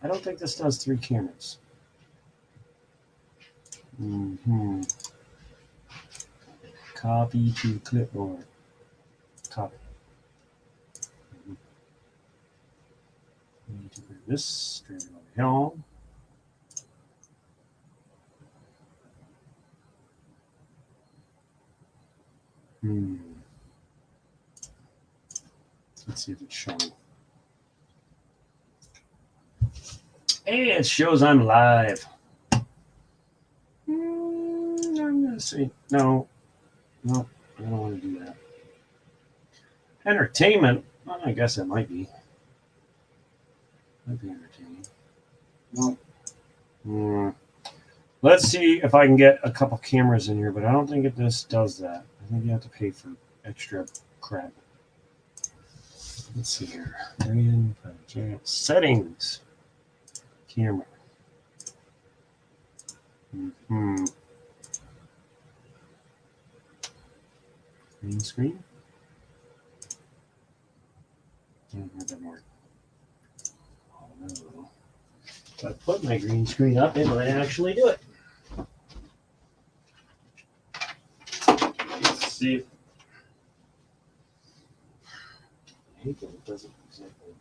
I don't think this does 3 cameras. Copy to clipboard. Copy. We need to bring this straight over here. Let's see if it's showing. Hey, it shows I'm live. I'm going to say, no, I don't want to do that. Entertainment, well, I guess it might be. Might be entertaining. No. Let's see if I can get a couple cameras in here, but I don't think this does that. I think you have to pay for extra crap. Let's see here. Settings. Camera. Green screen. That doesn't work. Oh no. If I put my green screen up, it might actually do it. Let's see if I hate that it doesn't exactly.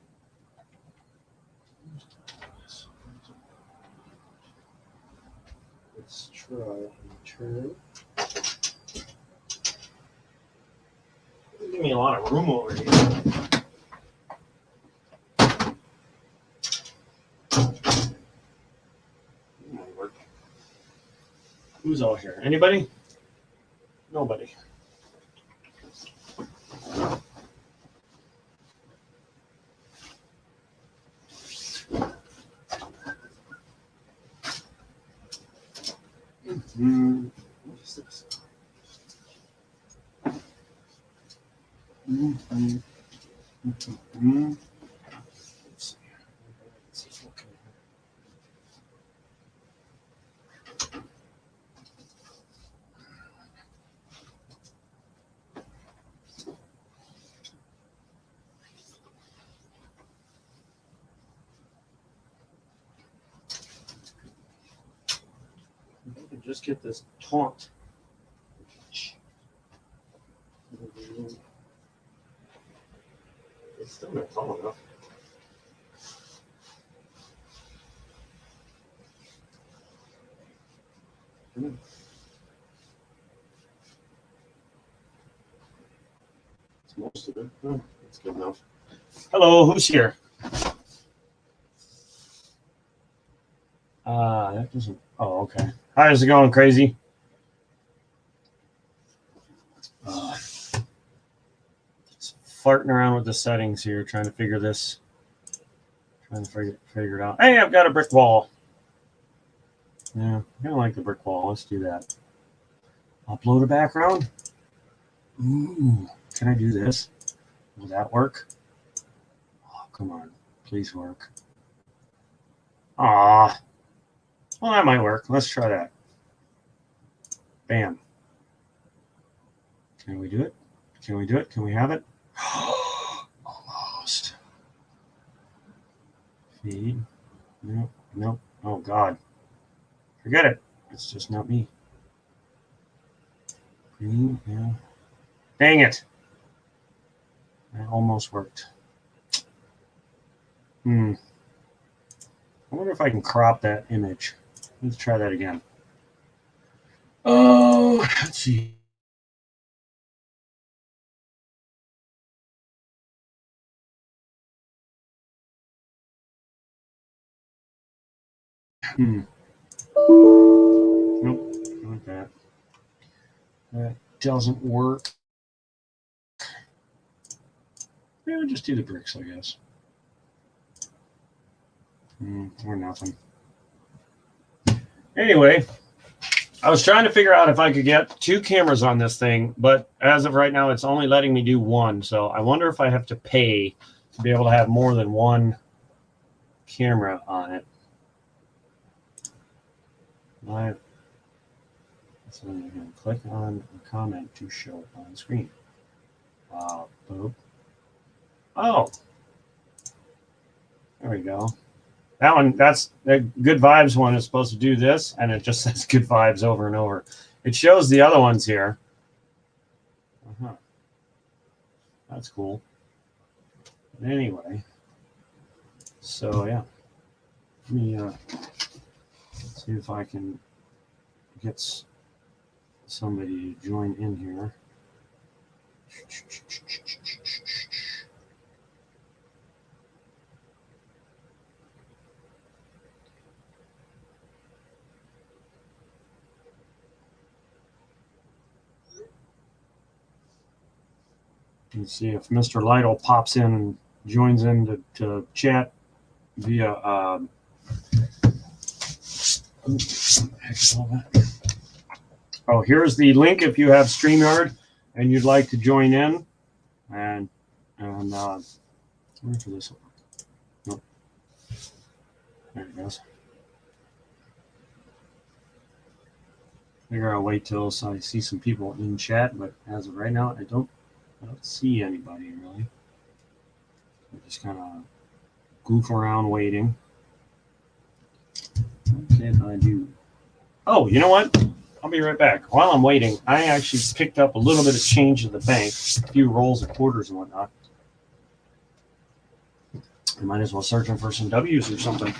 Let's try and turn. Give me a lot of room over here. Might work. Who's all here? Anybody? Nobody. What is this? Let's see. If I could just get this taunt. It's still not tall enough. It's most of it. Oh, that's good enough. Hello, who's here? That doesn't. Oh, okay. How's it going, crazy? Farting around with the settings here, trying to figure this. Trying to figure it out. Hey, I've got a brick wall. Yeah, I kind of like the brick wall. Let's do that. Upload a background. Ooh, can I do this? Will that work? Oh, come on. Please work. Ah. Well, that might work. Let's try that. Bam. Can we do it? Can we do it? Can we have it? Almost. Feed. Nope. Nope. Oh, God. Forget it. It's just not me. Green. Yeah. Dang it. That almost worked. I wonder if I can crop that image. Let's try that again. Oh, let's see. Nope, not that. That doesn't work. Yeah, we'll just do the bricks, I guess. Or nothing. Anyway, I was trying to figure out if I could get 2 cameras on this thing, but as of right now, it's only letting me do 1. So I wonder if I have to pay to be able to have more than 1 camera on it. So I'm going to click on a comment to show on screen. Boop. Oh, there we go. That one, that's the good vibes one is supposed to do this, and it just says good vibes over and over. It shows the other ones here. Uh-huh. That's cool. But anyway, so yeah, let me see if I can get somebody to join in here. Let's see if Mr. Lytle pops in and joins in to chat via oh, here's the link if you have StreamYard and you'd like to join in. And where for this one? Nope. There it goes. Figure I'll wait till I see some people in chat, but as of right now, I don't see anybody really. I just kind of goof around waiting. What can I do? Oh, you know what? I'll be right back. While I'm waiting, I actually picked up a little bit of change at the bank, a few rolls of quarters and whatnot. I might as well search them for some W's or something.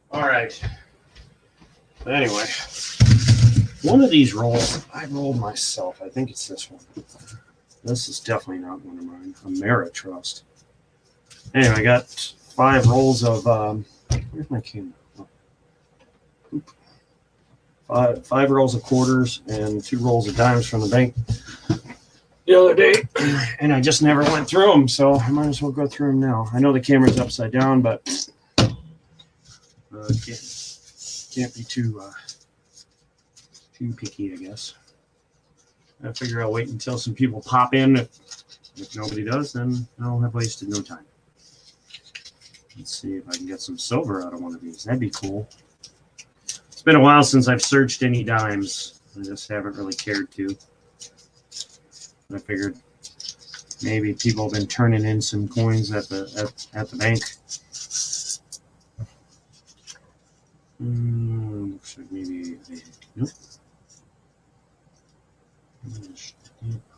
All right. But anyway, one of these rolls I rolled myself. I think it's this one. This is definitely not one of mine. Ameritrust. Anyway, I got 5 rolls of where's my camera? Oh. 5 rolls of quarters and 2 rolls of dimes from the bank the other day, and I just never went through them, so I might as well go through them now. I know the camera's upside down, but can't be too picky, I guess. I figure I'll wait until some people pop in. If nobody does, then I'll have wasted no time. Let's see if I can get some silver out of one of these. That'd be cool. It's been a while since I've searched any dimes. I just haven't really cared to. I figured maybe people have been turning in some coins at the bank. Looks like maybe nope.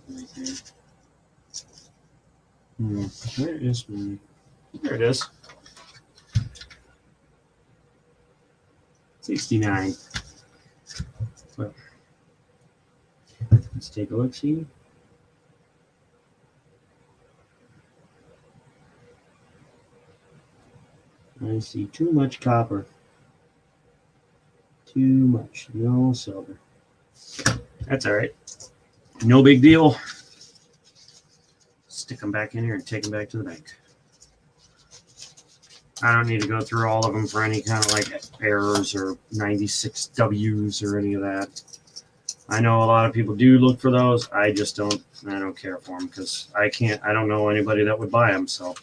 Right there. Where is my? There it is. 69. Well, let's take a look. See. I see too much copper. Too much. No silver. That's all right. No big deal. Stick them back in here and take them back to the bank. I don't need to go through all of them for any kind of like errors or 96 W's or any of that. I know a lot of people do look for those. I just don't. I don't care for them because I don't know anybody that would buy them. So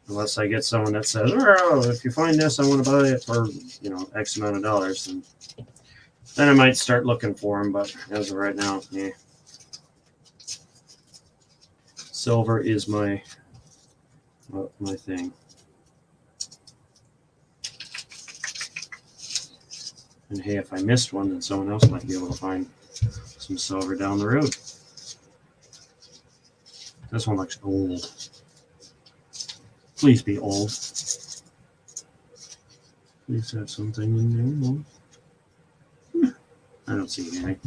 unless I get someone that says, "Oh, if you find this, I want to buy it for X amount of dollars," then I might start looking for them. But as of right now, yeah. Silver is my thing. And hey, if I missed one, then someone else might be able to find some silver down the road. This one looks old. Please be old. Please have something in there. I don't see anything.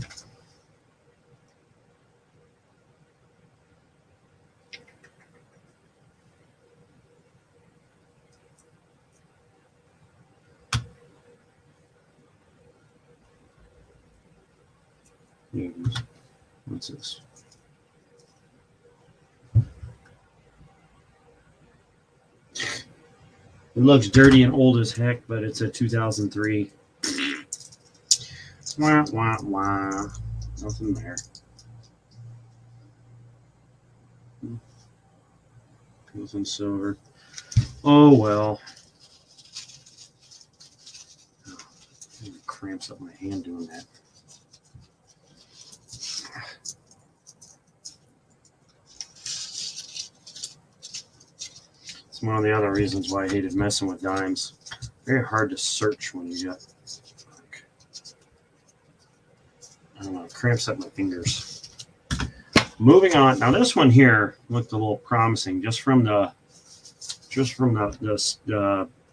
What's this? It looks dirty and old as heck, but it's a 2003. Wah, wah, wah. Nothing there. Nothing silver. Oh, well. Oh, it cramps up my hand doing that. It's one of the other reasons why I hated messing with dimes. Very hard to search when you got, like, I don't know, it cramps up my fingers. Moving on. Now this one here looked a little promising just from the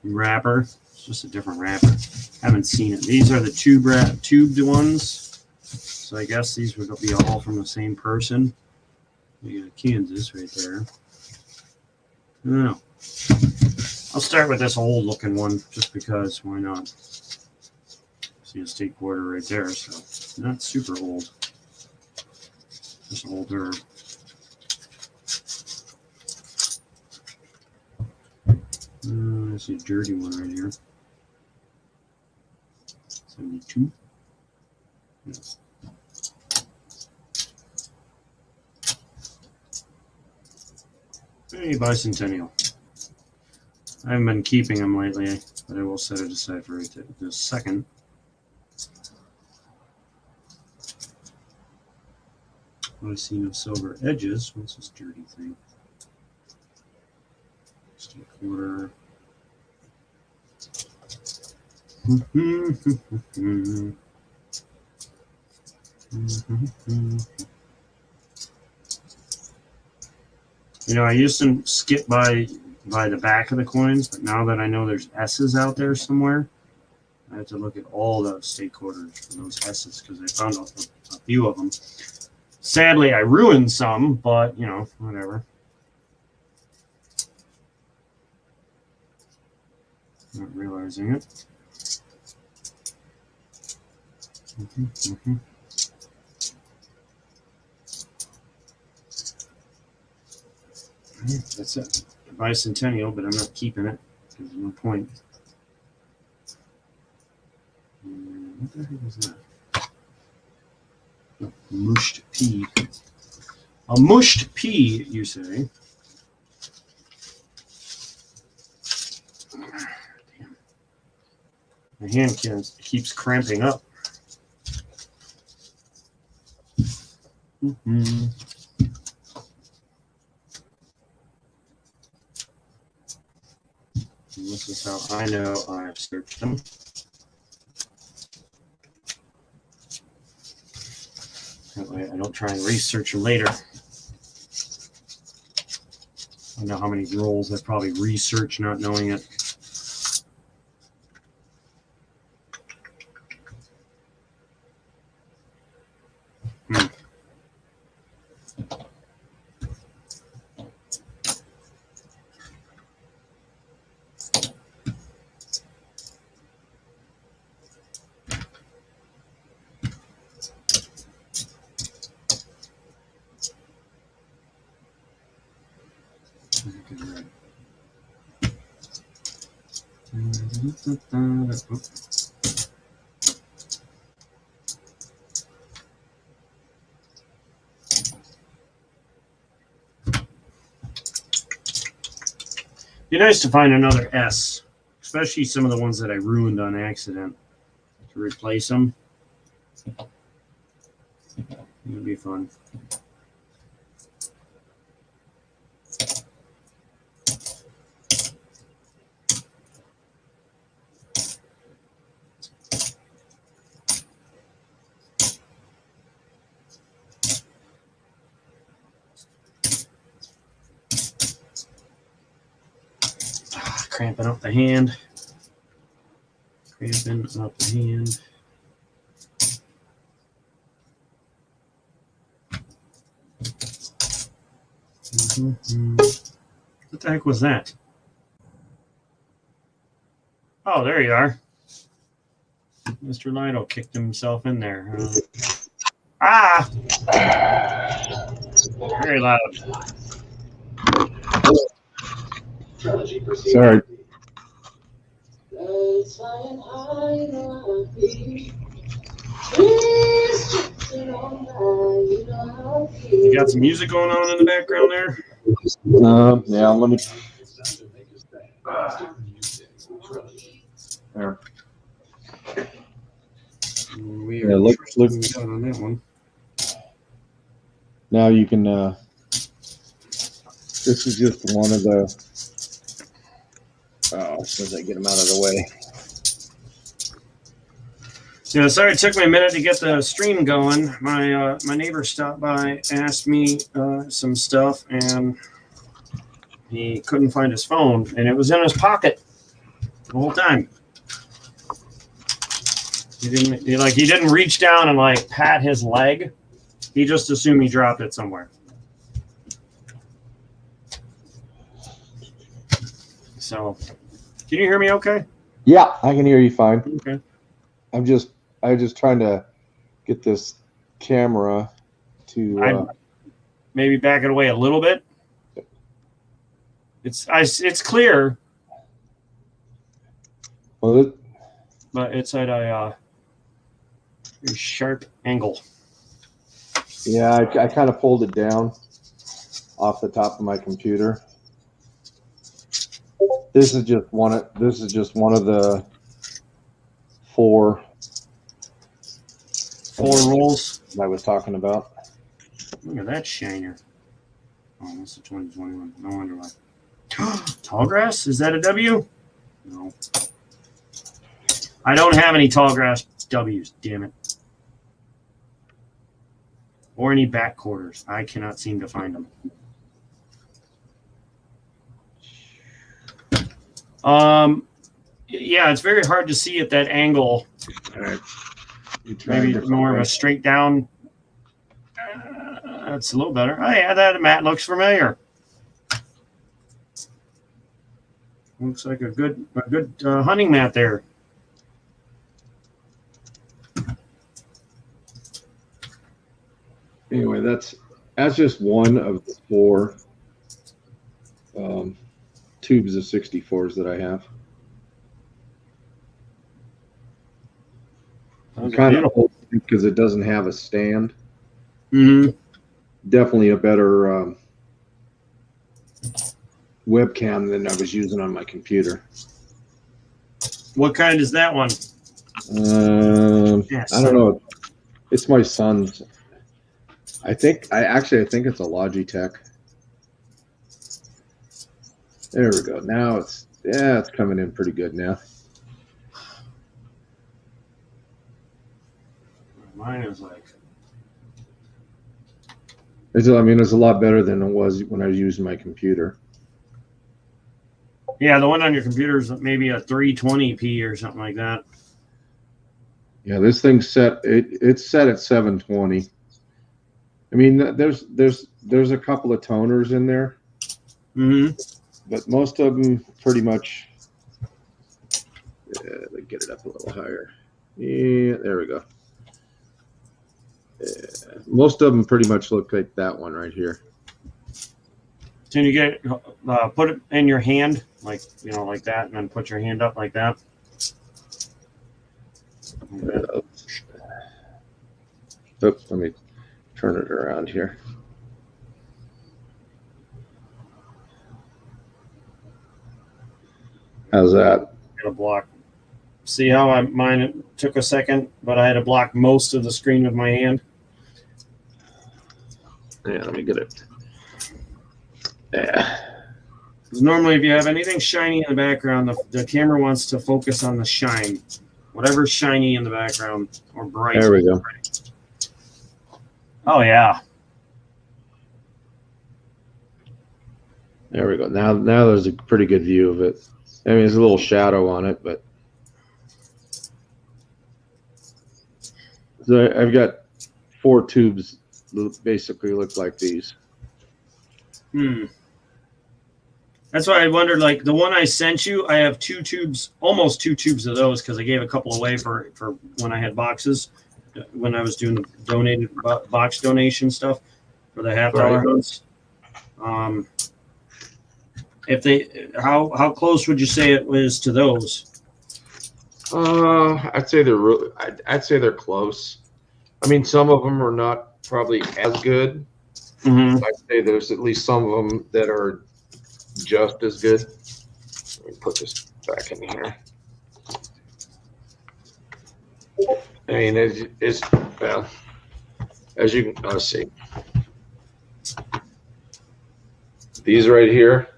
wrapper. It's just a different wrapper. Haven't seen it. These are the tubed ones. So I guess these would be all from the same person. You got Kansas right there. I don't know. I'll start with this old looking one just because why not? See a state quarter right there, so not super old. Just older. I see a dirty one right here. 72. Yeah. Hey, Bicentennial. I haven't been keeping them lately, but I will set it aside for this second. I see no silver edges. What's this dirty thing? Just a quarter. You know, I used to skip by the back of the coins, but now that I know there's S's out there somewhere, I have to look at all the state quarters for those S's because I found a few of them. Sadly, I ruined some, but, you know, whatever. Not realizing it. That's it. Bicentennial, but I'm not keeping it because there's no point. What the heck was that? A mushed pea. A mushed pea, you say? Damn. My hand keeps cramping up. This is how I know I've searched them. That way I don't try and research them later. I know how many rolls I've probably researched not knowing it. Be nice to find another S, especially some of the ones that I ruined on accident, to replace them. It would be fun. Cramping up the hand. Cramping up the hand. What the heck was that? Oh, there you are. Mr. Lido kicked himself in there. Ah! Very loud. Sorry. You got some music going on in the background there? Yeah, let me. There. We Yeah, are look on that one. Now you can. This is just one of the. Oh, as I get them out of the way. Yeah, sorry it took me a minute to get the stream going. My neighbor stopped by, asked me some stuff, and he couldn't find his phone, and it was in his pocket the whole time. He didn't reach down and like pat his leg. He just assumed he dropped it somewhere. So, can you hear me okay? Yeah, I can hear you fine. Okay. I'm just trying to get this camera to maybe back it away a little bit. It's clear. Well, but it's at a very sharp angle. Yeah, I kind of pulled it down off the top of my computer. This is just one of the four rolls I was talking about. Look at that shiner. Oh, that's a 2021. No wonder why. Tall grass? Is that a W? No. I don't have any tall grass W's, damn it. Or any back quarters. I cannot seem to find them. Yeah, it's very hard to see at that angle. All right. Maybe more of a straight down. That's a little better. Oh yeah, that mat looks familiar. Looks like a good hunting mat there. Anyway, that's just one of the four tubes of 64s that I have. I'm kind of old because it doesn't have a stand. Mm-hmm. Definitely a better webcam than I was using on my computer. What kind is that one? Yes. I don't know. It's my son's. I think it's a Logitech. There we go. Now it's coming in pretty good now. Mine is like. It's a lot better than it was when I was using my computer. Yeah, the one on your computer is maybe a 320p or something like that. Yeah, this thing's set. It's set at 720. I mean, there's a couple of toners in there, but most of them pretty much. Let me get it up a little higher. Yeah, there we go. Yeah, most of them pretty much look like that one right here. Can you get put it in your hand, like like that, and then put your hand up like that? Oops, let me turn it around here. How's that? Got a block. See how mine took a second, but I had to block most of the screen with my hand. Yeah, let me get it. Yeah. Because normally, if you have anything shiny in the background, the camera wants to focus on the shine, whatever's shiny in the background or bright. There we go. Oh yeah. There we go. Now there's a pretty good view of it. I mean, there's a little shadow on it, but so I've got 4 tubes that basically look like these. That's why I wondered, like the one I sent you, I have 2 tubes, almost 2 tubes of those because I gave a couple away for when I had boxes. when I was doing the donated box donation stuff for the $50 Right. hunts. If they, how close would you say it was to those? I'd say they're really. I'd say they're close. I mean, some of them are not probably as good. Mm-hmm. I'd say there's at least some of them that are just as good. Let me put this back in here. I mean, it's well, as you can see, these right here,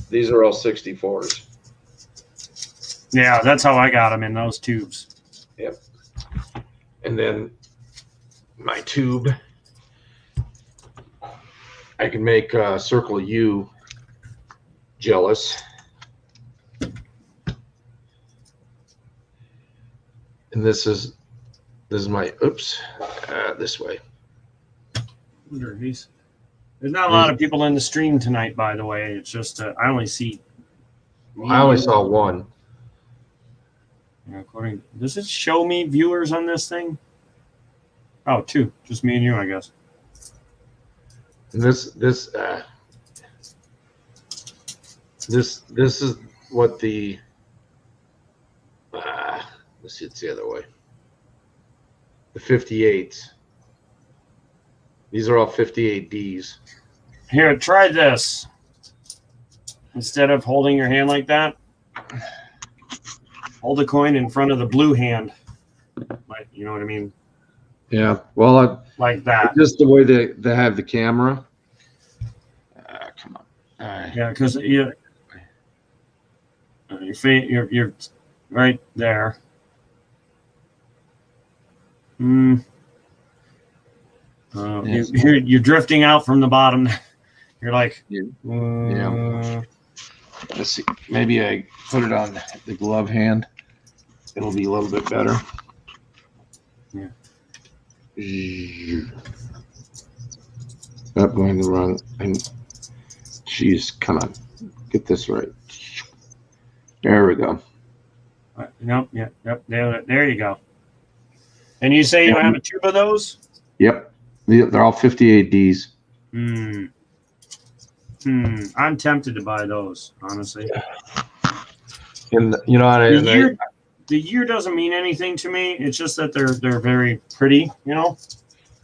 these are all 64s. Yeah, that's how I got them in those tubes. Yep. And then my tube, I can make Circle U jealous. And this is my this way. There's not a lot of people in the stream tonight, by the way. It's just I only see. I only saw one. Yeah, does it show me viewers on this thing? Oh, two. Just me and you, I guess. And this is what the let's see, it's the other way. The 58s. These are all 58Ds. Here, try this. Instead of holding your hand like that, hold the coin in front of the blue hand. Like, you know what I mean? Yeah. Well, like that. Just the way they have the camera. Come on. Yeah, because you're right there. Yes. You're drifting out from the bottom. You're like, yeah. Let's see. Maybe I put it on the glove hand. It'll be a little bit better. Yeah. Not going the wrong. And jeez, come on, get this right. There we go. Nope. Yep. There you go. And you say you have a tube of those? Yep. They're all 58Ds. I'm tempted to buy those, honestly. And you know, the year doesn't mean anything to me. It's just that they're very pretty, you know.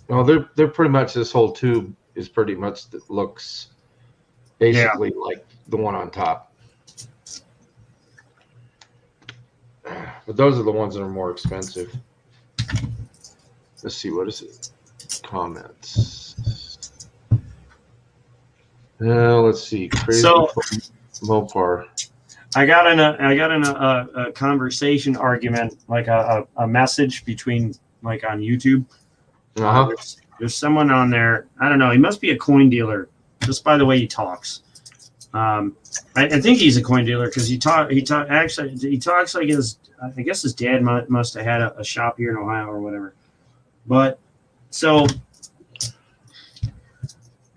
Well, they're pretty much, this whole tube is pretty much that looks basically like the one on top. But those are the ones that are more expensive. Let's see, what is it? Comments. Let's see. Crazy Mopar. I got in a conversation argument, like a message between, like, on YouTube. There's someone on there. I don't know. He must be a coin dealer, just by the way he talks. I think he's a coin dealer because he talks like his. I guess his dad must have had a shop here in Ohio or whatever. But so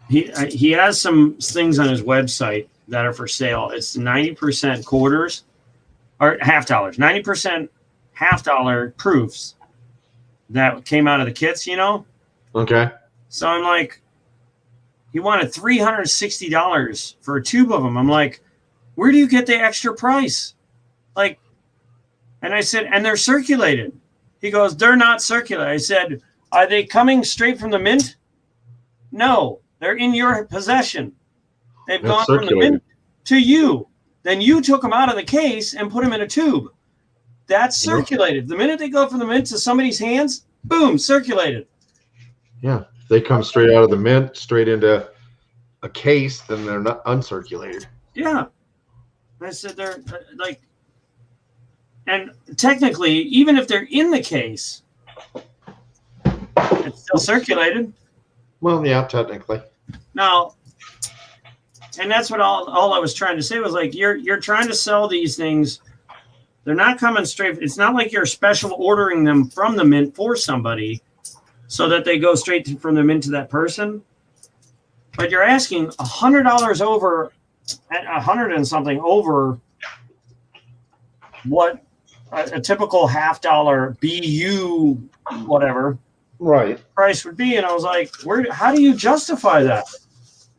he has some things on his website that are for sale. It's 90% quarters or $half. 90% $half proofs that came out of the kits, you know? Okay. So I'm like, he wanted $360 for a tube of them. I'm like, where do you get the extra price? Like, and I said, and they're circulated. He goes, they're not circulated. I said, are they coming straight from the mint? No, they're in your possession. They've gone from the mint to you. Then you took them out of the case and put them in a tube. That's circulated. The minute they go from the mint to somebody's hands, boom, circulated. Yeah, they come straight out of the mint, straight into a case, then they're not uncirculated. Yeah. I said they're like, and technically, even if they're in the case, it's still circulated. Well, yeah, technically. Now, and that's what all I was trying to say was, like, you're trying to sell these things. They're not coming straight. It's not like you're special ordering them from the mint for somebody so that they go straight from the mint to that person. But you're asking $100 over, $100 and something over what a typical $50 BU whatever Right. price would be. And I was like, how do you justify that?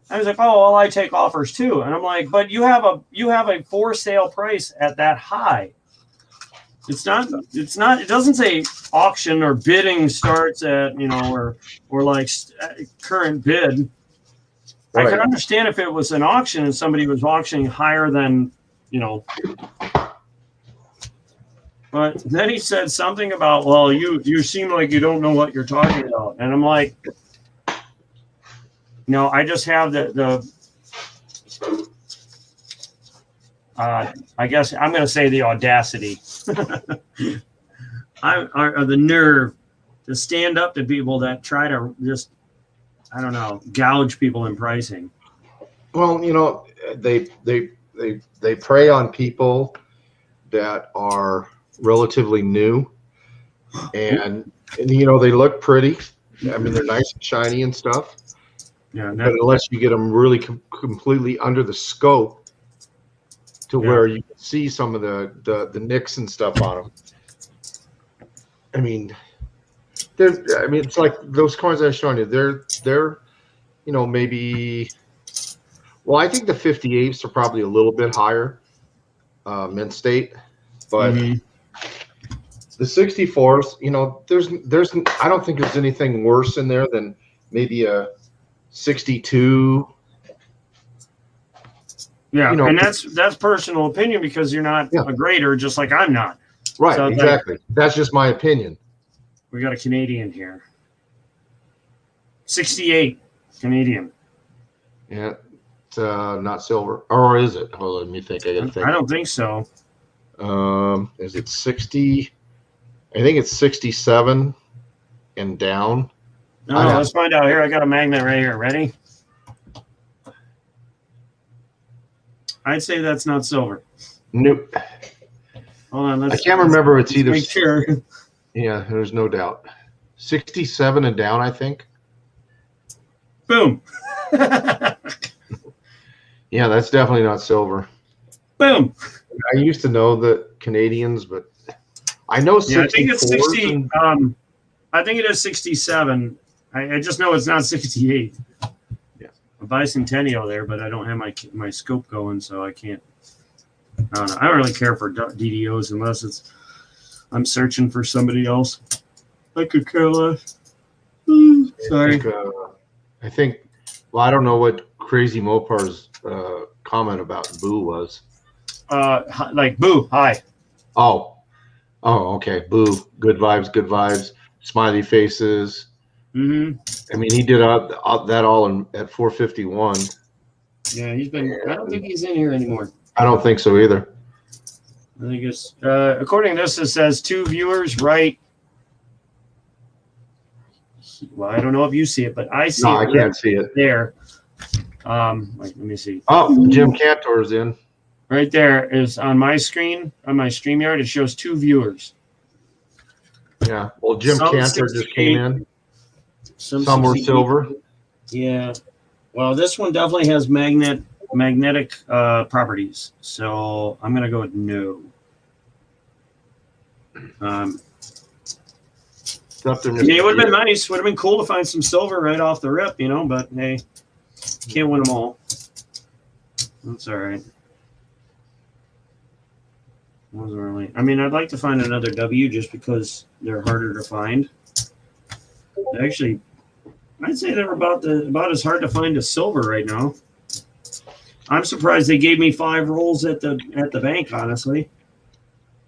I was like, oh, well, I take offers too. And I'm like, but you have a for sale price at that high. It doesn't say auction or bidding starts at, or like current bid. I could understand if it was an auction and somebody was auctioning higher than, but then he said something about, well, you seem like you don't know what you're talking about. And I'm like, I just have I guess I'm going to say the audacity, or the nerve to stand up to people that try to just, I don't know, gouge people in pricing. Well, they prey on people that are relatively new, and they look pretty. I mean, they're nice and shiny and stuff. Yeah, but unless you get them really completely under the scope to where you can see some of the nicks and stuff on them. I mean, it's like those coins I was showing you. They're maybe. Well, I think the 58s are probably a little bit higher, mint state, but the 64s, there's I don't think there's anything worse in there than maybe a 62. Yeah, and that's personal opinion because you're not a grader, just like I'm not. Right, so exactly. That's just my opinion. We got a Canadian here. 68 Canadian. Yeah. Not silver, or is it? Hold on, let me think. I gotta think. I don't think so. Is it 60? I think it's 67 and down. No, let's find out here. I got a magnet right here. Ready? I'd say that's not silver. Nope. Hold on. I can't remember. It's either. Make sure. Yeah, there's no doubt. 67 and down, I think. Boom. Yeah, that's definitely not silver. Boom. I used to know the Canadians, but I know 64. I think it's 60. I think it is 67. I just know it's not 68. Yeah. A bicentennial there, but I don't have my scope going, so I can't. I don't know. I don't really care for DDOs unless I'm searching for somebody else. I could care less. Sorry. I think. Well, I don't know what Crazy Mopar's comment about Boo was. Like Boo, hi. Oh, okay. Boo, good vibes, smiley faces. Mm-hmm. I mean, he did that all at 451. Yeah, he's been. I don't think he's in here anymore. I don't think so either. I think it's according to this, it says 2 viewers, right? Well, I don't know if you see it, but I see it. No, I can't see it there. Let me see. Oh, Jim Cantor's in. Right there is on my screen, on my StreamYard, it shows 2 viewers. Yeah. Well, Jim Cantor just came in. Some were silver. Yeah. Well, this one definitely has magnetic properties. So I'm gonna go with no. It would have been nice. Would have been cool to find some silver right off the rip, but hey, can't win them all. That's all right. Wasn't really. I mean, I'd like to find another W just because they're harder to find. Actually, I'd say they're about as hard to find as silver right now. I'm surprised they gave me 5 rolls at the bank. Honestly,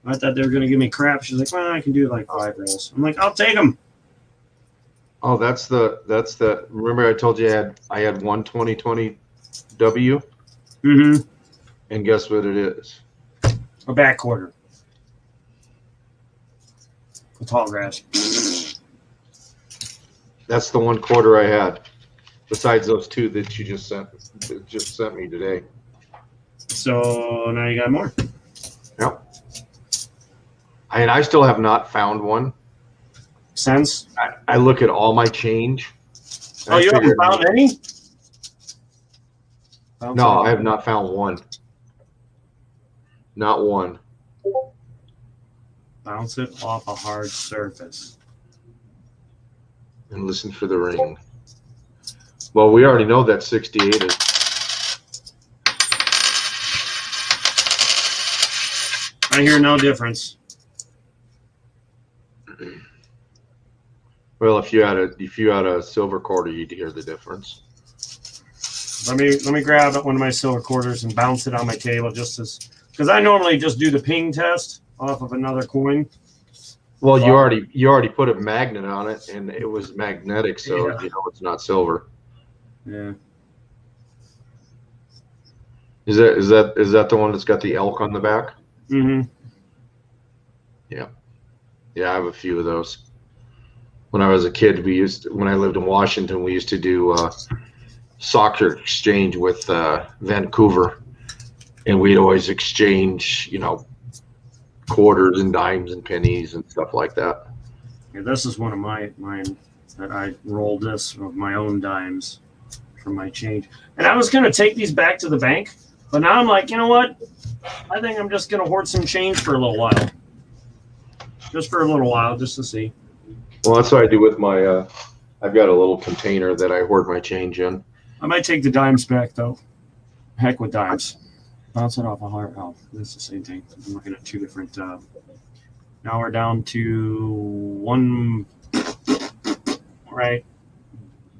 I thought they were going to give me crap. She's like, "Well, I can do like 5 rolls." I'm like, "I'll take them." Oh, that's the. Remember, I told you I had one 2020 W. Mm-hmm. And guess what it is? A back quarter. A tall grass. That's the 1 quarter I had. Besides those 2 that you just sent me today. So now you got more. Yep. And I still have not found one. Sense. I look at all my change. Oh, you haven't found any? No, I have not found one. Not one. Bounce it off a hard surface. And listen for the ring. Well, we already know that 68 is. I hear no difference. Well, if you had a silver quarter, you'd hear the difference. Let me grab one of my silver quarters and bounce it on my table because I normally just do the ping test off of another coin. Well, you already put a magnet on it, and it was magnetic, so Yeah. you know it's not silver. Yeah. Is that the one that's got the elk on the back? Mm-hmm. Yeah, I have a few of those. When I was a kid, when I lived in Washington, we used to do soccer exchange with Vancouver, and we'd always exchange, quarters and dimes and pennies and stuff like that. Yeah, this is one of mine that I rolled this of my own dimes for my change. And I was going to take these back to the bank, but now I'm like, you know what? I think I'm just going to hoard some change for a little while. Just for a little while, just to see. Well, that's what I do with my, I've got a little container that I hoard my change in. I might take the dimes back, though. Heck with dimes. Bounce it off a heart. Oh, that's the same thing. I'm looking at two different. Now we're down to one right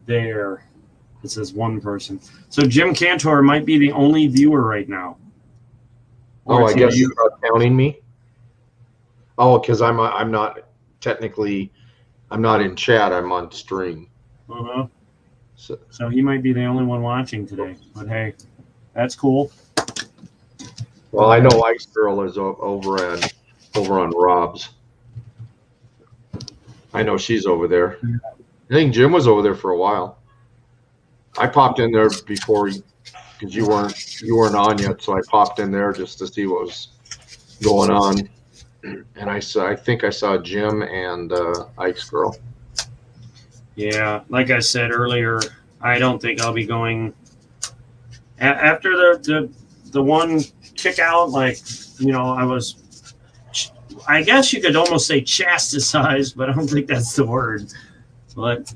there. It says one person. So Jim Cantor might be the only viewer right now. Oh, I guess you're not counting me. Oh, because I'm not technically, I'm not in chat. I'm on stream. Uh-huh. So he might be the only one watching today. But hey, that's cool. Well, I know Ice Girl is over on Rob's. I know she's over there. I think Jim was over there for a while. I popped in there before because you weren't on yet, so I popped in there just to see what was going on. And I think I saw Jim and Ike's girl. Yeah, like I said earlier, I don't think I'll be going after the one kick out. Like, I guess you could almost say chastised, but I don't think that's the word. But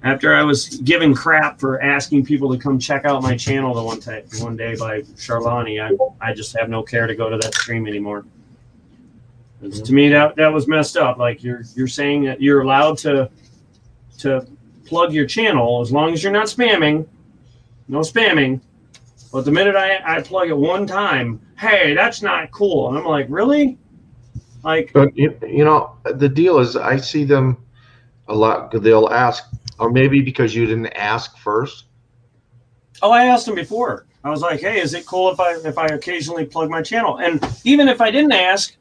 after I was given crap for asking people to come check out my channel the one day by Charlani, I just have no care to go to that stream anymore. To me, that was messed up. Like you're saying that you're allowed to plug your channel as long as you're not spamming. No spamming. But the minute I plug it one time, hey, that's not cool. And I'm like, really? Like, but the deal is, I see them a lot. They'll ask, or maybe because you didn't ask first. Oh, I asked them before. I was like, hey, is it cool if I occasionally plug my channel? And even if I didn't ask,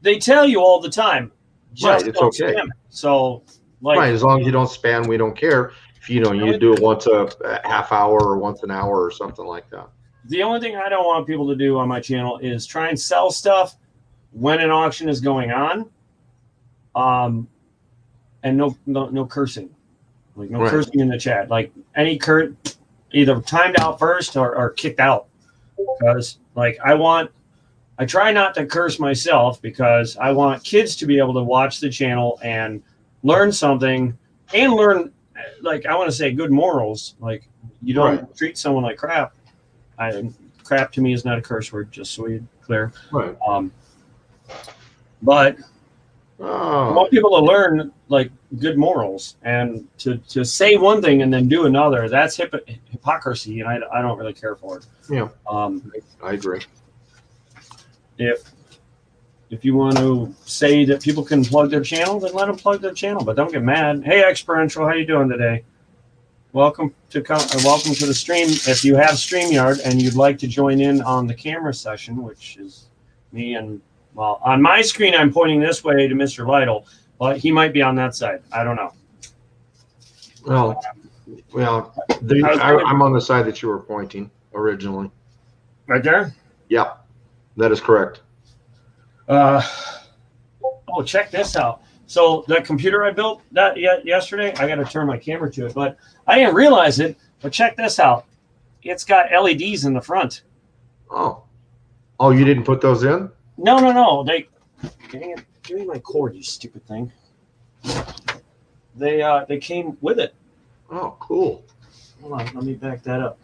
they tell you all the time. Just right, it's okay. Spam it. So, like, right, as long as you don't spam, we don't care. If you do it once a half hour or once an hour or something like that. The only thing I don't want people to do on my channel is try and sell stuff when an auction is going on. And no cursing. Like no cursing in the chat. Like any either timed out first or kicked out. Because like I try not to curse myself because I want kids to be able to watch the channel and learn something and learn, like, I want to say good morals. Like, you don't treat someone like crap. Crap to me is not a curse word, just so we're clear. Right. But I want people to learn, like, good morals. And to say one thing and then do another, that's hypocrisy, and I don't really care for it. Yeah. I agree. If you want to say that people can plug their channel, then let them plug their channel. But don't get mad. Hey, Experiential, how you doing today? Welcome to the stream. If you have StreamYard and you'd like to join in on the camera session, which is me and, well, on my screen I'm pointing this way to Mr. Lytle, but he might be on that side. I don't know. Well, I'm on the side that you were pointing originally. Right there? Yeah, that is correct. Oh, check this out. So that computer I built yesterday, I got to turn my camera to it, but I didn't realize it. But check this out. It's got LEDs in the front. Oh, you didn't put those in? No. Dang it! Give me my cord, you stupid thing. They came with it. Oh, cool. Hold on, let me back that up.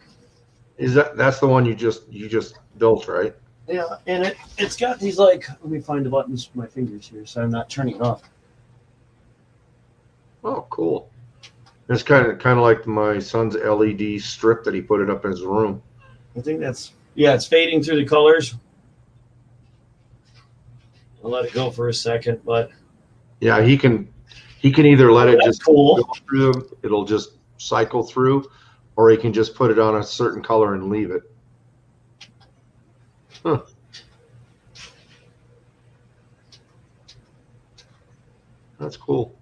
That's the one you just built, right? Yeah, and it's got these like. Let me find the buttons with my fingers here, so I'm not turning it off. Oh, cool. It's kind of like my son's LED strip that he put it up in his room. I think that's it's fading through the colors. I'll let it go for a second, but yeah, he can either let it just cool. go through, it'll just cycle through, or he can just put it on a certain color and leave it. Huh. That's cool.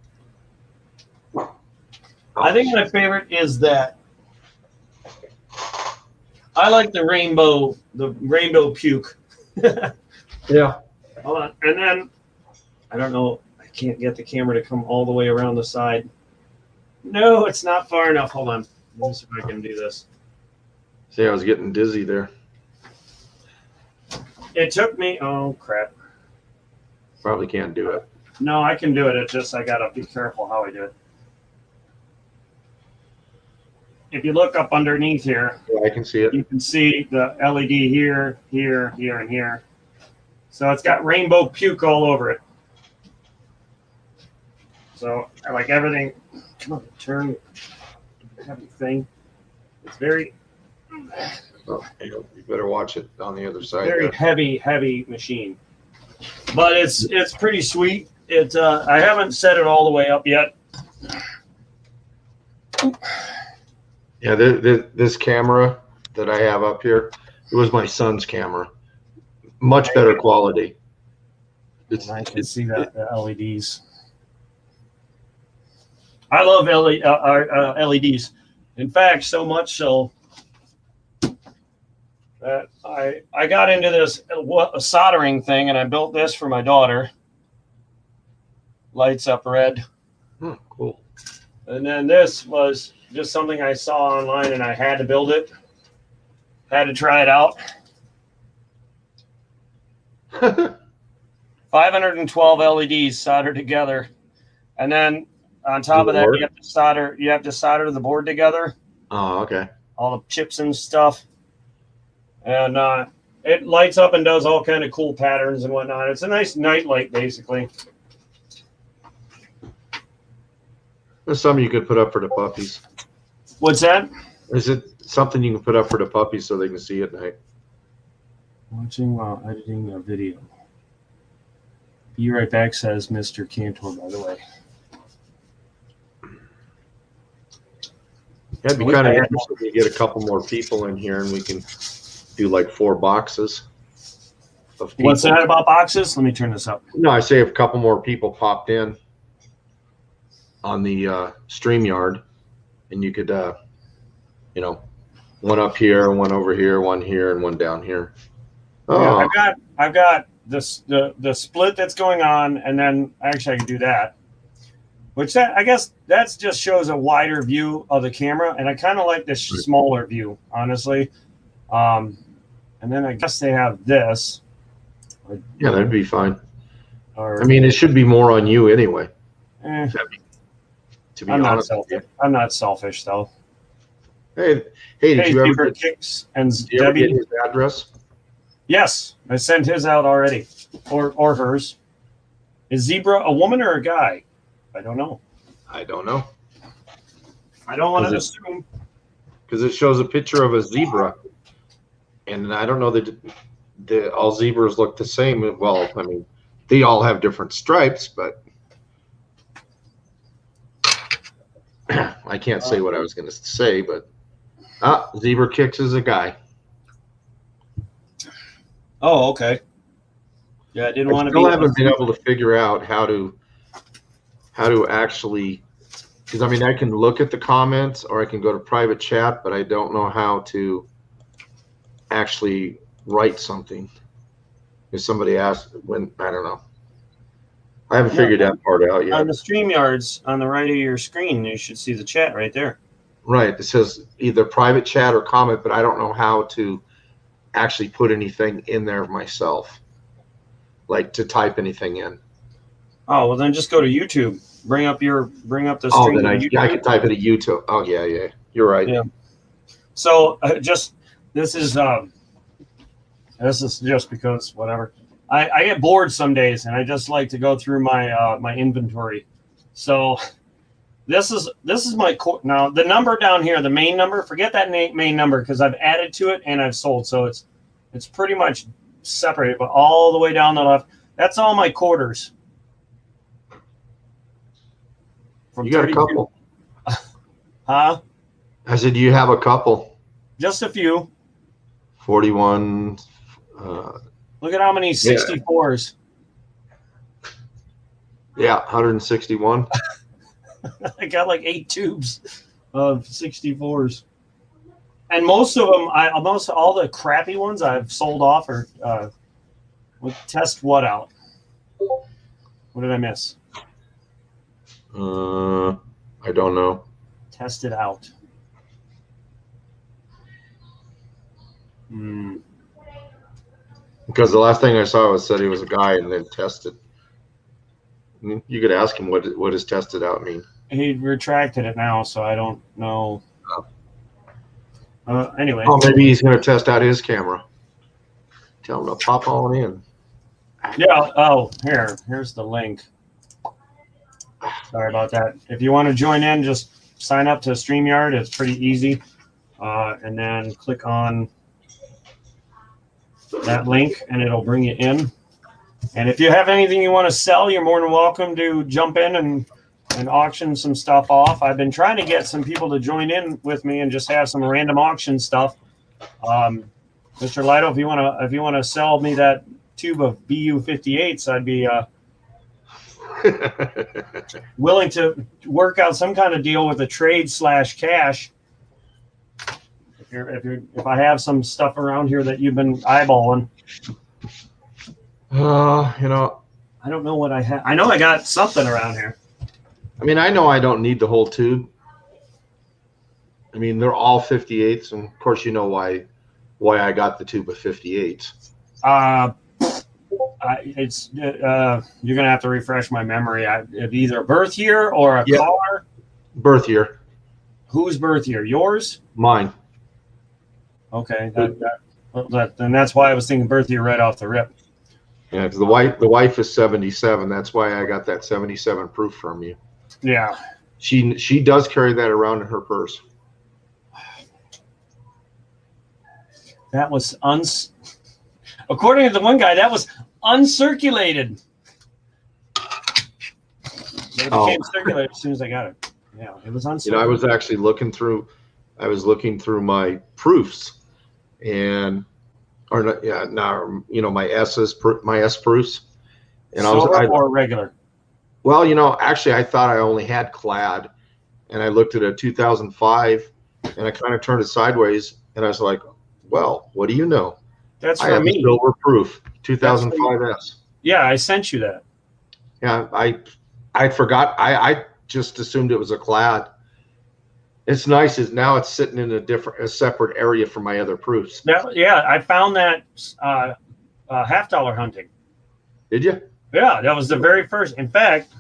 I think my favorite is that I like the rainbow puke. Yeah. Hold on. And then I don't know, I can't get the camera to come all the way around the side. No, it's not far enough. Hold on. Let me see if I can do this. See, I was getting dizzy there. It took me, oh crap. Probably can't do it. No, I can do it. It's just I gotta be careful how I do it. If you look up underneath here, Yeah, I can see it. you can see the LED here, here, here, and here. So it's got rainbow puke all over it. So I like everything. Come on, turn heavy thing. It's very, Oh, you better watch it on the other side. very There. heavy machine. But it's pretty sweet. It I haven't set it all the way up yet. Yeah, this camera that I have up here, it was my son's camera. Much better quality. I can see that the LEDs. I love LEDs. In fact, so much so that I got into this soldering thing, and I built this for my daughter. Lights up red. Oh, cool. And then this was just something I saw online, and I had to build it. Had to try it out. 512 LEDs soldered together, and then on top of that, you have to solder the board together. Oh, okay. All the chips and stuff, and it lights up and does all kind of cool patterns and whatnot. It's a nice night light, basically. There's something you could put up for the puppies. What's that? Is it something you can put up for the puppies so they can see at night? Watching while editing a video. Be right back, says Mr. Cantor, by the way. That'd be kind of interesting to get a couple more people in here and we can do like 4 boxes of people. What's that about boxes? Let me turn this up. No, I say if a couple more people popped in on the StreamYard, and you could, one up here, one over here, one here, and one down here. Oh, yeah, I've got this the split that's going on, and then actually I can do that. Which I guess that just shows a wider view of the camera, and I kind of like this smaller view, honestly. And then I guess they have this. Yeah, that'd be fine. Or, I mean, it should be more on you anyway. To be honest, I'm not selfish though. Hey, did you ever get Kicks and Debbie his address? Yes, I sent his out already, or hers. Is Zebra a woman or a guy? I don't know. I don't know. I don't want to assume. Because it shows a picture of a zebra, and I don't know that all zebras look the same. Well, I mean, they all have different stripes, but I can't say what I was going to say. But Zebra Kicks is a guy. Oh, okay. Yeah, I didn't want to be. I still haven't been able to figure out how to actually, because I mean, I can look at the comments or I can go to private chat, but I don't know how to actually write something. If somebody asks, I don't know. I haven't figured that part out yet. On the StreamYards on the right of your screen, you should see the chat right there. Right. It says either private chat or comment, but I don't know how to actually put anything in there myself. like to type anything in. Oh, well then just go to YouTube. Bring up the Oh, stream. then of I YouTube. could type it at YouTube. Oh yeah, you're right. Yeah. So this is just because whatever. I get bored some days, and I just like to go through my my inventory. So this is my now the number down here, the main number. Forget that main number because I've added to it and I've sold. So it's pretty much separated, but all the way down the left, that's all my quarters. From You got 32. a couple. Huh? I said you have a couple. Just a few. 41. Look at how many 64s. Yeah, 161. I got like 8 tubes of 64s. And most of them, almost all the crappy ones I've sold off or test what out? What did I miss? I don't know. Test it out. Because the last thing I saw said he was a guy and then tested. You could ask him what does tested out mean. He retracted it now, so I don't know. Anyway. Oh, maybe he's going to test out his camera. Tell him to pop on in. Yeah. Oh, here's the link. Sorry about that. If you want to join in, just sign up to StreamYard. It's pretty easy. And then click on that link, and it'll bring you in. And if you have anything you want to sell, you're more than welcome to jump in and auction some stuff off. I've been trying to get some people to join in with me and just have some random auction stuff. Mr. Lido, if you want to sell me that tube of BU-58s, I'd be willing to work out some kind of deal with a trade/cash. If I have some stuff around here that you've been eyeballing. I don't know what I have. I know I got something around here. I mean, I know I don't need the whole tube. I mean, they're all 58s, and of course, you know why I got the tube of 58s. You're gonna have to refresh my memory. It'd either a birth year or a car. Birth year. Whose birth year? Yours? Mine. Okay, and that's why I was thinking birth year right off the rip. Yeah, because the wife is 77. That's why I got that 77 proof from you. Yeah. She does carry that around in her purse. That was according to the one guy, that was uncirculated. But it became circulated as soon as I got it. Yeah, it was uncirculated. I was actually looking through my proofs my S proofs. And Silver or regular? Well, actually I thought I only had clad, and I looked at a 2005 and I kind of turned it sideways and I was like, well, what do you know? That's I for have me. a silver proof 2005 S. Yeah, I sent you that. Yeah, I forgot. I just assumed it was a clad. It's nice. Now it's sitting in a separate area from my other proofs. Yeah, I found that $half hunting. Did you? Yeah, that was the very first. In fact,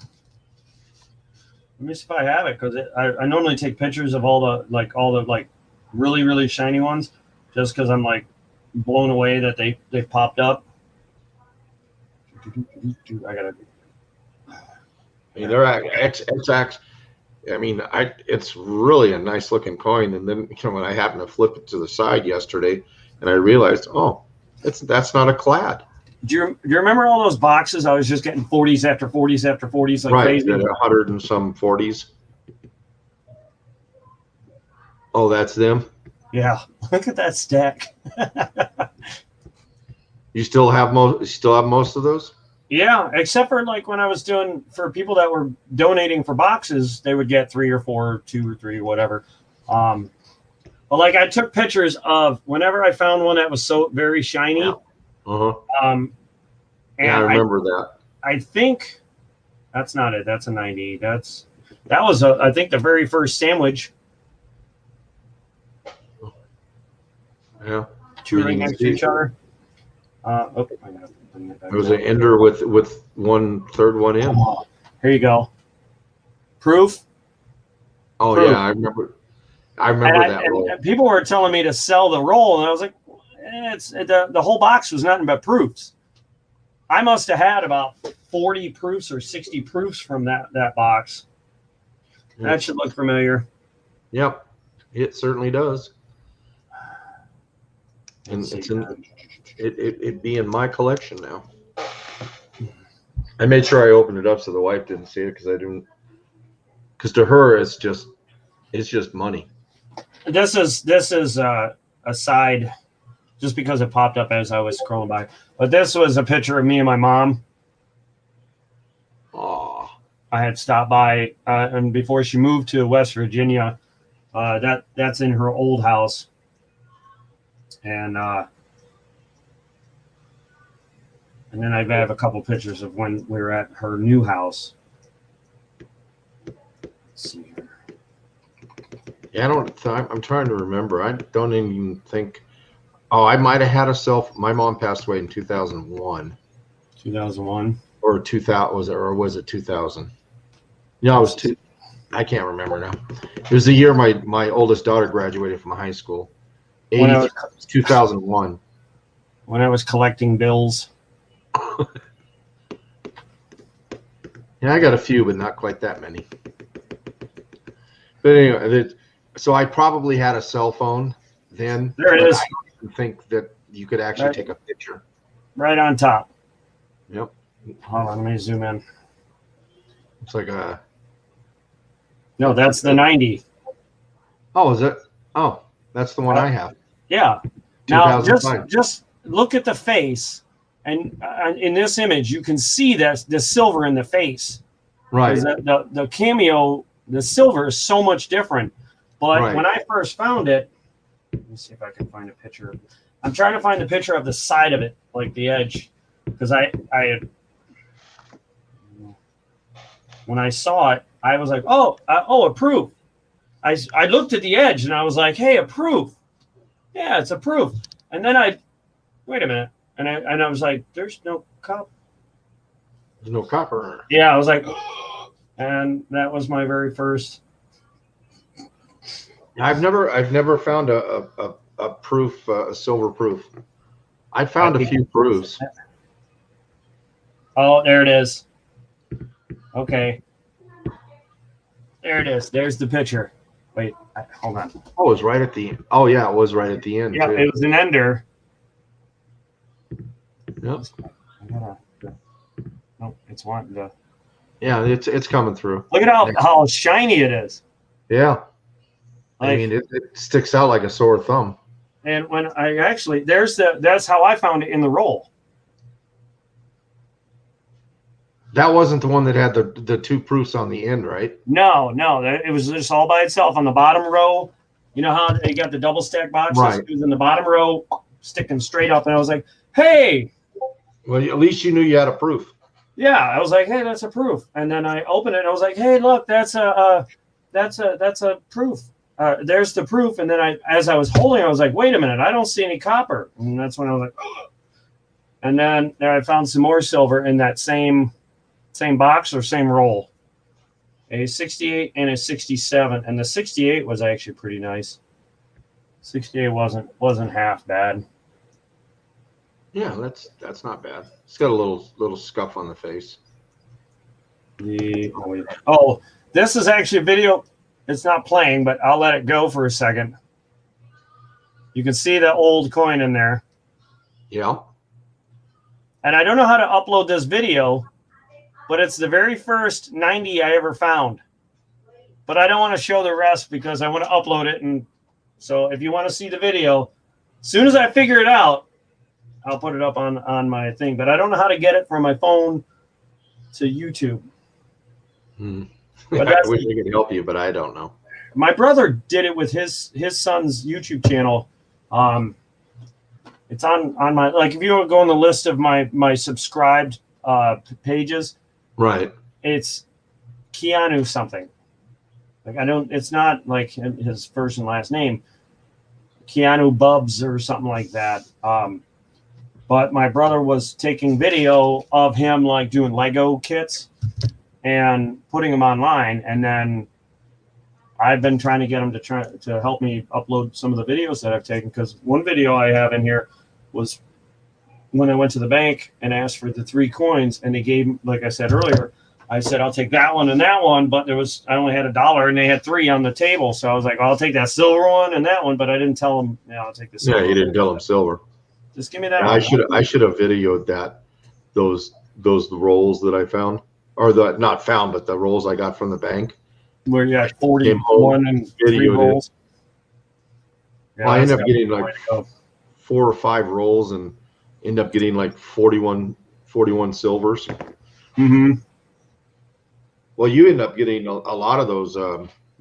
let me see if I have it, because I normally take pictures of all the really, really shiny ones, just because I'm like blown away that they popped up. I gotta. I mean, they're X. I mean, it's really a nice looking coin. And then when I happened to flip it to the side yesterday, and I realized, that's not a clad. Do you remember all those boxes? I was just getting 40s after 40s after 40s like crazy. Right, 100 and some 40s. Oh, that's them. Yeah, look at that stack. You still have most of those? Yeah, except for like when I was doing for people that were donating for boxes, they would get 3 or 4, 2 or 3, whatever. But like I took pictures of whenever I found one that was so very shiny. Yeah. Uh-huh. And I remember that. I think that's not it. That's a 90. That was I think the very first sandwich. Yeah. Two right next to each other. I got it. It was an ender with 1/3 one in. Oh, here you go. Proof. Oh Proof. yeah, I remember that roll. And people were telling me to sell the roll, and I was like, the whole box was nothing but proofs. I must have had about 40 proofs or 60 proofs from that box. That should look familiar. Yep, it certainly does. And it'd be in my collection now. I made sure I opened it up so the wife didn't see it because to her it's just money. This is a side, just because it popped up as I was scrolling by. But this was a picture of me and my mom. Oh, I had stopped by, and before she moved to West Virginia, that's in her old house, and then I have a couple pictures of when we were at her new house. Let's see here. yeah, I'm trying to remember. I don't even think. Oh, I might have had my mom passed away in 2001. 2001 or 2000 was it 2000? No, it was two. I can't remember now. It was the year my oldest daughter graduated from high school. 2001. When I was collecting bills. Yeah, I got a few, but not quite that many. But anyway, so I probably had a cell phone then. There it is. I don't even think that you could actually take a picture. Right on top. Yep. Hold on, let me zoom in. It's like a. No, that's the 90. Oh, is it? Oh, that's the one I have. Yeah. Now, 2005. just look at the face, and in this image, you can see that the silver in the face. Right. The cameo, the silver is so much different. But when I first found it, let me see if I can find a picture. I'm trying to find the picture of the side of it, like the edge, because when I saw it, I was like, oh, approved. I looked at the edge and I was like, hey, approved. Yeah, it's approved. And then wait a minute, and I was like, there's no copper. There's no copper. Yeah, I was like, and that was my very first. I've never found a proof, a silver proof. I found a few proofs. Oh, there it is. Okay. There it is. There's the picture. Wait, hold on. Oh, it was right at the. Oh yeah, it was right at the end. Yeah, too. it was an ender. Yep. No, it's wanting to. Yeah, it's coming through. Look at how shiny it is. Yeah. Like, I mean, it sticks out like a sore thumb. And when I actually, that's how I found it in the roll. That wasn't the one that had the two proofs on the end, right? No, it was just all by itself on the bottom row. You know how they got the double stack boxes? Right. It was in the bottom row, sticking straight up, and I was like, "Hey!" Well, at least you knew you had a proof. Yeah, I was like, "Hey, that's a proof." And then I opened it, and I was like, "Hey, look, that's a proof. There's the proof." And then as I was holding, I was like, "Wait a minute, I don't see any copper." And that's when I was like, "Oh." And then I found some more silver in that same box or same roll. A 68 and a 67, and the 68 was actually pretty nice. 68 wasn't half bad. Yeah, that's not bad. It's got a little scuff on the face. This is actually a video. It's not playing, but I'll let it go for a second. You can see the old coin in there. Yeah. And I don't know how to upload this video, but it's the very first 90 I ever found. But I don't want to show the rest because I want to upload it. And so if you want to see the video, as soon as I figure it out, I'll put it up on my thing. But I don't know how to get it from my phone to YouTube. But I wish I could help you, but I don't know. My brother did it with his son's YouTube channel. It's on my, like, if you go on the list of my subscribed pages, right? It's Keanu something. Like, it's not like his first and last name, Keanu Bubs or something like that. But but my brother was taking video of him like doing Lego kits and putting them online. And then I've been trying to get him to help me upload some of the videos that I've taken, because one video I have in here was when I went to the bank and asked for the 3 coins, and they gave, like I said earlier, I said, I'll take that one and that one, but I only had $1 and they had 3 on the table. So I was like, well, I'll take that silver one and that one, but I didn't tell them, yeah, I'll take the silver. Yeah, you didn't tell them silver. Just give me that I should have videoed those rolls that I found, or not found, but the rolls I got from the bank. Where you had 41 and 3 rolls. Yeah, I ended up getting like 4 or 5 rolls and end up getting like 41 silvers. Mm-hmm. Well, you end up getting a lot of those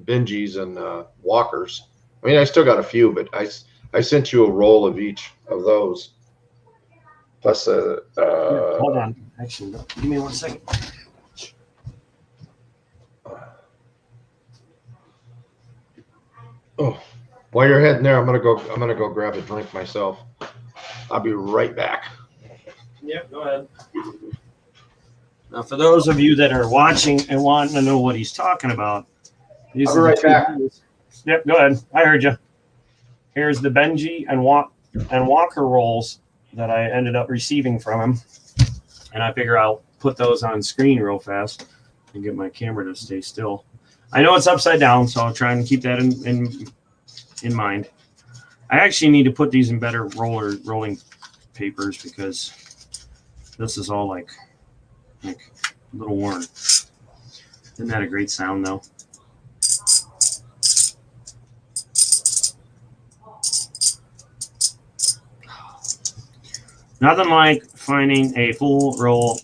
Benjis and Walkers. I mean, I still got a few, but I sent you a roll of each of those. Plus, hold on. Actually, give me 1 second. Oh, while you're heading there, I'm gonna go grab a drink myself. I'll be right back. Yep, go ahead. Now, for those of you that are watching and wanting to know what he's talking about, I'll be right back. Yep, go ahead. I heard you. Here's the Benji and Walker rolls that I ended up receiving from him, and I figure I'll put those on screen real fast and get my camera to stay still. I know it's upside down, so I'll try and keep that in mind. I actually need to put these in better rolling papers, because this is all like a little worn. Isn't that a great sound, though? Nothing like finding a full roll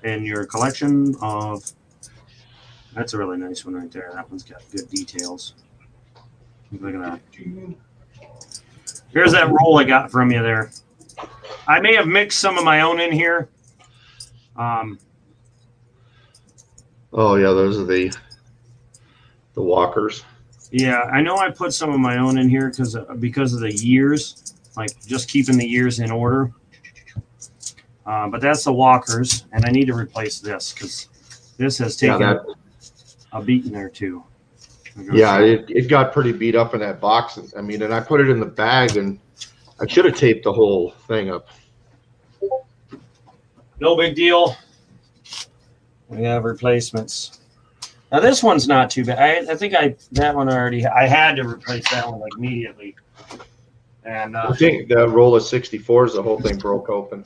in your collection of. That's a really nice one right there. That one's got good details. Look at that. Here's that roll I got from you there. I may have mixed some of my own in here. Oh yeah, those are the Walkers. Yeah, I know I put some of my own in here because of the years, like just keeping the years in order. But that's the Walkers, and I need to replace this because this has taken a beating there too. Yeah, it got pretty beat up in that box. I mean, and I put it in the bag, and I should have taped the whole thing up. No big deal. We have replacements. Now this one's not too bad. I think that one already. I had to replace that one like immediately. And I think the roll of 64s, the whole thing broke open.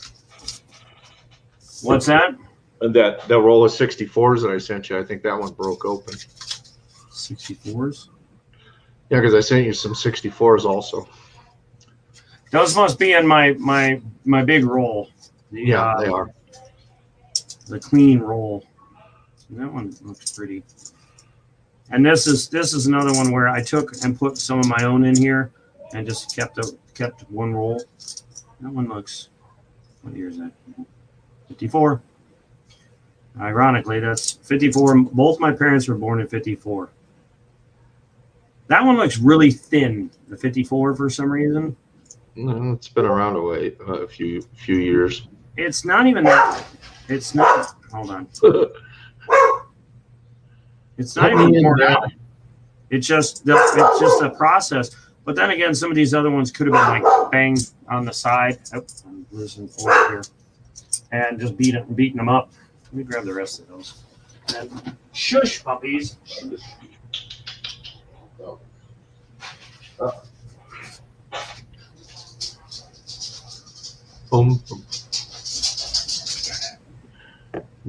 What's that? And that roll of 64s that I sent you, I think that one broke open. 64s? Yeah, because I sent you some 64s also. Those must be in my big roll. Yeah, they are. The clean roll. That one looks pretty. And this is another one where I took and put some of my own in here and just kept one roll. That one looks. What year is that? 54. Ironically, that's 54. Both my parents were born in 54. That one looks really thin, the 54 for some reason. It's been around a few years. It's not even that. It's not. Hold on. It's not even worn out. It's just the process. But then again, some of these other ones could have been like banged on the side. Oh, I'm losing forward here, and just beating them up. Let me grab the rest of those. And shush, puppies. Shush. Boom.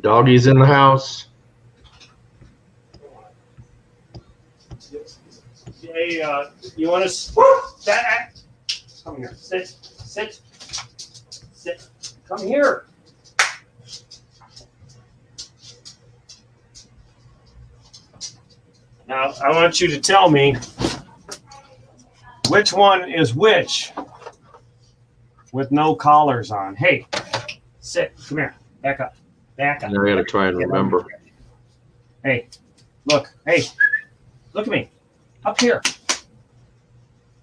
Doggy's in the house. Hey, you want to come here? Sit. Come here. Now, I want you to tell me which one is which with no collars on. Hey, sit. Come here. Back up. Now I got to try and remember. Hey, look. Hey, look at me. Up here.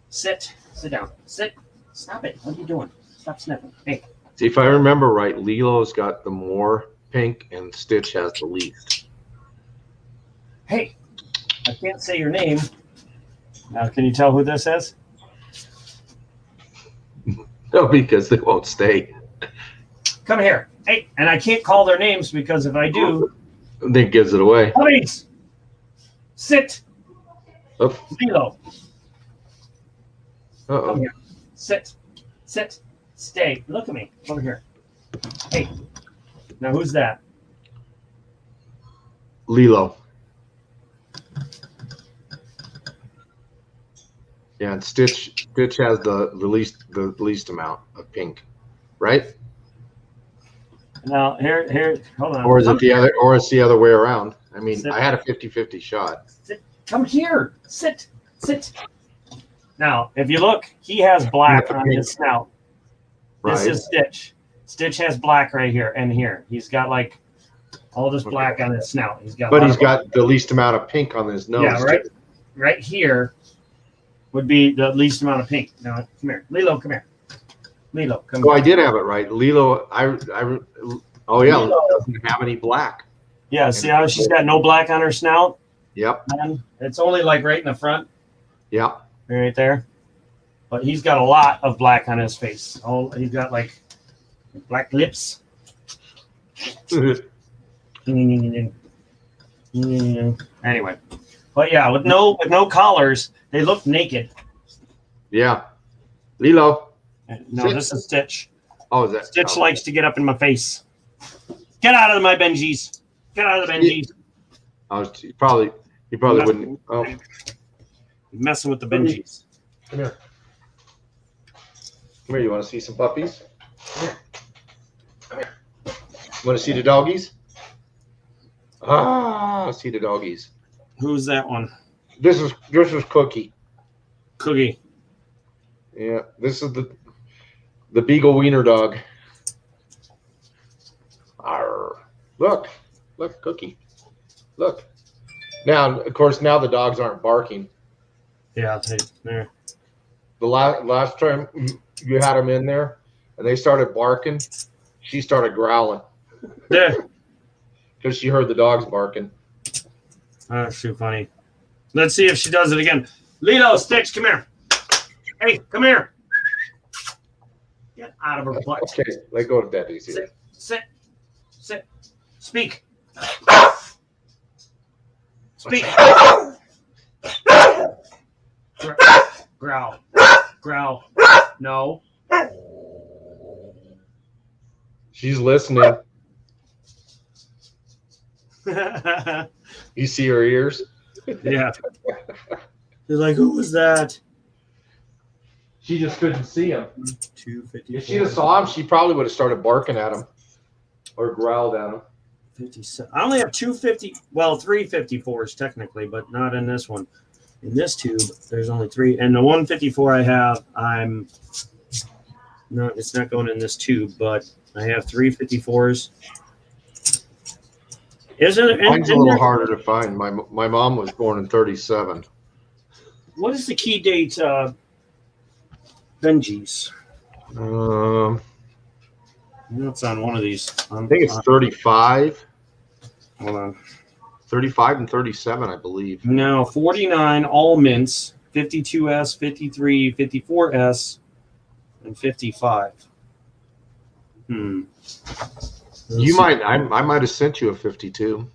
Sit. Sit down. Sit. Stop it. What are you doing? Stop sniffing. Hey. See, if I remember right, Lilo's got the more pink and Stitch has the least. Hey, I can't say your name. Now, can you tell who this is? No, because they won't stay. Come here. Hey, and I can't call their names because if I do, Then it gives it away. puppies, sit. Oh. Lilo, come Uh-oh. here. Sit, sit, stay. Look at me. Over here. Hey, now who's that? Lilo. Yeah, and Stitch has the least amount of pink, right? Now here. Hold on. Or is it the other? Or it's the other way around? I mean, Sit. I had a 50-50 shot. Sit. Come here. Sit, sit. Now, if you look, he has black on his snout. This Right. is Stitch. Stitch has black right here and here. He's got like all this black on his snout. He's got. But he's got the least amount of pink on his nose. Yeah, right. too. Right here would be the least amount of pink. Now, come here, Lilo. Come here, Lilo. Come Oh, I here. did have it right. Lilo. Oh yeah, Lilo. doesn't have any black. Yeah. See how she's got no black on her snout? Yep. And it's only like right in the front, Yep. right there. But he's got a lot of black on his face. Oh, he's got like black lips. Anyway, but yeah, with no collars, they look naked. Yeah. Lilo. No, Stitch. this is Stitch. Oh, is that Stitch oh. likes to get up in my face. Get out of my Benjis. Get out of the Benjis. I was he probably wouldn't. Oh, Messing with the Benjis. come here. Come here. You want to see some puppies? Come here. Come here. You want to see the doggies? Ah, see the doggies. Who's that one? This is Cookie. Cookie. Yeah, this is the Beagle Wiener dog. Arr. Look, Cookie. Look. Now, of course, now the dogs aren't barking. Yeah, there. The last time you had them in there and they started barking, she started growling There. because she heard the dogs barking. Oh, that's too funny. Let's see if she does it again. Lilo, Stitch, come here. Hey, come here. Get out of her butt. Okay, let go to bed, easy. Sit. Speak. Speak. Growl. Growl. No. She's listening. You see her ears? Yeah. They're like, who was that? She just couldn't see him. 254. If she'd have saw him, she probably would have started barking at him or growled at him. 57. I only have 250. Well, 354s technically, but not in this one. In this tube, there's only 3. And the 154 I have, it's not going in this tube, but I have 354s. Isn't it? Mine's a little harder to find. My mom was born in 37. What is the key date? Benji's. It's on one of these. I think it's 35. Hold on. 35 and 37, I believe. Now 49 all mints, 52S, 53, 54S, and 55. I might have sent you a 52.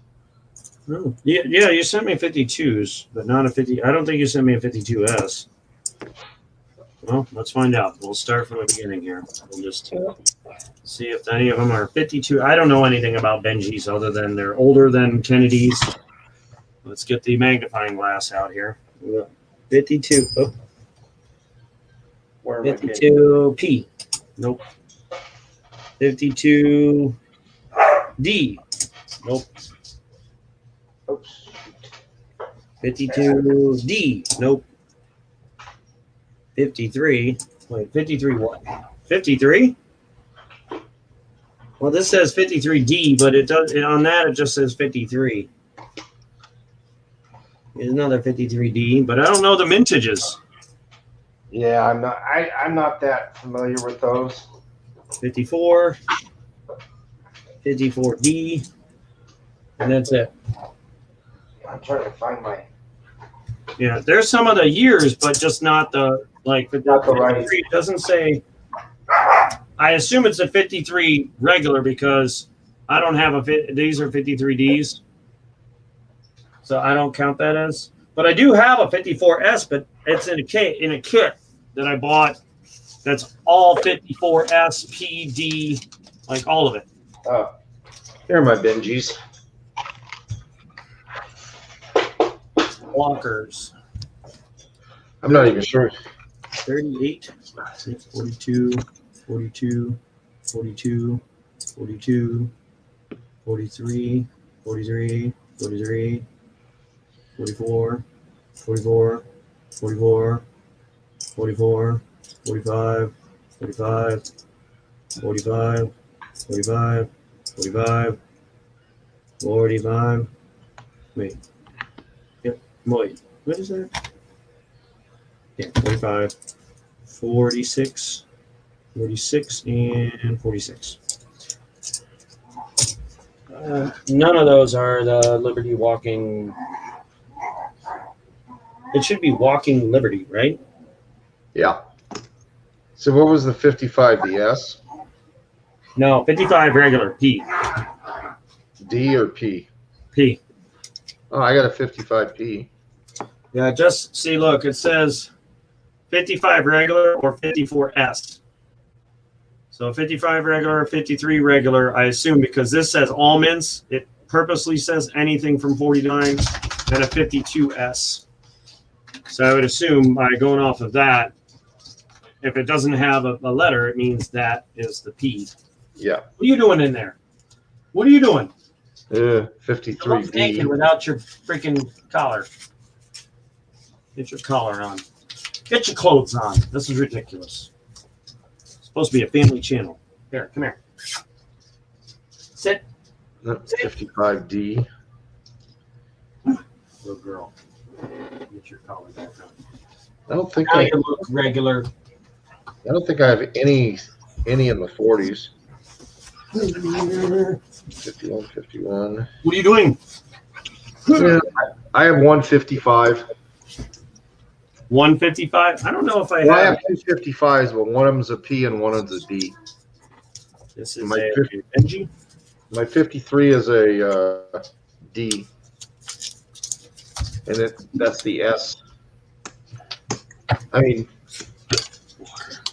Oh, yeah, you sent me 52s, but not a 50. I don't think you sent me a 52S. Well, let's find out. We'll start from the beginning here. We'll just see if any of them are 52. I don't know anything about Benji's other than they're older than Kennedy's. Let's get the magnifying glass out here. 52. Oh. Where am I getting? 52P. Nope. 52D. Nope. Oops. 52D. Nope. 53. Wait, 53 what? 53? Well, this says 53D, but on that it just says 53. There's another 53D, but I don't know the mintages. Yeah, I'm not that familiar with those. 54, 54D, and that's it. I'm trying to find my. Yeah, there's some of the years, but just not the like. The Not the right. 53, it doesn't say. I assume it's a 53 regular because I don't have a. These are 53Ds, so I don't count that as. But I do have a 54S, but it's in a kit that I bought. That's all 54S, PD, like all of it. Oh, here are my Benjis. Blockers. I'm not even sure. 38, 42, 42, 42, 42, 43, 43, 43, 44, 44, 44, 44, 45, 45, 45, 45, 45, 45. Wait. Yep. Wait. What is that? Yeah, 45, 46, 46, and 46. None of those are the Liberty Walking. It should be Walking Liberty, right? Yeah. So what was the 55 DS? No, 55 regular, P. D or P? P. Oh, I got a 55P. Yeah, just see, look, it says 55 regular or 54S. So 55 regular, 53 regular, I assume, because this says almonds, it purposely says anything from 49 and a 52S. So I would assume by going off of that, if it doesn't have a letter, it means that is the P. Yeah. What are you doing in there? What are you doing? 53D. Without your freaking collar. Get your collar on. Get your clothes on. This is ridiculous. It's supposed to be a family channel. Here, come here. Sit. 55D. Little girl. Get your collar back on. I don't think Now I you look regular. have any in the 40s. 51, 51. What are you doing? Yeah, I have 155. 155? I don't know if I Well, I have. have two 55s, but one of them's a P and one of them's a D. This is My a 50 Benji. My 53 is a D, and that's the S. I mean,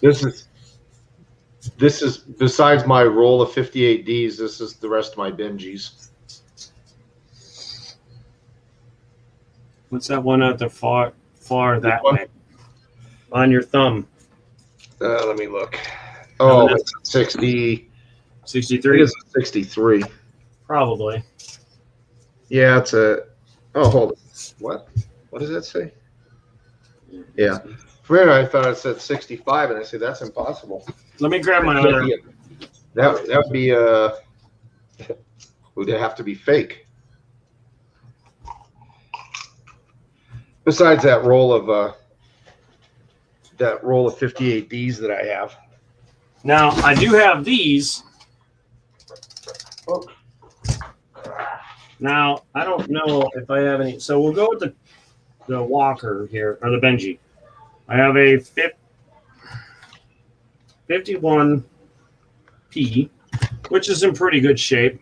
this is besides my roll of 58 Ds. This is the rest of my Benjis. What's that one at the far that one? way? On your thumb. Let me look. Oh, it's 60. 63? It's 63. Probably. Yeah, it's a. Oh, hold on. What? What does that say? Yeah. For a minute, I thought it said 65, and I said that's impossible. Let me grab my other. That would be would have to be fake. Besides that roll of 58 Ds that I have. Now, I do have these. Now, I don't know if I have any. So we'll go with the Walker here, or the Benji. I have a 51P, which is in pretty good shape.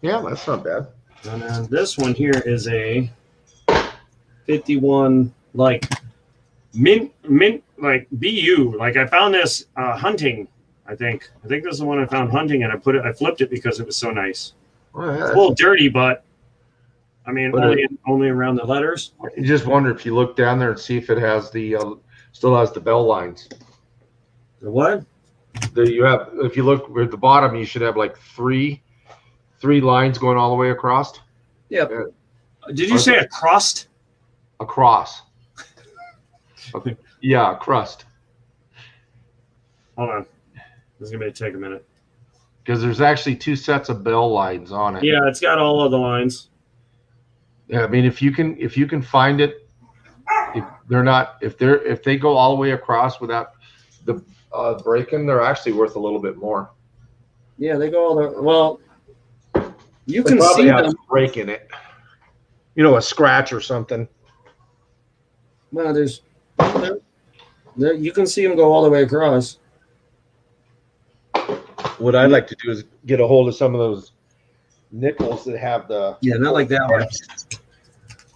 Yeah, that's not bad. And then this one here is a 51, like mint, like BU. Like I found this hunting. I think this is the one I found hunting, and I flipped it because it was so nice. Oh, yeah, It's a little dirty, but I mean, only around the letters. you just wonder if you look down there and see if it has still has the bell lines. The what? If you look at the bottom, you should have like three lines going all the way across. Yeah. Did you say a crust? Across. Okay. Yeah, crust. Hold on. This is gonna take a minute. Because there's actually two sets of bell lines on it. Yeah, it's got all of the lines. Yeah, I mean, if you can find it, if they go all the way across without the break-in, they're actually worth a little bit more. Yeah, they go all the well. You They can probably see have them. some break in it. You know, a scratch or something. Well, there, you can see them go all the way across. What I'd like to do is get a hold of some of those nickels that have the Yeah, not like that one.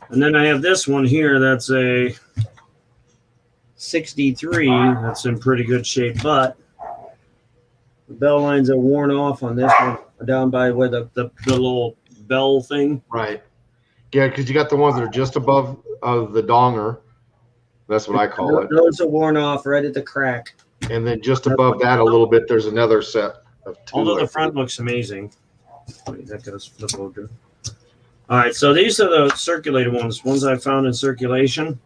And then I have this one here. That's a 63. That's in pretty good shape, but the bell lines are worn off on this one down by where the little bell thing. Right. Yeah, because you got the ones that are just above the donger. That's what I call it. Those are worn off right at the crack. And then just above that a little bit, there's another set of two. Although the front looks amazing. Wait, that goes flip over. All right, so these are the circulated ones I found in circulation.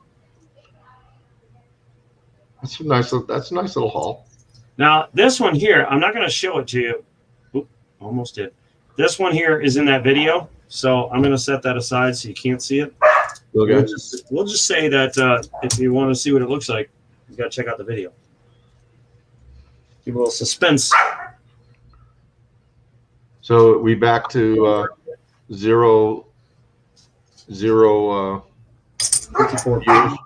That's a nice little haul. Now, this one here, I'm not going to show it to you. Oop, almost did. This one here is in that video, so I'm going to set that aside so you can't see it. Okay. We'll just say that if you want to see what it looks like, you got to check out the video. Give a little suspense. So we back to zero 54 viewers.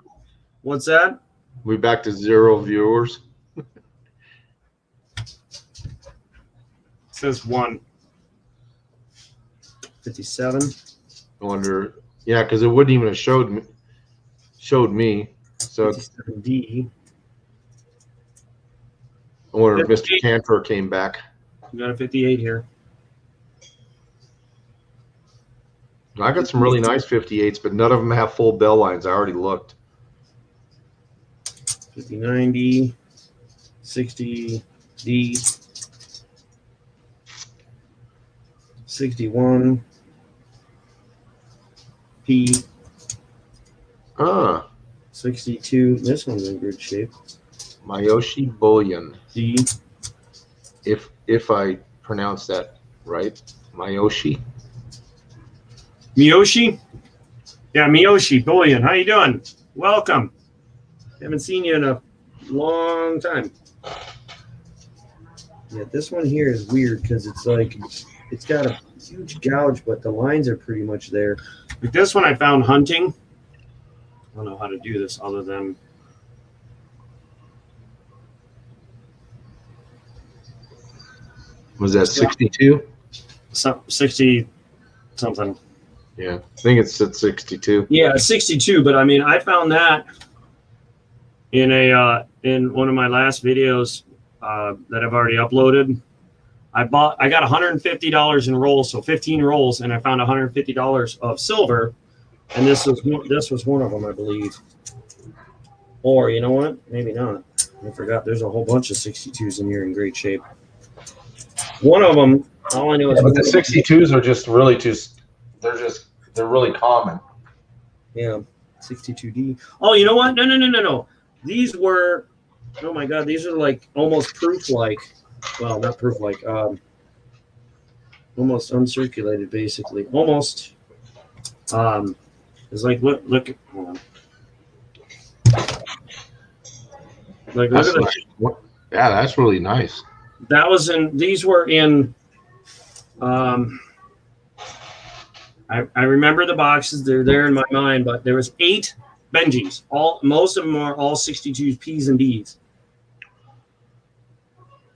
What's that? We back to 0 viewers. It says 1. 57. I wonder. Yeah, because it wouldn't even have showed me. So 57D. I wonder if Mr. Cantor came back. We got a 58 here. I got some really nice 58s, but none of them have full bell lines. I already looked. 5090, 60D, 61 P, 62. This one's in good shape. Miyoshi Bullion. D. If I pronounce that right, Miyoshi. Miyoshi? Yeah, Miyoshi Bullion. How you doing? Welcome. Haven't seen you in a long time. Yeah, this one here is weird because it's like it's got a huge gouge, but the lines are pretty much there. Like this one I found hunting. I don't know how to do this other than Was that 62? 60 something. Yeah, I think it's at 62. Yeah, 62. But I mean, I found that in in one of my last videos that I've already uploaded. I got $150 in rolls, so 15 rolls, and I found $150 of silver, and this was one of them, I believe. Or you know what? Maybe not. I forgot. There's a whole bunch of 62s in here in great shape. One of them, all I know is. But the 62s are just really they're really common. Yeah, 62D. Oh, you know what? No. These were, oh my God, these are like almost proof-like. Well, not proof-like. Almost uncirculated, basically. Almost. It's like look. Hold on. Like look at Nice. Yeah, that's really nice. that was in. These were in. I remember the boxes. They're there in my mind, but there was 8 Benjis. Most of them are all 62s, P's and D's.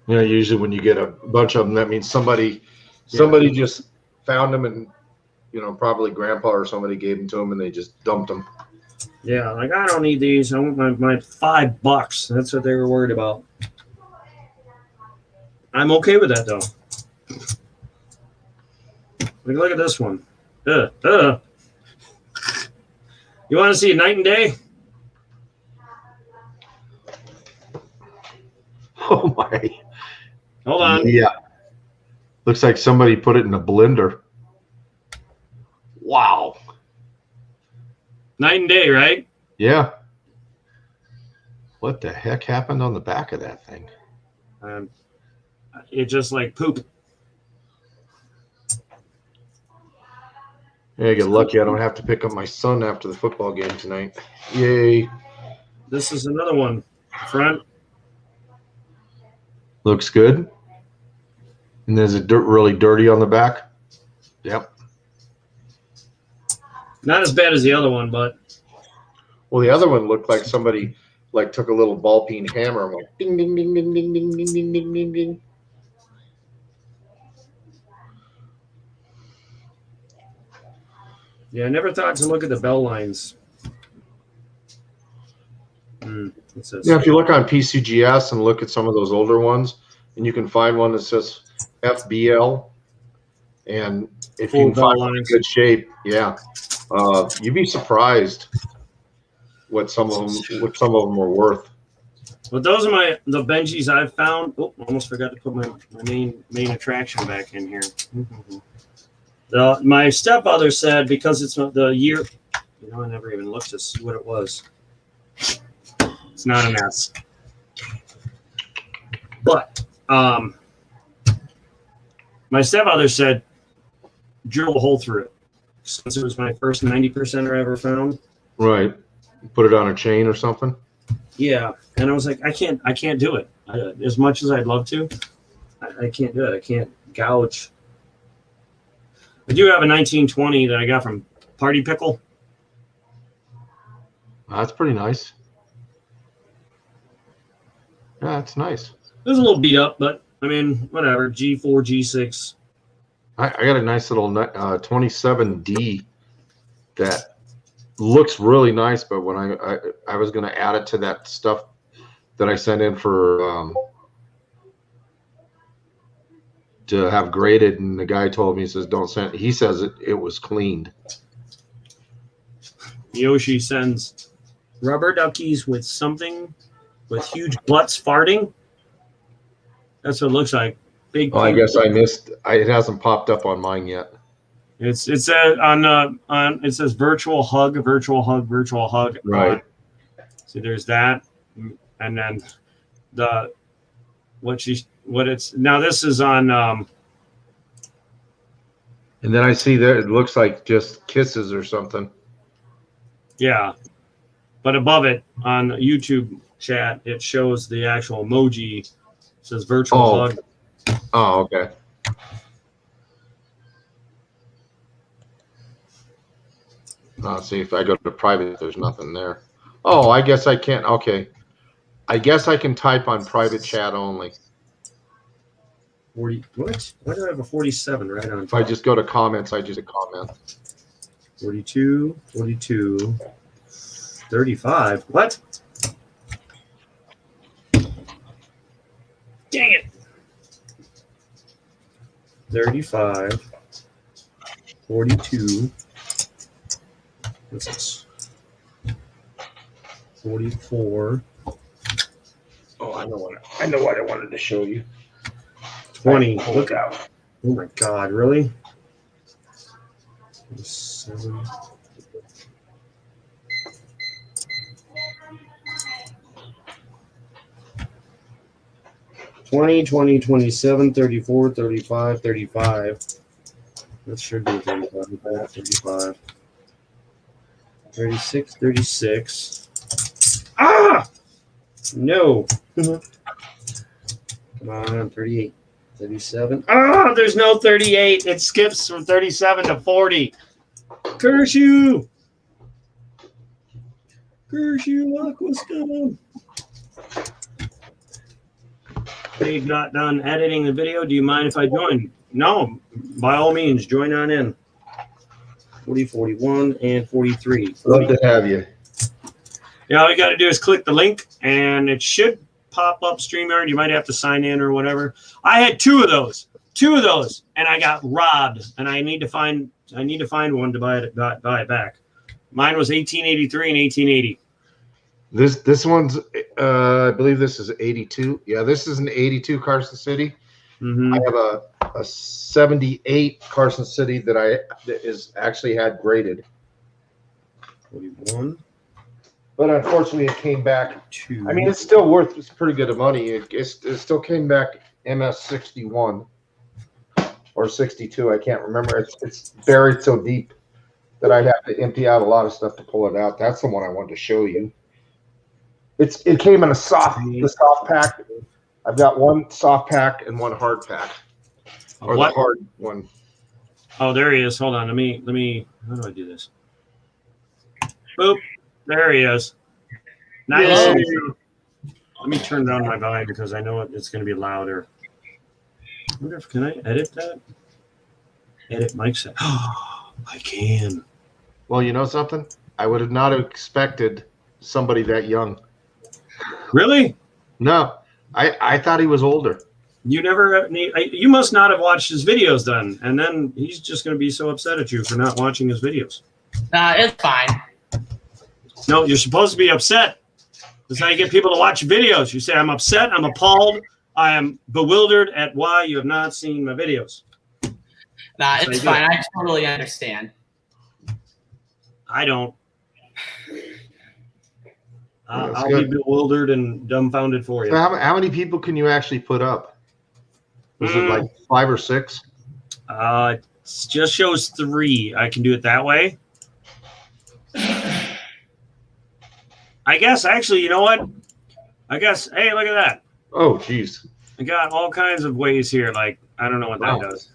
Yeah, usually when you get a bunch of them, that means somebody just found them, and probably grandpa or somebody gave them to them, and they just dumped them. Yeah, like I don't need these. I want my $5. That's what they were worried about. I'm okay with that though. Like, look at this one. You want to see a night and day? Oh my! Hold on. Yeah, looks like somebody put it in a blender. Wow. Night and day, right? Yeah. What the heck happened on the back of that thing? It just like poop. Yeah, I get lucky. I don't have to pick up my son after the football game tonight. Yay. This is another one. Front. Looks good. And there's a really dirty on the back. Yep. Not as bad as the other one, but Well, the other one looked like somebody like took a little ball peen hammer and went ding, ding, ding, ding, ding, ding, ding, ding, ding, ding, ding. yeah, I never thought to look at the bell lines. It says, Yeah, if you look on PCGS and look at some of those older ones, and you can find one that says FBL, and if Full you can bell find one in lines. good shape, yeah, you'd be surprised what some of them were worth. But those are the Benjis I've found. Oh, almost forgot to put my main attraction back in here. My stepmother said because it's not the year. You know, I never even looked to see what it was. It's not an S. But my stepmother said drill a hole through it since it was my first 90%er I ever found. Right. Put it on a chain or something. Yeah, and I was like, I can't do it. As much as I'd love to, I can't do it. I can't gouge. I do have a 1920 that I got from Party Pickle. That's pretty nice. Yeah, that's nice. It was a little beat up, but I mean, whatever. G4, G6. I got a nice little 27D that looks really nice, but when I was going to add it to that stuff that I sent in for to have graded, and the guy told me, he says don't send. He says it was cleaned. Yoshi sends rubber duckies with something with huge butts farting. That's what it looks like. Big. Oh, I guess I missed. It hasn't popped up on mine yet. It says on it says virtual hug, virtual hug, virtual hug. Right. See, there's that, and then what it's now. This is on. And then I see that it looks like just kisses or something. Yeah, but above it on YouTube chat, it shows the actual emoji. It says virtual hug. Oh, okay. See if I go to private, there's nothing there. Oh, I guess I can't. Okay. I guess I can type on private chat only. 40. What? Why do I have a 47 right on top? If I just go to comments, I just comment. 42, 42, 35. What? Dang it. 35, 42. What's this? 44. Oh, I know what I wanted to show you. 20. Look out. Oh my God, really? 7. $20, $20, $27, $34, $35, $35. That should be $35, $35. $36, $36. Ah! No. Come on, 38. 37. Ah, there's no 38. It skips from 37 to 40. Curse you. Curse you, Aquastone. They got done editing the video. Do you mind if I join? No, by all means, join on in. 40, 41, and 43. Love to have you. Yeah, all you got to do is click the link, and it should pop up StreamYard. You might have to sign in or whatever. I had two of those, and I got robbed. And I need to find one to buy it back. Mine was 1883 and 1880. This one's I believe this is 82. Yeah, this is an 82 Carson City. Mm-hmm. I have a 78 Carson City that is actually had graded. 41. But unfortunately, it came back. 2. I mean, it's still worth. It's pretty good of money. It still came back MS 61 or 62. I can't remember. It's buried so deep that I'd have to empty out a lot of stuff to pull it out. That's the one I wanted to show you. It came in the soft pack. I've got one soft pack and one hard pack. Or What? the hard one. Oh, there he is. Hold on. Let me. How do I do this? Boop. There he is. Nice. Yay. Let me turn down my volume because I know it's going to be louder. I wonder if can I edit that? Edit mic set. I can. Well, you know something? I would have not expected somebody that young. Really? No, I thought he was older. You never. You must not have watched his videos then, and then he's just going to be so upset at you for not watching his videos. It's fine. No, you're supposed to be upset. That's how you get people to watch videos. You say, I'm upset, I'm appalled, I am bewildered at why you have not seen my videos. It's fine. I totally understand. I don't. I'll be bewildered and dumbfounded for you. So how many people can you actually put up? Was it like 5 or 6? It just shows 3. I can do it that way. I guess, actually, you know what? I guess, hey, look at that. Oh, geez. I got all kinds of ways here. Like, I don't know what that does.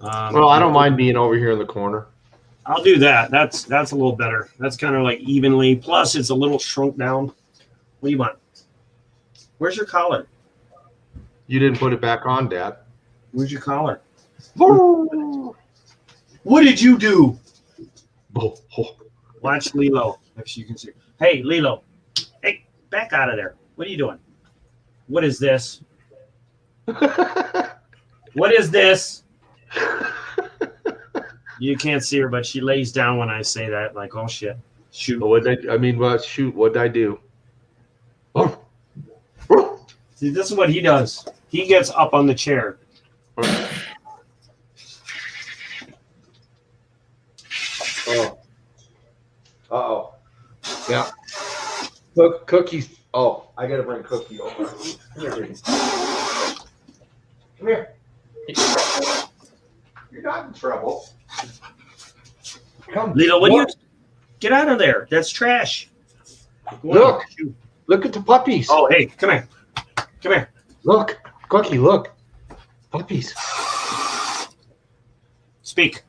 Well, I don't mind being over here in the corner. I'll do that. That's a little better. That's kind of like evenly. Plus, it's a little shrunk down. What do you want? Where's your collar? You didn't put it back on, Dad. Where's your collar? What did you do? Watch Lilo. If you can see. Hey, Lilo. Hey, back out of there. What are you doing? What is this? What is this? You can't see her, but she lays down when I say that. Like, oh shit, shoot. Shoot. What'd I do? See, this is what he does. He gets up on the chair. Oh. Uh-oh. Yeah. Look, Cookies. Oh, I gotta bring Cookie over. Come here, baby. Come here. You're not in trouble. Come. Lilo, what do you get out of there? That's trash. Look. Look at the puppies. Oh, hey, come here. Come here. Look. Cookie, look. Puppies. Speak.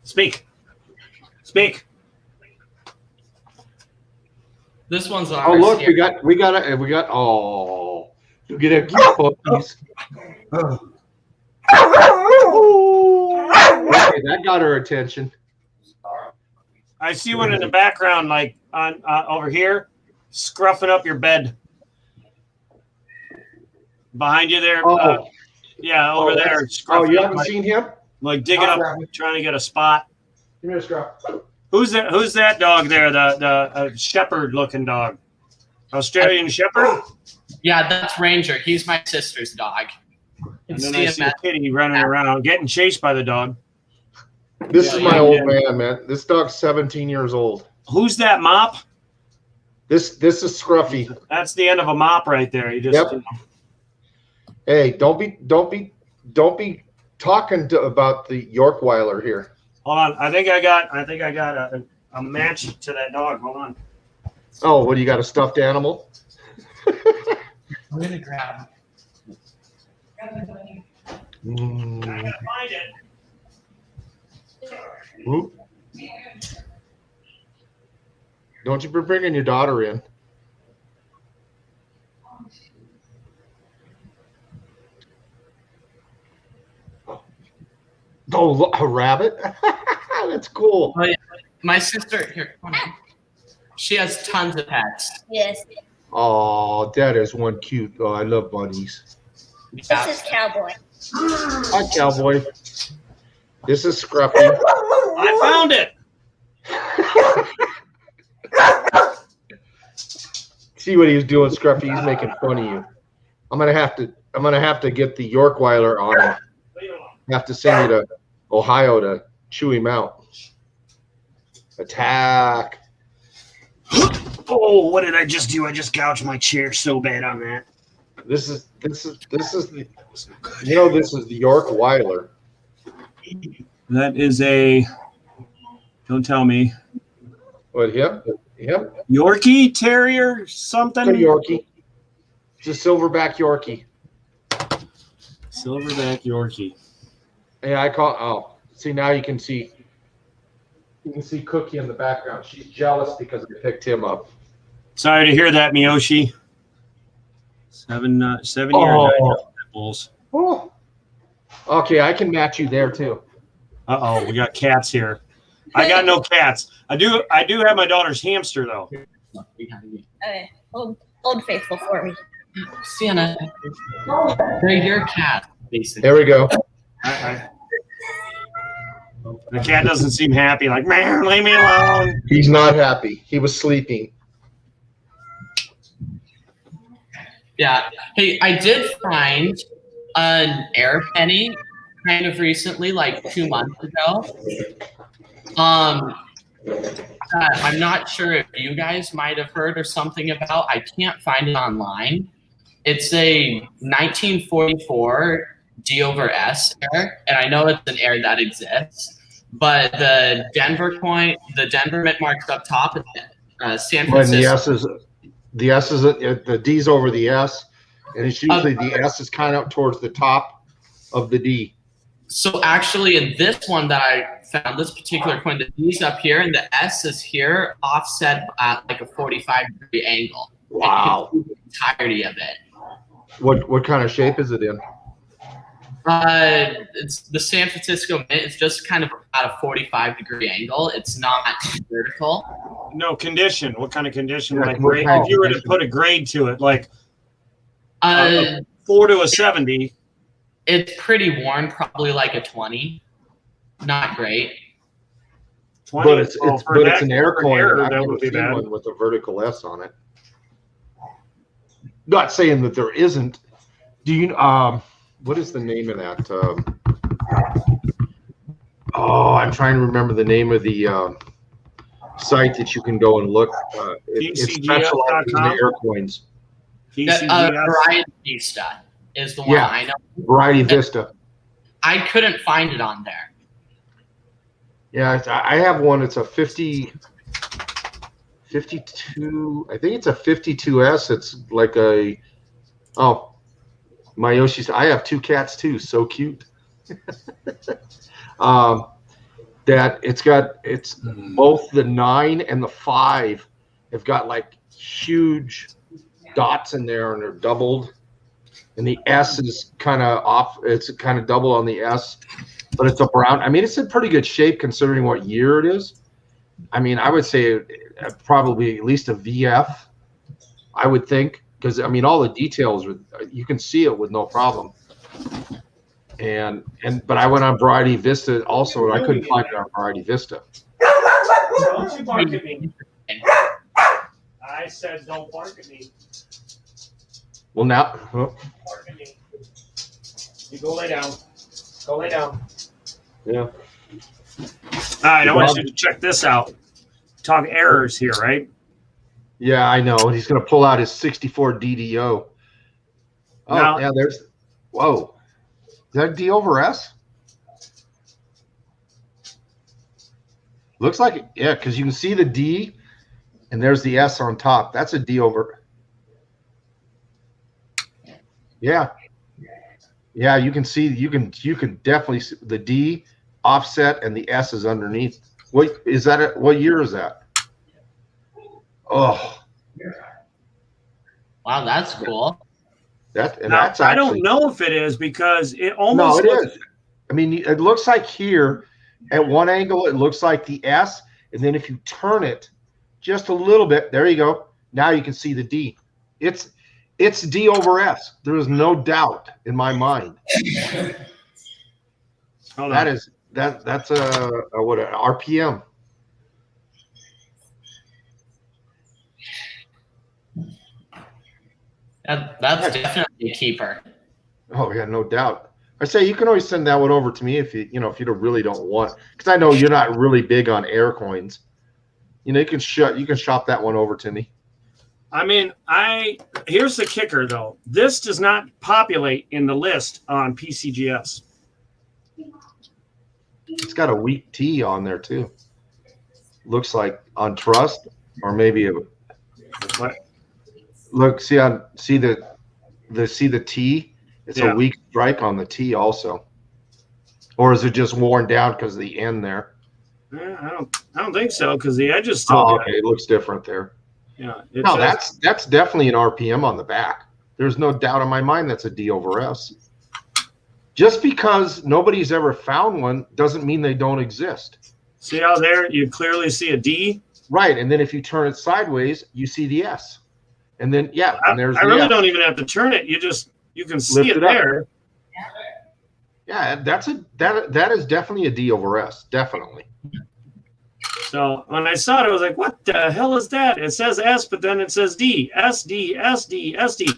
Speak. Speak. This one's ours. Oh, look, here. we got. Oh, you get a cute puppies. Okay, that got her attention. I see one in the background, like on over here, scruffing up your bed. Behind you there. Oh. Yeah, over there. Oh, Scruffing you up, haven't seen him? like digging up, trying to get a spot. Come here, Scruff. Who's that dog there? The shepherd-looking dog, Australian Shepherd. Yeah, that's Ranger. He's my sister's dog. And then I see a kitty running around, getting chased by the dog. This is my old man. This dog's 17 years old. Who's that mop? This is Scruffy. That's the end of a mop right there. You just. Yep. Hey, don't be talking about the Yorkweiler here. Hold on. I think I got a match to that dog. Hold on. Oh, what do you got? A stuffed animal? I'm gonna grab. I gotta find it. Oop. Don't you be bringing your daughter in. Oh, look, a rabbit? That's cool. Oh, yeah. My sister here. Come on. She has tons of pets. Yes. Oh, that is one cute. Oh, I love bunnies. Yeah. This is Cowboy. Hi, Cowboy. This is Scruffy. I found it. See what he's doing, Scruffy? He's making fun of you. I'm gonna have to get the Yorkweiler on him. I have to send you to Ohio to chew him out. Attack. Oh, what did I just do? I just gouged my chair so bad on that. This is the this is the Yorkweiler. That is a. Don't tell me. What him? Him? Yorkie Terrier something. A Yorkie. It's a silverback Yorkie. Silverback Yorkie. Yeah, I call. Oh, see now you can see. You can see Cookie in the background. She's jealous because I picked him up. Sorry to hear that, Miyoshi. 7 years. Bulls. Oh. Okay, I can match you there too. Uh-oh, we got cats here. I got no cats. I do have my daughter's hamster though. Okay, old faithful for me. Sienna, they're your cat, basically. There we go. The cat doesn't seem happy. Like, man, leave me alone. He's not happy. He was sleeping. Yeah. Hey, I did find an air penny kind of recently, like 2 months ago. I'm not sure if you guys might have heard or something about. I can't find it online. It's a 1944 D over S air, and I know it's an air that exists. But the Denver coin, the Denver mint marks up top, San When Francisco. the S is the D's over the S, and it's usually the S is kind of towards the top of the D. So actually, in this one that I found, this particular coin, the D's up here and the S is here, offset at like a 45-degree angle. Wow. The entirety of it. What kind of shape is it in? It's the San Francisco Mint. It's just kind of at a 45-degree angle. It's not vertical. No condition. What kind of condition? Yeah, Like what grade, kind of if you were to condition? put a grade to it, like Uh, 4 to a 70. it's pretty worn, probably like a 20. Not great. 20. But it's well, for it's that- an air for coin. air, I've that never would be seen bad. one with a vertical S on it. Not saying that there isn't. Do you what is the name of that? I'm trying to remember the name of the site that you can go and look. It's specialized in air coins. PCGS. Variety Vista is the one Yeah. I know. Variety Vista. I couldn't find it on there. Yeah, I have one. It's a 52. I think it's a 52S. It's like my Yoshi's. I have 2 cats too. So cute. That it's both the 9 and the 5 have got like huge dots in there, and they're doubled. And the S is kind of off. It's kind of double on the S, but it's a brown. I mean, it's in pretty good shape considering what year it is. I mean, I would say probably at least a VF, I would think, because I mean, all the details, you can see it with no problem. But I went on Variety Vista also, and I couldn't find it on Variety Vista. Don't you bark at me. I said don't bark at me. Well, now, Bark at me. You go lay down. Go lay down. yeah. All right, I want you to check this out. Talk errors here, right? Yeah, I know. He's going to pull out his 64 DDO. Oh, Now- yeah, there's, whoa. Is that D over S? Looks like it, yeah, because you can see the D, and there's the S on top. That's a D over. Yeah. Yeah, you can see, you can definitely see the D offset and the S is underneath. What is that? What year is that? Oh, Wow, that's cool. that's I actually, don't know if it is because it no, almost it is. I mean, it looks like here at one angle, it looks like the S, and then if you turn it just a little bit, there you go. Now you can see the D. It's D over S. There is no doubt in my mind. Hold That on. is that's a what an RPM. That's definitely a keeper. Oh yeah, no doubt. I say you can always send that one over to me if you really don't want, because I know you're not really big on air coins. You can shop that one over to me. I mean, here's the kicker though. This does not populate in the list on PCGS. It's got a weak T on there too. Looks like on Trust, or maybe What? look, see the see the T? It's Yeah. a weak strike on the T also. Or is it just worn down because of the end there? I don't think so because the edge is still Oh, good. okay. It looks different there. Yeah. No, that's definitely an RPM on the back. There's no doubt in my mind that's a D over S. Just because nobody's ever found one doesn't mean they don't exist. See how there you clearly see a D? Right. And then if you turn it sideways, you see the S. And then, yeah, and there's I the really S. don't even have to turn it. You can see Lift it it up. there. Yeah, that is definitely a D over S. Definitely. So when I saw it, I was like, what the hell is that? It says S, but then it says D. S, D, S, D, S, D. I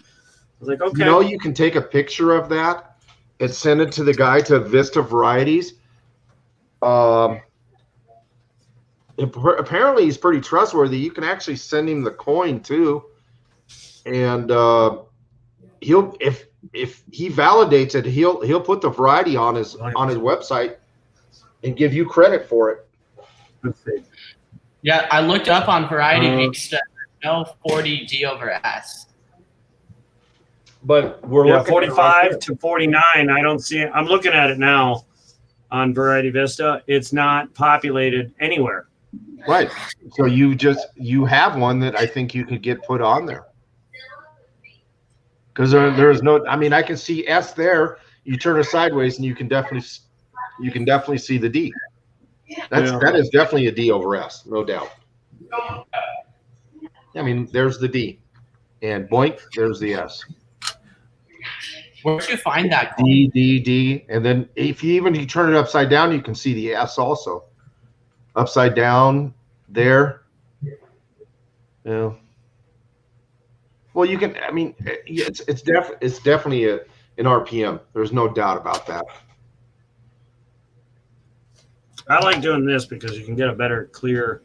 was like, okay. You know, you can take a picture of that and send it to the guy to Vista Varieties. Apparently, he's pretty trustworthy. You can actually send him the coin too, and he'll if he validates it, he'll put the variety on his website and give you credit for it. Let's see. Yeah, I looked up on Variety Vista. No 40 D over S. But we're Yeah, looking 45 to 49. I don't see it. I'm looking at it now on Variety Vista. It's not populated anywhere. Right. So you have one that I think you could get put on there. Because there is no, I mean, I can see S there. You turn it sideways, and you can definitely see the D. That is definitely a D over S, no doubt. I mean, there's the D, and boink, there's the S. Where'd you find that? D, and then if you turn it upside down, you can see the S also. Upside down there. Yeah. Well, you can. I mean, it's definitely an RPM. There's no doubt about that. I like doing this because you can get a better clear.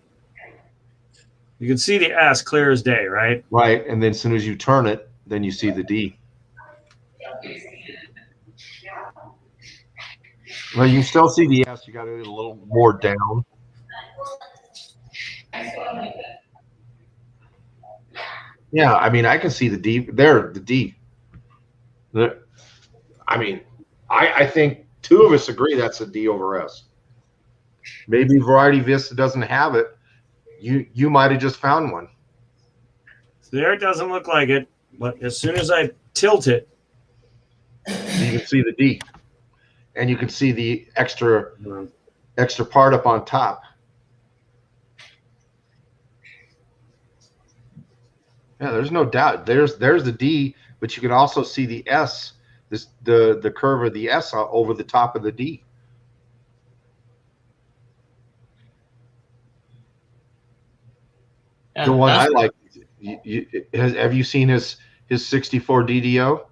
You can see the S clear as day, right? Right, and then as soon as you turn it, then you see the D. Well, you still see the S. You got to get a little more down. Yeah, I mean, I can see the D there. The D. I mean, I think two of us agree that's a D over S. Maybe Variety Vista doesn't have it. You might have just found one. There it doesn't look like it, but as soon as I tilt it, You can see the D, and you can see the extra part up on top. Yeah, there's no doubt. There's the D, but you can also see the S, the curve of the S over the top of the D. Yeah, The one I like. Have you seen his 64 DDO?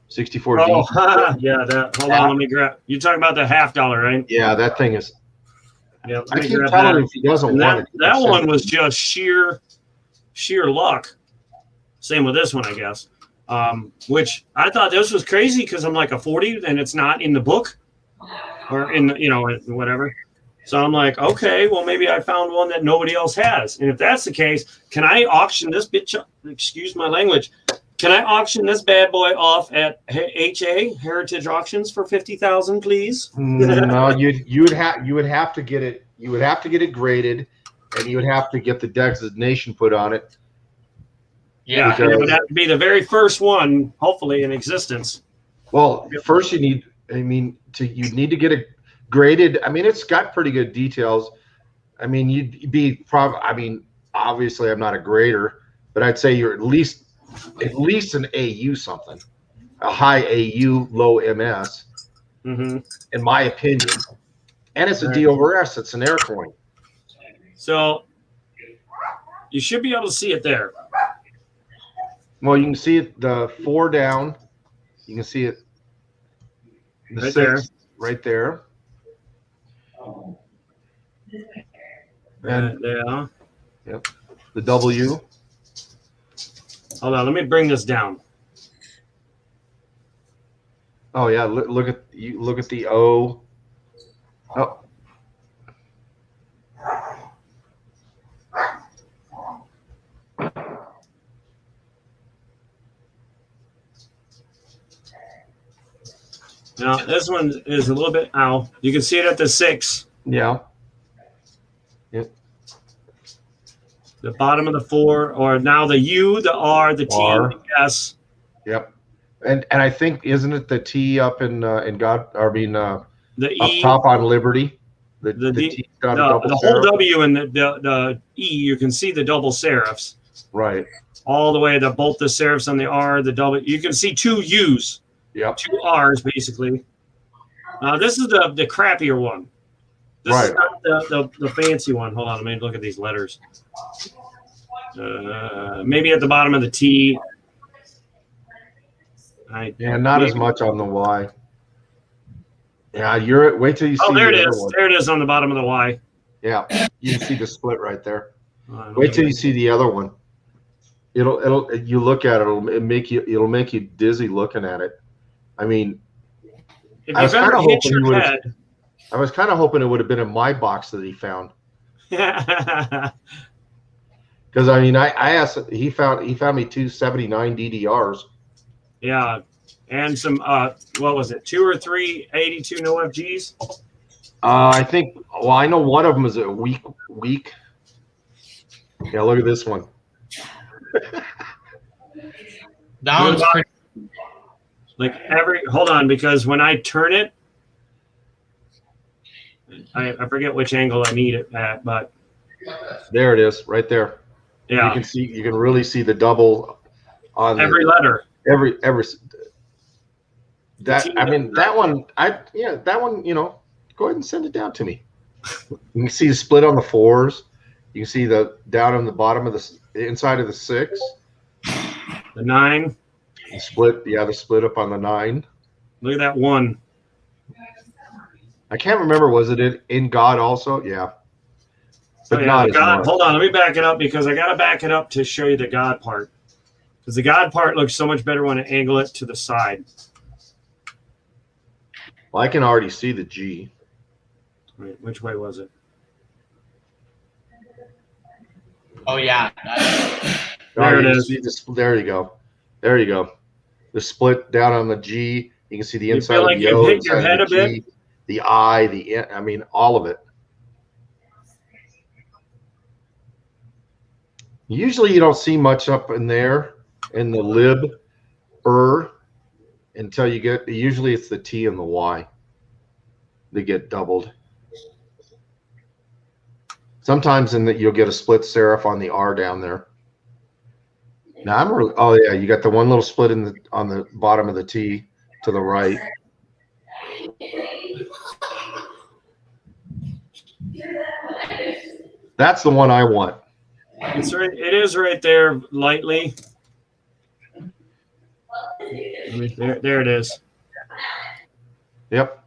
64 D. Oh, yeah. Hold on, let me grab. You talking about the $50, right? Yeah, that thing is. Yeah, let I me keep grab telling that. him if he doesn't And want it. that one was just sheer luck. Same with this one, I guess. Which I thought this was crazy because I'm like a 40 and it's not in the book or in whatever. So I'm like, okay, well maybe I found one that nobody else has. And if that's the case, can I auction this bitch? Excuse my language. Can I auction this bad boy off at HA Heritage Auctions for $50,000, please? No, you would have to get it. You would have to get it graded, and you would have to get the designation put on it. Yeah, and it would have to be the very first one, hopefully, in existence. Well, first you need to get it graded. I mean, it's got pretty good details. I mean, you'd be obviously I'm not a grader, but I'd say you're at least an AU something, a high AU, low MS, in my opinion. And it's a D over S. It's an air coin. So you should be able to see it there. Well, you can see it the 4 down. You can see it the Right 6 right there. And yeah. Yep. The W. Hold on, let me bring this down. Oh yeah, look at the O. Oh. Now this one is a little bit. Ow! You can see it at the 6. Yeah. The bottom of the 4, or now the U, the R, the T, R. the S. Yep. And I think isn't it the T up in God? I mean, The up E, top on Liberty. the T's got a double the whole serif. W and the E. You can see the double serifs Right. all the way to both the serifs on the R, the double. You can see 2 U's, Yep. 2 R's basically. This is the crappier one. This is not the fancy one. Hold on, let me look at these letters. Maybe at the bottom of the T. Yeah, not as much on the Y. Yeah, wait till you see. Oh, there it the is. other one. There it is on the bottom of the Y. Yeah, you can see the split right there. Wait till you see the other one. It'll you look at it, it'll make you dizzy looking at it. I mean, If I was you've kind ever of hit hoping your head. I was kind of hoping it would have been in my box that he found. Because I mean, I asked. He found me 279 DDRs. Yeah, and some what was it? 2 or 3 82 no FGs. I think. Well, I know one of them is a weak. Yeah, look at this one. That one's pretty. Like hold on, because when I turn it, I forget which angle I need it at, but There it is, right there. yeah, You can really see the double on every letter. every that. I mean, that one. That one. Go ahead and send it down to me. You can see the split on the 4s. You can see the down on the bottom of the inside of the 6. The 9. The split. Yeah, the split up on the 9. Look at that 1. I can't remember. Was it in God also? Yeah. But not as God. much. Hold on, let me back it up because I got to back it up to show you the God part. Because the God part looks so much better when I angle it to the side. Well, I can already see the G. Wait, which way was it? Oh yeah. There it is. There you go. There you go. The split down on the G. You can see the You inside feel of like the you've O, hit your inside head of the a G, the I, I mean, all of it. Usually you don't see much up in there in the lib until you get, usually it's the T and the Y. They get doubled. Sometimes you'll get a split serif on the R down there. Now oh yeah, you got the one little split on the bottom of the T to the right. That's the one I want. It's right. It is right there, lightly. There it is. Yep.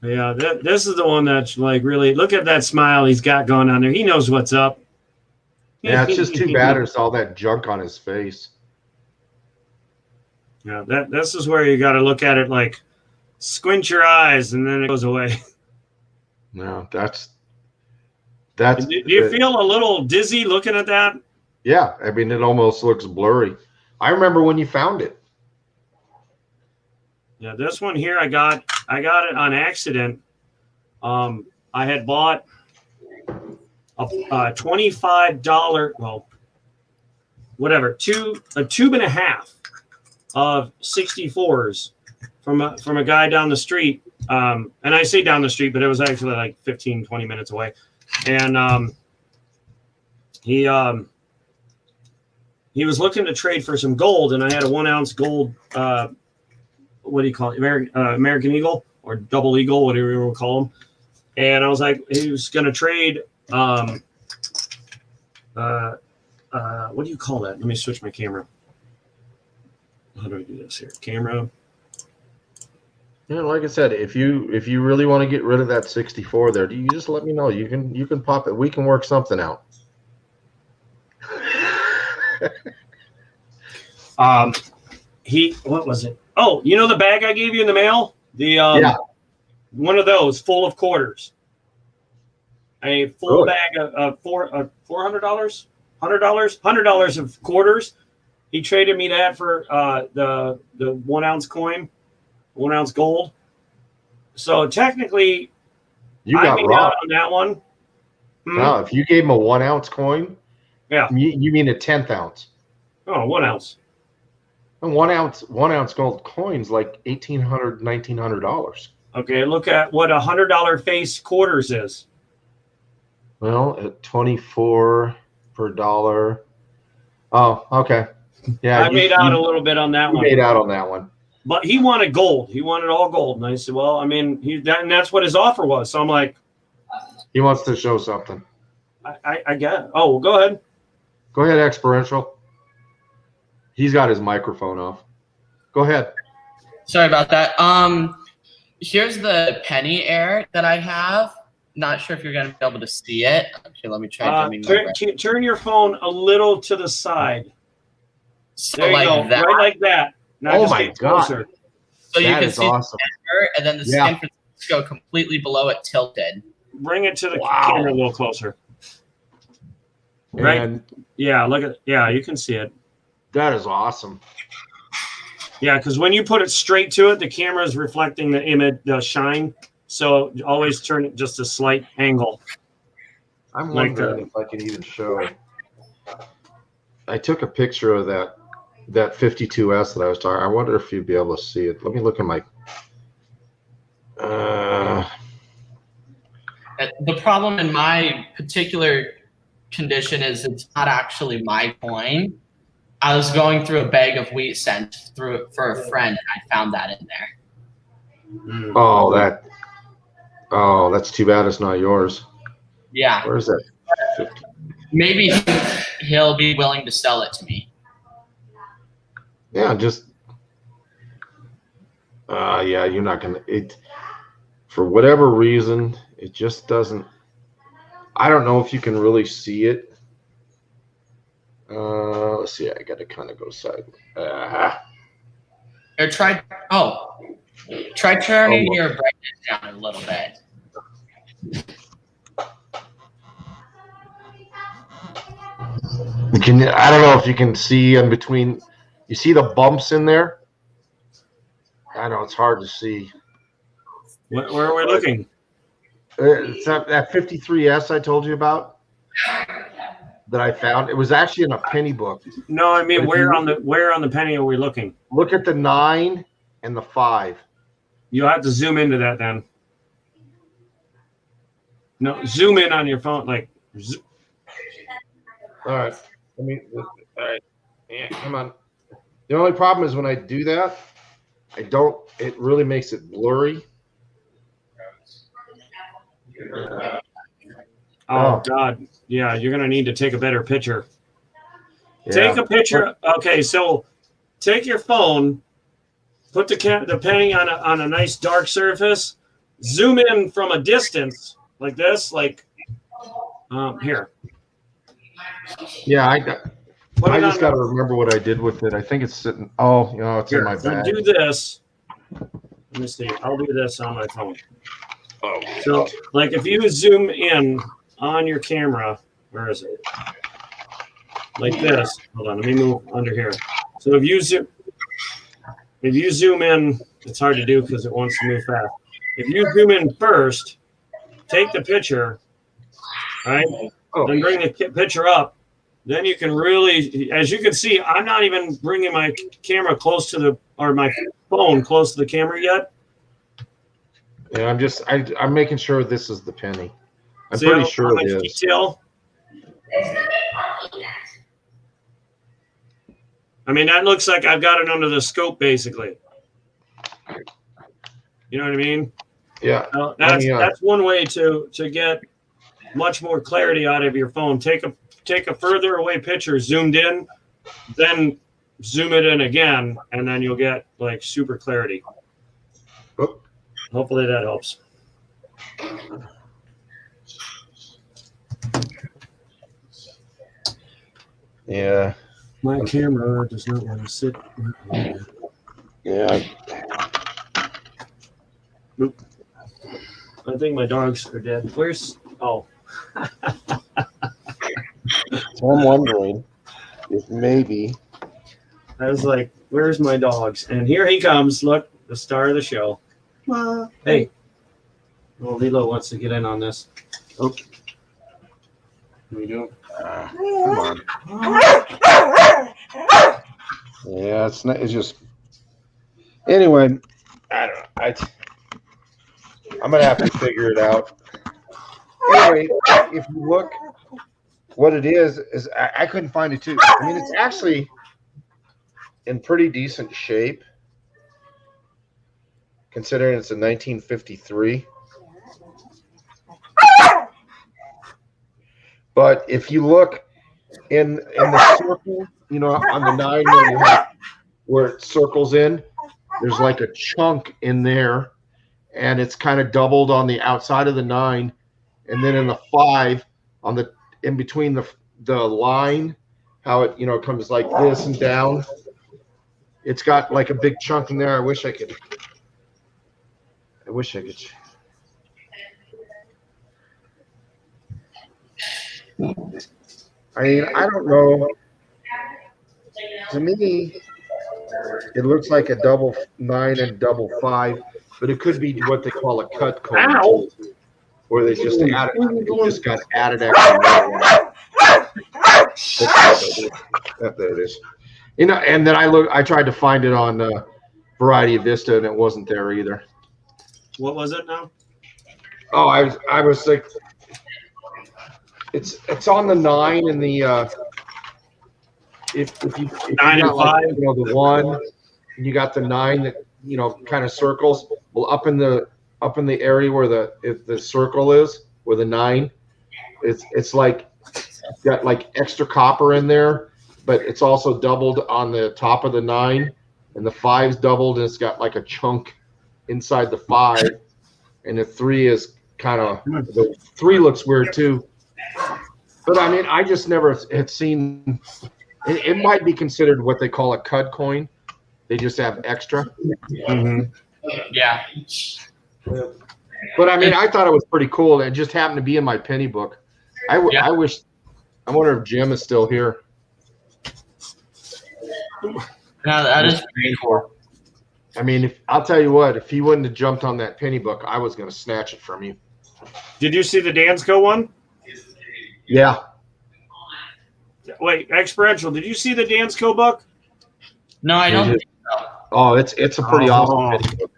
Yeah, this is the one that's like really. Look at that smile he's got going on there. He knows what's up. Yeah, it's just too bad there's all that junk on his face. Yeah, this is where you got to look at it like squint your eyes and then it goes away. No, that's. Do you feel a little dizzy looking at that? Yeah, I mean it almost looks blurry. I remember when you found it. Yeah, this one here I got it on accident. I had bought a $25, well, whatever, a tube and a half of 64s from a guy down the street. And I say down the street, but it was actually like 15, 20 minutes away. And he was looking to trade for some gold, and I had a 1 ounce gold. What do you call it? American Eagle or Double Eagle, whatever you want to call them. And I was like, he was going to trade. What do you call that? Let me switch my camera. How do I do this here? Camera. Yeah, like I said, if you really want to get rid of that 64 there, you just let me know. You can pop it. We can work something out. What was it? Oh, you know the bag I gave you in the mail? Yeah. One of those full of quarters. A full bag of $400, $100 of quarters. He traded me that for the 1 ounce coin. 1 ounce gold. So technically, You I got made robbed. out on that one. No, if you gave him a 1 ounce coin, Yeah. you mean a 10th ounce. Oh, 1 ounce. And 1 ounce gold coins like $1,800, $1,900. Okay, look at what $100 face quarters is. Well, at 24 per dollar. Oh, okay. Yeah, I made out a little bit on that you one. made out on that one. But he wanted gold. He wanted all gold. And I said, well, I mean, and that's what his offer was. So I'm like, He wants to show something. I get it. Oh, well, go ahead. Go ahead, Experiential. He's got his microphone off. Go ahead. Sorry about that. Here's the penny air that I have. Not sure if you're gonna be able to see it. Okay, let me try dimming my Turn your phone a little to the side. So There you like go. that. Right like that. Now Oh just my get closer. So you That can is see awesome. the center, and then the Yeah. San Francisco completely below it tilted. Bring it to the Wow. camera a little closer. Right? And Yeah, look at you can see it. that is awesome. Yeah, because when you put it straight to it, the camera is reflecting the image, the shine. So always turn it just a slight angle. I'm Like wondering if I can even show. I took a picture of that 52S that I was talking. I wonder if you'd be able to see it. Let me look at my. The problem in my particular condition is it's not actually my coin. I was going through a bag of wheat sent through for a friend, and I found that in there. Oh, that's too bad. It's not yours. Yeah, Where is that? 50? maybe he'll be willing to sell it to me. Yeah, just. Yeah, you're not gonna. It for whatever reason, it just doesn't. I don't know if you can really see it. Let's see. I got to kind of go sideways. Or try turning your brightness down a little bit. I don't know if you can see in between. You see the bumps in there? I know it's hard to see. Where are we looking? It's that 53S I told you about that I found. It was actually in a penny book. No, I mean where on the penny are we looking? Look at the 9 and the 5. You'll have to zoom into that then. No, zoom in on your phone. All right. All right. Yeah, come on. The only problem is when I do that, it really makes it blurry. Oh God, yeah, you're gonna need to take a better picture. Yeah. Take a picture. Okay, so take your phone, put the penny on a nice dark surface, zoom in from a distance like this, here. Yeah, I just got to on. remember what I did with it. I think it's sitting. Oh, it's Here, in my we'll bag. do this. Let me see. I'll do this on my phone. Oh. So, if you zoom in on your camera, where is it? Like this. Hold on, let me move under here. So if you zoom in, it's hard to do because it wants to move fast. If you zoom in first, take the picture, right? Then bring the picture up. Then you can really, as you can see, I'm not even bringing my camera close to my phone close to the camera yet. Yeah, I'm making sure this is the penny. I'm See pretty how sure much it is. detail? I mean, that looks like I've got it under the scope, basically. You know what I mean? Yeah. That's one way to get much more clarity out of your phone. Take a further away picture, zoomed in, then zoom it in again, and then you'll get super clarity. Oh. Hopefully that helps. Yeah. My camera does not want to sit. Yeah. I think my dogs are dead. Where's? Oh. So I'm wondering if maybe. I was like, "Where's my dogs?" And here he comes. Look, the star of the show. Hey, well, Lilo wants to get in on this. Okay. What are we doing? Come on. Yeah, it's not. It's just. Anyway, I don't know. I'm gonna have to figure it out. Anyway, if you look, what it is I couldn't find it too. I mean, it's actually in pretty decent shape, considering it's a 1953. But if you look in the circle, you know, on the 9 where you have where it circles in, there's like a chunk in there, and it's kind of doubled on the outside of the 9, and then in the 5 on the in between the line, how it, you know, comes like this and down. It's got like a big chunk in there. I wish I could. I mean, I don't know. To me, it looks like a double 9 and double 5, but it could be what they call a cut cone, where they just got added extra. There it is. You know, and then I tried to find it on Variety of Vista, and it wasn't there either. What was it now? Oh, I was like, it's on the 9 and the if you 9 and 5, like, you know, the 1, and you got the 9 that, you know, kind of circles. Well, up in the area where the circle is, where the 9, it's like got like extra copper in there, but it's also doubled on the top of the 9, and the 5's doubled, and it's got like a chunk inside the 5, and the 3 is kind of, the 3 looks weird too. But I mean, I just never had seen. It might be considered what they call a cud coin. They just have extra. Mm-hmm. Yeah. But I mean, I thought it was pretty cool. It just happened to be in my penny book. I wonder if Jim is still here. No, that is pretty cool. I mean, I'll tell you what, if he wouldn't have jumped on that penny book, I was going to snatch it from you. Did you see the Dansko one? Yeah. Wait, experiential. Did you see the Dansko book? No, I don't think so. Oh, it's a pretty awesome penny book.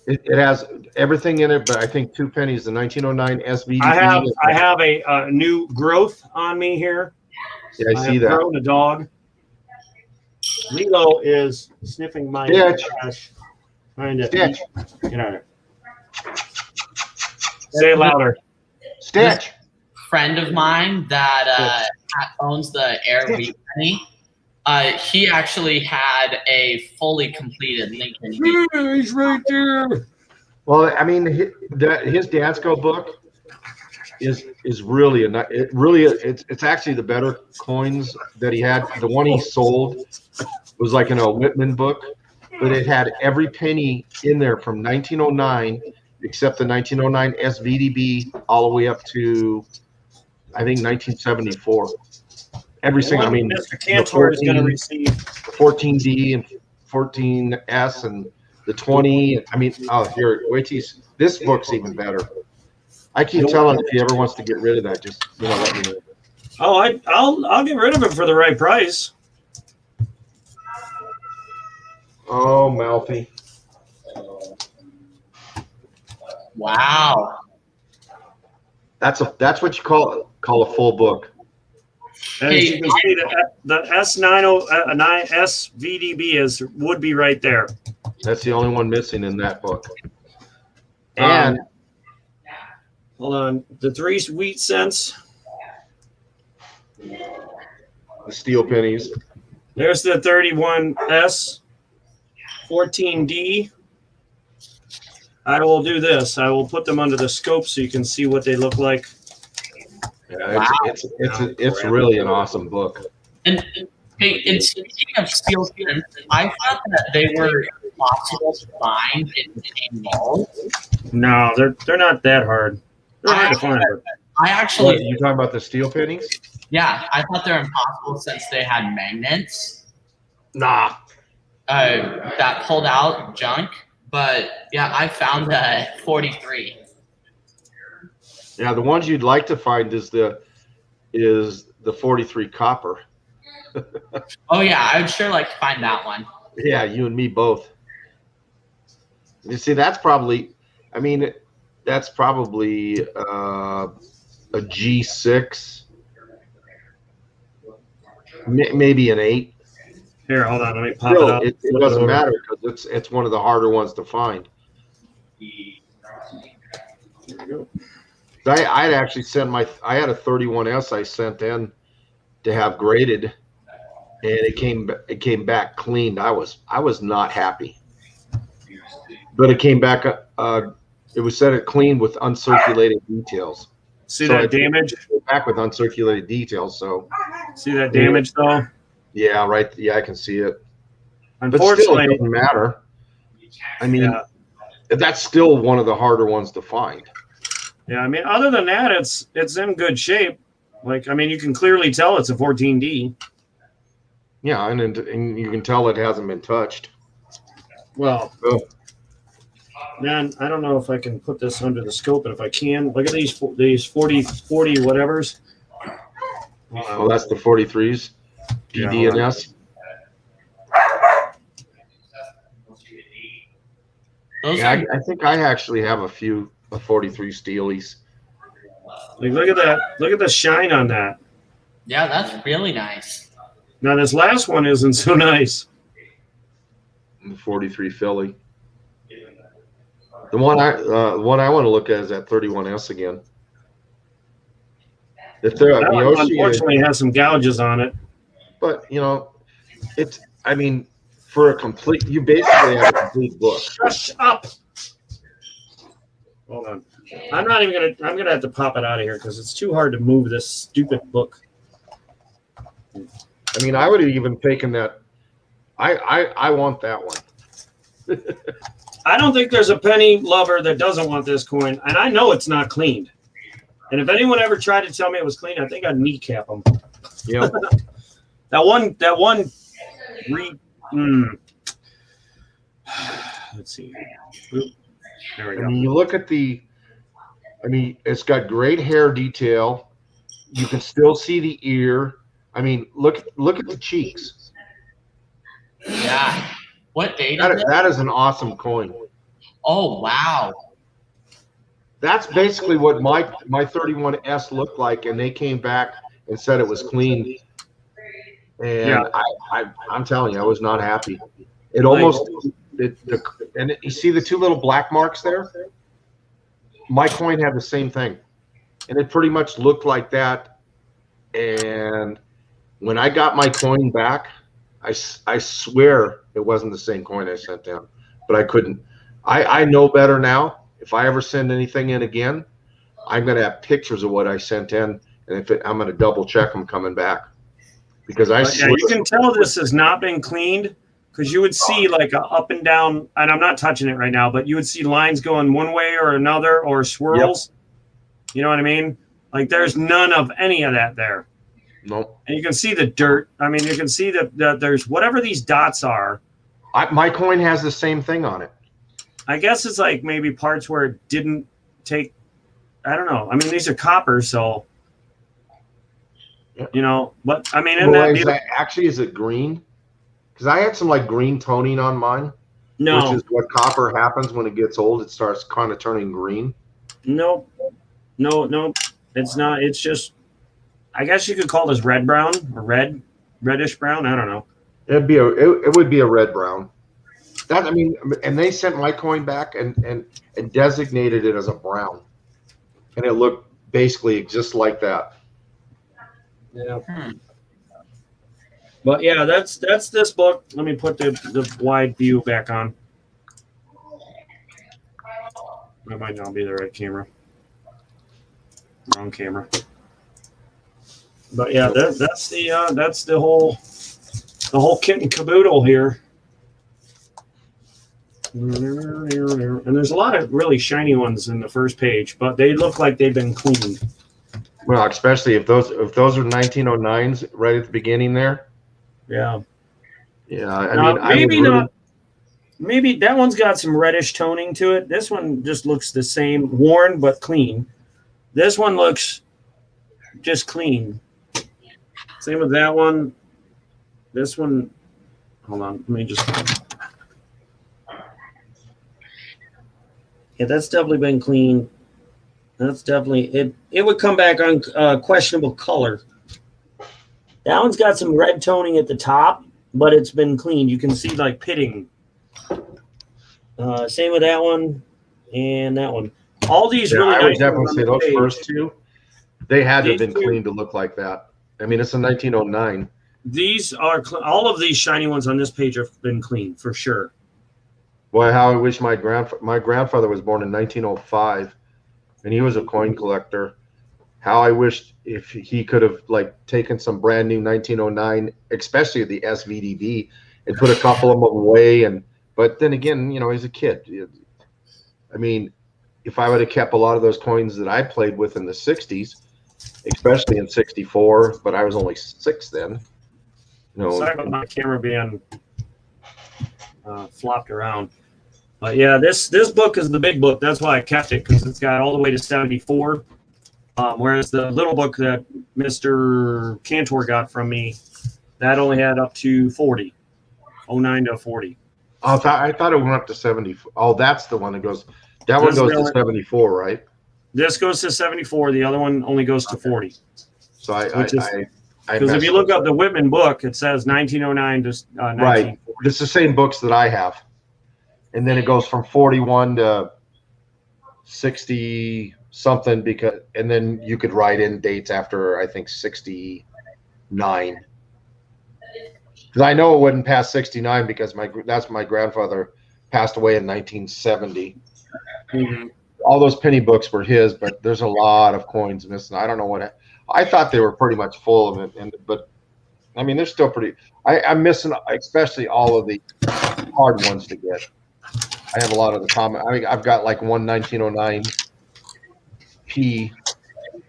It has everything in it, but I think 2 pennies. The 1909 SVD. I have a new growth on me here. Yeah, I see that. Grown a dog. Lilo is sniffing my trash. Trying to Stitch. Get out of here. Say it louder. Stitch. Friend of mine that owns the Air Wheat Penny. He actually had a fully completed Lincoln. He's right there. Well, I mean, his Dansko book is really it's actually the better coins that he had. The one he sold was like in a Whitman book, but it had every penny in there from 1909 except the 1909 SVDB all the way up to, I think, 1974. Every single, I mean, Mr. Cantor is going to receive 14D and 14S and the 20. I mean, oh, here, wait till this book's even better. I keep telling him if he ever wants to get rid of that, just, you know, let me know. Oh, I'll get rid of it for the right price. Oh, Malfi. Wow. That's what you call a full book. And as you can see, the S90 SVDB would be right there. That's the only one missing in that book. And hold on, the 3 wheat cents. the steel pennies. There's the 31S, 14D. I will do this. I will put them under the scope so you can see what they look like. Yeah, it's really an awesome book. And hey, and speaking of steel pens, I thought that they were impossible to find in malls. No, they're not that hard. They're hard to find. I actually, What, you talking about the steel pennies? yeah, I thought they're impossible since they had magnets. Nah. that pulled out junk. But yeah, I found the 43. Yeah, the ones you'd like to find is the 43 copper. Oh yeah, I would sure like to find that one. Yeah, you and me both. You see, that's probably, I mean, that's probably a G6, maybe an 8. Here, hold on. Let me pop Still, it up. it doesn't matter because it's one of the harder ones to find. There we go. I'd actually sent I had a 31S I sent in to have graded, and it came back cleaned. I was not happy, but it came back. It was said it cleaned with uncirculated details. See So that it damage? came back with uncirculated details. So See that damage though? yeah, right. Yeah, I can see it. But still, Unfortunately, it doesn't matter. I mean, yeah. that's still one of the harder ones to find. Yeah, I mean, other than that, it's in good shape. Like, I mean, you can clearly tell it's a 14D. Yeah, and you can tell it hasn't been touched. Well, Oh. man, I don't know if I can put this under the scope, but if I can, look at these 40 whatevers. Oh, that's the 43s, PD Yeah, and S. Those Yeah, are I think I actually have a few 43 Steelies. Like, look at that. Look at the shine on that. yeah, that's really nice. Now, this last one isn't so nice. The 43 Philly. The one I want to look at is that 31S again. If they're That one, Yoshi, unfortunately, has some gouges on it. but it's. I mean, for a complete, you basically have a complete book. Shush up. Hold on. I'm not even gonna. I'm gonna have to pop it out of here because it's too hard to move this stupid book. I mean, I would have even taken that. I want that one. I don't think there's a penny lover that doesn't want this coin, and I know it's not cleaned. And if anyone ever tried to tell me it was clean, I think I'd kneecap them. Yeah. That one. Let's see. Oop. There we I go. mean, you look at it's got great hair detail. You can still see the ear. I mean, look at the cheeks. Yeah. What date That is is, it? that is an awesome coin. Oh wow. That's basically what my 31S looked like, and they came back and said it was clean. And Yeah. I'm telling you, I was not happy. It almost and you see the two little black marks there? My coin had the same thing. And it pretty much looked like that. And when I got my coin back, I swear it wasn't the same coin I sent down. But I couldn't. I know better now. If I ever send anything in again, I'm going to have pictures of what I sent in. And I'm going to double check them coming back. Because I Yeah, you can tell this has not been cleaned because you would see like a up and down, and I'm not touching it right now, but you would see lines going one way or another or swirls. Yep. You know what I mean? Like there's none of any of that there. Nope. And you can see the dirt. I mean, you can see that there's whatever these dots are. My coin has the same thing on it. I guess it's like maybe parts where it didn't take. I don't know. I mean, these are copper, so you know. But I mean, is it green? Because I had some like green toning on mine. No, which is what copper happens when it gets old. It starts kind of turning green. Nope. No, it's not. It's just. I guess you could call this red brown or reddish brown. I don't know. It would be a red brown. And they sent my coin back and designated it as a brown, and it looked basically just like that. Yeah. But yeah, that's this book. Let me put the wide view back on. That might not be the right camera. Wrong camera. But yeah, that's the whole kit and caboodle here. And there's a lot of really shiny ones in the first page, but they look like they've been cleaned. Well, especially if those are 1909s right at the beginning there. Yeah. Yeah, I Now, mean, I would maybe really, not. Maybe that one's got some reddish toning to it. This one just looks the same, worn but clean. This one looks just clean. Same with that one. This one, hold on, let me just. Yeah, that's definitely been clean. That's definitely it. It would come back on questionable color. That one's got some red toning at the top, but it's been cleaned. You can see like pitting. Same with that one and that one. All these yeah, really I would nice definitely ones on say the those page. first two, they had to have These been two- clean to look like that. I mean, it's a 1909. These are all of these shiny ones on this page have been clean for sure. Boy, how I wish my grandfather was born in 1905, and he was a coin collector. How I wished if he could have like taken some brand new 1909, especially the SVDD, and put a couple of them away. But then again, you know, he's a kid. I mean, if I would have kept a lot of those coins that I played with in the 60s, especially in 64, but I was only 6 then. You know, Sorry about my camera being flopped around. But yeah, this book is the big book. That's why I kept it, because it's got all the way to 74. Whereas the little book that Mr. Cantor got from me, that only had up to 40, 09 to 40. I thought it went up to 70. Oh, that's the one that goes. That one This goes to really- 74, right? This goes to 74. The other one only goes to 40. So I Which is- I Because if messed you look up. up the Whitman book, it says 1909 to 1940. Right, it's the same books that I have, and then it goes from 41 to 60 something and then you could write in dates after I think 69. Because I know it wouldn't pass 69 because that's my grandfather passed away in 1970. Mhm. All those penny books were his, but there's a lot of coins missing. I don't know what. I thought they were pretty much full of it, but I mean they're still pretty. I'm missing especially all of the hard ones to get. I have a lot of the common. I mean, I've got like one 1909 P.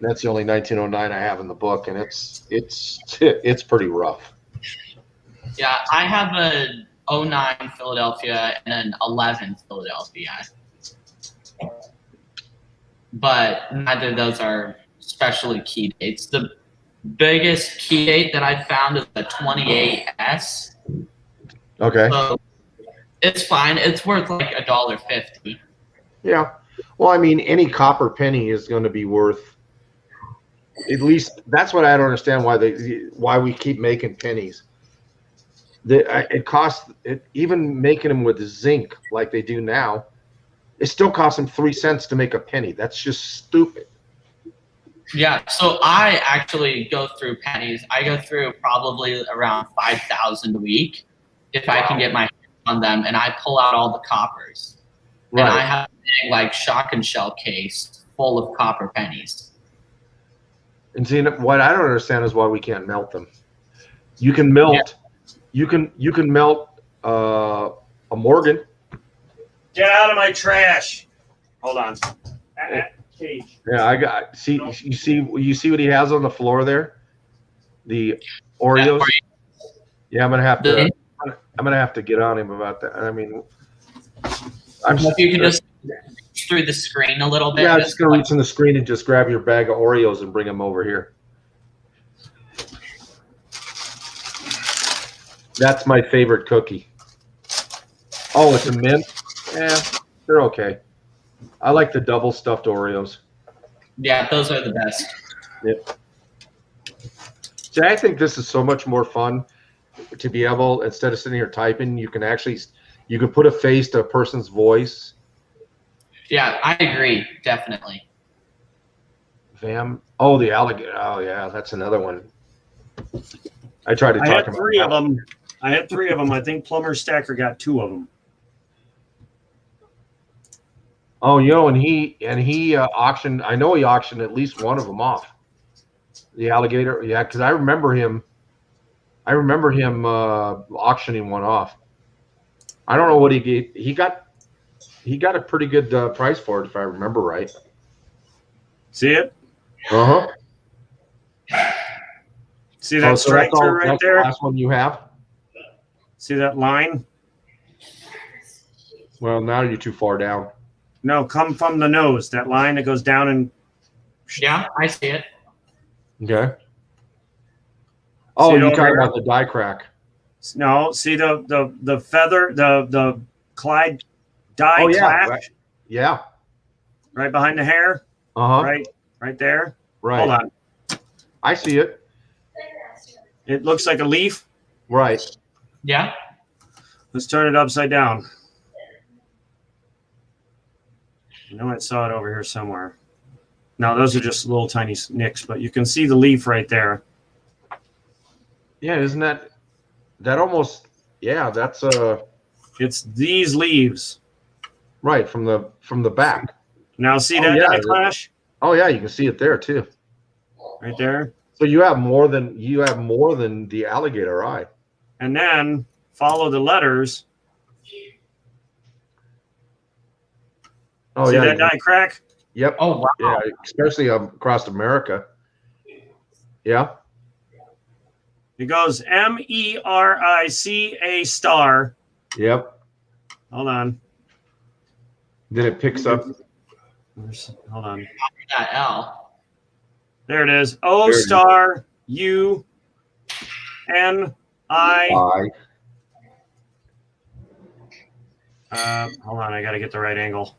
That's the only 1909 I have in the book, and it's pretty rough. Yeah, I have a 09 Philadelphia and an 11 Philadelphia. But neither of those are especially key dates. The biggest key date that I found is the 28S. Okay. So it's fine. It's worth like $1.50. Yeah. Well, I mean, any copper penny is going to be worth. At least that's what I don't understand why we keep making pennies. It costs even making them with zinc like they do now. It still costs them 3 cents to make a penny. That's just stupid. Yeah, so I actually go through pennies. I go through probably around 5,000 a week if I can get my hands on them, and I pull out all the coppers. Right. And I have a big, like, shock and shell case full of copper pennies. And see, what I don't understand is why we can't melt them. You can melt. Yeah. You can melt a Morgan. Get out of my trash. Hold on. Cage. Yeah, I got. See, you see what he has on the floor there. The Oreos. Yeah, I'm gonna have to get on him about that. I mean, if you can just reach through the screen a little bit. Yeah, I'm just gonna reach in the screen and just grab your bag of Oreos and bring them over here. That's my favorite cookie. Oh, it's a mint? Yeah, they're okay. I like the double stuffed Oreos. Yeah, those are the best. Yep. See, I think this is so much more fun to be able, instead of sitting here typing, you can put a face to a person's voice. Yeah, I agree, definitely. Oh, the alligator. Oh, yeah, that's another one. I tried to talk about three of them. I had 3 of them. I think Plumber Stacker got 2 of them. Oh, you know, and he auctioned. I know he auctioned at least one of them off. The alligator, yeah, because I remember him auctioning one off. I don't know what he gave. He got a pretty good price for it, if I remember right. See it? Uh huh. See that striker right there? The last one you have. See that line? Well, now you're too far down. No, come from the nose. That line that goes down and. Yeah, I see it. Okay. Oh, See it you're over talking here? about the die crack. No, see the feather, the Clyde die Oh, yeah. clash Right. Yeah. right behind the hair. Uh-huh. Right there. Right. Hold on. I see it. It looks like a leaf. Right. Yeah. Let's turn it upside down. I know I saw it over here somewhere. No, those are just little tiny nicks, but you can see the leaf right there. Yeah, isn't that almost? Yeah, that's It's these leaves. right from the back. Now see Oh, that yeah. die clash Oh yeah, you can see it there too. right there, So you have more than the alligator eye. and then follow the letters. Oh See yeah. that die crack? Yep. Oh, wow. Yeah, especially across America. Yeah. It goes MERICA star. Yep. Hold on. Then it picks up. Hold on. That L. There it is. O There it is. star U N I. Hold on, I got to get the right angle.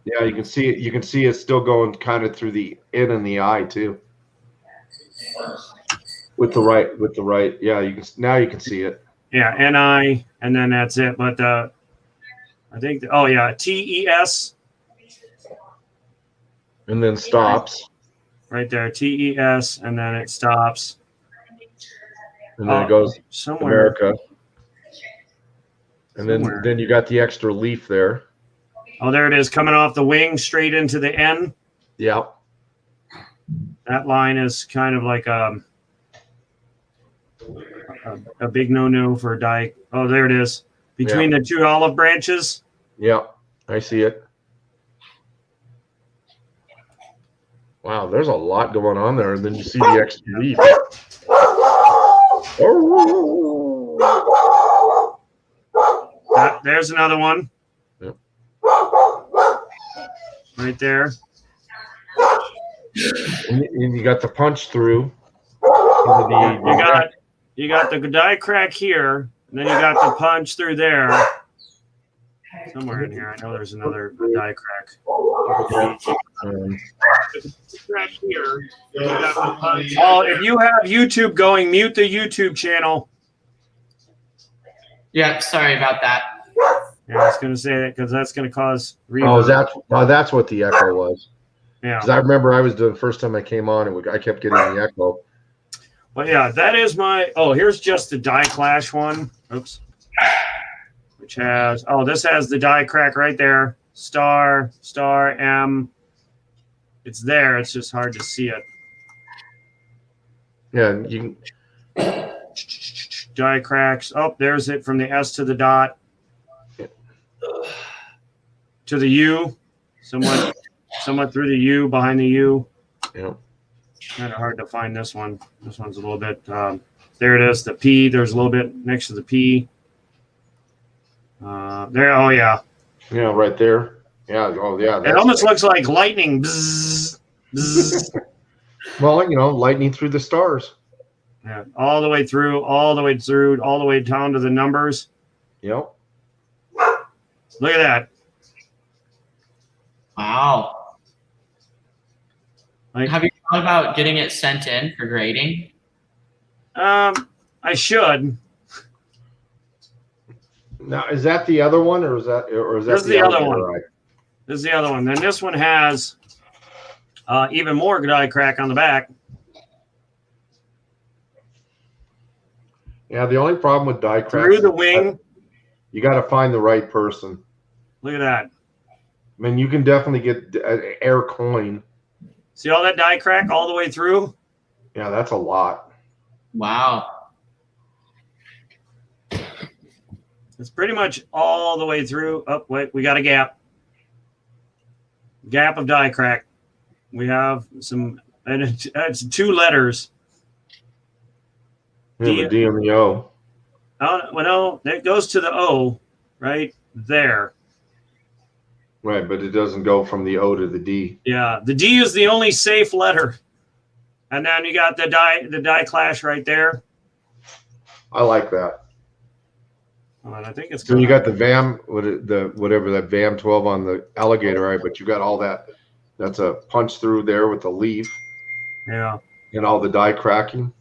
Yeah, you can see it. You can see it's still going kind of through the N and the I too. With the right. Yeah, you can see it. Yeah, NI, and then that's it. But I think, TES And then stops. right there. TES, and then it stops. And then it goes somewhere. America. And Somewhere. then you got the extra leaf there. Oh, there it is, coming off the wing straight into the N. Yeah. That line is kind of like a big no-no for die. Oh, there it is. Between the two olive branches. Yeah, I see it. Wow, there's a lot going on there. And then you see the extra leaf. There's another one. Yep. Right there. And you got the punch through. You got the die crack here, and then you got the punch through there. Somewhere in here, I know there's another die crack. Crack here. Oh, if you have YouTube going, mute the YouTube channel. Yeah, sorry about that. Yeah, I was going to say that because that's going to cause reverb. That's what the echo was. Yeah. Because I remember I was doing the first time I came on, and I kept getting the echo. Well, yeah, that is my. Oh, here's just the die clash one. Oops. Which has. Oh, this has the die crack right there. Star M. It's there. It's just hard to see it. Yeah, you can. Die cracks. Oh, there's it from the S to the dot to the U. Somewhat through the U, behind the U. Yeah. Kind of hard to find this one. This one's a little bit. There it is. The P. There's a little bit next to the P. There. Oh yeah. Yeah, right there. Yeah. Oh yeah. It almost looks like lightning. Bzzz, bzzz. Well, lightning through the stars. Yeah, all the way through, all the way down to the numbers. Yep. Look at that. Wow. Like, have you thought about getting it sent in for grading? I should. Now, is that the other one, or is that This is the other one? Eye? This is the other one. Then this one has even more die crack on the back. Yeah, the only problem with die crack Through the wing. you got to find the right person. Look at that. I mean, you can definitely get an air coin. See all that die crack all the way through? Yeah, that's a lot. Wow. It's pretty much all the way through. Oh, wait, we got a gap. Gap of die crack. We have some, and it's two letters. Yeah, the D and the O. Well, no, that goes to the O right there. Right, but it doesn't go from the O to the D. Yeah, the D is the only safe letter, and then you got the die clash right there. I like that. And I think it's So you got the VAM, whatever that VAM 12 on the alligator, right? But you got all that. That's a punch through there with the leaf. Yeah. And all the die cracking.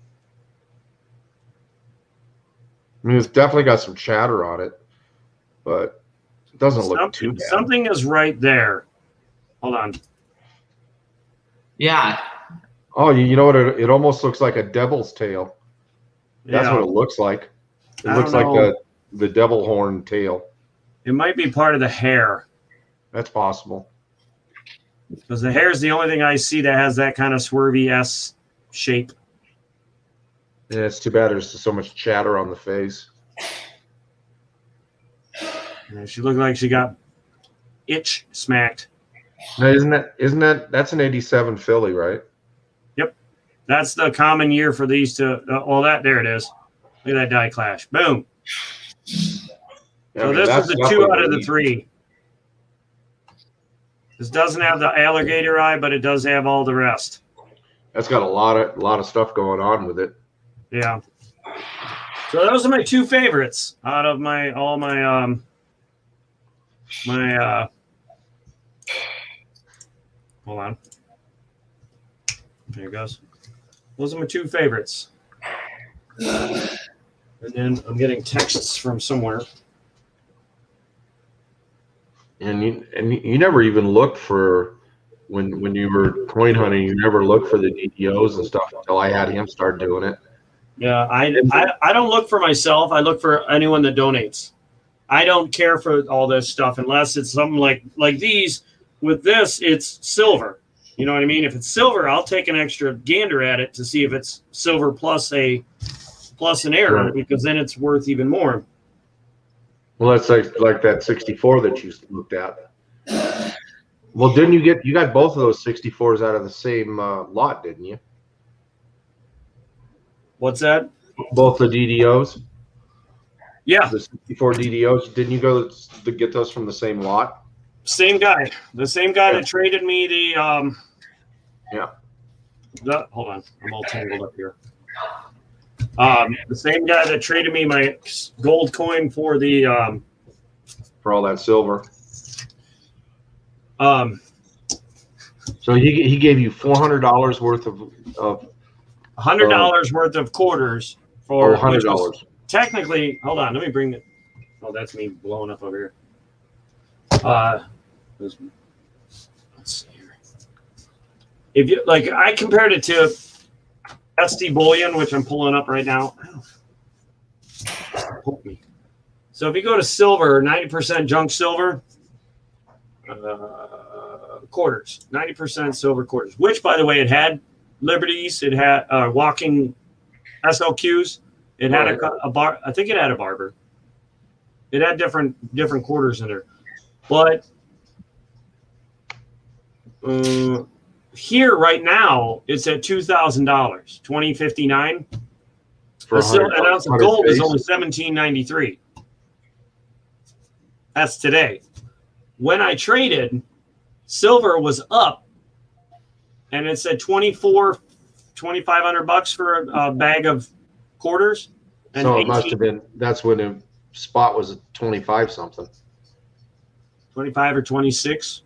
I mean, it's definitely got some chatter on it, but it doesn't look too bad. Something is right there. Hold on. Yeah. Oh, you know what? It almost looks like a devil's tail. That's what it looks like. It looks like the devil horn tail. It might be part of the hair. That's possible. Because the hair is the only thing I see that has that kind of swervy S shape. Yeah, it's too bad there's so much chatter on the face. Yeah, she looked like she got itch smacked. Now, that's an 87 Philly, right? Yep. That's the common year for these two. There it is. Look at that die clash. Boom. So this is the 2 out of the 3. This doesn't have the alligator eye, but it does have all the rest. That's got a lot of stuff going on with it. Yeah. So those are my 2 favorites out of all my hold on. There it goes. Those are my 2 favorites. And then I'm getting texts from somewhere. And you never even looked for when you were coin hunting. You never looked for the DDOs and stuff until I had him start doing it. Yeah, I don't look for myself. I look for anyone that donates. I don't care for all this stuff unless it's something like these. With this, it's silver. You know what I mean? If it's silver, I'll take an extra gander at it to see if it's silver plus an error, right, because then it's worth even more. Well, that's like that 64 that you looked at. Well, didn't you got both of those 64s out of the same lot, didn't you? What's that? Both the DDOs? Yeah. The 64 DDOs. Didn't you go to get those from the same lot? Same guy. The same guy that traded me the hold on. I'm all tangled up here. The same guy that traded me my gold coin for the for all that silver. So he gave you $400 worth of $100 worth of quarters for $100. Technically, hold on, let me bring it. Oh, that's me blowing up over here. Let's see here. If you like, I compared it to SD bullion, which I'm pulling up right now. So if you go to silver, 90% junk silver, quarters, 90% silver quarters, which, by the way, it had liberties, it had walking SLQs, it had a bar. I think it had a barber. It had different quarters in there, but here right now it's at $2,000, $2,059. An ounce of gold is only $1,793. That's today. When I traded, silver was up, and it said $2,500 for a bag of quarters. And so it must have been. That's when the spot was 25 something. 25 or 26.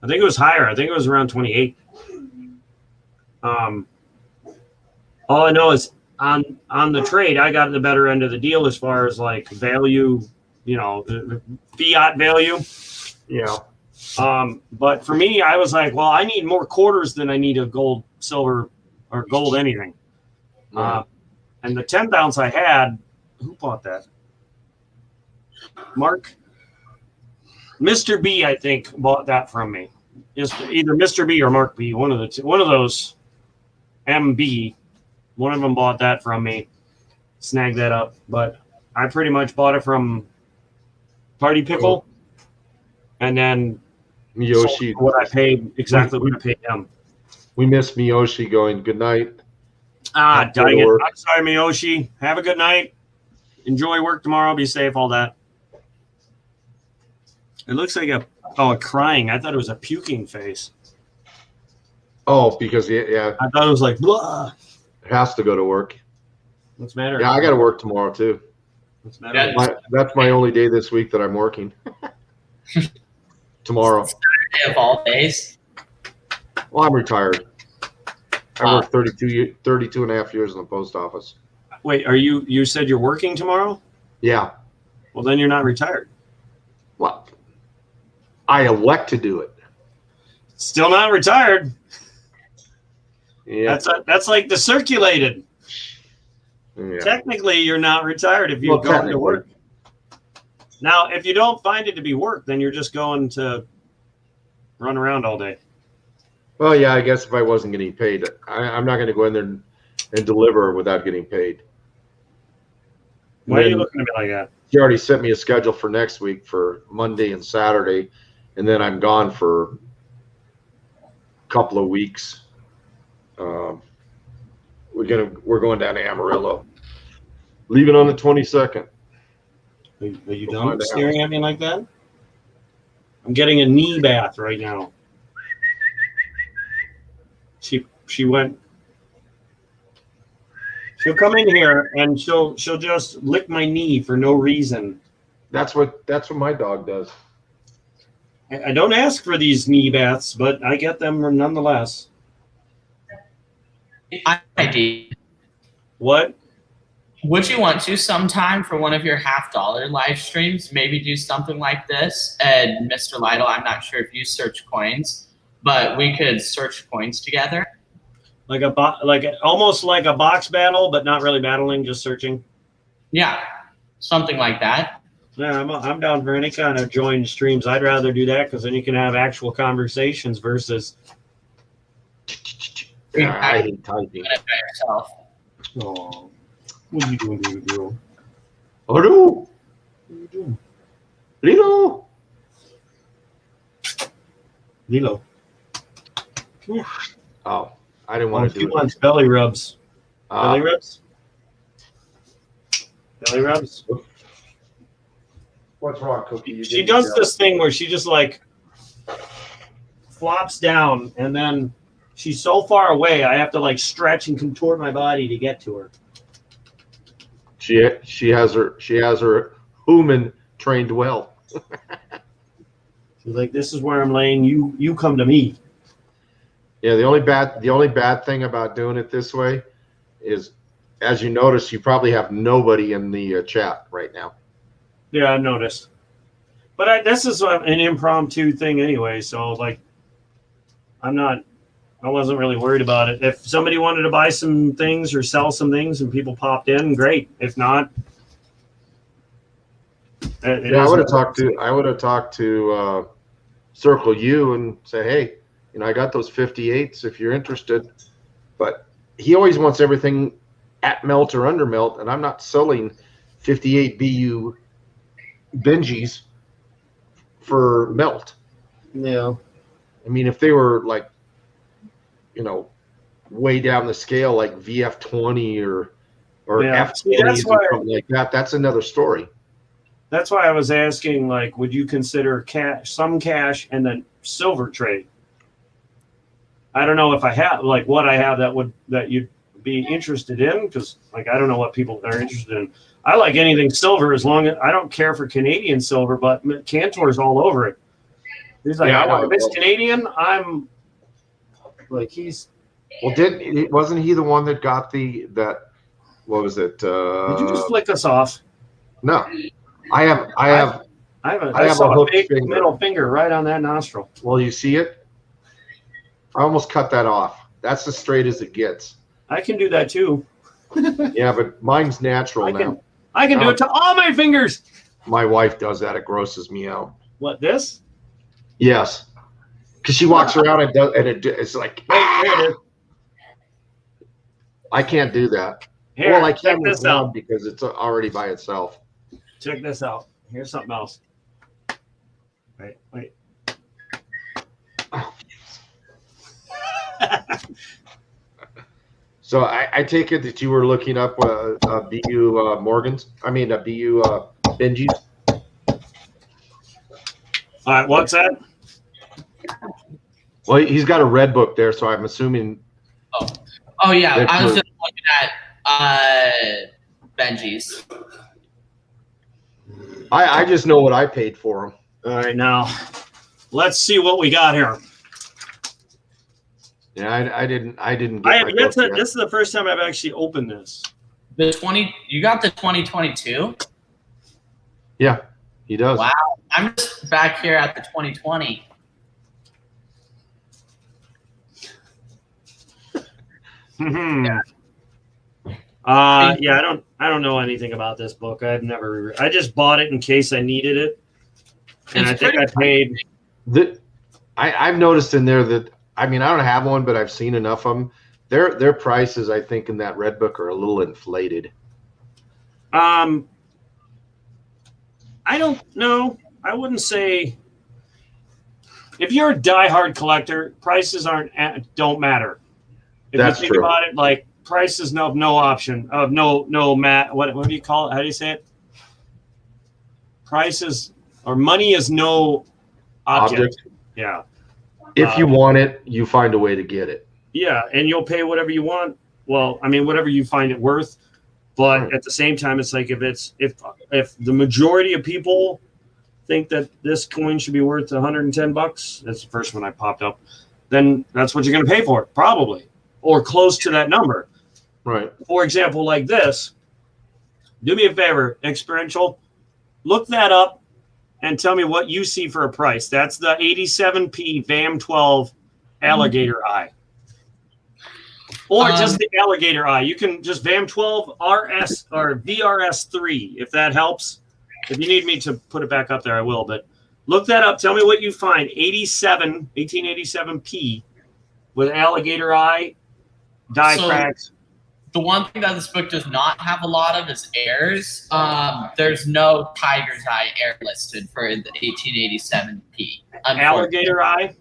I think it was higher. I think it was around 28. All I know is on the trade, I got the better end of the deal as far as like value, the fiat value. Yeah. But for me, I was like, well, I need more quarters than I need of gold, silver, or gold anything. Right. And the 10th ounce I had, who bought that? Mark? Mr. B, I think, bought that from me. Either Mr. B or Mark B, one of those MB. One of them bought that from me. Snagged that up. But I pretty much bought it from Party Pickle. And then Miyoshi. What I paid, exactly what I paid him. We miss Miyoshi going, good night. Dang it. I'm sorry, Miyoshi. Have a good night. Enjoy work tomorrow. Be safe. All that. It looks like a crying. I thought it was a puking face. Oh, because yeah, I thought it was like blah. it has to go to work. What's the matter? Yeah, I got to work tomorrow too. What's the matter? That's my only day this week that I'm working. Tomorrow. Day of all days. Well, I'm retired. I Wow. worked 32 and a half years in the post office. Wait, you said you're working tomorrow? Yeah. Well, then you're not retired. Well, I elect to do it. Still not retired. Yeah. That's like the circulated. Yeah. Technically, you're not retired if you go to work. Now, if you don't find it to be work, then you're just going to run around all day. Well, yeah, I guess if I wasn't getting paid, I'm not going to go in there and deliver without getting paid. Why are you looking at me like that? He already sent me a schedule for next week for Monday and Saturday, and then I'm gone for a couple of weeks. We're going down to Amarillo, leaving on the 22nd. Are you done staring at me like that? I'm getting a knee bath right now. She went. She'll come in here and she'll just lick my knee for no reason. That's what my dog does. I don't ask for these knee baths, but I get them nonetheless. ID. What? Would you want to sometime for one of your $50 live streams, maybe do something like this? And Mr. Lytle, I'm not sure if you search coins, but we could search coins together. Almost like a box battle, but not really battling, just searching. Yeah, something like that. Yeah, I'm down for any kind of joined streams. I'd rather do that because then you can have actual conversations versus. I hate typing. Yourself. Oh, what are you doing, baby girl? Hello, What are you doing? Lilo. Lilo. Come here. Oh, I didn't want to She do it. wants belly rubs. Belly Uh, rubs? Belly rubs? what's wrong, Cookie? She does this thing where she just like flops down and then she's so far away I have to like stretch and contort my body to get to her. She has her human trained well. She's like, this is where I'm laying. You come to me. Yeah, the only bad thing about doing it this way is, as you notice, you probably have nobody in the chat right now. Yeah, I noticed. But this is an impromptu thing anyway, so like I wasn't really worried about it. If somebody wanted to buy some things or sell some things and people popped in, great. If not, I would have talked to Circle U and said, hey, I got those 58s if you're interested. But he always wants everything at melt or under melt, and I'm not selling 58 BU Benjis for melt. Yeah. I mean, if they were like, way down the scale, like VF20 or F20s or something like that, that's another story. That's why I was asking, like, would you consider some cash and then silver trade? I don't know if I have, like, what I have that you'd be interested in, because, like, I don't know what people are interested in. I like anything silver as long as I don't care for Canadian silver, but Cantor's all over it. He's like, I want this Canadian. I'm like, he's. Well, wasn't he the one that got what was it? Did you just flick us off? No, I have a big middle finger right on that nostril. Well, you see it? I almost cut that off. That's as straight as it gets. I can do that too. Yeah, but mine's natural now. I can do it to all my fingers. My wife does that. It grosses me out. What, this? Yes. Because she walks around and it's like, wait, there it is. I can't do that. Here, well, I can check this out because it's already by itself. Check this out. Here's something else. Wait. So I take it that you were looking up BU Morgan's. I mean, BU Benji's. All right, what's that? Well, he's got a red book there, so I'm assuming. Oh yeah, That's I was true. just looking at Benji's. I just know what I paid for him. All right, now let's see what we got here. Yeah, I didn't get I have my yet book to. yet. This is the first time I've actually opened this. You got the 2022? Yeah, he does. Wow. I'm just back here at the 2020. Yeah. Yeah, I don't know anything about this book. I just bought it in case I needed it. And It's I think I paid. I've noticed in there that, I mean, I don't have one, but I've seen enough of them. Their prices, I think, in that red book are a little inflated. I don't know. I wouldn't say. If you're a diehard collector, prices don't matter. If That's you think true. about it, like prices no option of no what do you call it? How do you say it? Prices or money is no object. Yeah. If you want it, you find a way to get it. Yeah, and you'll pay whatever you want. Well, I mean, whatever you find it worth. But Right. at the same time, it's like if the majority of people think that this coin should be worth $110, that's the first one I popped up, then that's what you're going to pay for it, probably, or close to that number. Right. For example, like this, do me a favor, experiential, look that up and tell me what you see for a price. That's the 87p VAM12 alligator eye. Or just the alligator eye. You can just VAM12 RS or VRS3 if that helps. If you need me to put it back up there, I will. But look that up. Tell me what you find. 1887p with alligator eye, die cracks. The one thing that this book does not have a lot of is airs. There's no tiger's eye air listed for the 1887p. Alligator eye?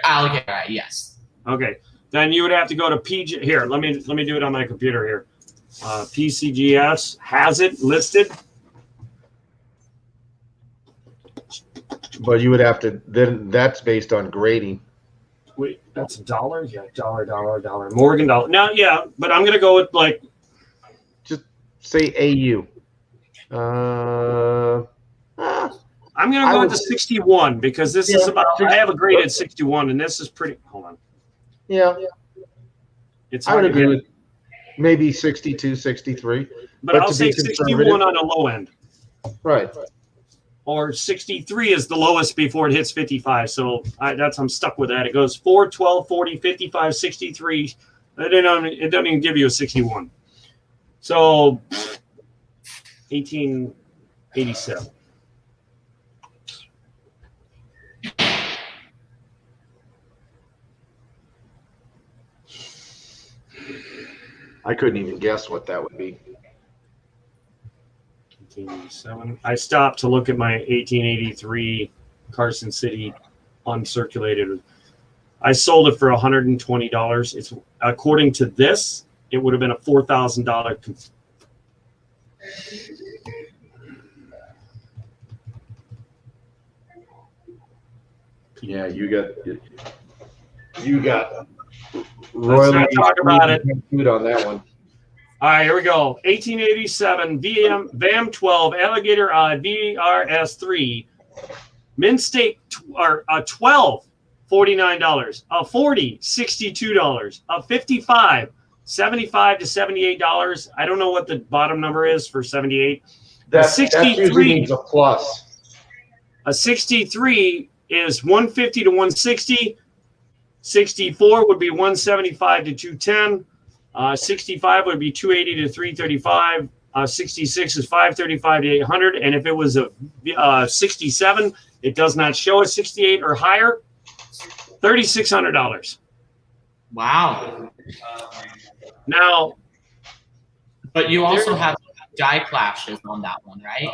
Alligator eye, yes. Okay. Then you would have to go to PG. Here, let me do it on my computer here. PCGS has it listed. But you would have to, then that's based on grading. Wait, that's $1? Yeah, dollar. Morgan dollar. Now, yeah, but I'm going to go with like. Just say AU. I'm going to go with the 61 because this is about. I have a graded 61 and this is pretty. Hold on. Yeah. It's I hard would to agree get. with maybe 62, 63. But I'll to say be 61 conservative- on the low end. Right. Or 63 is the lowest before it hits 55. So I'm stuck with that. It goes 4, 12, 40, 55, 63. It doesn't even give you a 61. So 1887. I couldn't even guess what that would be. 1887. I stopped to look at my 1883 Carson City uncirculated. I sold it for $120. It's according to this, it would have been a $4,000. Yeah, you got Let's not talk about it. Food on that one. All right, here we go. 1887 VAM12 Alligator Eye VRS3 Mint State 12 $49, a 40 $62, a 55 $75 to $78. I don't know what the bottom number is for 78. That 63 usually means a plus. A 63 is 150 to 160. 64 would be 175 to 210. 65 would be 280 to 335. 66 is 535 to 800. And if it was a 67, it does not show a 68 or higher. $3,600. Wow. Now, but you also have die clashes on that one, right?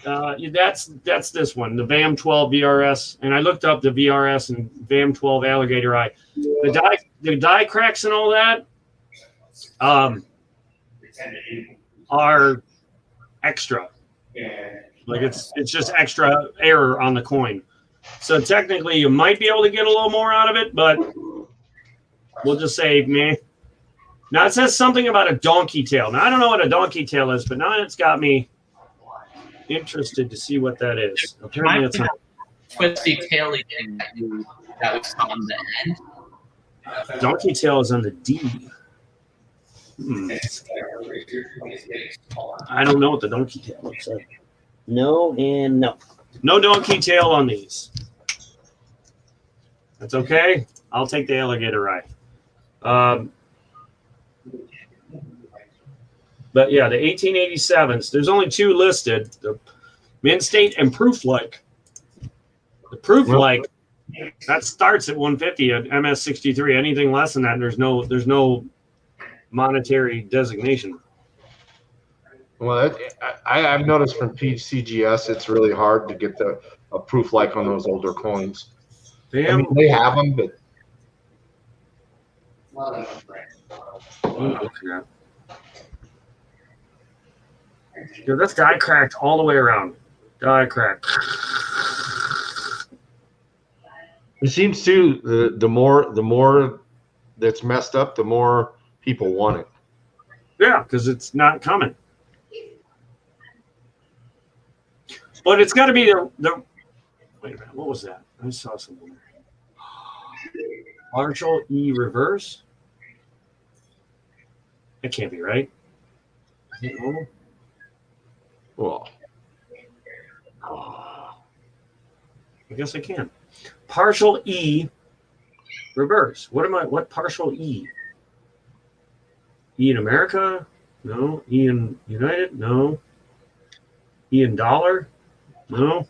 that's this one, the VAM12 VRS, and I looked up the VRS and VAM12 Alligator Eye. The die cracks and all that, are extra. Like it's just extra error on the coin. So technically, you might be able to get a little more out of it, but we'll just say meh. Now it says something about a donkey tail. Now I don't know what a donkey tail is, but now it's got me interested to see what that is. Apparently, it's a twisty taily thing that was on the end. donkey tail is on the D. I don't know what the donkey tail looks like. No and no. No donkey tail on these. That's okay. I'll take the alligator eye. But yeah, the 1887s, there's only two listed, the Mint State and Proof Like. The Proof Like, that starts at 150 at MS63. Anything less than that, there's no monetary designation. Well, I've noticed from PCGS, it's really hard to get a proof like on those older coins. I mean, they have them, but Yo, that's die cracked all the way around. Die cracked. it seems too the more that's messed up, the more people want it. Yeah, because it's not coming. But it's got to be the. Wait a minute, what was that? I saw something. Partial E reverse. That can't be right. No. Well, I guess I can. Partial E reverse. What partial E? E in America? No. E in United? No. E in dollar? No.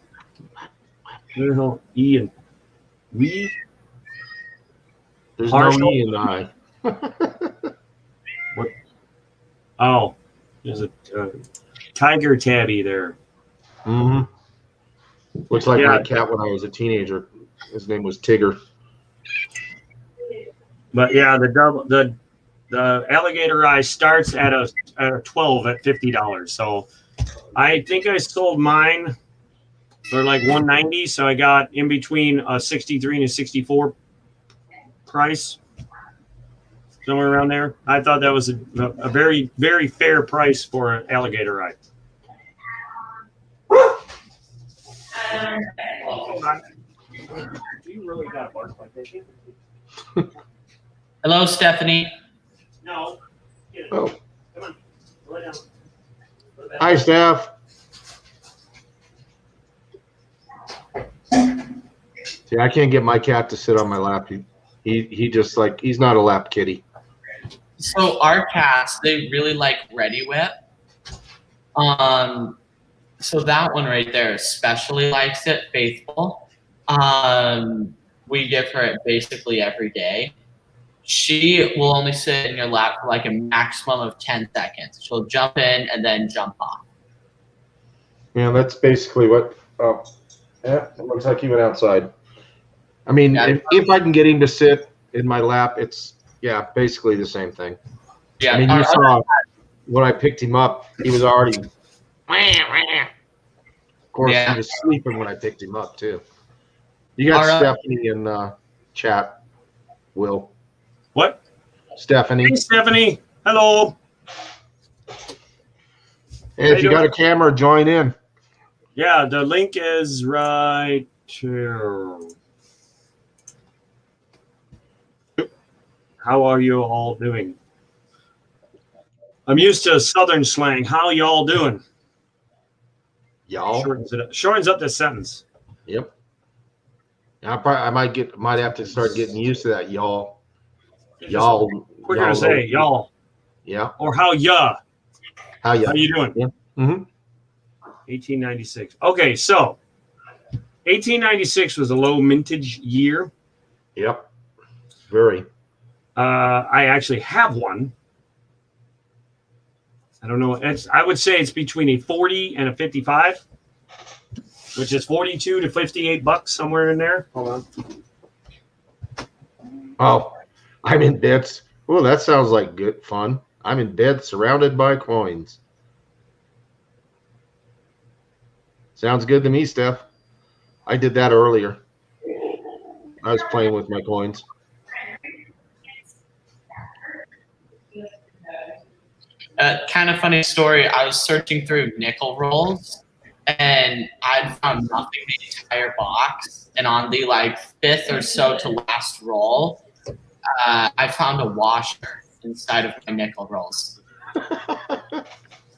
Where the hell? E in we? there's Partial. no E in I. What? Oh, there's a tiger tabby there. Mm-hmm. Looks like Yeah. my cat when I was a teenager. His name was Tigger. But yeah, the alligator eye starts at a 12 at $50. So I think I sold mine for like 190. So I got in between a 63 and a 64 price, somewhere around there. I thought that was a very, very fair price for an alligator eye. Hold on. Do you really got a bark like that? Hello, Stephanie. No. Oh, Come on. Lay down. hi, Steph. See, I can't get my cat to sit on my lap. He just like he's not a lap kitty. So our cats, they really like Ready Whip. So that one right there especially likes it, Faithful. We give her it basically every day. She will only sit in your lap for like a maximum of 10 seconds. She'll jump in and then jump off. Yeah, that's basically what. Oh, yeah, it looks like he went outside. I mean, Yeah. if I can get him to sit in my lap, it's basically the same thing. Yeah, I mean, you saw when I picked him up, he was already. Of course, Yeah. he was sleeping when I picked him up too. You got Stephanie in chat, Will. What? Stephanie. Hey, Stephanie. Hello. Hey, if you got a camera, join in. Yeah, the link is right here. How are you all doing? I'm used to Southern slang. How y'all doing? Y'all. Shortens up the sentence. Yep. I might have to start getting used to that, y'all. Y'all. Quicker to say, y'all. Yeah. Or how ya. How ya? How you doing? Yeah. Mm-hmm. 1896. Okay, so 1896 was a low mintage year. Yep. Very. I actually have one. I don't know. I would say it's between a 40 and a 55, which is 42 to 58 bucks, somewhere in there. Hold on. Oh, I mean, that's Well, that sounds like good fun. I'm in bed surrounded by coins. Sounds good to me, Steph. I did that earlier. I was playing with my coins. Kind of funny story. I was searching through nickel rolls, and I'd found nothing in the entire box. And on the fifth or so to last roll, I found a washer inside of my nickel rolls.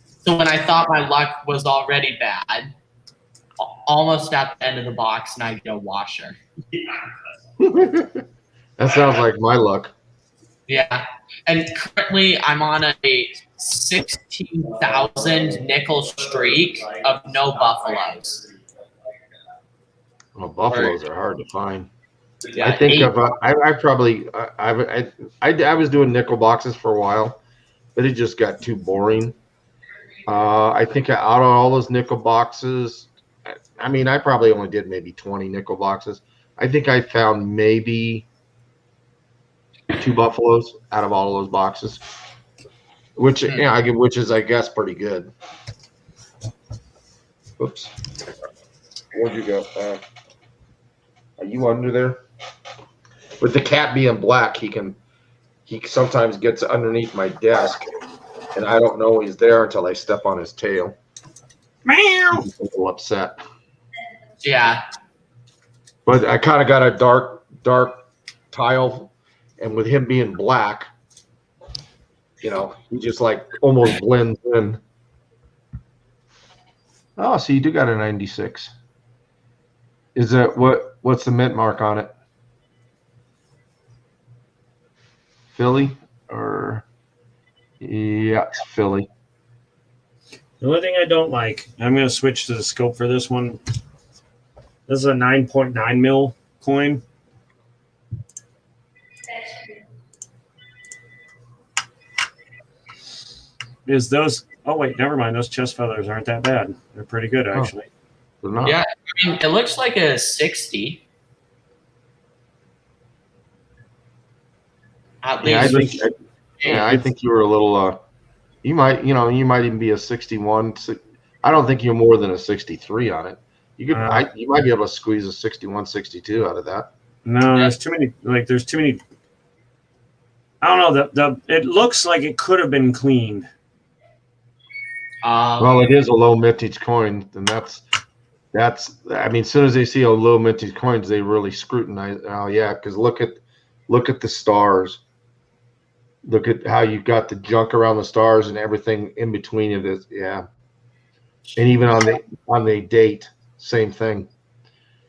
So when I thought my luck was already bad, almost at the end of the box, and I get a washer. That sounds like my luck. Yeah. And currently I'm on a 16,000 nickel streak of no buffaloes. Well, buffaloes are hard to find. Yeah, I think I was doing nickel boxes for a while, but it just got too boring. I think out of all those nickel boxes, I probably only did maybe 20 nickel boxes. I think I found maybe 2 buffaloes out of all of those boxes, which is I guess pretty good. Oops, where'd you go? Are you under there? With the cat being black, he sometimes gets underneath my desk, and I don't know he's there until I step on his tail. Meow. He's a little upset. Yeah. But I kind of got a dark tile, and with him being black, he just almost blends in. Oh, so you do got a 96. Is that what's the mint mark on it? Philly or yeah, it's Philly. The only thing I don't like, I'm going to switch to the scope for this one. This is a 9.9 mil coin. Is those? Oh wait, never mind. Those chest feathers aren't that bad. They're pretty good actually. They're not. Yeah, it looks like a 60. At least. I think you were a little. You might even be a 61. I don't think you're more than a 63 on it. You could, you might be able to squeeze a 61, 62 out of that. No, there's too many. There's too many. I don't know. It looks like it could have been cleaned. Well, it is a low mintage coin, and that's. As soon as they see a low mintage coins, they really scrutinize. Oh yeah, because look at the stars. Look at how you've got the junk around the stars and everything in between it is, yeah. And even on the date, same thing.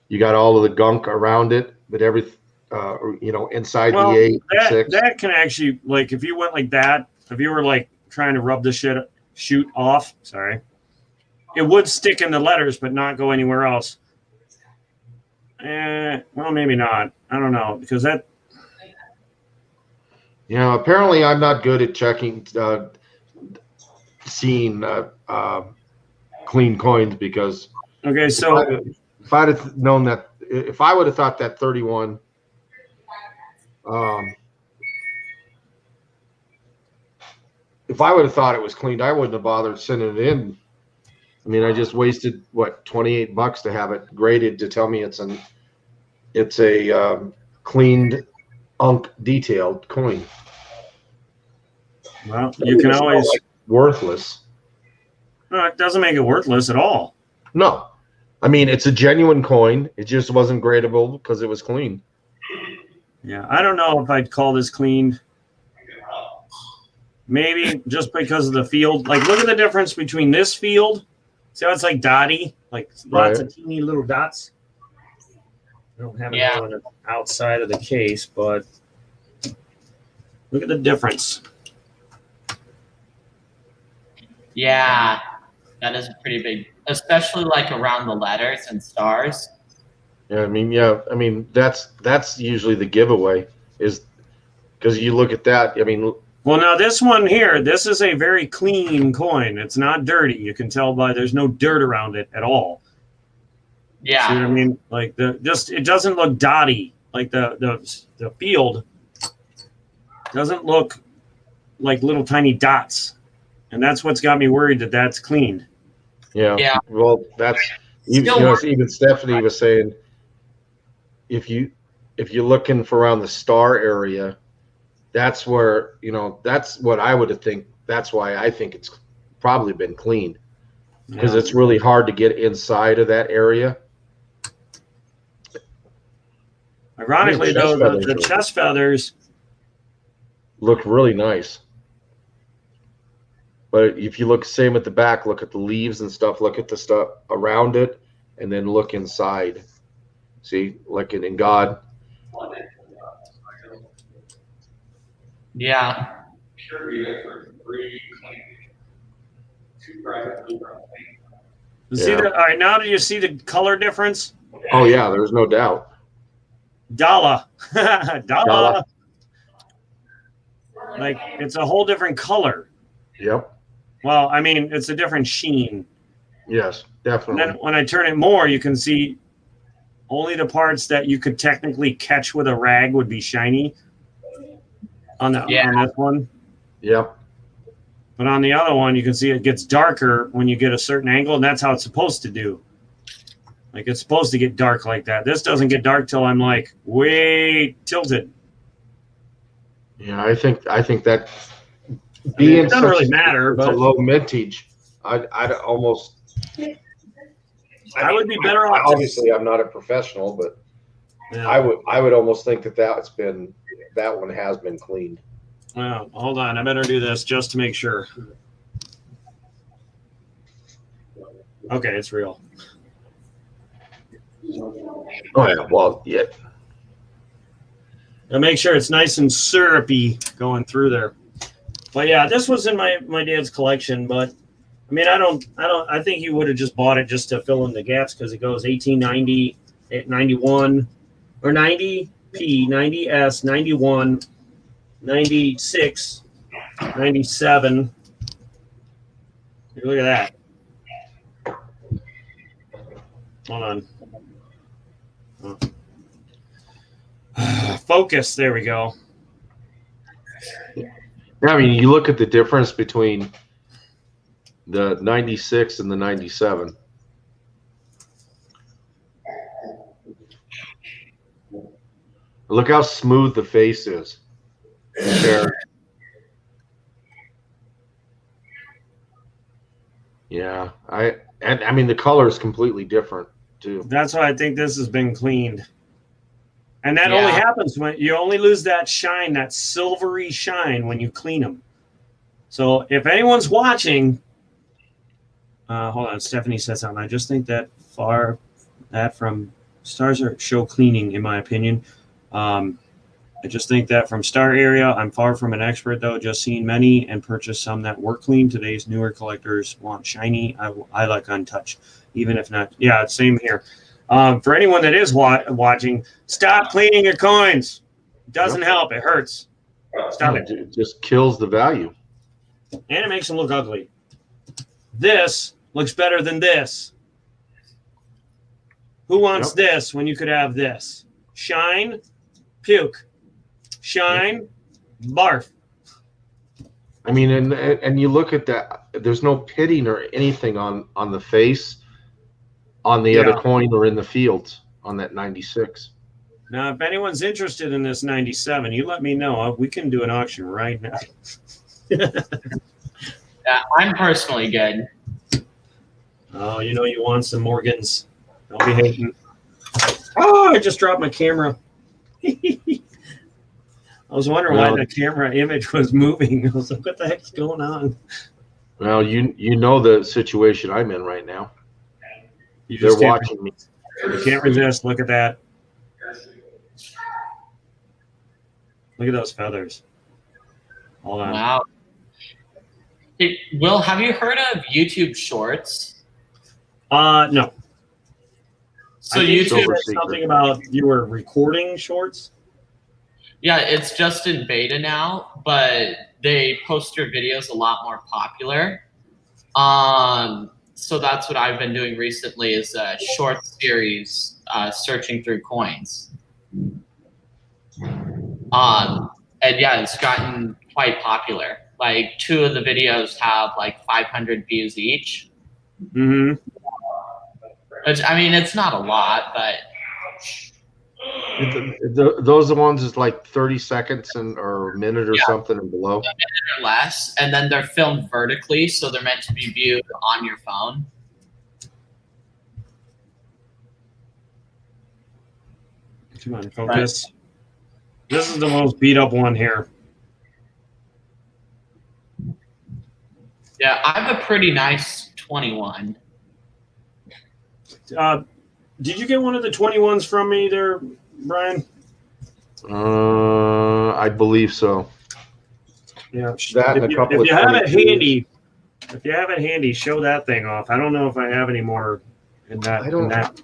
You got all of the gunk around it, but inside the 8 and 6. That can actually, if you went like that, if you were trying to rub the shoot off, sorry, it would stick in the letters but not go anywhere else. Well, maybe not. I don't know, because that. Yeah, apparently I'm not good at checking, seeing clean coins because. Okay, so if I'd have known that, if I would have thought that 31, if I would have thought it was cleaned, I wouldn't have bothered sending it in. I just wasted $28 to have it graded to tell me it's a cleaned, detailed coin. Well, you can always worthless. No, it doesn't make it worthless at all. No, it's a genuine coin. It just wasn't gradable because it was clean. Yeah, I don't know if I'd call this cleaned. Maybe just because of the field. Look at the difference between this field. See how it's dotty, lots of teeny little dots. I don't have it on the outside of the case, but look at the difference. Yeah, that is pretty big, especially around the letters and stars. Yeah, that's usually the giveaway is because you look at that. Well, now this one here, this is a very clean coin. It's not dirty. You can tell by there's no dirt around it at all. Yeah. See what I mean? It doesn't look dotty like the field. Doesn't look like little tiny dots. And that's what's got me worried that that's cleaned. Yeah. Yeah. Well, that's even Stephanie was saying if you're looking for around the star area, that's where that's what I would think. That's why I think it's probably been cleaned because it's really hard to get inside of that area. Ironically, though, the chest feathers look really nice. But if you look same at the back, look at the leaves and stuff, look at the stuff around it, and then look inside. See, like in God. Yeah. See that? All right, now do you see the color difference? Oh yeah, there's no doubt. Dala. Dala. Dala. Like it's a whole different color. Yep. Well, I mean, it's a different sheen. Yes, definitely. And then when I turn it more, you can see only the parts that you could technically catch with a rag would be shiny on this one. Yep. But on the other one, you can see it gets darker when you get a certain angle, and that's how it's supposed to do. Like it's supposed to get dark like that. This doesn't get dark till I'm like way tilted. Yeah, I think that it doesn't really matter, but a low mintage, I'd almost. I would be better off. Obviously, I'm not a professional, but yeah. I would almost think that one has been cleaned. Well, hold on. I better do this just to make sure. Okay, it's real. Oh yeah, well, yeah. Now make sure it's nice and syrupy going through there. But yeah, this was in my dad's collection. But I mean, I think he would have just bought it just to fill in the gaps because it goes 1890, 91, or 90P, 90S, 91, 96, 97. Look at that. Hold on. Focus. There we go. I mean, you look at the difference between the 96 and the 97. Look how smooth the face is. Yeah, I mean the color is completely different too. That's why I think this has been cleaned. And that only happens when you only lose that shine, that silvery shine when you clean them. So if anyone's watching, hold on, Stephanie said something. I just think that from stars are show cleaning, in my opinion. I just think that from star area, I'm far from an expert though. Just seen many and purchased some that were clean. Today's newer collectors want shiny. I like untouched, even if not. Yeah, same here. For anyone that is watching, stop cleaning your coins. It doesn't help. It hurts. Stop it. It just kills the value. And it makes them look ugly. This looks better than this. Who wants this when you could have this? Shine, puke. Shine, barf. I mean, and you look at that. There's no pitting or anything on the face, on the other coin, or in the fields on that 96. Now, if anyone's interested in this 97, you let me know. We can do an auction right now. Yeah, I'm personally good. Oh, you want some Morgans. Don't be hating. Oh, I just dropped my camera. I was wondering why the camera image was moving. I was like, what the heck's going on? Well, you know the situation I'm in right now. They're watching me. You can't resist. Look at that. Look at those feathers. Hold on. Wow. Hey, Will, have you heard of YouTube Shorts? No. So YouTube said something about you were recording shorts? Yeah, it's just in beta now, but they post your videos a lot more popular. So that's what I've been doing recently is a short series searching through coins. And yeah, it's gotten quite popular. Like 2 of the videos have like 500 views each. Mm-hmm. Which, I mean, it's not a lot, but Those are the ones that's like 30 seconds or a minute or something and below. a minute or less. And then they're filmed vertically, so they're meant to be viewed on your phone. Come on, focus. Right. This is the most beat up one here. Yeah, I have a pretty nice 21. Did you get one of the 21s from me there, Brian? I believe so. Yeah. That and a couple if you of have it handy, if you have it handy, show that thing off. I don't know if I have any more in that.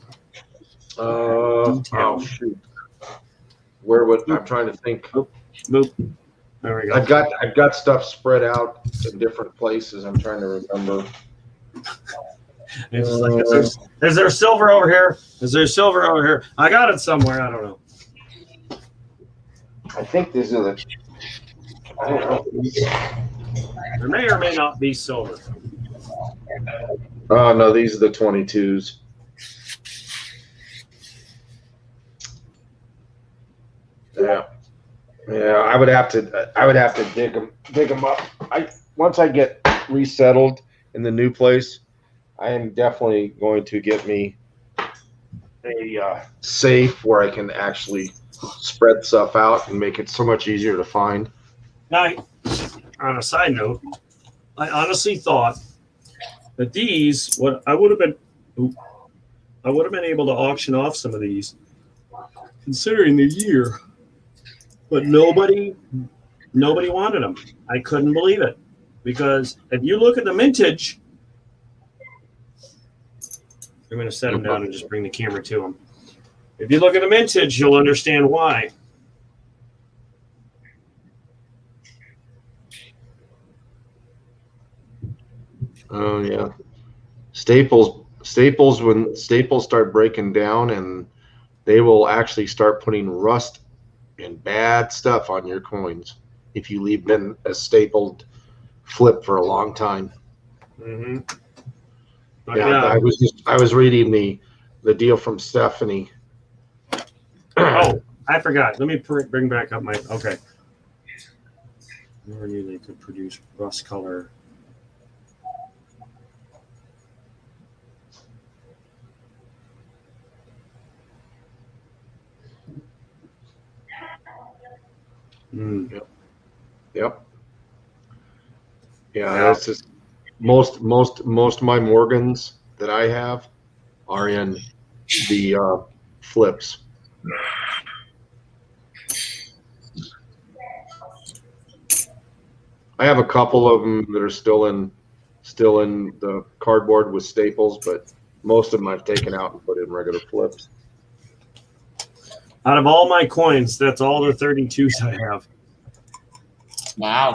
Oh shoot. Where would I'm trying to think? Boop. There we go. I've got stuff spread out in different places. I'm trying to remember. It's like, is there silver over here? Is there silver over here? I got it somewhere. I don't know. I think these are the. I don't know. There may or may not be silver. Oh no, these are the 22s. Yeah. I would have to dig them up. Once I get resettled in the new place, I am definitely going to get me a safe where I can actually spread stuff out and make it so much easier to find. Now, on a side note, I honestly thought that these, I would have been able to auction off some of these, considering the year, but nobody wanted them. I couldn't believe it, because if you look at the mintage, I'm going to set them down and just bring the camera to them. If you look at the mintage, you'll understand why. Oh yeah, Staples. When Staples start breaking down, and they will actually start putting rust and bad stuff on your coins if you leave them a stapled flip for a long time. Mm-hmm. Yeah, I was reading the deal from Stephanie. Oh, I forgot. Let me bring back up my. Okay. Never knew they could produce rust color. Yep. Yeah, that's just most of my Morgans that I have are in the flips. I have a couple of them that are still in the cardboard with staples, but most of them I've taken out and put in regular flips. Out of all my coins, that's all the 32s I have. Wow.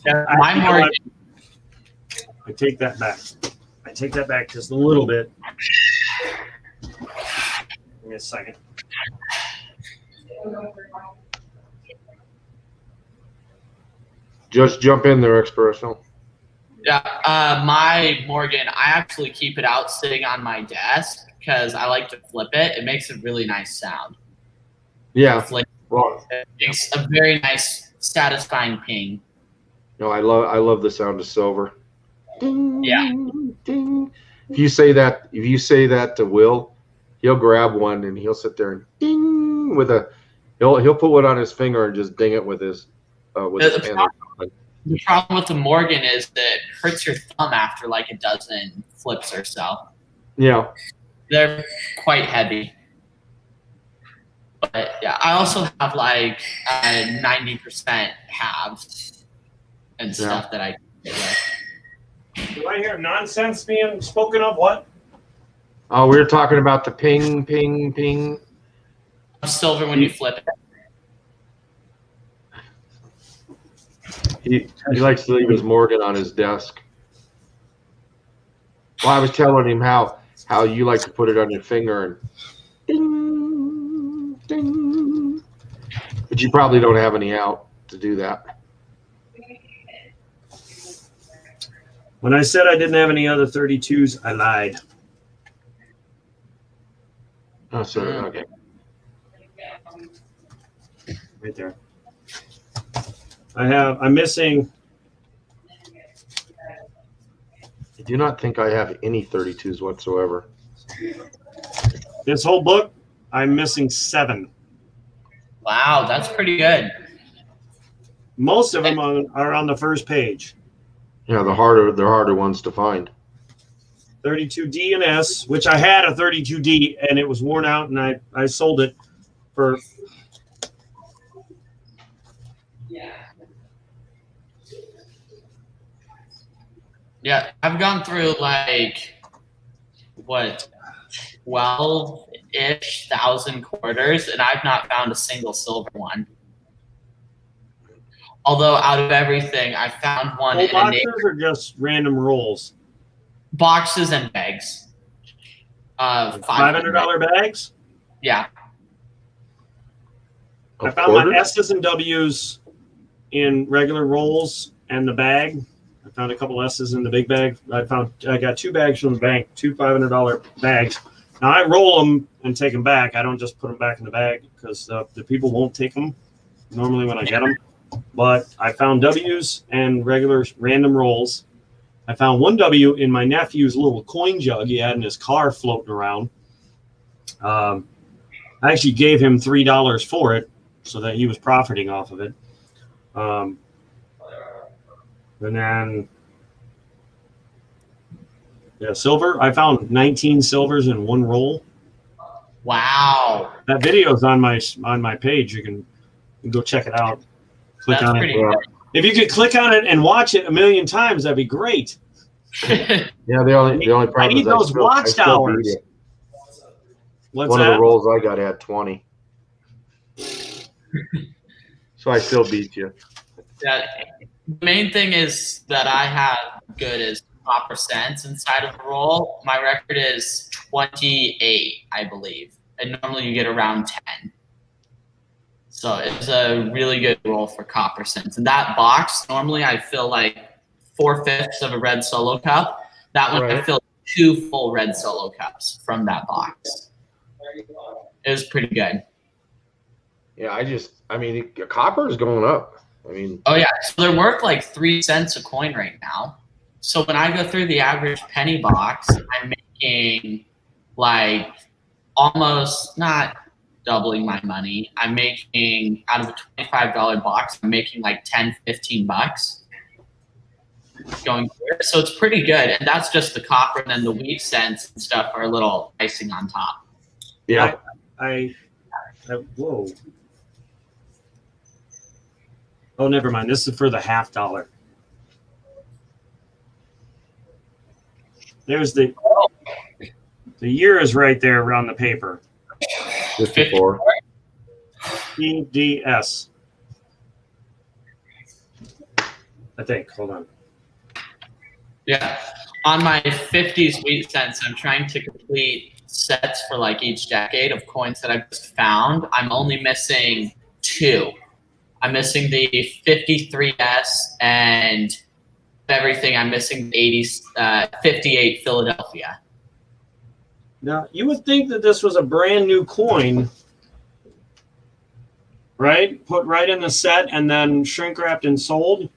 Yeah, I take that back. I take that back just a little bit. Give me a second. Just jump in there, Experimental. Yeah, my Morgan, I actually keep it out sitting on my desk because I like to flip it. It makes a really nice sound. Yeah. Well, it makes a very nice, satisfying ping. No, I love the sound of silver. Ding, yeah. Ding. If you say that to Will, he'll grab one and he'll sit there and ding with he'll put one on his finger and just ding it with his hand. The problem with the Morgan is that it hurts your thumb after like a dozen flips or so. Yeah. They're quite heavy. But yeah, I also have like 90% halves and stuff that I get with. Do I hear nonsense being spoken of? What? Oh, we were talking about the ping, ping, ping. Silver when you flip it. He likes to leave his Morgan on his desk. Well, I was telling him how you like to put it on your finger and ding, ding. But you probably don't have any out to do that. When I said I didn't have any other 32s, I lied. Oh, so, okay. Right there. I'm missing. I do not think I have any 32s whatsoever. This whole book, I'm missing 7. Wow, that's pretty good. Most of them are on the first page. Yeah, the harder ones to find. 32D and S, which I had a 32D and it was worn out, and I sold it for. Yeah, I've gone through like what 12-ish thousand quarters, and I've not found a single silver one. Although out of everything, I found one Full in a boxes or just random rolls? boxes and bags. $500 bags. Yeah. I found my S's and W's in regular rolls and the bag. I found a couple S's in the big bag. I got 2 bags from the bank, 2 $500 bags. Now I roll them and take them back. I don't just put them back in the bag because the people won't take them normally when I get them. But I found W's and regular random rolls. I found 1 W in my nephew's little coin jug he had in his car floating around. I actually gave him $3 for it so that he was profiting off of it. And then, yeah, silver. I found 19 silvers in 1 roll. Wow. That video is on my page. You can go check it out. Click That's on pretty it. If you could click on it and watch it 1,000,000 times, that'd be great. good. Yeah, the only problem I need is those watch I still hours. beat it. What's One that? of the rolls I got had 20. So I still beat you. Yeah, the main thing is that I have good is copper cents inside of the roll. My record is 28, I believe. And normally you get around 10. So it's a really good roll for copper cents. And that box, normally I fill like 4/5 of a red solo cup. That one I Right. filled 2 full red solo cups from that box. It was pretty good. Yeah, I mean, copper is going up. I mean, Oh yeah, so they're worth like 3 cents a coin right now. So when I go through the average penny box, I'm making like almost not doubling my money. I'm making out of a $25 box, I'm making like 10, 15 bucks going through it. So it's pretty good. And that's just the copper, and then the wheat cents and stuff are a little icing on top. yeah. Whoa. Oh, never mind. This is for the $50. There's the year is right there around the paper. 54. EDS. I think. Hold on. Yeah. On my 50s wheat cents, I'm trying to complete sets for like each decade of coins that I've just found. I'm only missing 2. I'm missing the 53S and everything. I'm missing the 58 Philadelphia. Now, you would think that this was a brand new coin, right? Put right in the set and then shrink wrapped and sold.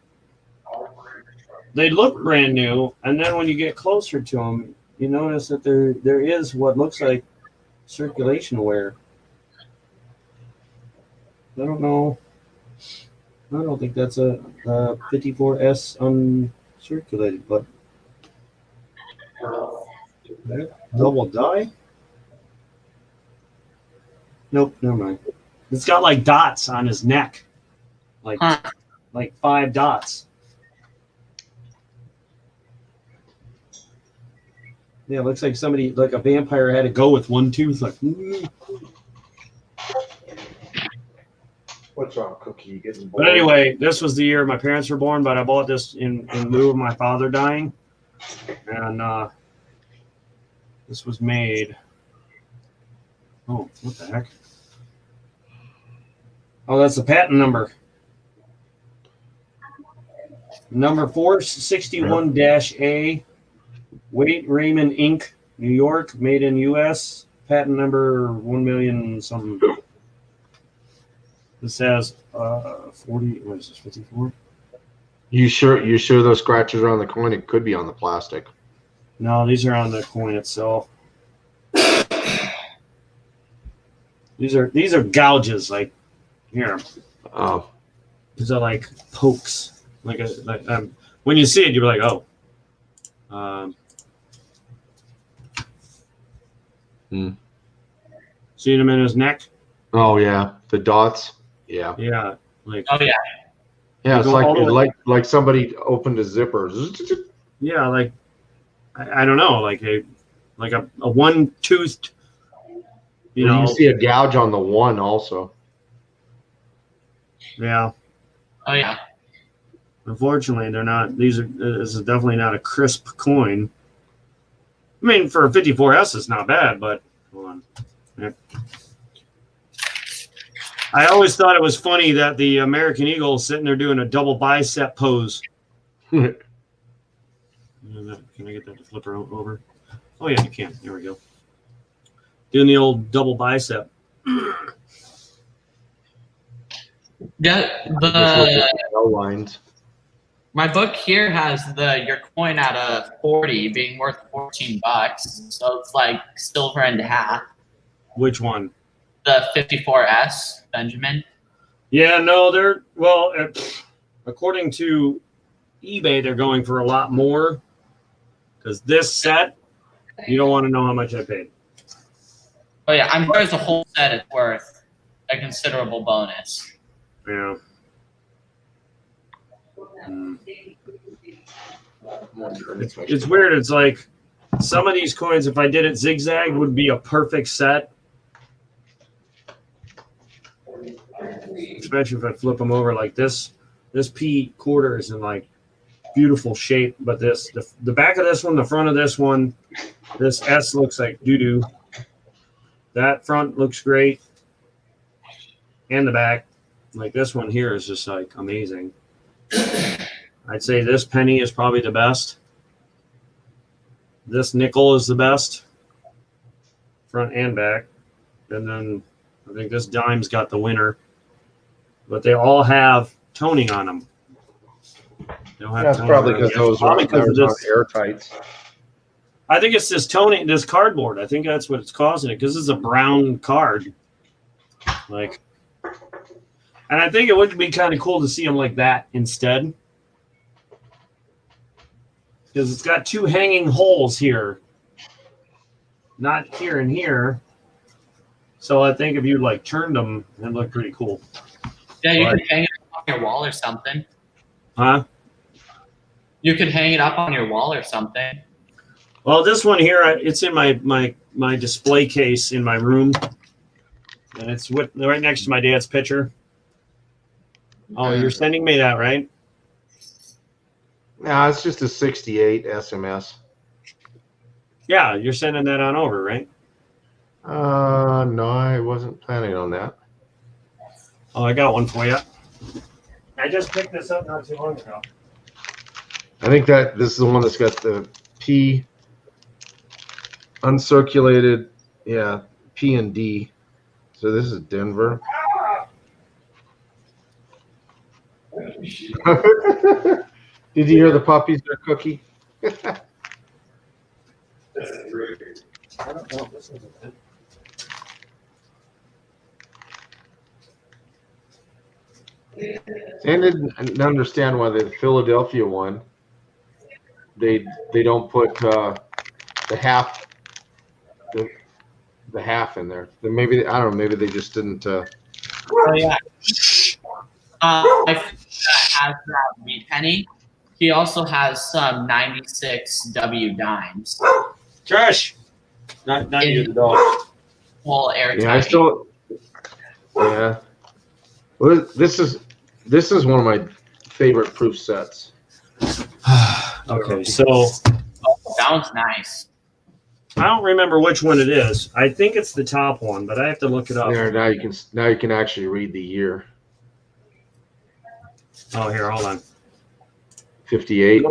They look brand new, and then when you get closer to them, you notice that there is what looks like circulation wear. I don't know. I don't think that's a 54S uncirculated, but double die? Nope, never mind. It's got like dots on his neck, like 5 dots. Yeah, it looks like somebody, like a vampire, had to go with 1 tooth. Like, What's wrong, Cookie? You getting bored? But anyway, this was the year my parents were born, but I bought this in lieu of my father dying. And this was made. Oh, what the heck? Oh, that's the patent number. Number 461-A. Weight Raymond Inc. New York, made in U.S. Patent number 1,000,000 something. This has 40. What is this? 54. You sure those scratches are on the coin? It could be on the plastic. No, these are on the coin itself. These are gouges, like here. Oh, These are like pokes. When you see it, you're like, oh. Seeing him in his neck? oh yeah, the dots. Yeah, Yeah. Like, Oh yeah. yeah. It's go all the way- like somebody opened a zipper. yeah, like I don't know, like a one-toothed. You see a gouge on the one also. Yeah. Oh yeah. Unfortunately, they're not. This is definitely not a crisp coin. I mean, for a 54S, it's not bad, but hold on. Yeah. I always thought it was funny that the American Eagle is sitting there doing a double bicep pose. Can I get that to flip her over? Oh, yeah, you can. There we go. Doing the old double bicep. Yeah, lines. my book here has your coin out of 40 being worth $14, so it's like silver and a half. Which one? The 54S, Benjamin. Yeah, no, according to eBay, they're going for a lot more because this set, you don't want to know how much I paid. Oh yeah, I'm sure as a whole set it's worth a considerable bonus. Yeah. It's weird. It's like some of these coins, if I did it zigzag, would be a perfect set. Especially if I flip them over like this. This P quarter is in like beautiful shape, but the back of this one, the front of this one, this S looks like doo-doo. That front looks great. And the back. Like this one here is just like amazing. I'd say this penny is probably the best. This nickel is the best. Front and back. And then I think this dime's got the winner. But they all have toning on them. That's probably because those are airtights. I think it's this toning, this cardboard. I think that's what it's causing it because it's a brown card. Like, and I think it would be kind of cool to see them like that instead. Because it's got two hanging holes here. Not here and here. So I think if you like turned them, it'd look pretty cool. Yeah, you could hang it up on your wall or something. Huh? You could hang it up on your wall or something. Well, this one here, it's in my display case in my room. And it's right next to my dad's picture. Oh, you're sending me that, right? No, it's just a 68 SMS. Yeah, you're sending that on over, right? No, I wasn't planning on that. Oh, I got one for you. I just picked this up not too long ago. I think that this is the one that's got the P uncirculated, yeah, P and D. So this is Denver. Did you hear the puppies there, Cookie? I don't know. This isn't it. And didn't understand why the Philadelphia one they don't put the half the half in there. Then maybe I don't know. Maybe they just didn't. Oh yeah. I think that has that wheat penny. He also has some 96 W dimes. Josh, not you, the dog. Full airtight. Yeah, I still. Yeah. Well, this is one of my favorite proof sets. Okay, so That one's nice. I don't remember which one it is. I think it's the top one, but I have to look it up. There, now you can actually read the year. Oh, here, hold on. 58.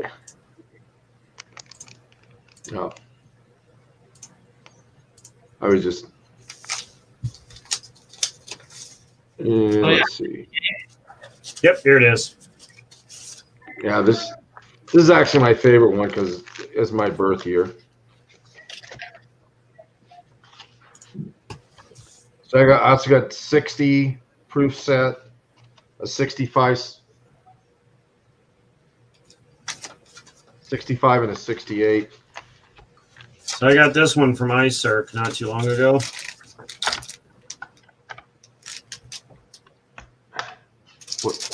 No. I was just. Let's see. Yep, here it is. Yeah, this is actually my favorite one because it's my birth year. So I also got 60 proof set, a 65 and a 68. So I got this one from iCirc not too long ago.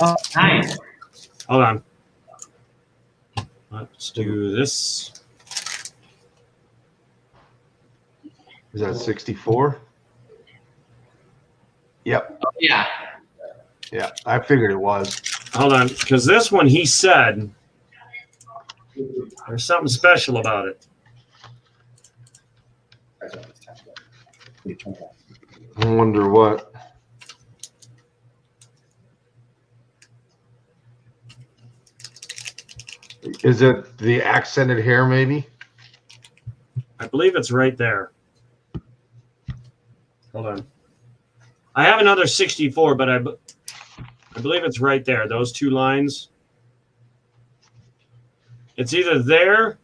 Oh, nice. Hold on. Let's do this. Is that 64? Yep. Oh, yeah. Yeah, I figured it was. Hold on, because this one he said there's something special about it. I wonder what. Is it the accented hair, maybe? I believe it's right there. Hold on. I have another 64, but I believe it's right there. Those two lines. It's either there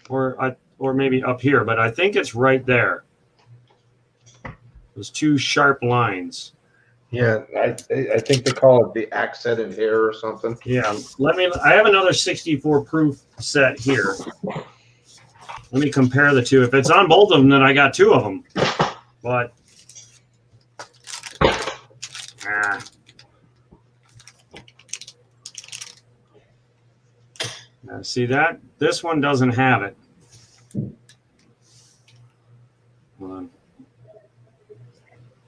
or maybe up here, but I think it's right there. Those two sharp lines. Yeah, I think they call it the accented hair or something. Yeah, I have another 64 proof set here. Let me compare the two. If it's on both of them, then I got two of them. But now, see that? This one doesn't have it. Hold on.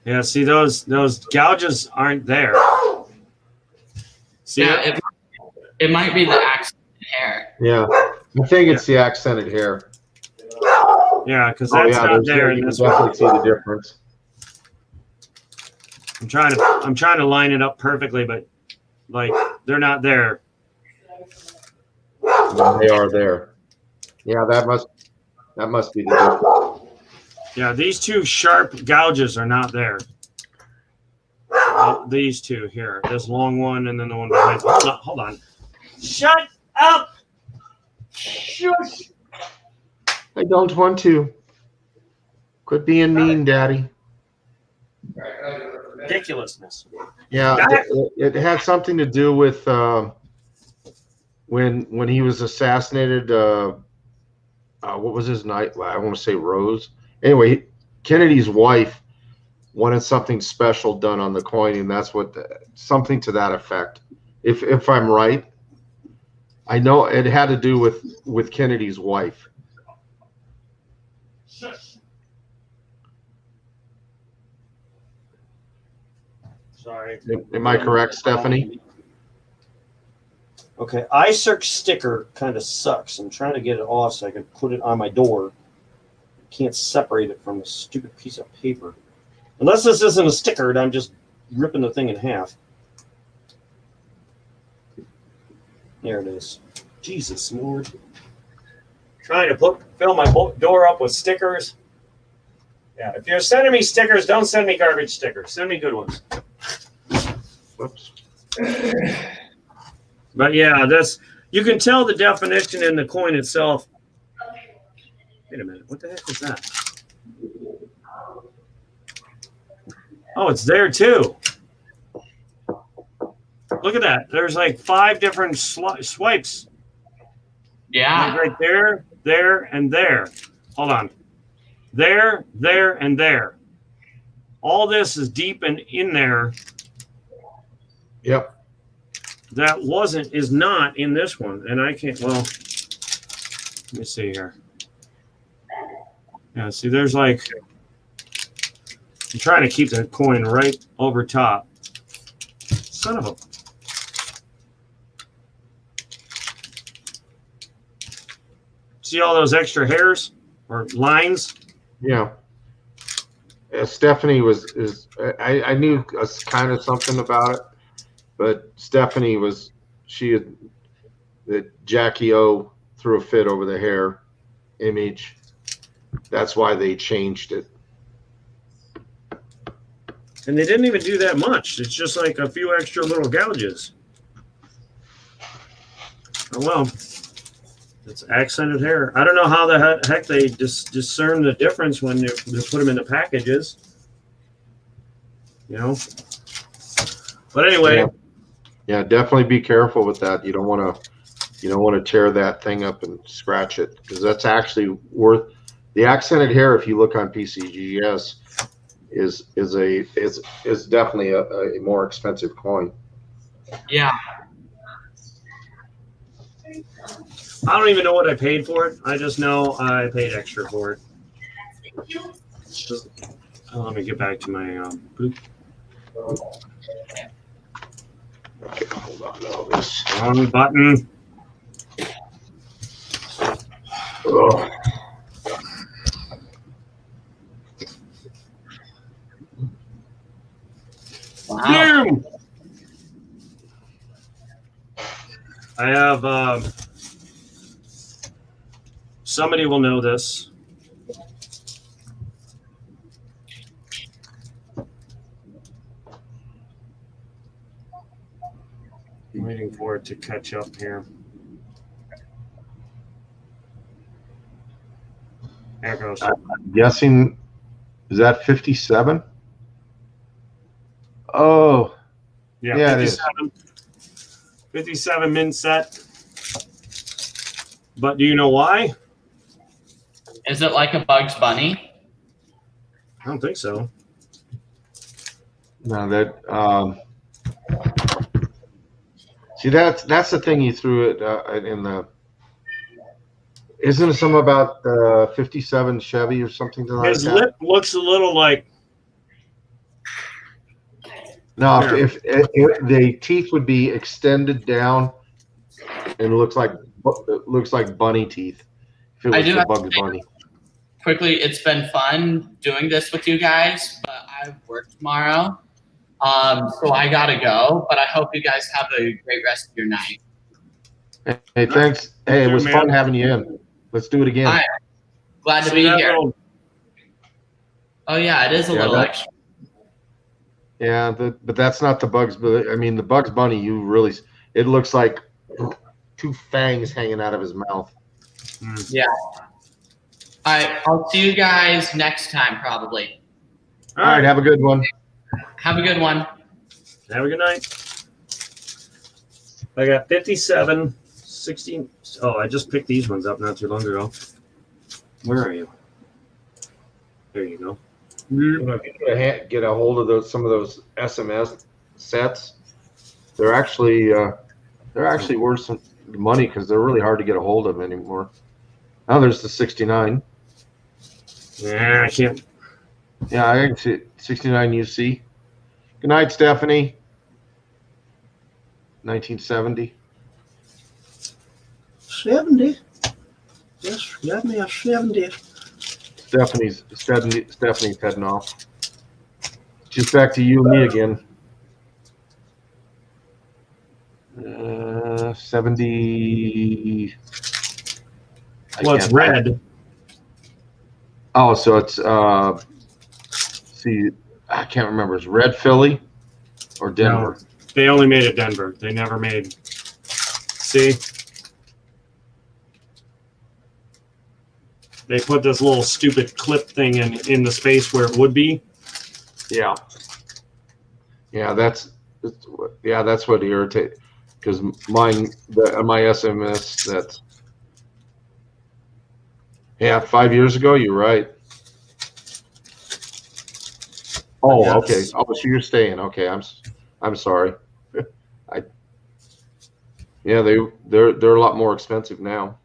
Yeah, see those gouges aren't there. See Yeah, it might be the accented hair. Yeah, I think it's the accented hair. Yeah, because that's not there. You In can this definitely one. see the difference. I'm trying to line it up perfectly, but like they're not there. They are there. Yeah, that must be the difference. Yeah, these two sharp gouges are not there. These two here, this long one and then the one behind. Hold on. Shut up! Shush! I don't want to. Quit being mean, Daddy. Ridiculousness. Yeah, it had something to do with when he was assassinated. What was his night? I want to say Rose. Anyway, Kennedy's wife wanted something special done on the coin, and that's what something to that effect. If I'm right, I know it had to do with Kennedy's wife. Sorry. Am I correct, Stephanie? Okay, iCirc sticker kind of sucks. I'm trying to get it off so I can put it on my door. Can't separate it from the stupid piece of paper. Unless this isn't a sticker, and I'm just ripping the thing in half. There it is. Jesus Lord. Trying to fill my door up with stickers. Yeah, if you're sending me stickers, don't send me garbage stickers. Send me good ones. Whoops. But yeah, you can tell the definition in the coin itself. Wait a minute, what the heck is that? Oh, it's there too. Look at that. There's like 5 different swipes. Yeah. Like right there, there, and there. Hold on. There, there, and there. All this is deep and in there. Yep. That is not in this one. And I can't, well, let me see here. Yeah, see, there's like, I'm trying to keep the coin right over top. Son of a. See all those extra hairs or lines? Yeah. Stephanie I knew kind of something about it. but Stephanie that Jackie O threw a fit over the hair image. That's why they changed it. And they didn't even do that much. It's just like a few extra little gouges. Oh, well. It's accented hair. I don't know how the heck they discern the difference when they put them in the packages. You know? But anyway. Yeah, definitely be careful with that. You don't want to tear that thing up and scratch it, because that's actually worth the accented hair. If you look on PCGS, is definitely a more expensive coin. Yeah. I don't even know what I paid for it. I just know I paid extra for it. Let me get back to my boot. Okay, hold on to all this. Wrong button. Oh. Wow. Damn. I have somebody will know this. I'm waiting for it to catch up here. There it goes. I'm guessing, is that 57? Oh, Yeah, it is. 57 min set. But do you know why? Is it like a Bugs Bunny? I don't think so. No, that see, that's the thing you threw it in the. Isn't it something about 57 Chevy or something like His that? lip looks a little like. No, There. if the teeth would be extended down, and it looks like bunny teeth. If it I was do the have to Bugs say- Bunny. Quickly, it's been fun doing this with you guys, but I work tomorrow. So I gotta go, but I hope you guys have a great rest of your night. Hey, thanks. Hey, it too, was man. fun having you in. Let's do it again. All right. Glad to See be that here. little- Oh yeah, it is a Yeah, little that- extra. Yeah, but that's not the Bugs. But I mean, the Bugs Bunny. It looks like two fangs hanging out of his mouth. Yeah. All right, I'll see you guys next time probably. All right, have a good one. Have a good one. Have a good night. I got 57, 16. Oh, I just picked these ones up not too long ago. Where are you? There you go. You know, if you get a hold of some of those SMS sets, they're actually worth some money because they're really hard to get a hold of anymore. Now there's the 69. Yeah, I can't. Yeah, I can see it. 69 UC. Good night, Stephanie. 1970. 70? Yes, got me a 70. Stephanie's heading off. Just back to you and me again. 70. Well, it's red. Oh, so it's see, I can't remember. It's Red Philly or Denver? No, they only made it Denver. They never made. See? They put this little stupid clip thing in the space where it would be. Yeah. Yeah, that's what irritates. Because my SMS, that's 5 years ago. You're right. Oh, Yes. okay. Oh, so you're staying. Okay, I'm sorry. They're a lot more expensive now.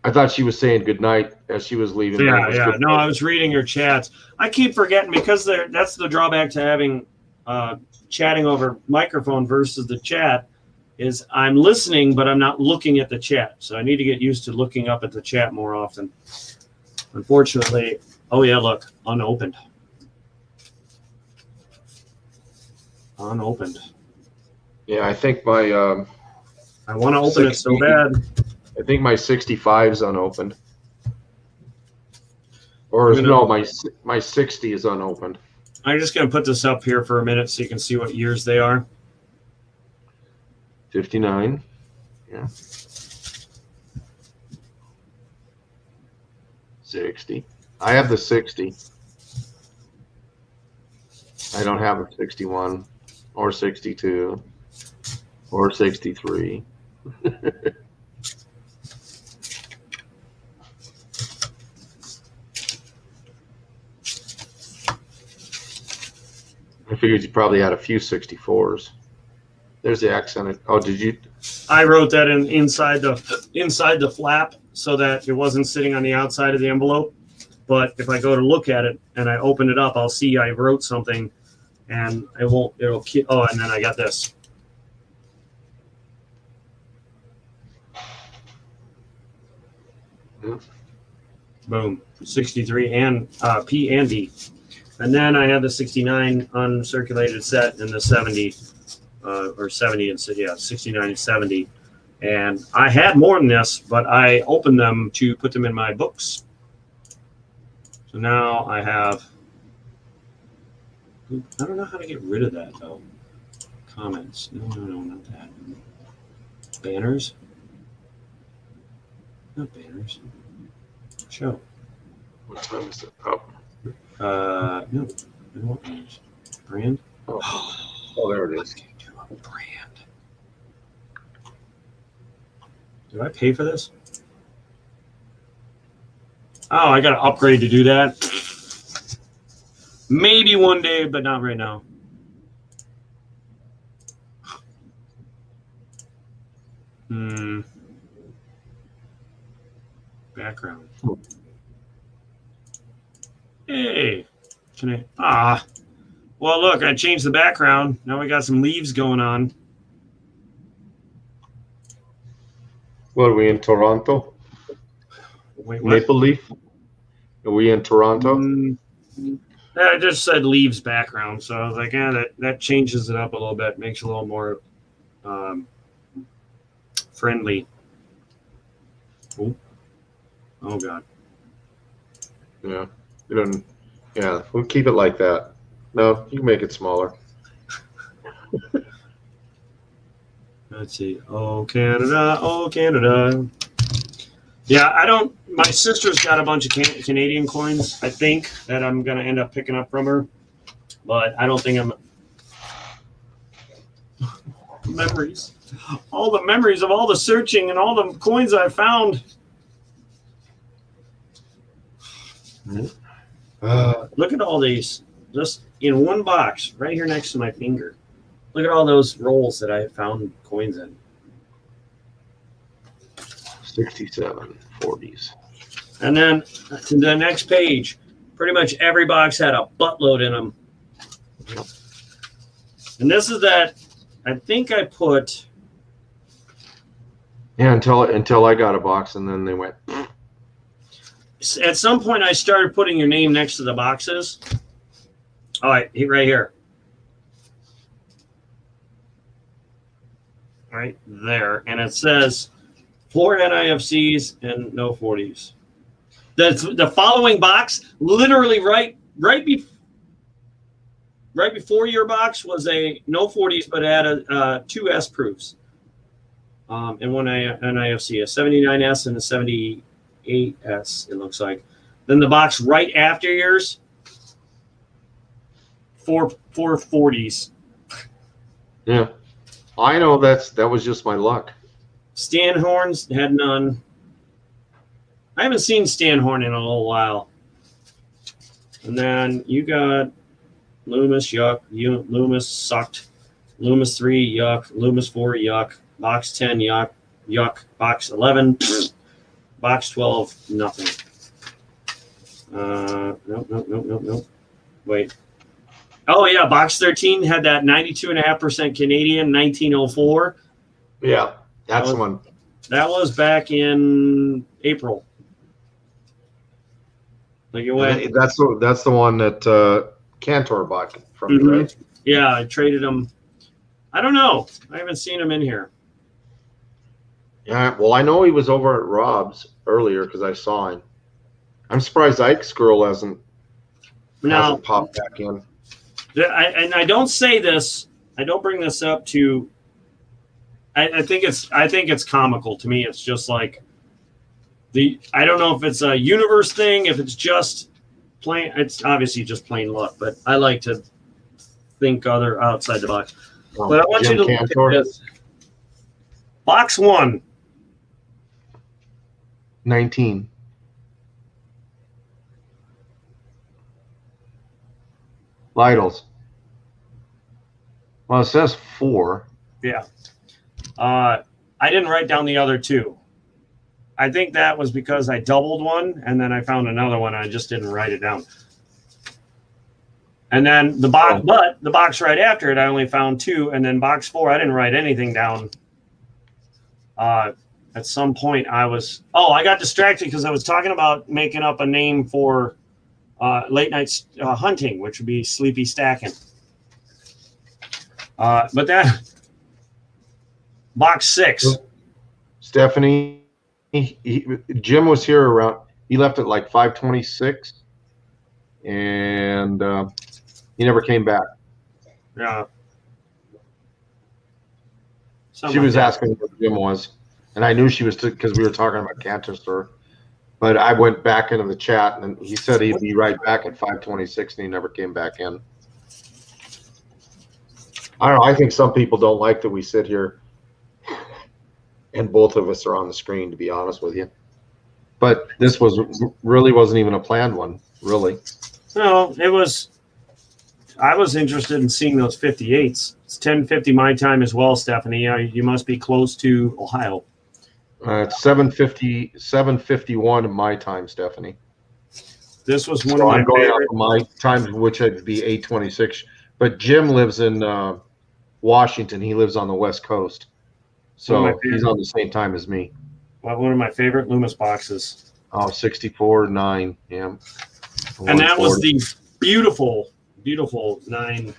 I thought she was saying good night as she was leaving. Yeah. No, I was reading your chats. I keep forgetting because that's the drawback to having chatting over microphone versus the chat is I'm listening, but I'm not looking at the chat. So I need to get used to looking up at the chat more often. Unfortunately, oh yeah, look, unopened. unopened. Yeah, I think my I want to open it so 60. bad. I think my 65 is unopened. Or I'm gonna- no, my 60 is unopened. I'm just going to put this up here for a minute so you can see what years they are. 59. Yeah. 60. I have the 60. I don't have a 61 or 62 or 63. I figured you probably had a few 64s. There's the accent. Oh, did you? I wrote that inside the flap so that it wasn't sitting on the outside of the envelope. But if I go to look at it and I open it up, I'll see I wrote something, and it'll keep. Oh, and then I got this. Yeah. Boom, 63 and P and D. And then I have the 69 uncirculated set and the 70 or 70 and 69 and 70. And I had more than this, but I opened them to put them in my books. So now I have, I don't know how to get rid of that though. Comments. No, not that. Banners. Not banners. Show. What time is it? Oh, No, I don't want banners. Brand. oh there it is. Brand. Did I pay for this? Oh, I got to upgrade to do that. Maybe one day, but not right now. Background. Hey, can I? Well, look, I changed the background. Now we got some leaves going on. What are we in Toronto? Wait, what? Maple Leaf? Are we in Toronto? I just said leaves background, so I was like, that changes it up a little bit, makes it a little more friendly. Oh God. Yeah. You don't. Yeah, we'll keep it like that. No, you can make it smaller. Let's see. Oh Canada, oh Canada. Yeah, I don't. My sister's got a bunch of Canadian coins, I think, that I'm gonna end up picking up from her, but I don't think I'm. Memories, all the memories of all the searching and all the coins I found. Look at all these, just in one box, right here next to my finger. Look at all those rolls that I found coins in. 67, 40s. And then to the next page, pretty much every box had a buttload in them. And this is that, I think I put. Yeah, until I got a box, and then they went. At some point, I started putting your name next to the boxes. All right, right here. Right there. And it says 4 NIFCs and no 40s. The following box, literally right before your box was a no 40s, but it had 2 S proofs. And one NIFC, a 79S and a 78S, it looks like. Then the box right after yours, 4 40s. Yeah, I know that was just my luck. Stanhorns had none. I haven't seen Stanhorn in a little while. And then you got Loomis, yuck. Loomis sucked. Loomis 3, yuck. Loomis 4, yuck. Box 10, yuck. Yuck. Box 11, box 12, nothing. Nope. Wait. Oh, yeah. Box 13 had that 92.5% Canadian 1904. Yeah, that's the one. That was back in April. Like it went. That's the one that Cantor bought from you, right? Yeah, I traded him. I don't know. I haven't seen him in here. Yeah, well, I know he was over at Rob's earlier because I saw him. I'm surprised Ike's girl hasn't popped back in. And I don't say this. I don't bring this up to. I think it's comical to me. It's just like I don't know if it's a universe thing, if it's just plain. It's obviously just plain luck, but I like to think outside the box. But I want you to look at this. Box 1. 19. Lidls. Well, it says 4. Yeah. I didn't write down the other 2. I think that was because I doubled one and then I found another one. I just didn't write it down. And then the box right after it, I only found 2. And then box 4, I didn't write anything down. At some point, I got distracted because I was talking about making up a name for late night hunting, which would be sleepy stacking. But that box 6. Stephanie, Jim was here around. He left at like 5:26, and he never came back. Yeah. She was asking where Jim was, and I knew she was because we were talking about Cantor. But I went back into the chat, and he said he'd be right back at 5:26, and he never came back in. I don't know. I think some people don't like that we sit here and both of us are on the screen, to be honest with you. But this really wasn't even a planned one, really. No, it was. I was interested in seeing those 58s. It's 10:50 my time as well, Stephanie. You must be close to Ohio. It's 7:51 in my time, Stephanie. This was one of my favorite. My time, which would be 8:26. But Jim lives in Washington. He lives on the West Coast, so he's on the same time as me. One of my favorite Loomis boxes. Oh, 64-9, yeah. And that was the beautiful 9.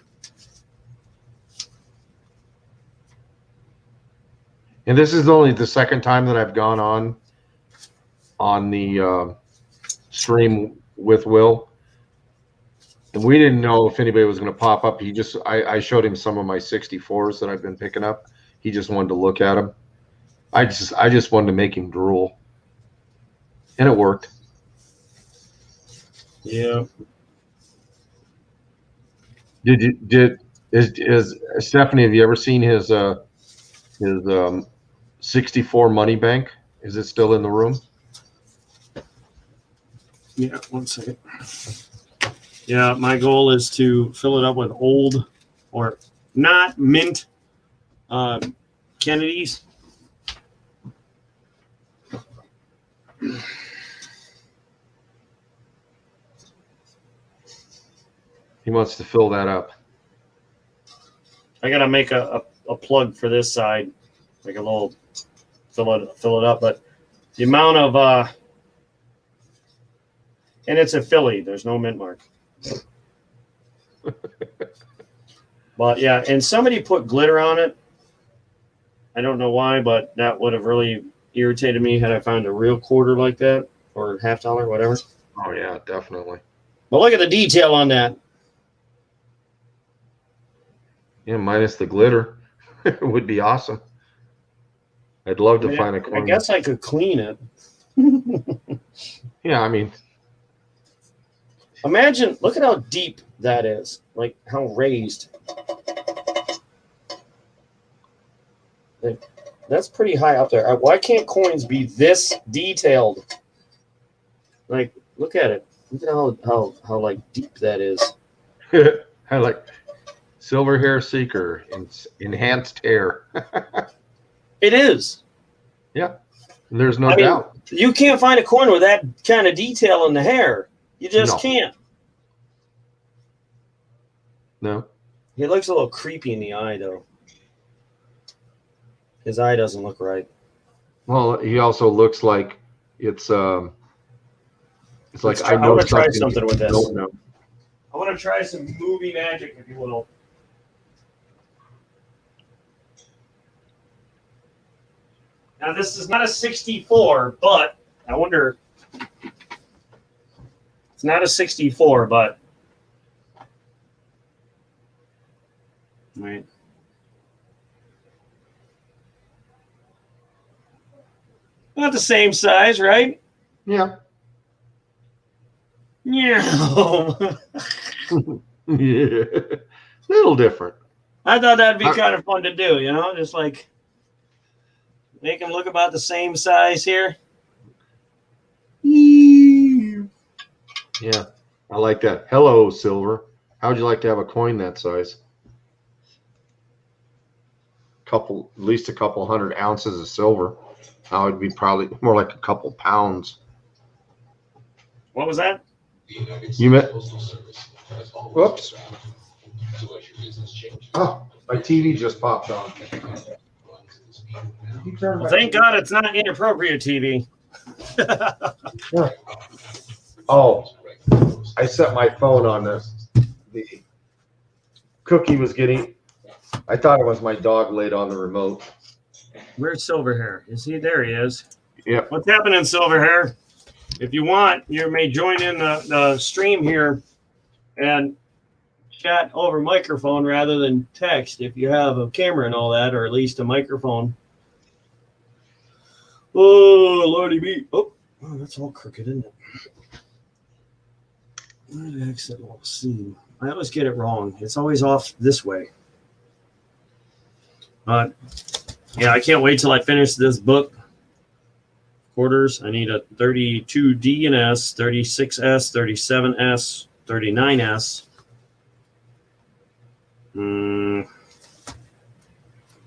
And this is only the second time that I've gone on the stream with Will. And we didn't know if anybody was going to pop up. I showed him some of my 64s that I've been picking up. He just wanted to look at them. I just wanted to make him drool. And it worked. Yeah. Is Stephanie, have you ever seen his 64 money bank? Is it still in the room? Yeah, 1 second. Yeah, my goal is to fill it up with old or not mint Kennedys. He wants to fill that up. I gotta make a plug for this side, like a little fill it up. But the amount of and it's a Philly. There's no mint mark. But yeah, and somebody put glitter on it. I don't know why, but that would have really irritated me had I found a real quarter like that or $50, whatever. Oh yeah, definitely. But look at the detail on that. Yeah, minus the glitter. It would be awesome. I'd love to find a coin. I guess I could clean it. Yeah, I mean, imagine, look at how deep that is. Like how raised. That's pretty high up there. Why can't coins be this detailed? Like, look at it. Look at how like deep that is. I like silver hair seeker, enhanced hair. It is. Yeah, there's no doubt. You can't find a coin with that kind of detail in the hair. You just can't. No. He looks a little creepy in the eye, though. His eye doesn't look right. Well, he also looks like it's like I want to try something with this. I want to try some movie magic, if you will. Now, this is not a 64, but I wonder. It's not a 64, but. Wait. Not the same size, right? Yeah. Yeah. Yeah. Little different. I thought that'd be kind of fun to do, you know, just like make them look about the same size here. Yeah, I like that. Hello, silver. How would you like to have a coin that size? At least a couple 100 ounces of silver. That would be probably more like a couple pounds. What was that? You met? Whoops. Oh, my TV just popped on. Well, thank God it's not inappropriate TV. Oh, I set my phone on this. The cookie was getting. I thought it was my dog laid on the remote. Where's Silverhair? Is he there? He is. Yep. What's happening, Silverhair? If you want, you may join in the stream here and chat over microphone rather than text if you have a camera and all that, or at least a microphone. Oh, Lordy me. Oh, that's all crooked, isn't it? Where the heck's that little seam? I always get it wrong. It's always off this way. Yeah, I can't wait till I finish this book. Quarters. I need a 32D and S, 36S, 37S, 39S. The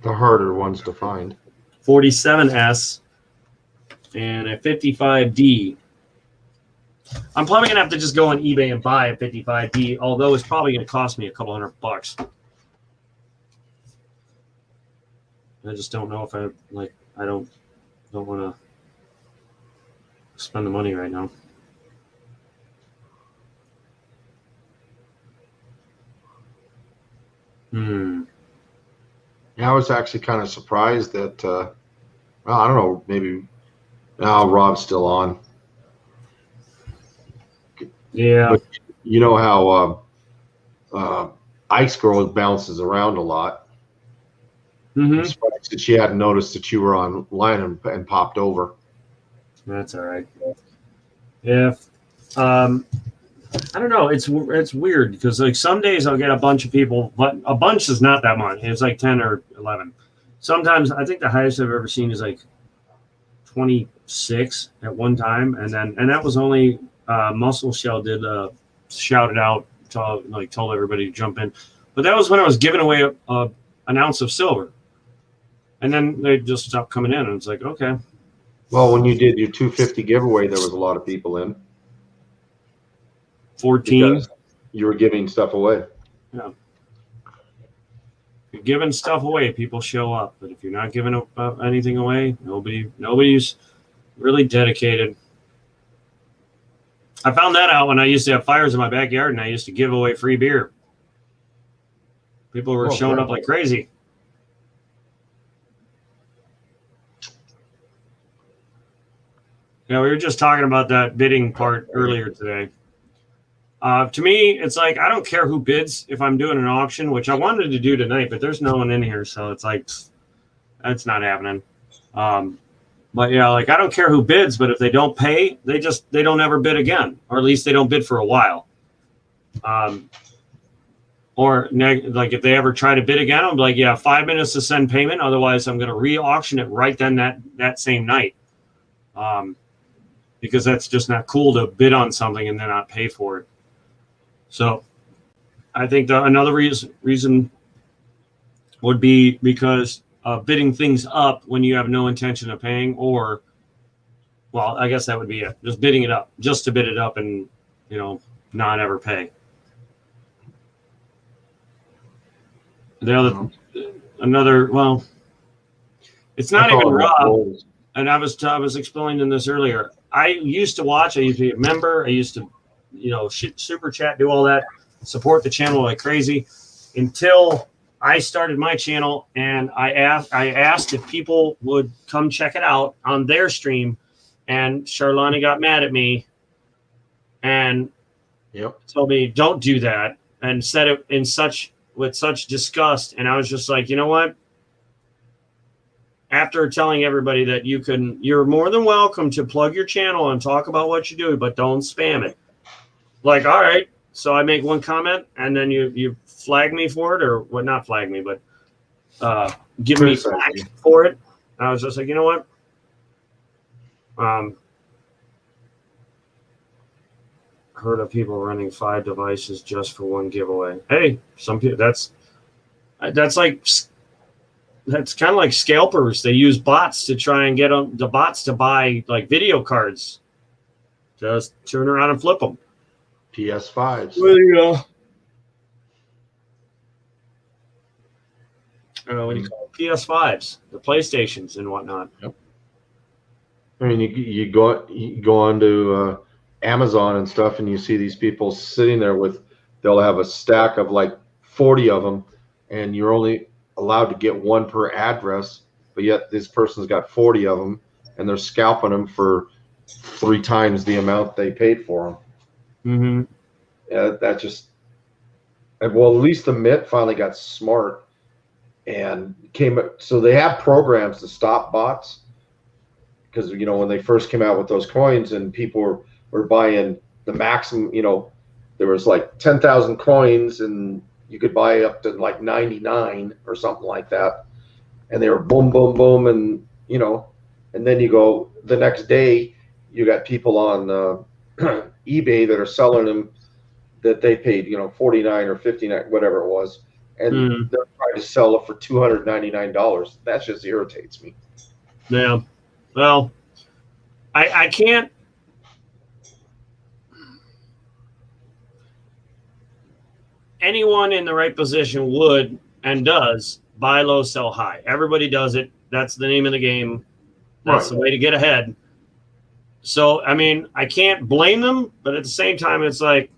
harder ones to find. 47S, and a 55D. I'm probably going to have to just go on eBay and buy a 55D, although it's probably going to cost me a couple $100. I just don't know if I don't want to spend the money right now. Yeah, I was actually kind of surprised that, well, I don't know, maybe now Rob's still on. Yeah. But you know how Ice Girl bounces around a lot. Mm-hmm. I'm surprised that she hadn't noticed that you were online and popped over. That's all right. Yeah. I don't know. It's weird because like some days I'll get a bunch of people, but a bunch is not that much. It's like 10 or 11. Sometimes I think the highest I've ever seen is like 26 at one time, and that was only Muscle Shell did shouted out, told everybody to jump in, but that was when I was giving away an ounce of silver, and then they just stopped coming in, and it's like, okay. Well, when you did your 250 giveaway, there was a lot of people in. 14. You were giving stuff away. Yeah. If you're giving stuff away, people show up. But if you're not giving anything away, nobody's really dedicated. I found that out when I used to have fires in my backyard and I used to give away free beer. People were showing up like crazy. Yeah, we were just talking about that bidding part earlier today. To me, it's like, I don't care who bids if I'm doing an auction, which I wanted to do tonight, but there's no one in here. So it's like, that's not happening. But yeah, like I don't care who bids, but if they don't pay, they don't ever bid again, or at least they don't bid for a while. Like if they ever try to bid again, I'm like, yeah, 5 minutes to send payment. Otherwise I'm going to re-auction it right then that same night. Because that's just not cool to bid on something and then not pay for it. So I think another reason would be because bidding things up when you have no intention of paying, or, well, I guess that would be it. Just bidding it up, just to bid it up and, not ever pay. Well, it's not even Rob. And I was explaining this earlier. I used to be a member. I used to, super chat, do all that, support the channel like crazy until I started my channel and I asked if people would come check it out on their stream, and Charlani got mad at me and told me don't do that, and said it with such disgust. And I was just like, you know what? After telling everybody that you're more than welcome to plug your channel and talk about what you do, but don't spam it. Like, all right. So I make one comment and then you flag me for it, or well, not flag me, but give me flack for it. I was just like, you know what? Heard of people running 5 devices just for one giveaway. Hey, some people that's kind of like scalpers. They use bots to try and get the bots to buy like video cards. Just turn around and flip them. PS5s. Well, you go. What do you call it? PS5s, the PlayStations and whatnot. Yep. I mean, you go onto Amazon and stuff, and you see these people sitting there they'll have a stack of like 40 of them, and you're only allowed to get one per address, but yet this person's got 40 of them, and they're scalping them for 3 times the amount they paid for them. Mm-hmm. Yeah, that just, well, at least the Mint finally got smart and so they have programs to stop bots, because when they first came out with those coins and people were buying the maximum, there was like 10,000 coins and you could buy up to like 99 or something like that, and they were boom, boom, boom, and and then you go the next day, you got people on eBay that are selling them that they paid 49 or 59, whatever it was, and they're trying to sell it for $299. That just irritates me. Yeah, well, I can't. Anyone in the right position would and does buy low, sell high. Everybody does it. That's the name of the game. That's the way to get ahead. So, I mean, I can't blame them, but at the same time, it's like,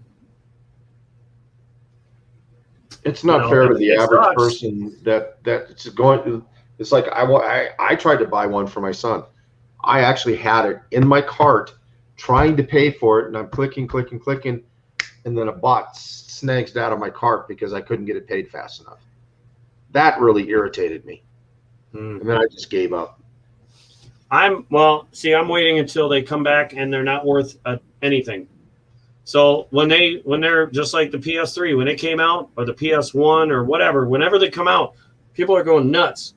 it's not fair to the average person that's going. It's like I tried to buy one for my son. I actually had it in my cart, trying to pay for it, and I'm clicking, and then a bot snags it out of my cart because I couldn't get it paid fast enough. That really irritated me, and then I just gave up. I'm waiting until they come back and they're not worth anything. So when they're just like the PS3, when it came out, or the PS1 or whatever, whenever they come out, people are going nuts.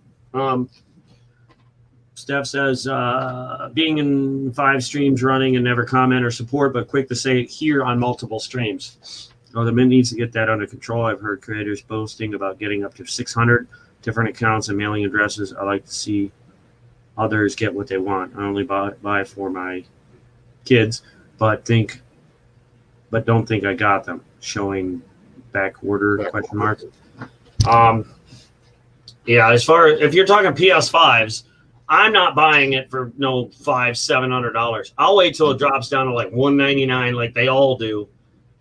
Steph says, being in 5 streams running and never comment or support, but quick to say here on multiple streams. Oh, the Mint needs to get that under control. I've heard creators boasting about getting up to 600 different accounts and mailing addresses. I like to see others get what they want. I only buy for my kids, but don't think I got them. Showing back order question mark. Yeah, as far as if you're talking PS5s, I'm not buying it for no $500-$700. I'll wait till it drops down to like $199, like they all do,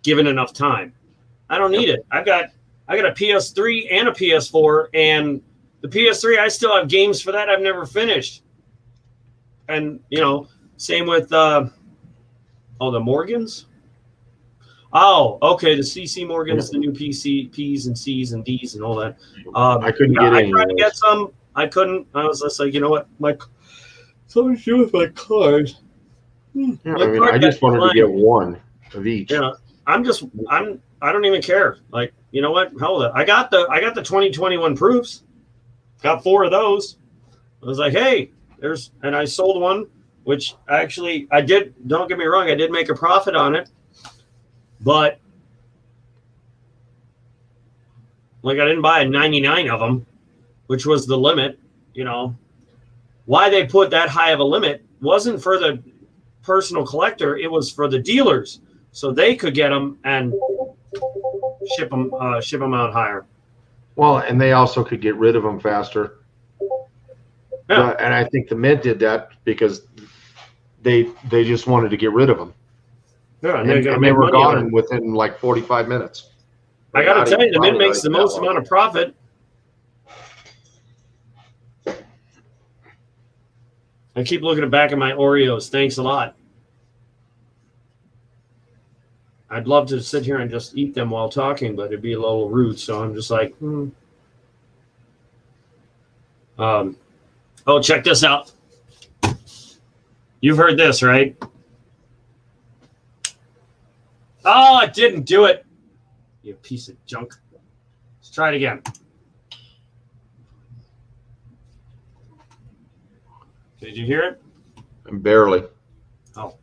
given enough time. I don't need it. I got a PS3 and a PS4, and the PS3 I still have games for that I've never finished. And same with the Morgans. Oh, okay. The CC Morgans, the new P's and C's and D's and all that. I couldn't get any. I tried to get some. I couldn't. I was just like, you know what? Something to do with my card. Yeah, I just wanted to get one of each. Yeah, I don't even care. Like, you know what? Hell, I got the 2021 proofs. Got 4 of those. I was like, hey, and I sold one, which actually I did. Don't get me wrong, I did make a profit on it. But like, I didn't buy 99 of them, which was the limit. Why they put that high of a limit wasn't for the personal collector. It was for the dealers, so they could get them and ship them out higher. Well, and they also could get rid of them faster. Yeah. And I think the Mint did that because they just wanted to get rid of them. Yeah, and they were gone within like 45 minutes. I got to tell you, the Mint makes the most amount of profit I keep looking back at my Oreos. Thanks a lot. I'd love to sit here and just eat them while talking, but it'd be a little rude. So I'm just like, oh, check this out. You've heard this, right? Oh, I didn't do it. You piece of junk. Let's try it again. Did you hear it? Barely. Oh.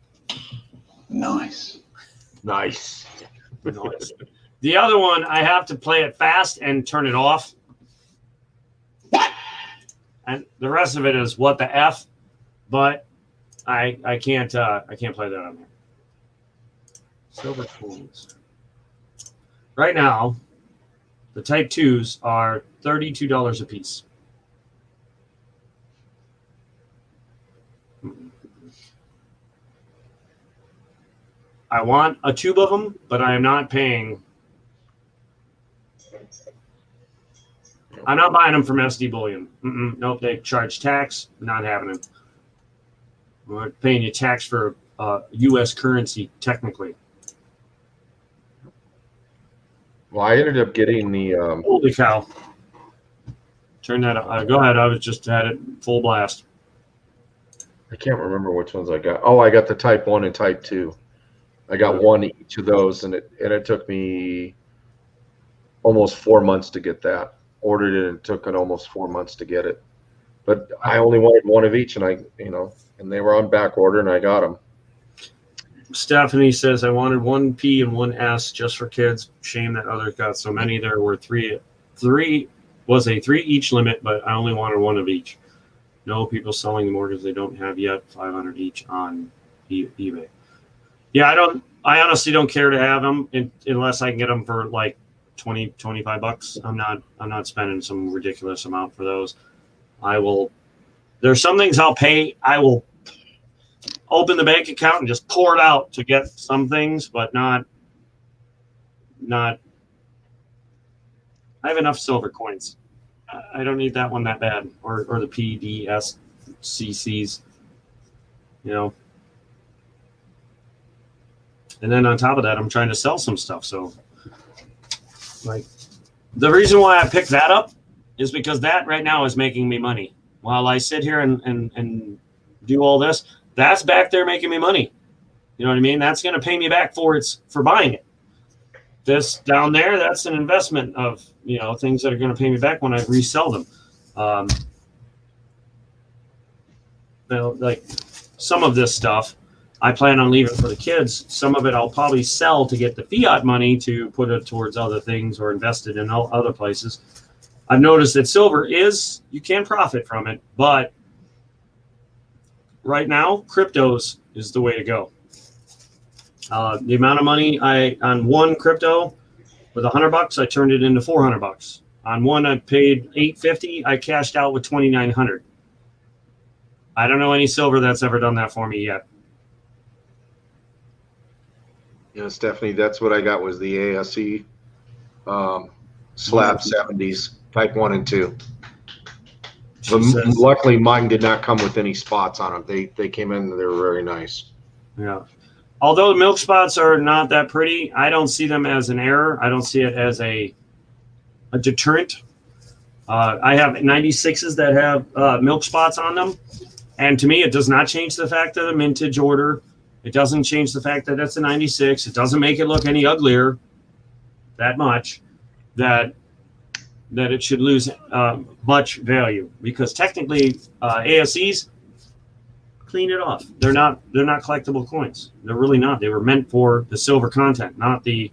Nice. Nice. Nice. The other one, I have to play it fast and turn it off. And the rest of it is what the F, but I can't play that on here. Silver coins. Right now, the Type 2s are $32 a piece. I want a tube of them, but I am not paying. I'm not buying them from SD Bullion. Nope, they charge tax. Not having them. We're paying you tax for U.S. currency, technically. Well, I ended up getting the. Holy cow! Turn that up. Go ahead. I was just had it full blast. I can't remember which ones I got. Oh, I got the Type 1 and Type 2. I got one each of those, and it took me almost 4 months to get that. Ordered it, and it took almost 4 months to get it. But I only wanted one of each, and and they were on back order, and I got them. Stephanie says, I wanted one P and one S just for kids. Shame that others got so many. There were three was a 3 each limit, but I only wanted one of each. No people selling the mortgage they don't have yet. 500 each on eBay. Yeah, I honestly don't care to have them unless I can get them for like 20, 25 bucks. I'm not spending some ridiculous amount for those. There's some things I'll pay. I will open the bank account and just pour it out to get some things, but not. I have enough silver coins. I don't need that one that bad, or the PDSCCs, And then on top of that, I'm trying to sell some stuff. So, like, the reason why I picked that up is because that right now is making me money. While I sit here and do all this, that's back there making me money. You know what I mean? That's going to pay me back for buying it. This down there, that's an investment of, things that are going to pay me back when I resell them. Like some of this stuff, I plan on leaving for the kids. Some of it I'll probably sell to get the fiat money to put it towards other things or invest it in other places. I've noticed that silver you can profit from it, but right now, cryptos is the way to go. The amount of money on one crypto with $100, I turned it into $400. On one, I paid $850. I cashed out with $2,900. I don't know any silver that's ever done that for me yet. Stephanie, that's what I got was the ASE slab 70s, Type 1 and 2. But luckily, mine did not come with any spots on them. They came in, they were very nice. Yeah. Although the milk spots are not that pretty, I don't see them as an error. I don't see it as a deterrent. I have 96s that have milk spots on them. And to me, it does not change the fact of the mintage order. It doesn't change the fact that it's a 96. It doesn't make it look any uglier that much that it should lose much value, because technically ASEs clean it off. They're not collectible coins. They're really not. They were meant for the silver content, not the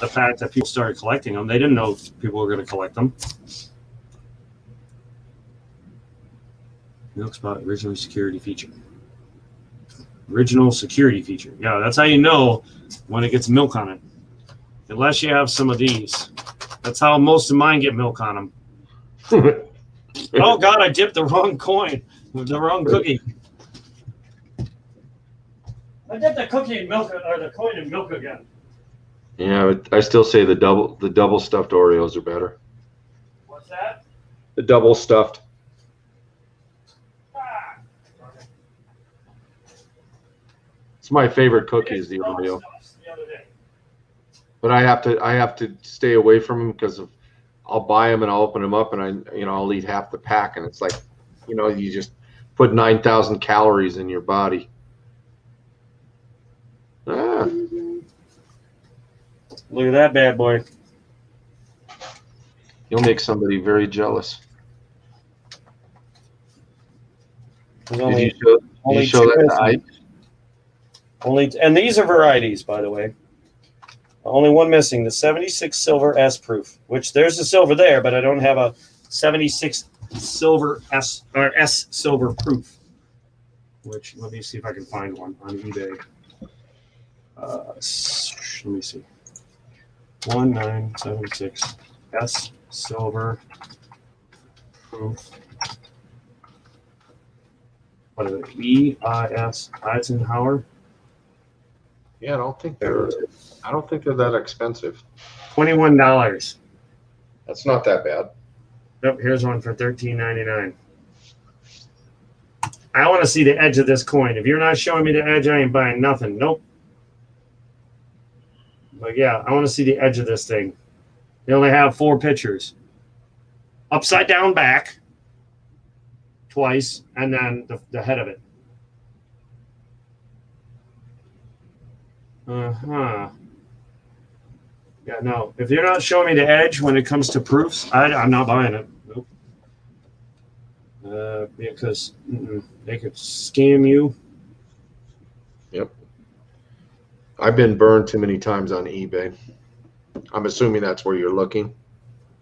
fact that people started collecting them. They didn't know if people were going to collect them. Milk spot original security feature. Original security feature. Yeah, that's how you know when it gets milk on it. Unless you have some of these. That's how most of mine get milk on them. Oh, God, I dipped the wrong coin with the wrong cookie. I dipped the cookie in milk, or the coin in milk again. Yeah, but I still say the double stuffed Oreos are better. What's that? The double stuffed. Ah. It's my favorite cookie is the Oreo. But I have to stay away from them because I'll buy them and I'll open them up and I'll eat half the pack and it's like, you just put 9,000 calories in your body. Ah, Look at that bad boy. you'll make somebody very jealous. There's Did you show two that to missing. Ike? And these are varieties, by the way. Only one missing, the 76 silver S proof, which there's a silver there, but I don't have a 76 silver S or S silver proof. Which, let me see if I can find one on eBay. Let me see. 1976 S silver proof. What is it? EIS Eisenhower. Yeah, I don't think they're that expensive. $21. That's not that bad. Nope, here's one for $13.99. I want to see the edge of this coin. If you're not showing me the edge, I ain't buying nothing. Nope. But yeah, I want to see the edge of this thing. They only have 4 pictures. Upside down back twice, and then the head of it. Uh-huh. Yeah, no. If you're not showing me the edge when it comes to proofs, I'm not buying it. Nope. Because they could scam you. Yep. I've been burned too many times on eBay. I'm assuming that's where you're looking.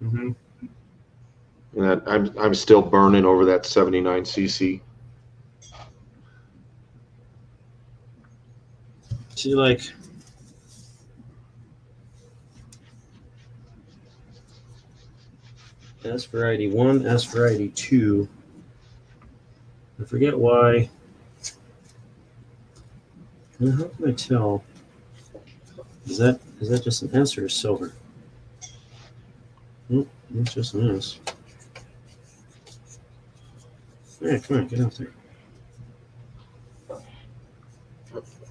Mm-hmm. And that I'm still burning over that 79cc. See, like, S variety 1, S variety 2. I forget why. How can I tell? Is that just an S or a silver? Nope, it's just an S. Yeah, come on, get out there.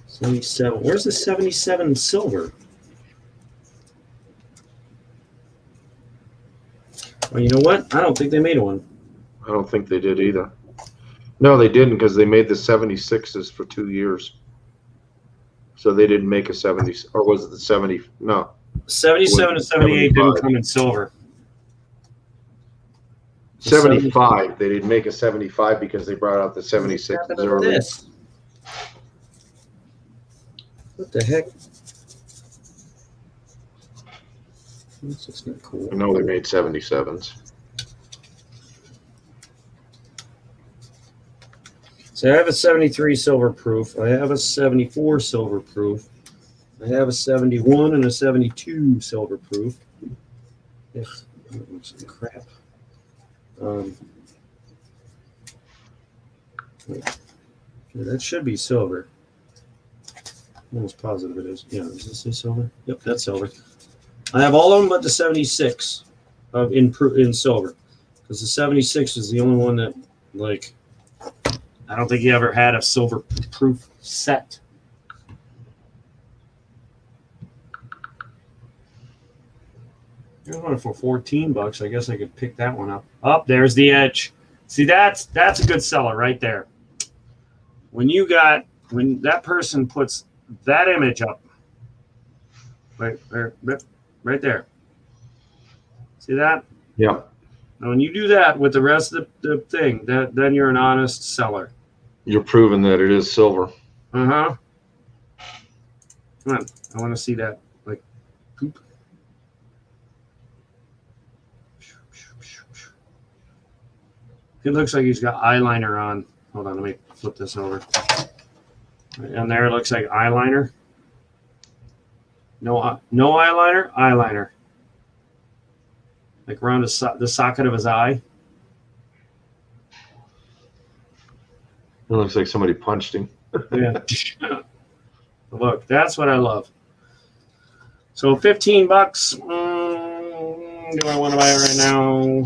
77. Where's the 77 silver? Well, you know what? I don't think they made one. I don't think they did either. No, they didn't because they made the 76s for 2 years. So they didn't make a 70, or was it the 70? No. 77 and 78 didn't come in silver. 75. They didn't make a 75 because they brought out the 76 early. This? What the heck? This is not cool. I know they made 77s. So I have a 73 silver proof. I have a 74 silver proof. I have a 71 and a 72 silver proof. Yes, some crap. That should be silver. I'm almost positive it is. Yeah, does this say silver? Yep, that's silver. I have all of them but the 76 in silver, because the 76 is the only one that, like, I don't think you ever had a silver proof set. Here's one for $14. I guess I could pick that one up. Oh, there's the edge. See, that's a good seller right there. When that person puts that image up, right there. See that? Yeah. Now, when you do that with the rest of the thing, then you're an honest seller. You're proving that it is silver. Uh-huh. Come on. I want to see that. Like, poop. It looks like he's got eyeliner on. Hold on, let me flip this over. And there it looks like eyeliner. No eyeliner, eyeliner. Like around the socket of his eye. It looks like somebody punched him. Yeah. Look, that's what I love. So $15. Do I want to buy it right now?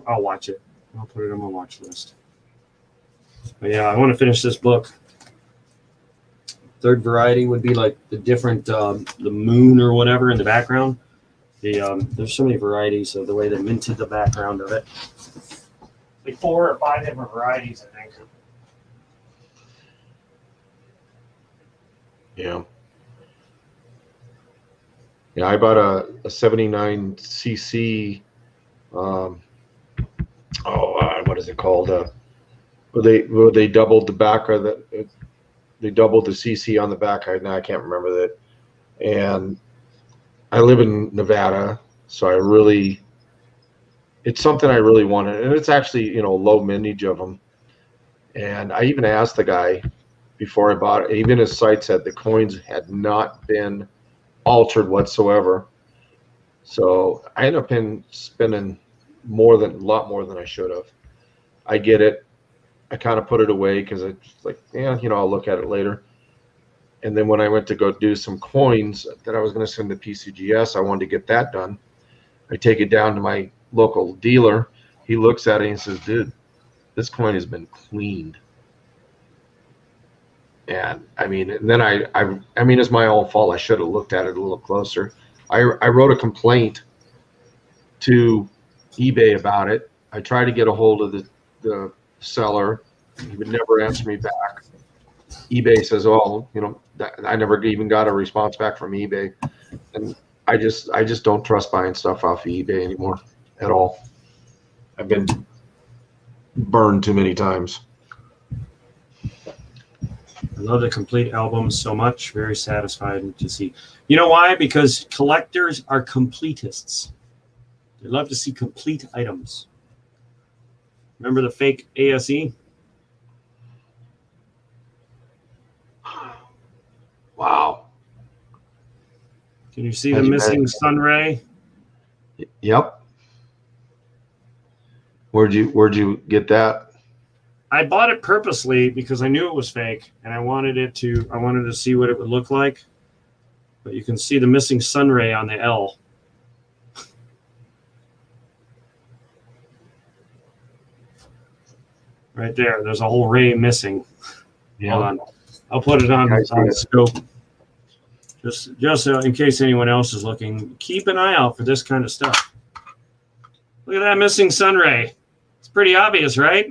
I'll watch it. I'll put it on my watch list. But yeah, I want to finish this book. Third variety would be like the different the moon or whatever in the background. There's so many varieties of the way they minted the background of it. Like 4 or 5 different varieties, I think. Yeah. Yeah, I bought a 79cc. What is it called? They doubled the back of the. They doubled the CC on the back. I can't remember that. And I live in Nevada, so it's something I really wanted, and it's actually low mintage of them. And I even asked the guy before I bought it. Even his site said the coins had not been altered whatsoever. So I ended up spending a lot more than I should have. I get it. I kind of put it away because it's like, I'll look at it later. And then when I went to go do some coins that I was going to send to PCGS, I wanted to get that done. I take it down to my local dealer. He looks at it and says, dude, this coin has been cleaned. And then it's my own fault. I should have looked at it a little closer. I wrote a complaint to eBay about it. I tried to get a hold of the seller. He would never answer me back. eBay says, I never even got a response back from eBay. And I just don't trust buying stuff off of eBay anymore at all. I've been burned too many times. I love the complete albums so much. Very satisfied to see. You know why? Because collectors are completists. They love to see complete items. Remember the fake ASE? Wow. Can you see the missing sun ray? Yep. Where'd you get that? I bought it purposely because I knew it was fake, and I wanted to see what it would look like. But you can see the missing sun ray on the L. Right there. There's a whole ray missing. Yeah. Hold on. I'll put it on scope. Just in case anyone else is looking, keep an eye out for this kind of stuff. Look at that missing sun ray. It's pretty obvious, right?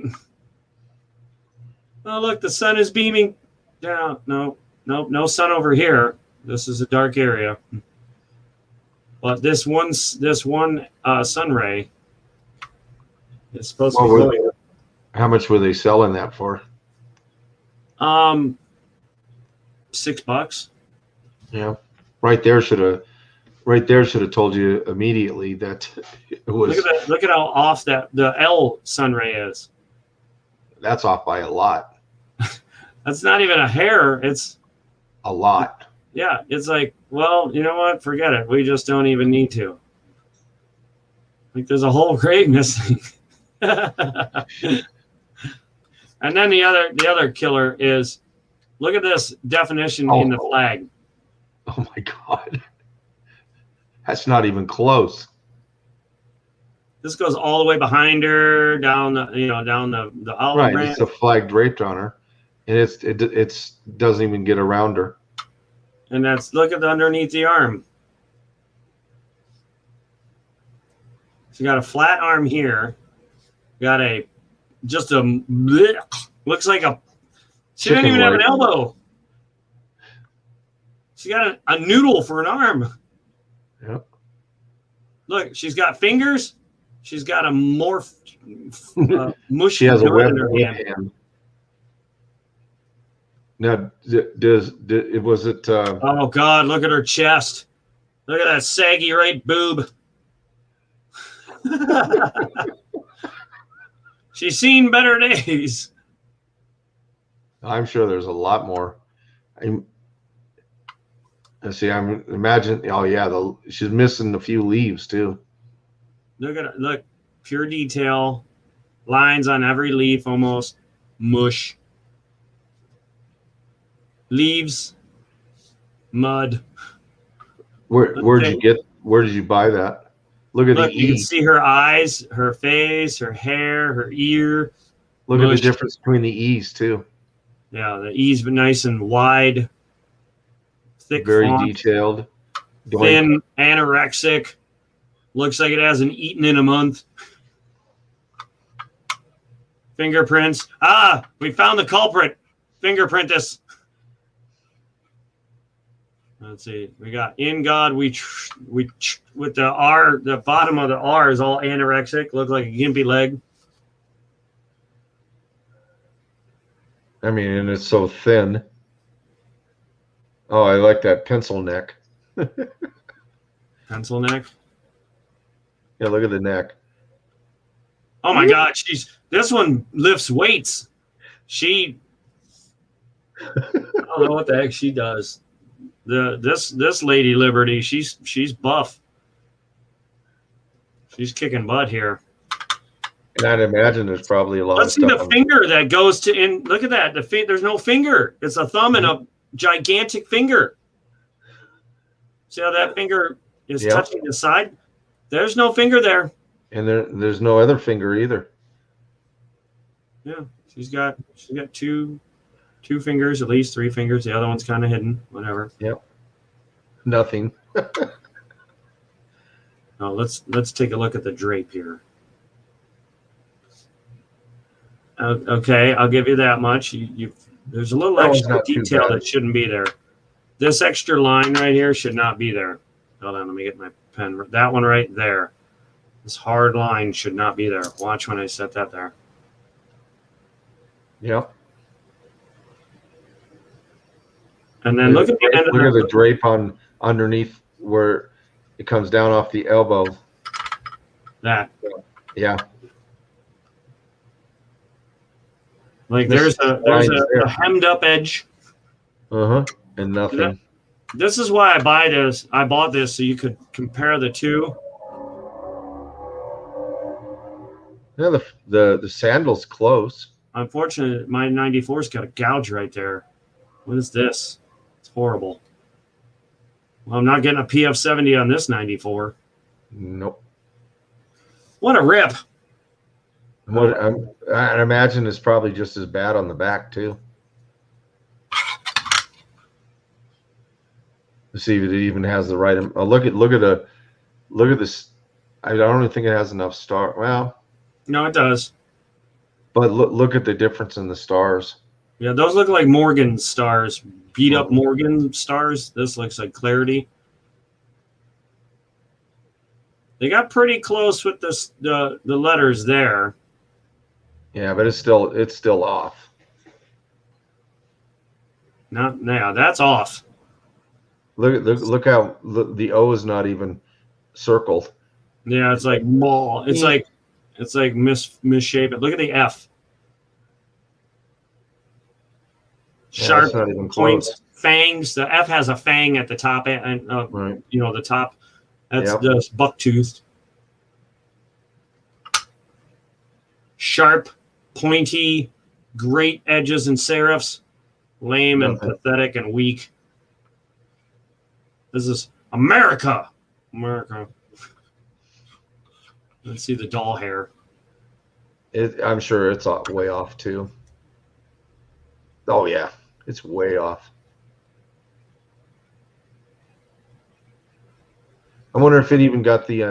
Oh, look, the sun is beaming down. No sun over here. This is a dark area. But this one sun ray is supposed to be going. How much were they selling that for? $6. Yeah, right there should have told you immediately that it was. Look at how off the L sun ray is. That's off by a lot. That's not even a hair. It's a lot. Yeah, it's like, well, you know what? Forget it. We just don't even need to. Like there's a whole grade missing. And then the other killer is, look at this definition in the flag. Oh my God. That's not even close. This goes all the way behind her, down the olive right, branch. It's a flag draped on her, and it doesn't even get around her. And look at underneath the arm. She got a flat arm here. Got looks like she didn't even have an elbow. She got a noodle for an arm. Yep. Look, she's got fingers. She's got a mushy. She has a web hand. Now, was it? Oh God! Look at her chest. Look at that saggy right boob. She's seen better days. I'm sure there's a lot more. I'm imagine. Oh yeah, she's missing a few leaves too. Look, pure detail, lines on every leaf, almost mush. Leaves, mud. Where did you buy that? Look, you can see her eyes, her face, her hair, her ear. Look at the difference between the E's too. Yeah, the E's nice and wide. thick Very font, detailed. thin, anorexic. Looks like it hasn't eaten in a month. Fingerprints. Ah, we found the culprit. Fingerprint this. Let's see. We got in God. With the R. The bottom of the R is all anorexic. Looks like a gimpy leg. I mean, and it's so thin. Oh, I like that pencil neck. Pencil neck. Yeah, look at the neck. Oh my God, this one lifts weights. I don't know what the heck she does. This Lady Liberty, she's buff. She's kicking butt here. And I'd imagine there's probably a lot Let's of see stuff. the finger that goes to in. Look at that. There's no finger. It's a thumb and a gigantic finger. See how that finger is touching the side? There's no finger there. And there's no other finger either. Yeah, she's got two fingers, at least 3 fingers. The other one's kind of hidden. Whatever. Yep. Nothing. Now let's take a look at the drape here. Okay, I'll give you that much. There's a little extra detail that shouldn't be there. This extra line right here should not be there. Hold on, let me get my pen. That one right there. This hard line should not be there. Watch when I set that there. Yep. And then look at the drape on underneath where it comes down off the elbow. That. Yeah. Like there's a hemmed up edge. And nothing. This is why I bought this so you could compare the two. Yeah, the sandal's close. Unfortunately, my 94's got a gouge right there. What is this? It's horrible. Well, I'm not getting a PF70 on this 94. Nope. What a rip. I imagine it's probably just as bad on the back too. Let's see if it even has the right. Look at this. I don't even think it has enough star. Well, no, it does. But look at the difference in the stars. Yeah, those look like Morgan stars, beat up Morgan stars. This looks like Clarity. They got pretty close with the letters there. Yeah, but it's still off. That's off. Look how the O is not even circled. Yeah, it's like ball. It's like misshapen. Look at the F. Sharp points, fangs. The F has a fang at the top end, right. The top. That's just buck-toothed. Sharp, pointy, great edges and serifs. Lame and pathetic and weak. This is America. Let's see the doll hair. I'm sure it's way off too. Oh yeah, it's way off. I wonder if it even got the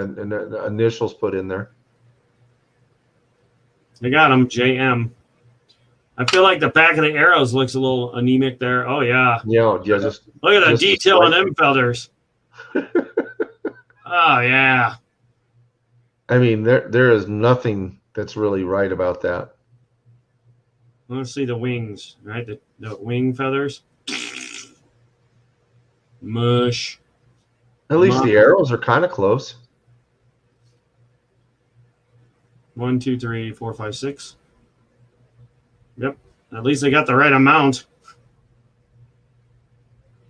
initials put in there. They got them, JM. I feel like the back of the arrows looks a little anemic there. Oh yeah. Yeah, just look at the detail on them feathers. Oh yeah. I mean, there is nothing that's really right about that. Let's see the wings, right? The wing feathers. Mush. At least the arrows are kind of close. 1, 2, 3, 4, 5, 6. Yep. At least they got the right amount.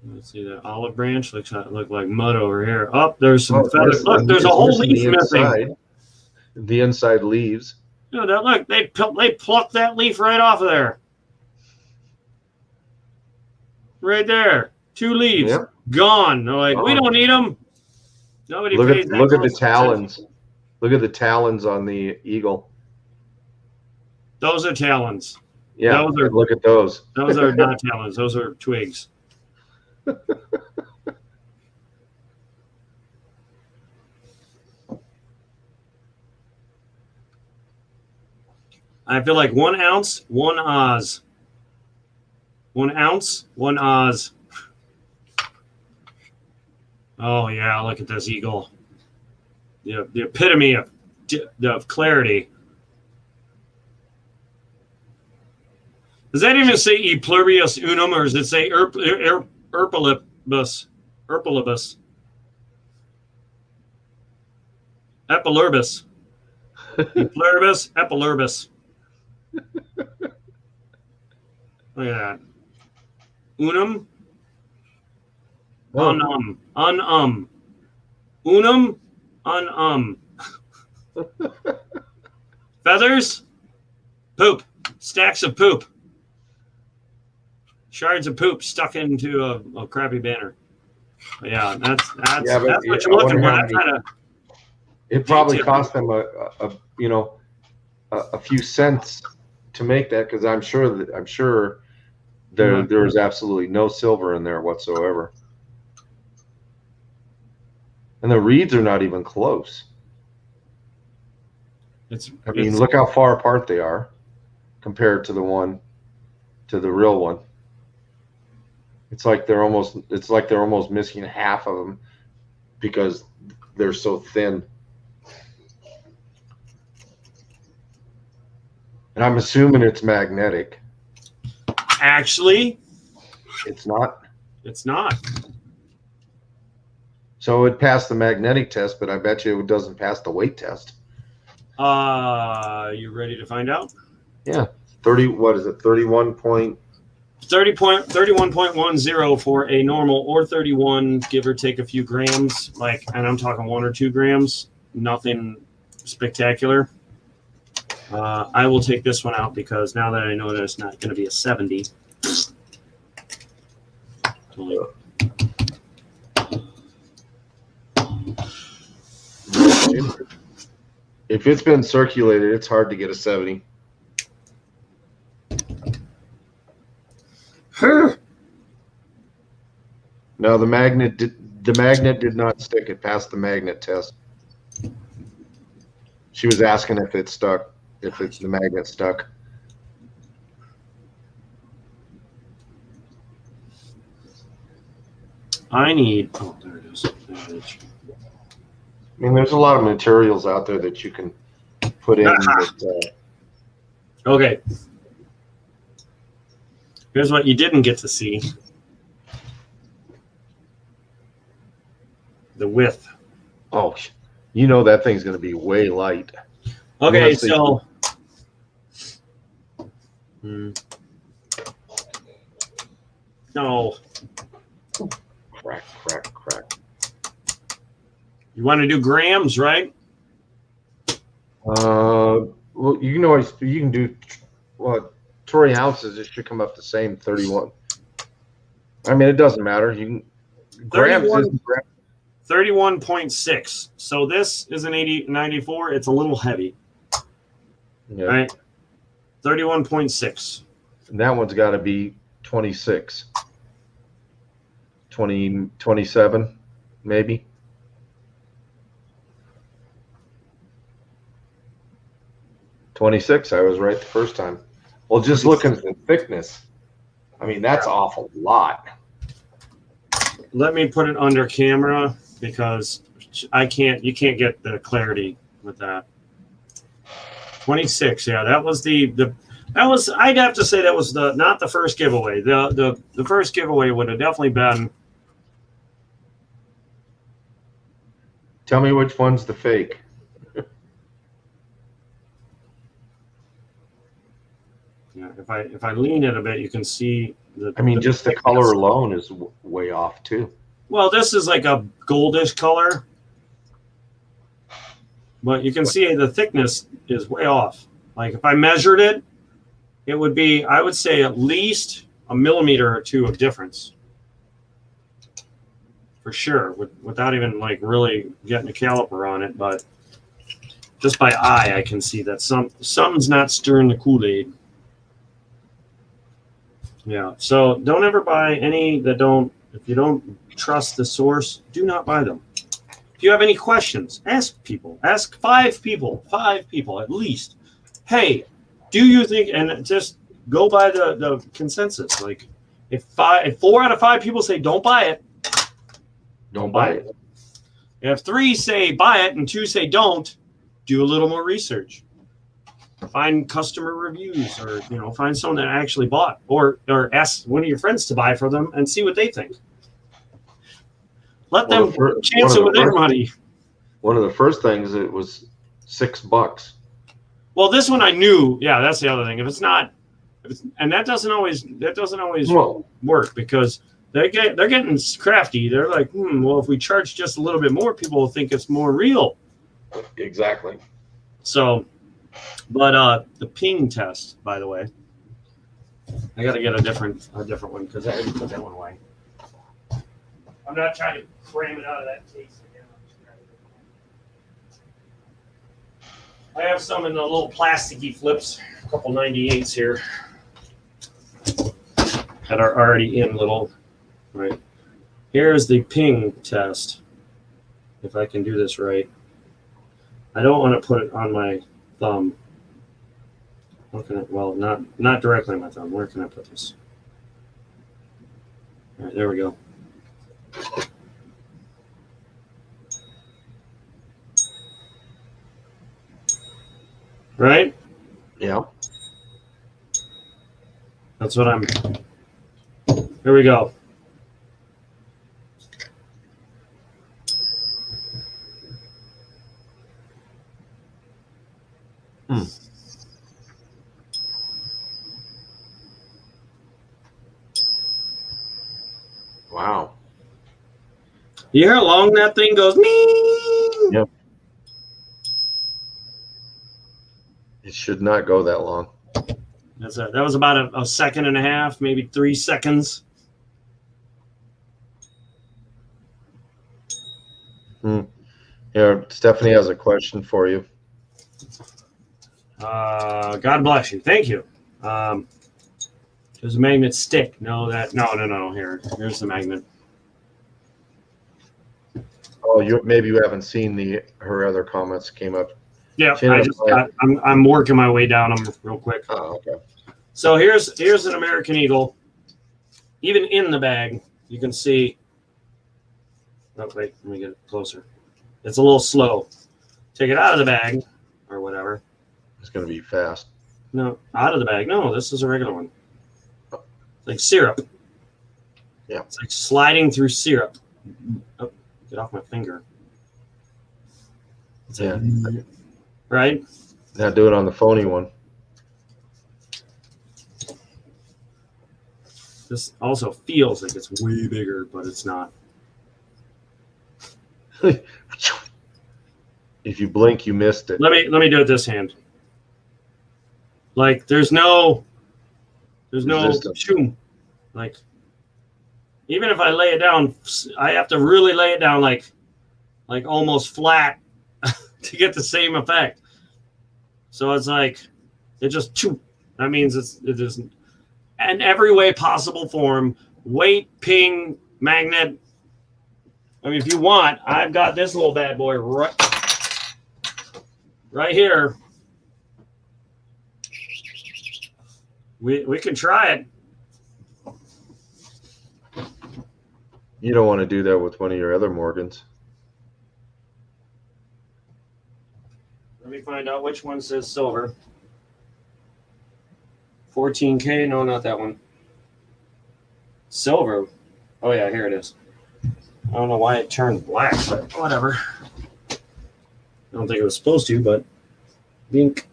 Let's see, the olive branch look like mud over here. Oh, there's some feathers. Look, there's a whole leaf missing. The inside leaves. No, look, they plucked that leaf right off of there. Right there. 2 leaves. Yep. Gone. They're like, we don't need them. Nobody pays that. Look at the talons. Look at the talons on the eagle. Those are talons. Yeah, look at those. Those are not talons. Those are twigs. I feel like 1 ounce, 1 Oz. 1 ounce, 1 Oz. Oh yeah, look at this eagle. The epitome of clarity. Does that even say E pluribus unum, or does it say erpilibus? Erpilibus. Epilurbus. E pluribus, epilurbus. Look at that. Unum. Unum. Unum. Unum. Feathers. Poop. Stacks of poop. Shards of poop stuck into a crappy banner. But yeah, that's what you're looking for. It probably cost them a few cents to make that, because I'm sure there is absolutely no silver in there whatsoever, and the reeds are not even close. Look how far apart they are compared to the real one. It's like they're almost missing half of them because they're so thin. And I'm assuming it's magnetic. Actually, it's not. It's not. So it passed the magnetic test, but I bet you it doesn't pass the weight test. You ready to find out? Yeah. 31.10 for a normal, or 31, give or take a few grams, and I'm talking 1 or 2 grams, nothing spectacular. I will take this one out because now that I know that it's not going to be a 70. If it's been circulated, it's hard to get a 70. No, the magnet did not stick. It passed the magnet test. She was asking if it stuck, if the magnet stuck. There it is. There's a lot of materials out there that you can put in. Okay. Here's what you didn't get to see. The width. Oh, that thing's going to be way light. Okay, so. No. Crack. You want to do grams, right? Well, you can do, Tory ounces. It should come up the same, 31. It doesn't matter. You can grams. 31.6. So this is an 94. It's a little heavy. Yeah. Right? 31.6. And that one's got to be 26. 27, maybe. 26. I was right the first time. Well, just looking at the thickness, that's awful lot. Let me put it under camera because you can't get the clarity with that. 26. Yeah, that was I'd have to say that was not the first giveaway. The first giveaway would have definitely been. Tell me which one's the fake. Yeah, if I lean it a bit, you can see just the color alone is way off too. Well, this is like a goldish color, but you can see the thickness is way off. Like if I measured it, it would be, I would say, at least a millimeter or 2 of difference. For sure, without even really getting a caliper on it, but just by eye, I can see that something's not stirring the Kool-Aid. Yeah, so don't ever buy any that don't. If you don't trust the source, do not buy them. If you have any questions, ask people. Ask 5 people at least. Hey, do you think, and just go by the consensus. Like, if 4 out of 5 people say don't buy it, Don't buy it. If 3 say buy it and 2 say don't, do a little more research. Find customer reviews, or find someone that actually bought, or ask one of your friends to buy for them and see what they think. Let them chance it with their money. One of the first things, it was $6. Well, this one I knew. Yeah, that's the other thing. And that doesn't always work, because they're getting crafty. They're like, well, if we charge just a little bit more, people will think it's more real. Exactly. So, but the ping test, by the way, I got to get a different one, because I didn't put that one away. I'm not trying to cram it out of that case again. I have some in the little plasticky flips, a couple 98s here that are already in little. Right. Here's the ping test. If I can do this right. I don't want to put it on my thumb. Well, not directly on my thumb. Where can I put this? All right, there we go. Right? Yeah. That's what I'm. Here we go. Wow. You hear how long that thing goes? Yep. It should not go that long. That was about a second and a half, maybe 3 seconds. Here, Stephanie has a question for you. God bless you. Thank you. Does the magnet stick? No. Here's the magnet. Oh, maybe you haven't seen her other comments came up. Yeah, I'm working my way down them real quick. Oh, okay. So here's an American Eagle. Even in the bag, you can see. Oh wait, let me get it closer. It's a little slow. Take it out of the bag, or whatever. It's going to be fast. No, out of the bag. No, this is a regular one. It's like syrup. Yeah. It's like sliding through syrup. Oh, get off my finger. Yeah. Right? Now do it on the phony one. This also feels like it's way bigger, but it's not. If you blink, you missed it. Let me do it this hand. Like there's no shoom. Like even if I lay it down, I have to really lay it down like almost flat to get the same effect. So it's like it just choo. That means it isn't. In every way possible form, weight, ping, magnet. I mean, if you want, I've got this little bad boy right here. We can try it. You don't want to do that with one of your other Morgans. Let me find out which one says silver. 14K? No, not that one. Silver. Oh, yeah, here it is. I don't know why it turned black, but whatever. I don't think it was supposed to, but bink.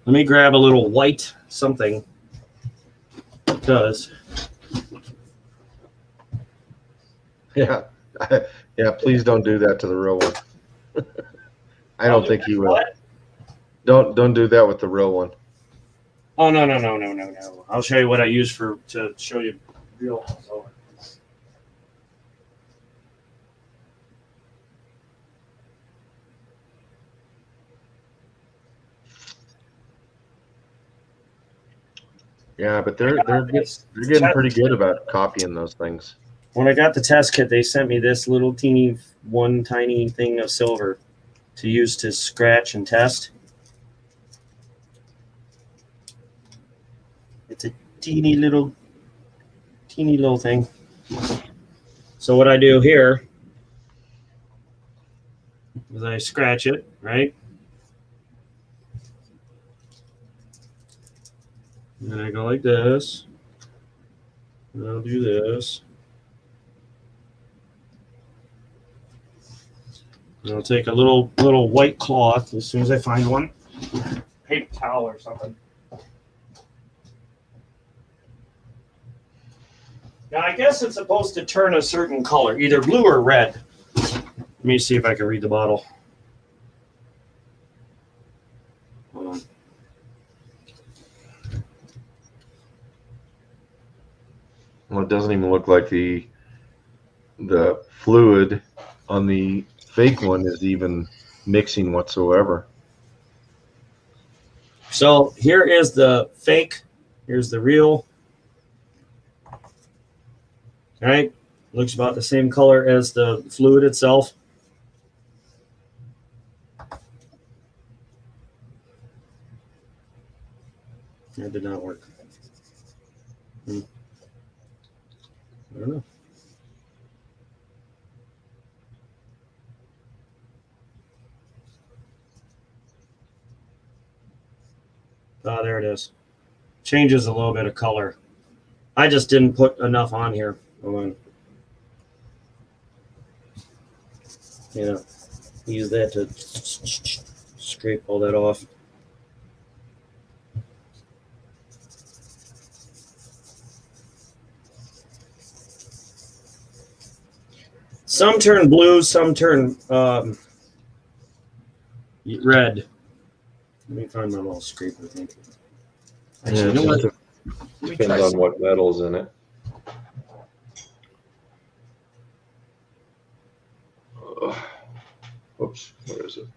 Let me grab a little white something. It does. Yeah. Yeah, please don't do that to the real one. I don't think he will. What? Don't do that with the real one. Oh, no. I'll show you what I use to show you real silver. Yeah, but they're getting pretty good about copying those things. When I got the test kit, they sent me this little teeny one tiny thing of silver to use to scratch and test. It's a teeny little thing. So what I do here is I scratch it, right? And then I go like this. And I'll do this. And I'll take a little white cloth as soon as I find one. Paper towel or something. Now I guess it's supposed to turn a certain color, either blue or red. Let me see if I can read the bottle. Hold on. Well, it doesn't even look like the fluid on the fake one is even mixing whatsoever. So here is the fake. Here's the real. All right. Looks about the same color as the fluid itself. That did not work. I don't know. Ah, there it is. Changes a little bit of color. I just didn't put enough on here. Hold on. Yeah, use that to scrape all that off. Some turn blue, some turn red. Let me find my little scraper thing. Actually, you know what? Let me try Depends on some. what metal's in it. Oops, where is it?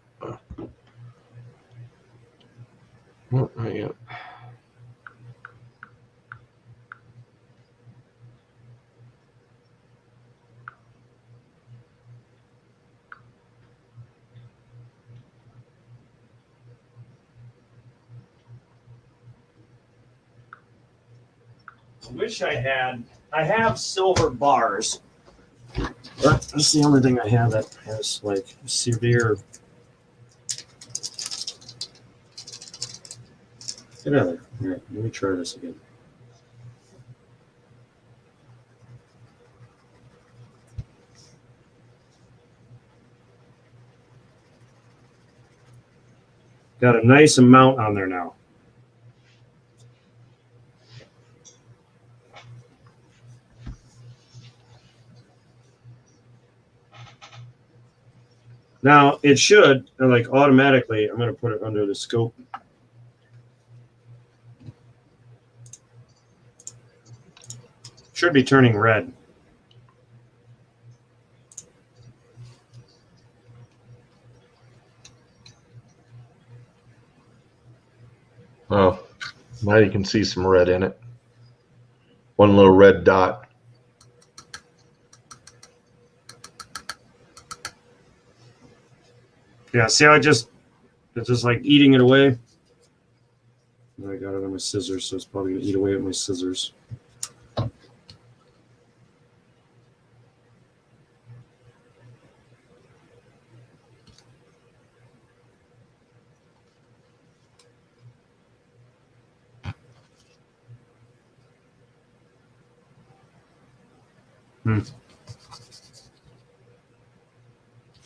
Oh, not yet. I wish I had. I have silver bars. But that's the only thing I have that has like severe. Get out of there. All right, let me try this again. Got a nice amount on there now. Now it should, like automatically, I'm going to put it under the scope. Should be turning red. Oh, now you can see some red in it. One little red dot. Yeah, see how it's just like eating it away? I got it on my scissors, so it's probably going to eat away at my scissors.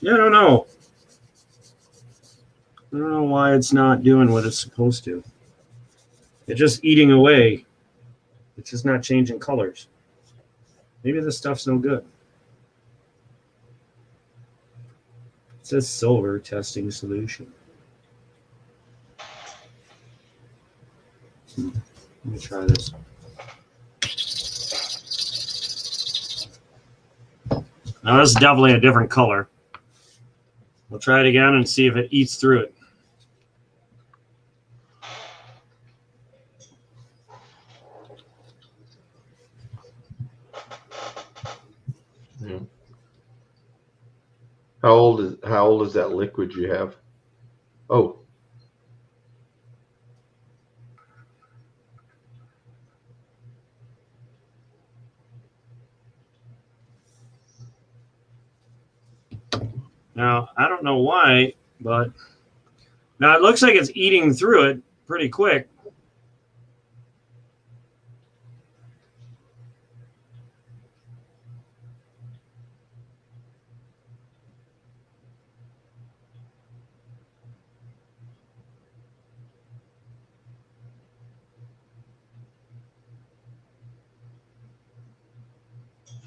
Yeah, I don't know. I don't know why it's not doing what it's supposed to. It's just eating away. It's just not changing colors. Maybe this stuff's no good. It says silver testing solution. Let me try this. Now this is definitely a different color. We'll try it again and see if it eats through it. Yeah. How old is that liquid you have? Oh, Now, I don't know why, but now it looks like it's eating through it pretty quick.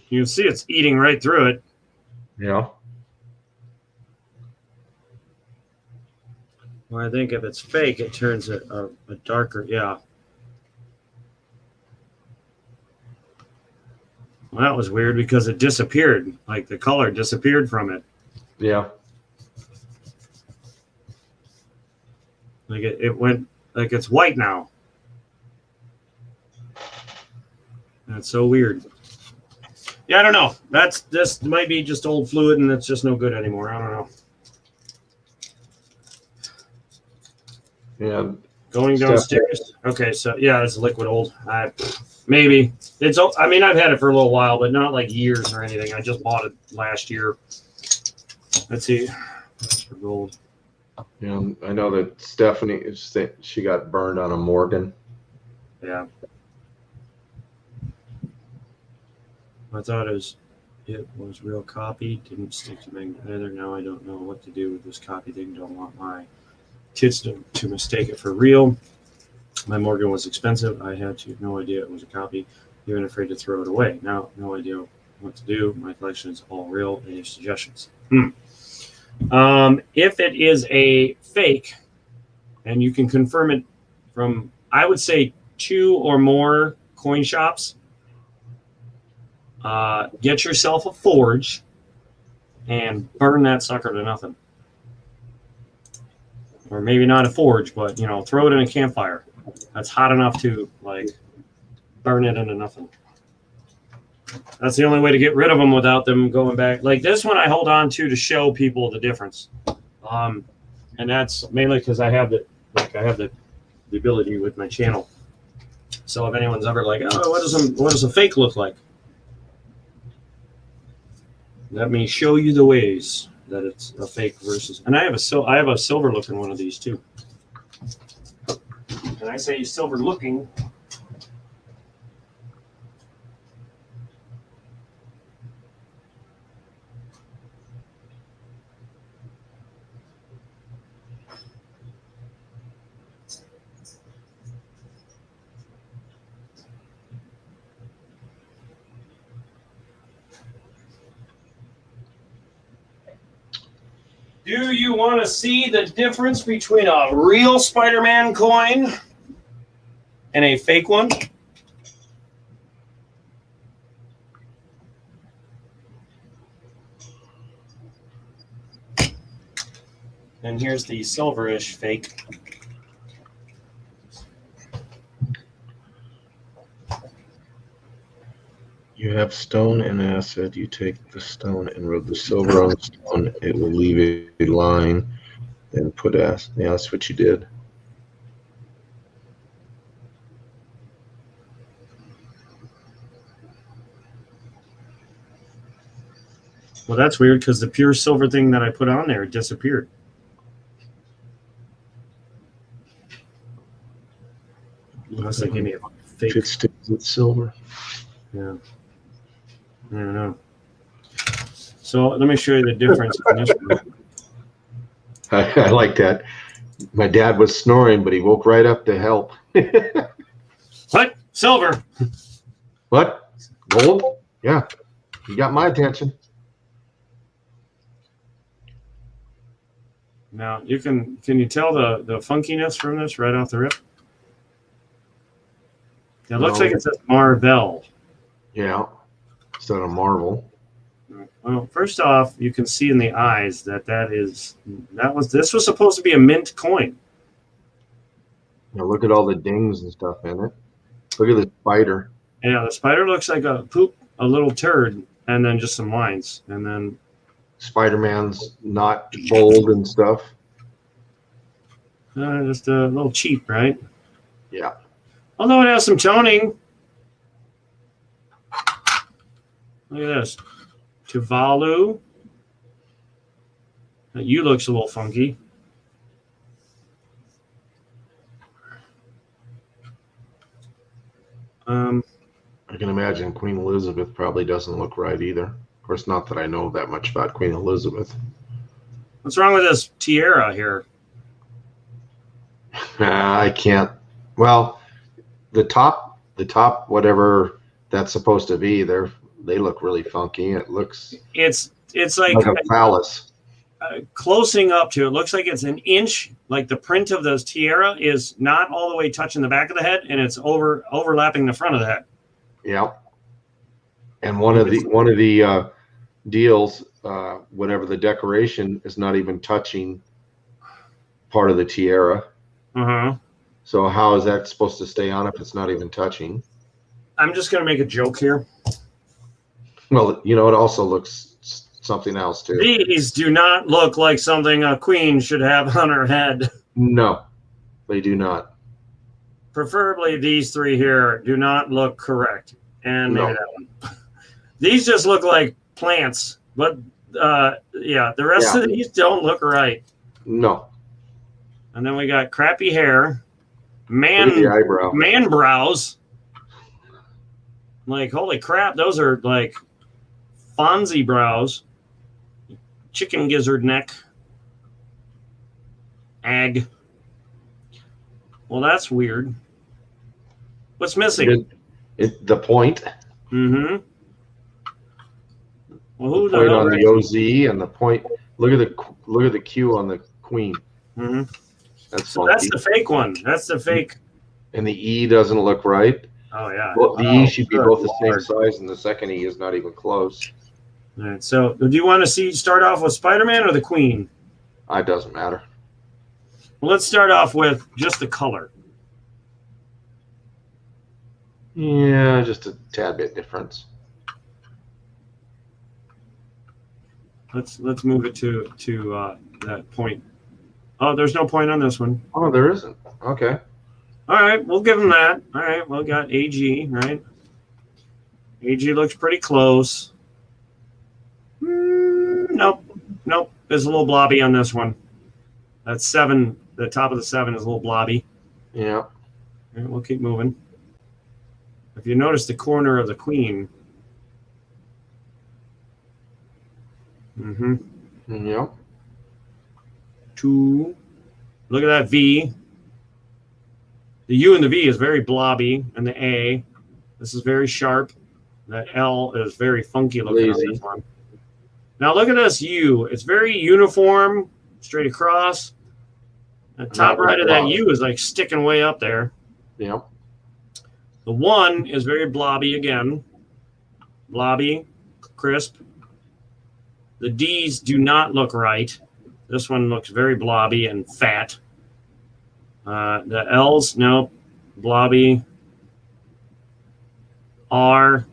You can see it's eating right through it. yeah. Well, I think if it's fake, it turns a darker, yeah. Well, that was weird because it disappeared. Like the color disappeared from it. Yeah. Like it went, like it's white now. That's so weird. Yeah, I don't know. This might be just old fluid and it's just no good anymore. I don't know. Yeah. Going downstairs. Okay, so yeah, it's liquid old. Maybe it's. I mean, I've had it for a little while, but not like years or anything. I just bought it last year. Let's see. That's for gold. Yeah, I know that Stephanie, she got burned on a Morgan. Yeah. I thought it was real copy. Didn't stick to me either. Now I don't know what to do with this copy thing. Don't want my kids to mistake it for real. My Morgan was expensive. I had no idea it was a copy. Even afraid to throw it away. Now, no idea what to do. My collection is all real. Any suggestions? If it is a fake, and you can confirm it from, I would say, 2 or more coin shops, get yourself a forge and burn that sucker to nothing. Or maybe not a forge, but throw it in a campfire. That's hot enough to like burn it into nothing. That's the only way to get rid of them without them going back. Like this one, I hold on to show people the difference, and that's mainly because I have the ability with my channel. So if anyone's ever like, oh, what does a fake look like? Let me show you the ways that it's a fake versus. And I have a silver looking one of these too. And I say silver looking. Do you want to see the difference between a real Spider-Man coin and a fake one? And here's the silverish fake. You have stone and acid. You take the stone and rub the silver on the stone. It will leave a line. Then put acid. Yeah, that's what you did. Well, that's weird because the pure silver thing that I put on there disappeared. Unless they gave me a fake. If it sticks with silver. Yeah. I don't know. So let me show you the difference in this one. I like that. My dad was snoring, but he woke right up to help. What? Silver. What? Gold? Yeah. You got my attention. Now can you tell the funkiness from this right off the rip? It looks like it says Marvel. Yeah. Instead of Marvel. Well, first off, you can see in the eyes this was supposed to be a mint coin. Now look at all the dings and stuff in it. Look at the spider. Yeah, the spider looks like a little turd, and then just some lines, and then Spider-Man's not bold and stuff. Just a little cheap, right? Yeah. Although it has some toning. Look at this. Tuvalu. That U looks a little funky. I can imagine Queen Elizabeth probably doesn't look right either. Of course, not that I know that much about Queen Elizabeth. What's wrong with this tiara here? I can't. Well, the top, whatever that's supposed to be, they look really funky. It looks It's like a phallus. Closing up to it looks like it's an inch. Like the print of the tiara is not all the way touching the back of the head, and it's overlapping the front of the head. Yeah. And one of the deals, whatever the decoration, is not even touching part of the tiara. So how is that supposed to stay on if it's not even touching? I'm just gonna make a joke here. Well, it also looks something else too. These do not look like something a queen should have on her head. No, they do not. Preferably these three here do not look correct. And maybe No. that one. These just look like plants. But yeah, the rest of these don't look right. No. And then we got crappy hair. Look at the eyebrow. Man brows. Like, holy crap, those are like Fonzie brows. Chicken gizzard neck. Ag. Well, that's weird. What's missing? The point. Mm-hmm. Well, who The the point hell? on the OZ and the point. Look at the Q on the queen. Mm-hmm. That's So funky. that's the fake one. That's the fake. And the E doesn't look right. Oh yeah. Well, the E should be good both the same Lord. size, and the second E is not even close. All right. So, do you want to start off with Spider-Man or the Queen? It doesn't matter. Well, let's start off with just the color. Yeah, just a tad bit difference. Let's move it to that point. Oh, there's no point on this one. Oh, there isn't. Okay. All right, we'll give him that. All right, well, got AG, right? AG looks pretty close. Nope. There's a little blobby on this one. That's 7. The top of the 7 is a little blobby. Yeah. All right, we'll keep moving. If you notice the corner of the Queen. Mm-hmm. Yep. 2. Look at that V. The U and the V is very blobby, and the A. This is very sharp. That L is very funky looking on this one. Now look at this U. It's very uniform, straight across. The top right of that U is like sticking way up there. Yep. The 1 is very blobby again. Blobby, crisp. The D's do not look right. This one looks very blobby and fat. The L's, nope. Blobby. R,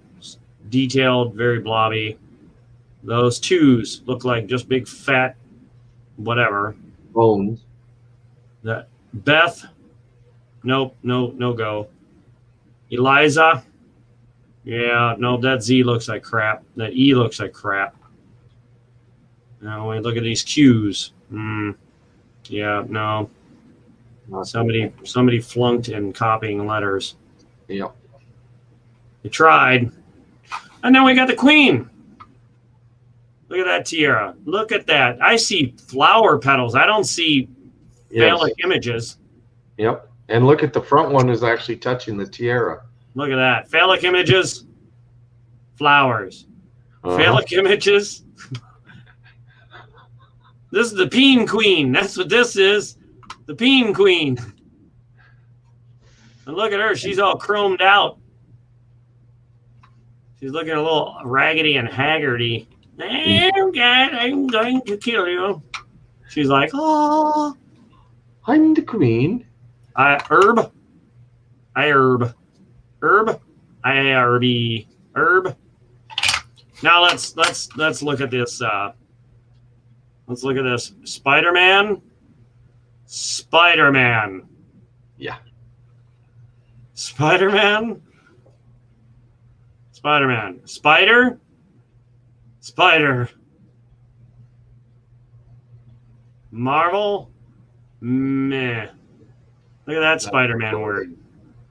detailed, very blobby. Those 2's look like just big fat whatever. Bones. The Beth, nope, no go. Eliza, yeah, no, that Z looks like crap. That E looks like crap. Now we look at these Q's. Yeah, no. Somebody flunked in copying letters. Yep. They tried. And then we got the Queen. Look at that tiara. Look at that. I see flower petals. I don't see phallic images. Yep. And look at the front one is actually touching the tiara. Look at that. Phallic images. Flowers. Phallic images. This is the Peen Queen. That's what this is. The Peen Queen. And look at her. She's all chromed out. She's looking a little raggedy and haggardy. Oh, God, I'm going to kill you. She's like, oh. I'm the queen. Herb. Herb. IRB. Herb. Now let's look at this Let's look at this. Spider-Man. Spider-Man. Yeah. Spider-Man. Spider-Man. Spider. Spider. Marvel. Meh. Look at that Spider-Man word.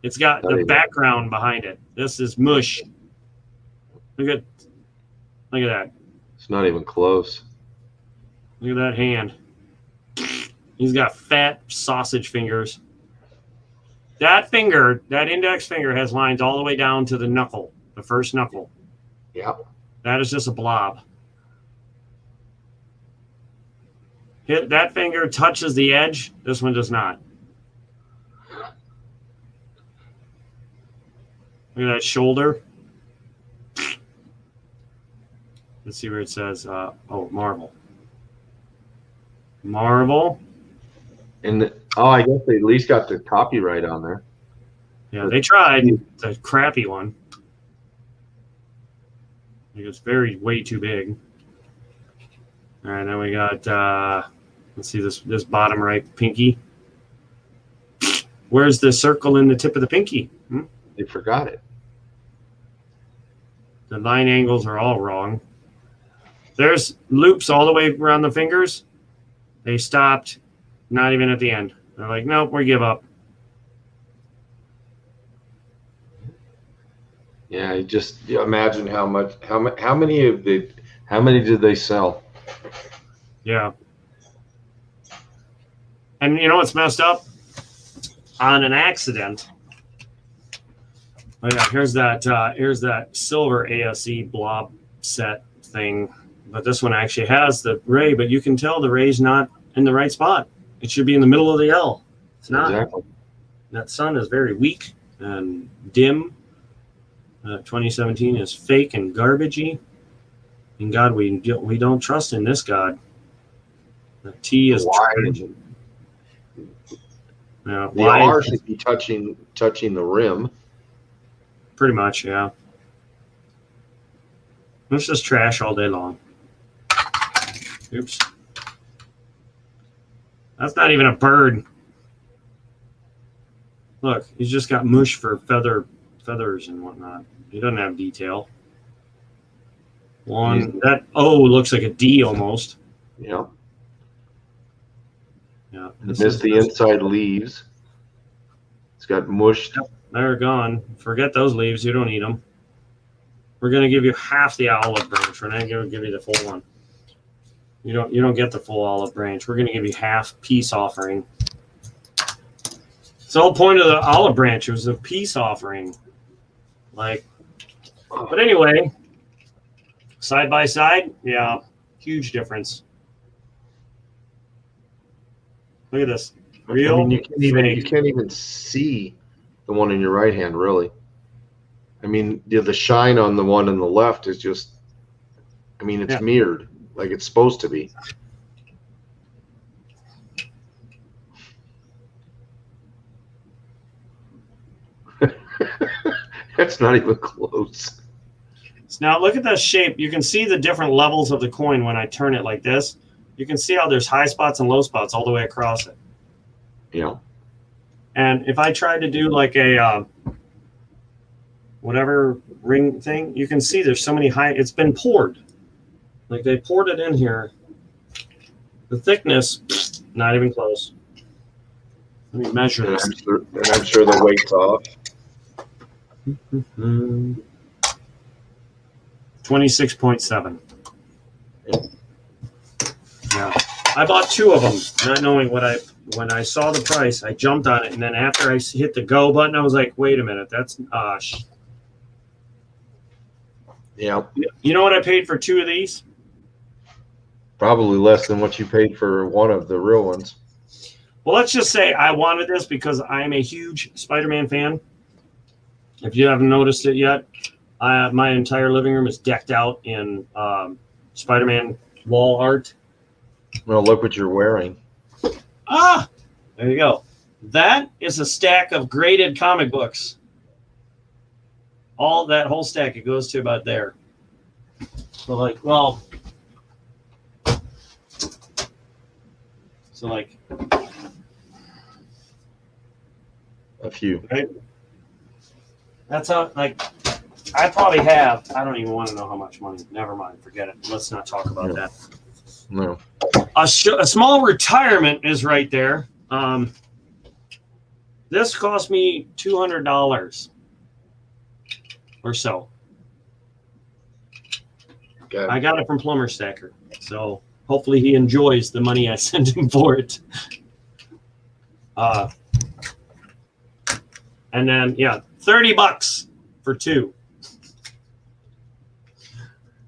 It's got the background behind it. This is mush. Look at that. It's not even close. Look at that hand. He's got fat sausage fingers. That finger, that index finger, has lines all the way down to the knuckle, the first knuckle. Yeah. That is just a blob. That finger touches the edge. This one does not. Look at that shoulder. Let's see where it says, Marvel. Marvel. And I guess they at least got the copyright on there. Yeah, they tried. The crappy one. It's way too big. All right, then we got, let's see this bottom right pinky. Where's the circle in the tip of the pinky? They forgot it. The line angles are all wrong. There's loops all the way around the fingers. They stopped, not even at the end. They're like, nope, we give up. Yeah, you imagine how many did they sell? Yeah. And you know what's messed up? On an accident. Oh yeah, here's that silver ASE blob set thing. But this one actually has the ray, but you can tell the ray's not in the right spot. It should be in the middle of the L. It's not. Exactly. That sun is very weak and dim. 2017 is fake and garbagey. And God, we don't trust in this God. The T is trash. Yeah, the R should be touching the rim. Pretty much, yeah. It's just trash all day long. Oops. That's not even a bird. Look, he's just got mush for feathers and whatnot. He doesn't have detail. That O looks like a D almost. Yeah. Yeah. Missed the inside leaves. It's got mush. Yep, they're gone. Forget those leaves. You don't need them. We're going to give you half the olive branch. We're not going to give you the full one. You don't get the full olive branch. We're going to give you half peace offering. It's the whole point of the olive branch. It was a peace offering. But anyway, side by side, yeah, huge difference. Look at this. Real. I mean, you can't even see the one in your right hand, really. I mean, the shine on the one on the left is just, it's mirrored like it's supposed to be. That's not even close. So now look at the shape. You can see the different levels of the coin when I turn it like this. You can see how there's high spots and low spots all the way across it. Yeah. And if I tried to do like a whatever ring thing, you can see there's so many high. It's been poured. Like they poured it in here. The thickness, not even close. Let me measure this. And I'm sure the weight's off. 26.7. Yeah. I bought two of them, not knowing when I saw the price, I jumped on it, and then after I hit the go button, I was like, wait a minute, that's Yeah. You know what I paid for two of these? Probably less than what you paid for one of the real ones. Well, let's just say I wanted this because I am a huge Spider-Man fan. If you haven't noticed it yet, my entire living room is decked out in Spider-Man wall art. Well, look what you're wearing. Ah, there you go. That is a stack of graded comic books. All that whole stack, it goes to about there. So So like A few. right? That's how like I probably have. I don't even want to know how much money. Never mind. Forget it. Let's not talk about that. No. A small retirement is right there. This cost me $200 or so. Okay. I got it from Plumber Stacker, so hopefully he enjoys the money I sent him for it. And then yeah, $30 for two.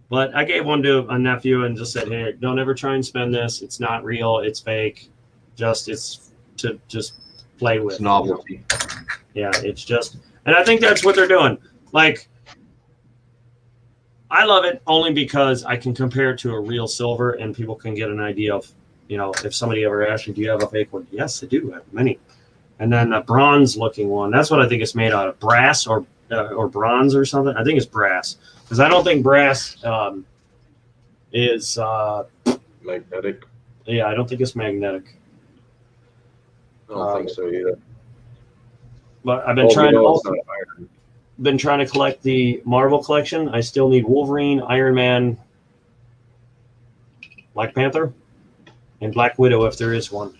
But I gave one to a nephew and just said, "Hey, don't ever try and spend this. It's not real. It's fake. It's to just play with." It's novelty. Yeah, it's just, and I think that's what they're doing. Like, I love it only because I can compare it to a real silver, and people can get an idea of, if somebody ever asks you, "Do you have a fake one?" Yes, I do. I have many. And then a bronze-looking one. That's what I think it's made out of, brass or bronze or something. I think it's brass. Because I don't think brass is Magnetic. I don't think it's magnetic. I don't think so either. But I've been trying to collect the Marvel collection. I still need Wolverine, Iron Man, Black Panther, and Black Widow if there is one.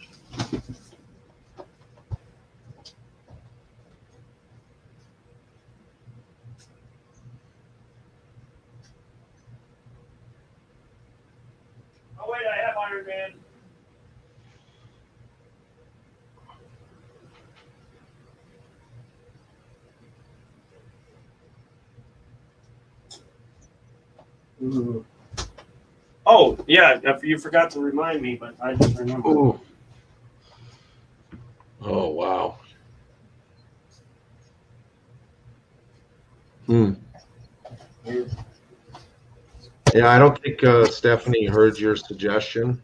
Oh wait, I have Iron Man. Ooh. Oh yeah, you forgot to remind me, but I just remember. Ooh. Oh wow. Yeah, I don't think Stephanie heard your suggestion.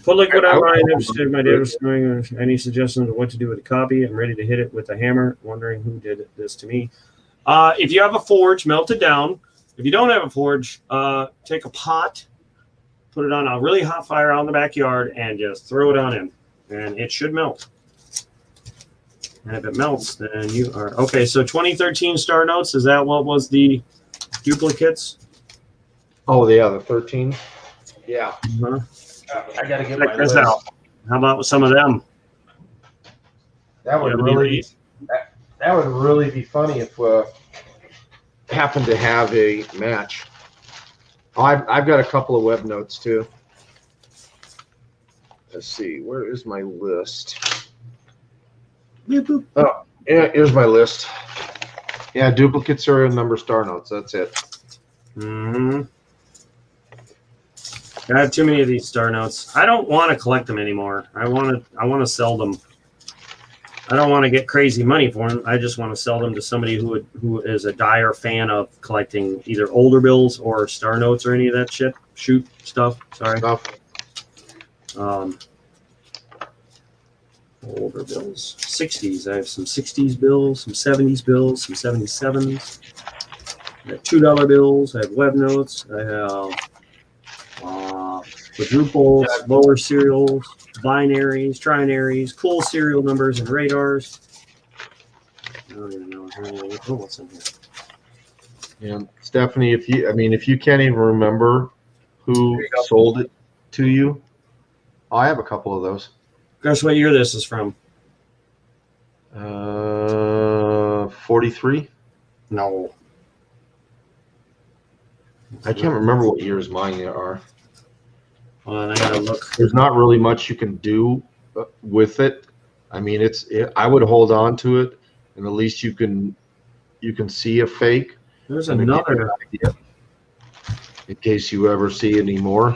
Put liquid on mine. Interested. My dad was doing any suggestions of what to do with the copy. I'm ready to hit it with a hammer. Wondering who did this to me. If you have a forge, melt it down. If you don't have a forge, take a pot, put it on a really hot fire out in the backyard, and just throw it on in, and it should melt. And if it melts, then you are okay. So 2013 Star Notes, is that what was the duplicates? Oh yeah, the 13. Yeah. Uh-huh. I gotta get Check my this list. out. How about some of them? That would Yeah, really that would really be funny if happened to have a match. Oh, I've got a couple of web notes too. Let's see, where is my list? Boop, boop. Oh, yeah, here's my list. Yeah, duplicates are in number star notes. That's it. Mm-hmm. I have too many of these Star Notes. I don't want to collect them anymore. I want to sell them. I don't want to get crazy money for them. I just want to sell them to somebody who is a dire fan of collecting either older bills or Star Notes or any of that shit. Stuff. Sorry. Older bills. 60s. I have some 60s bills, some 70s bills, some 77s. I have $2 bills. I have web notes. I have quadruples, lower serials, binaries, trinaries, cool serial numbers, and radars. I don't even know what's in here. Yeah, Stephanie, if you can't even remember who sold it to you, I have a couple of those. Guess what year this is from? 43. No. I can't remember what years mine are. Hold on, I gotta look. There's not really much you can do with it. I mean, I would hold on to it, and at least you can see a fake. There's another. Idea in case you ever see any more.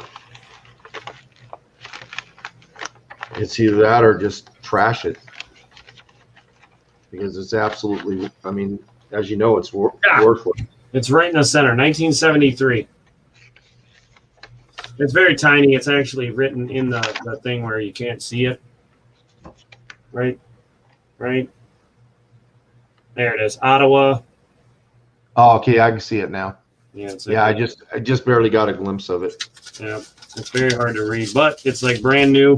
It's either that or just trash it, because it's absolutely. I mean, as you know, it's worthless. It's right in the center, 1973. It's very tiny. It's actually written in the thing where you can't see it. Right? There it is. Ottawa. Oh, okay, I can see it now. Yeah. I just barely got a glimpse of it. Yeah. It's very hard to read, but it's like brand new.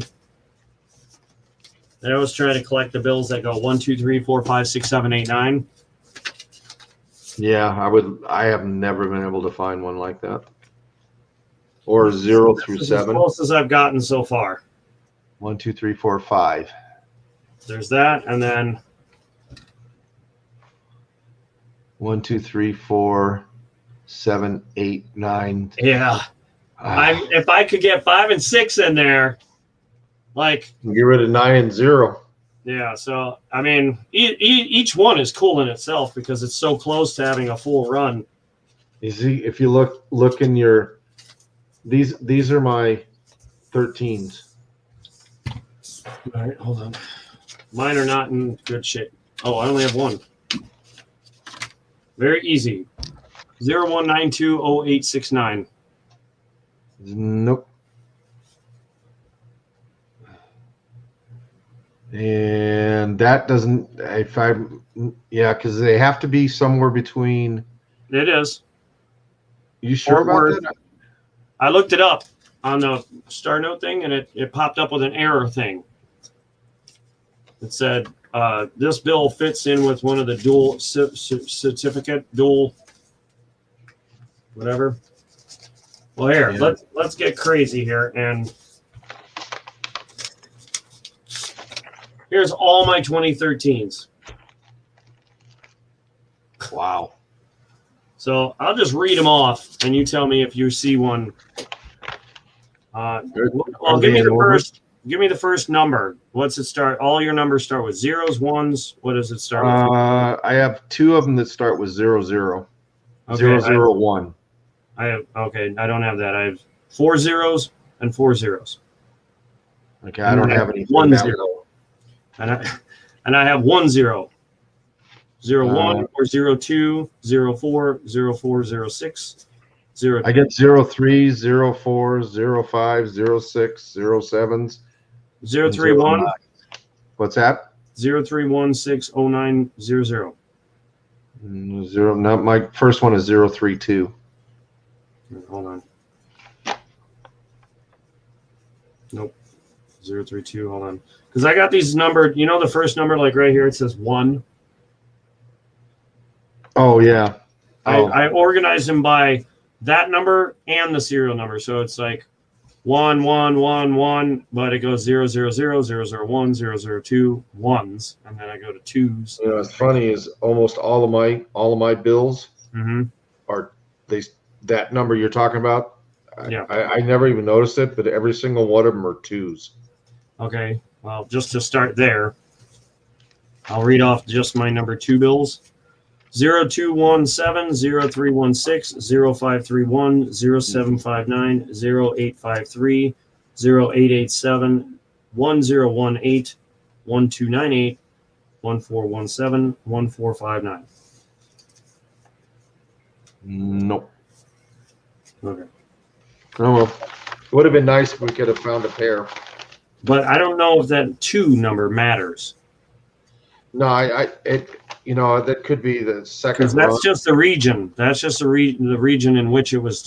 I always try to collect the bills that go 1, 2, 3, 4, 5, 6, 7, 8, 9. Yeah, I have never been able to find one like that. Or 0 through This is as 7. close as I've gotten so far. 1, 2, 3, 4, 5. There's that, and then 1, 2, 3, 4, 7, 8, 9. yeah. If I could get 5 and 6 in there, like Get rid of 9 and 0. yeah. So I mean, each one is cool in itself because it's so close to having a full run. You see, if you look in your these are my 13s. All right, hold on. Mine are not in good shape. Oh, I only have one. Very easy. 01920869. Nope. And that doesn't. Because they have to be somewhere between. It is. You sure Fort about Worth. that? I looked it up on the Star Note thing, and it popped up with an error thing. It said this bill fits in with one of the dual certificate, dual whatever. Well, here, Yeah. let's get crazy here, and here's all my 2013s. Wow. So I'll just read them off, and you tell me if you see one. Well, give me the first. Give me the first number. What's it start? All your numbers start with zeros, ones. What does it start with? I have 2 of them that start with 0, 0. Okay, 0, 0, 1. I have okay. I don't have that. I have 4 zeros and 4 zeros. Okay, I don't have any. 1 0. And I have 1 0. 0 1 or 0 2, 0 4, 0 4, 0 6, 0. I get 0 3, 0 4, 0 5, 0 6, 0 7s. 0 3 1. What's that? 0 3 1 6 0 9 0 0. 0. No, my first one is 0 3 2. Hold on. Nope. 0 3 2. Hold on. Because I got these numbered. You know the first number, like right here, it says 1. Oh yeah. I organized them by that number and the serial number. So it's like 1 1 1 1, but it goes 0 0 0 0 0 1 0 0 2 1s, and then I go to 2s. You know, what's funny is almost all of my bills are that number you're talking about. Yeah. I never even noticed it, but every single one of them are 2s. Okay. Well, just to start there, I'll read off just my number 2 bills. 0217 0316 0531 0759 0853 0887 1018 1298 1417 1459. Nope. Okay. Oh well. It would have been nice if we could have found a pair. But I don't know if that 2 number matters. No, that could be the second. Because that's just the region. That's just the region in which it was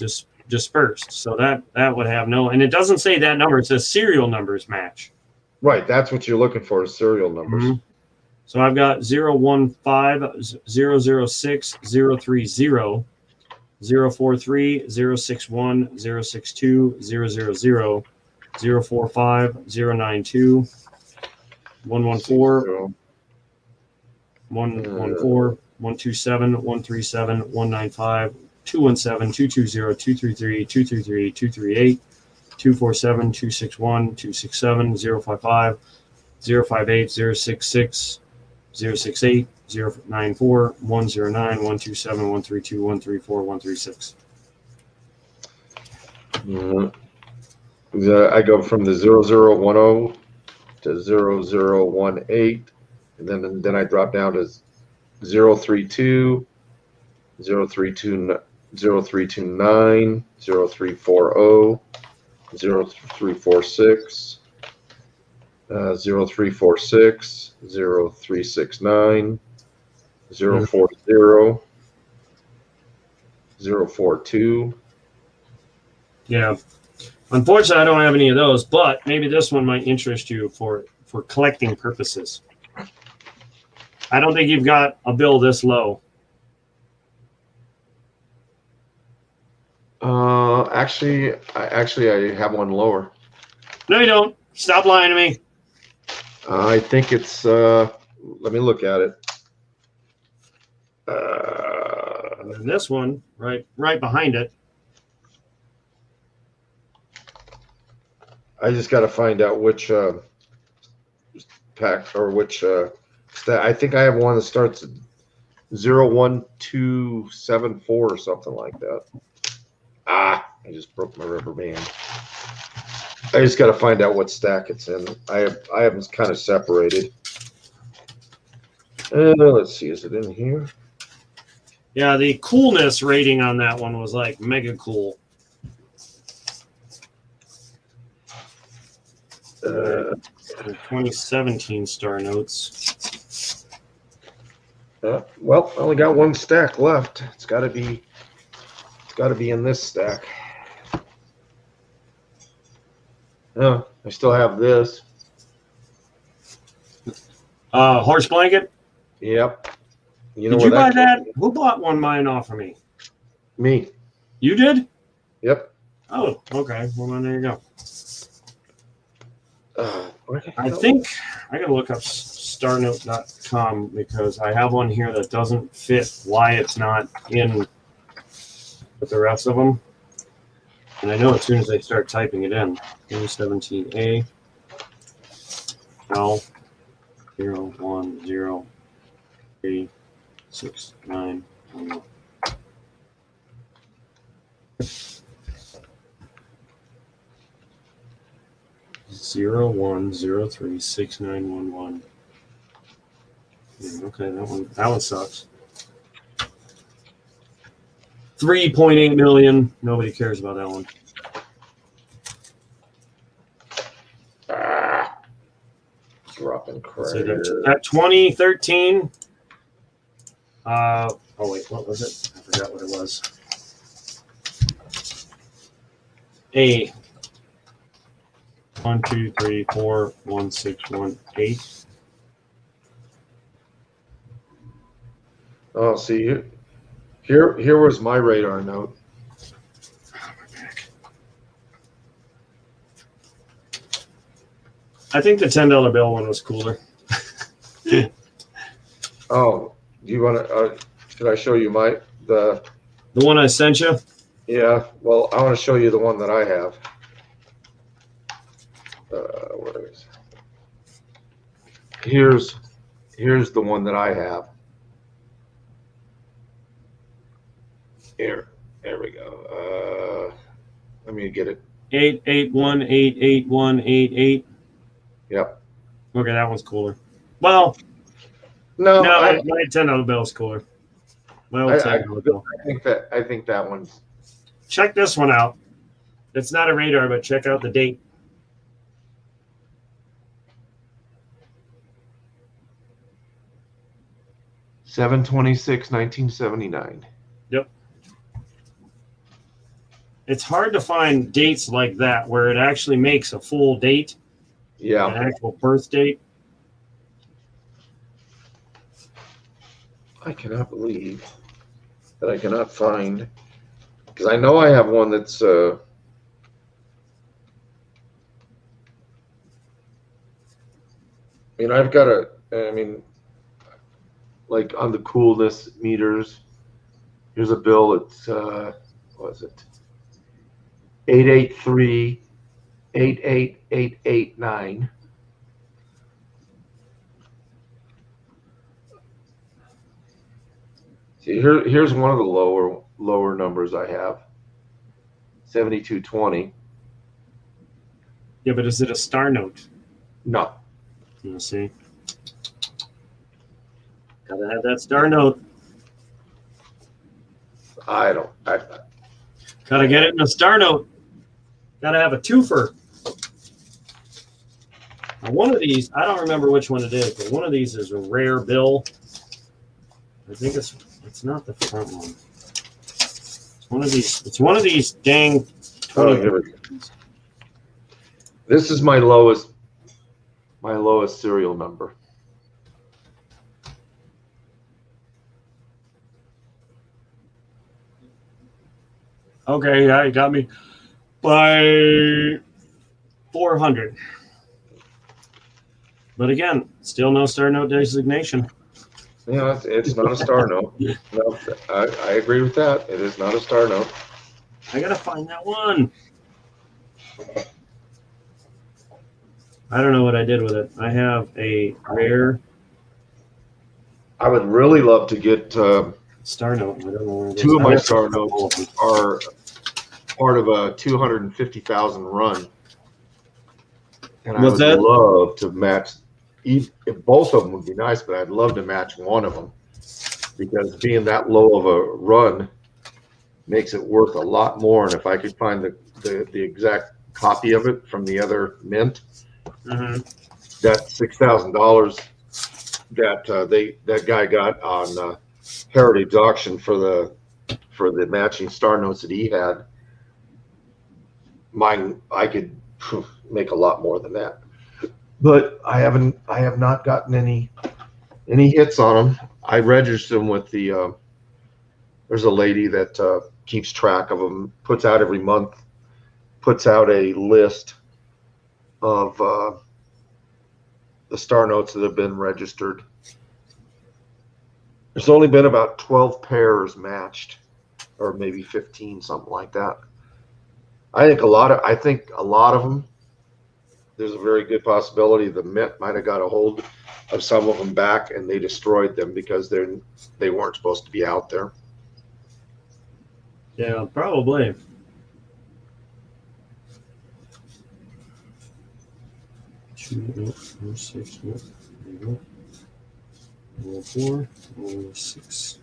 dispersed. So that would have no. And it doesn't say that number. It says serial numbers match. Right. That's what you're looking for, is serial numbers. Mm-hmm. So I've got 015 006 030 043 061 062 000 045 092 114 114 127 137 195 217 220 233 233 238 247 261 267 055 058 066 068 094 109 127 132 134 136. I go from the 0010 to 0018, and then I drop down to 032, 0329, 0340, 0346, 0346, 0369, 040, 042. Yeah. Unfortunately, I don't have any of those, but maybe this one might interest you for collecting purposes. I don't think you've got a bill this low. Actually, I have one lower. No, you don't. Stop lying to me. I think it's. Let me look at it. And then this one, right behind it. I just got to find out which pack or which I think I have one that starts at 01274 or something like that. I just broke my rubber band. I just got to find out what stack it's in. I have them kind of separated. Let's see, is it in here? Yeah, the coolness rating on that one was like mega cool. 2017 star notes. Well, I only got one stack left. It's got to be in this stack. I still have this. Horse blanket. Yep. Did you buy that? Who bought one mine off of me? Me. You did? Yep. Oh, okay. Well, then there you go. I think think I gotta look up starnote.com because I have one here that doesn't fit why it's not in with the rest of them. And I know as soon as they start typing it in, 17A L 01036911. 01036911. Okay, that one sucks. 3.8 million. Nobody cares about that one. Dropping crap. So that 2013. Oh wait, what was it? I forgot what it was. A 1 2 3 4 1 6 1 8. Oh, see here was my radar note. I think the $10 bill one was cooler. Oh, do you want to? Should I show you the one I sent you? Yeah. Well, I want to show you the one that I have. Where is it? Here's the one that I have. There we go. Let me get it. 8818888. Yep. Okay, that one's cooler. Well, no, my $10 bill is cooler. My old $10 bill. I think that one's. Check this one out. It's not a radar, but check out the date. (7/26/1979). Yep. It's hard to find dates like that where it actually makes a full date. Yeah. An actual birth date. I cannot believe that I cannot find, because I know I have one that's I mean, I've got like on the coolness meters, here's a bill. It's what was it? 883-88889. See, here's one of the lower numbers I have. 7220. Yeah, but is it a star note? No. You see? Gotta have that star note. I Gotta get it in a star note. Gotta have a twofer. Now, one of these, I don't remember which one it is, but one of these is a rare bill. I think it's not the front one. It's one of these dang 20. This is my lowest serial number. Okay, yeah, you got me by 400. But again, still no star note designation. Yeah, it's not a star note. No, I agree with that. It is not a star note. I gotta find that one. I don't know what I did with it. I have a rare I would really love to get star note. I don't know where it is. two of I my have star all of notes them. are part of a 250,000 run, and I What's would that? love to match. If both of them would be nice, but I'd love to match one of them because being that low of a run makes it worth a lot more. And if I could find the exact copy of it from the other mint, Mm-hmm. that $6,000 that guy got on Heritage Auction for the matching star notes that he had, mine I could make a lot more than that. But I have not gotten any hits on them. I registered them with the there's a lady that keeps track of them, puts out every month, puts out a list of the star notes that have been registered. There's only been about 12 pairs matched, or maybe 15, something like that. I think a lot of them, there's a very good possibility the mint might have got a hold of some of them back and they destroyed them because they weren't supposed to be out there. Yeah, probably. Two, 4, 6, there you go. 4, 6.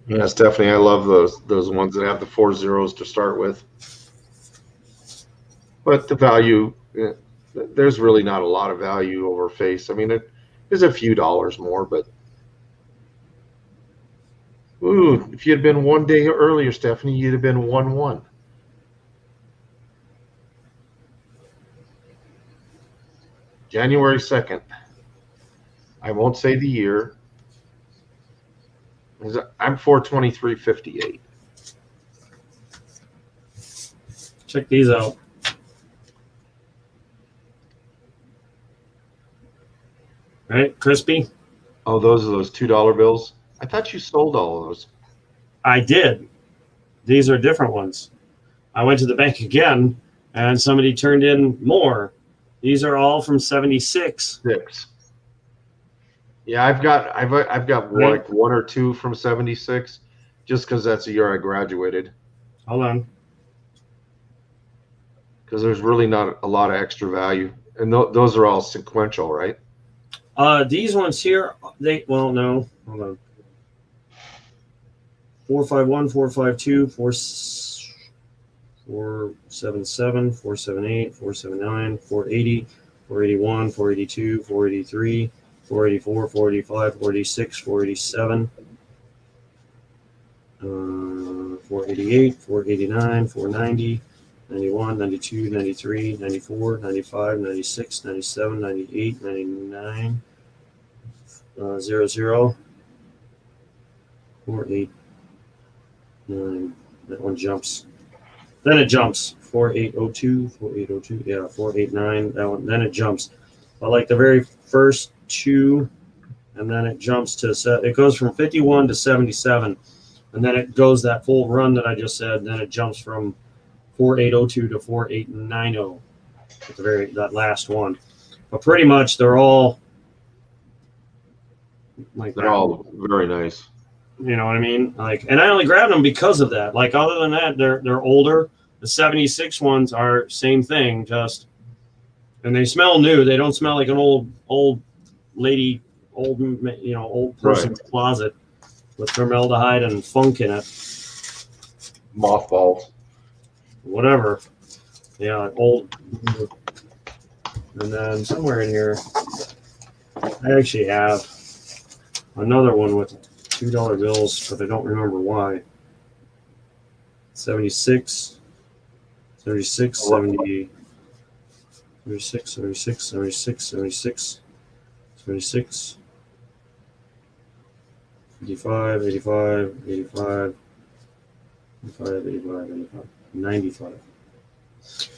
Yeah, Stephanie, I love those ones that have the 4 zeros to start with. But the value, there's really not a lot of value over face. I mean, it is a few dollars more, but ooh, if you had been one day earlier, Stephanie, you'd have been 1-1. January 2nd. I won't say the year. I'm 423.58. Check these out. Right, crispy. Oh, those are those $2 bills. I thought you sold all of those. I did. These are different ones. I went to the bank again, and somebody turned in more. These are all from 76. 6. Yeah, I've got like one or two from 76, just because that's the year I graduated. Hold on. Because there's really not a lot of extra value, and those are all sequential, right? These ones here, no. Hold on. 451, 452, 477, 478, 479, 480, 481, 482, 483, 484, 485, 486, 487, 488, 489, 490, 91, 92, 93, 94, 95, 96, 97, 98, 99, 00, 489. That one jumps. Then it jumps. 4802, 4802, yeah, 489. That one. Then it jumps. But like the very first two, and then it jumps to it goes from 51 to 77, and then it goes that full run that I just said. Then it jumps from 4802 to 4890 at that last one. But pretty much they're all like They're all very nice. You know what I mean? Like, and I only grabbed them because of that. Like, other than that, they're older. The 76 ones are same thing, and they smell new. They don't smell like an old lady, old person's closet with formaldehyde and funk in it. Mothballs. Whatever. Yeah, like old. And then somewhere in here, I actually have another one with $2 bills, but I don't remember why. 76, 36, 70, 36, 36, 36, 36, 36, 85, 85, 85, 85, 85, 85, 95.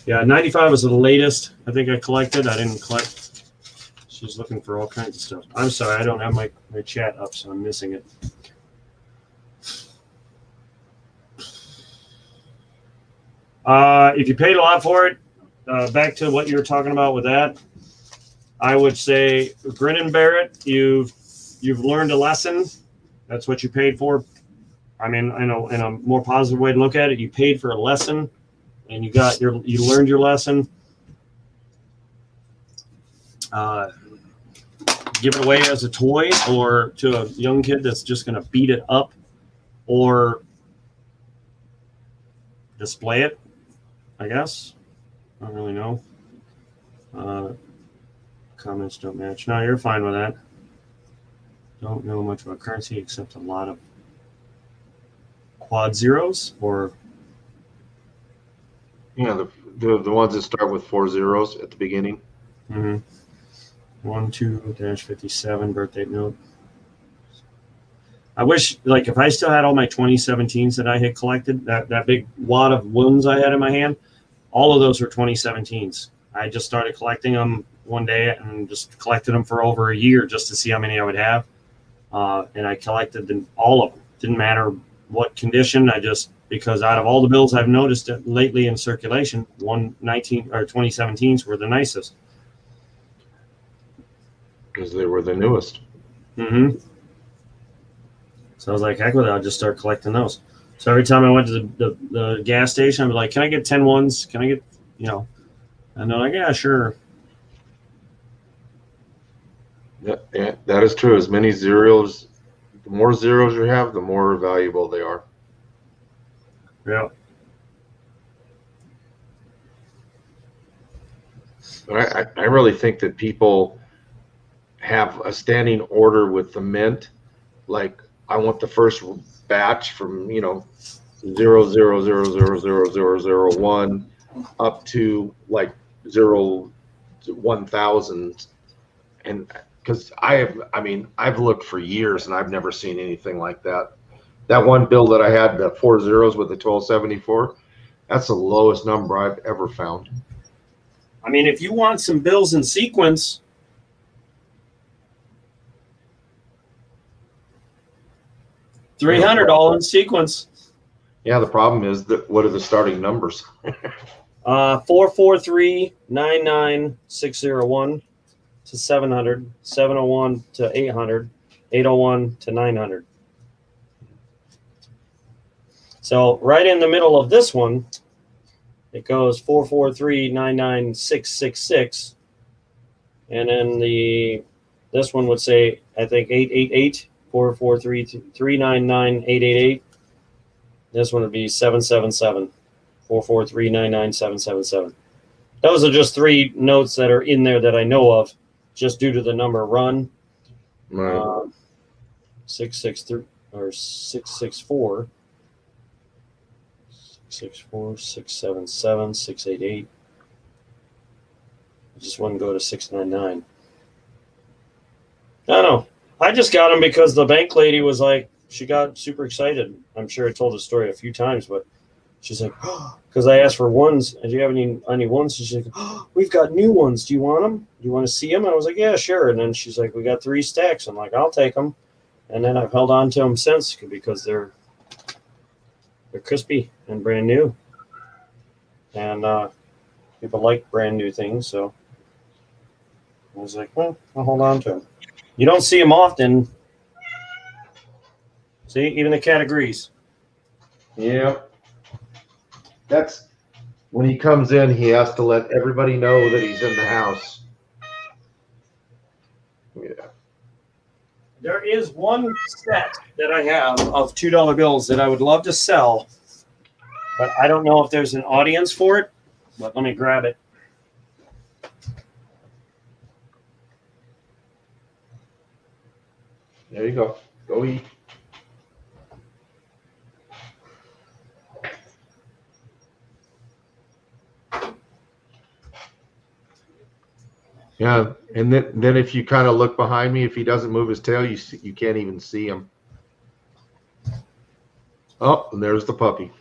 Yeah, 95 was the latest I think I collected. I didn't collect. She's looking for all kinds of stuff. I'm sorry, I don't have my chat up, so I'm missing it. If you paid a lot for it, back to what you were talking about with that, I would say grin and bear it. You've learned a lesson. That's what you paid for. I mean, in a more positive way to look at it, you paid for a lesson, and you learned your lesson. Give it away as a toy or to a young kid that's just going to beat it up, or display it, I guess. I don't really know. Comments don't match. No, you're fine with that. Don't know much about currency except a lot of quad zeros or Yeah, the ones that start with 4 zeros at the beginning. 12-57 birthday note. I wish, like, if I still had all my 2017s that I had collected, that big wad of ones I had in my hand, all of those were 2017s. I just started collecting them one day and just collected them for over a year just to see how many I would have. And I collected them, all of them. Didn't matter what condition. Because out of all the bills I've noticed lately in circulation, 2017s were the nicest. Because they were the newest. Mm-hmm. So I was like, heck with it, I'll just start collecting those. So every time I went to the gas station, I'd be like, can I get 10 ones? Can I get, and they're like, yeah, sure. Yeah, that is true. As many zeros, the more zeros you have, the more valuable they are. Yeah. But I really think that people have a standing order with the mint. Like, I want the first batch from 0.000000001 up to like 1,000, and because I've looked for years and I've never seen anything like that. That one bill that I had, the 4 zeros with the 1274, that's the lowest number I've ever found. I mean, if you want some bills in sequence, $300 all in sequence. Yeah, the problem is that what are the starting numbers? 443-99601 to 700, 701 to 800, 801 to 900. So right in the middle of this one, it goes 443-99666, and then this one would say, I think, 888, 443-399-888. This one would be 777, 443-99777. Those are just 3 notes that are in there that I know of, just due to the number run. Right. 663 or 664. 664, 677, 688. I just wouldn't go to 699. I don't know. I just got them because the bank lady was like, she got super excited. I'm sure I told the story a few times, but she's like, because I asked for ones, and do you have any ones? And she's like, we've got new ones. Do you want them? Do you want to see them? And I was like, yeah, sure. And then she's like, we got 3 stacks. I'm like, I'll take them. And then I've held on to them since because they're crispy and brand new. And people like brand new things, so I was like, well, I'll hold on to them. You don't see them often. See, even the cat agrees. Yeah. That's when he comes in, he has to let everybody know that he's in the house. Yeah. There is one set that I have of $2 bills that I would love to sell, but I don't know if there's an audience for it. But let me grab it. There you go. Go eat. Yeah, and then if you kind of look behind me, if he doesn't move his tail, you can't even see him. Oh, and there's the puppy.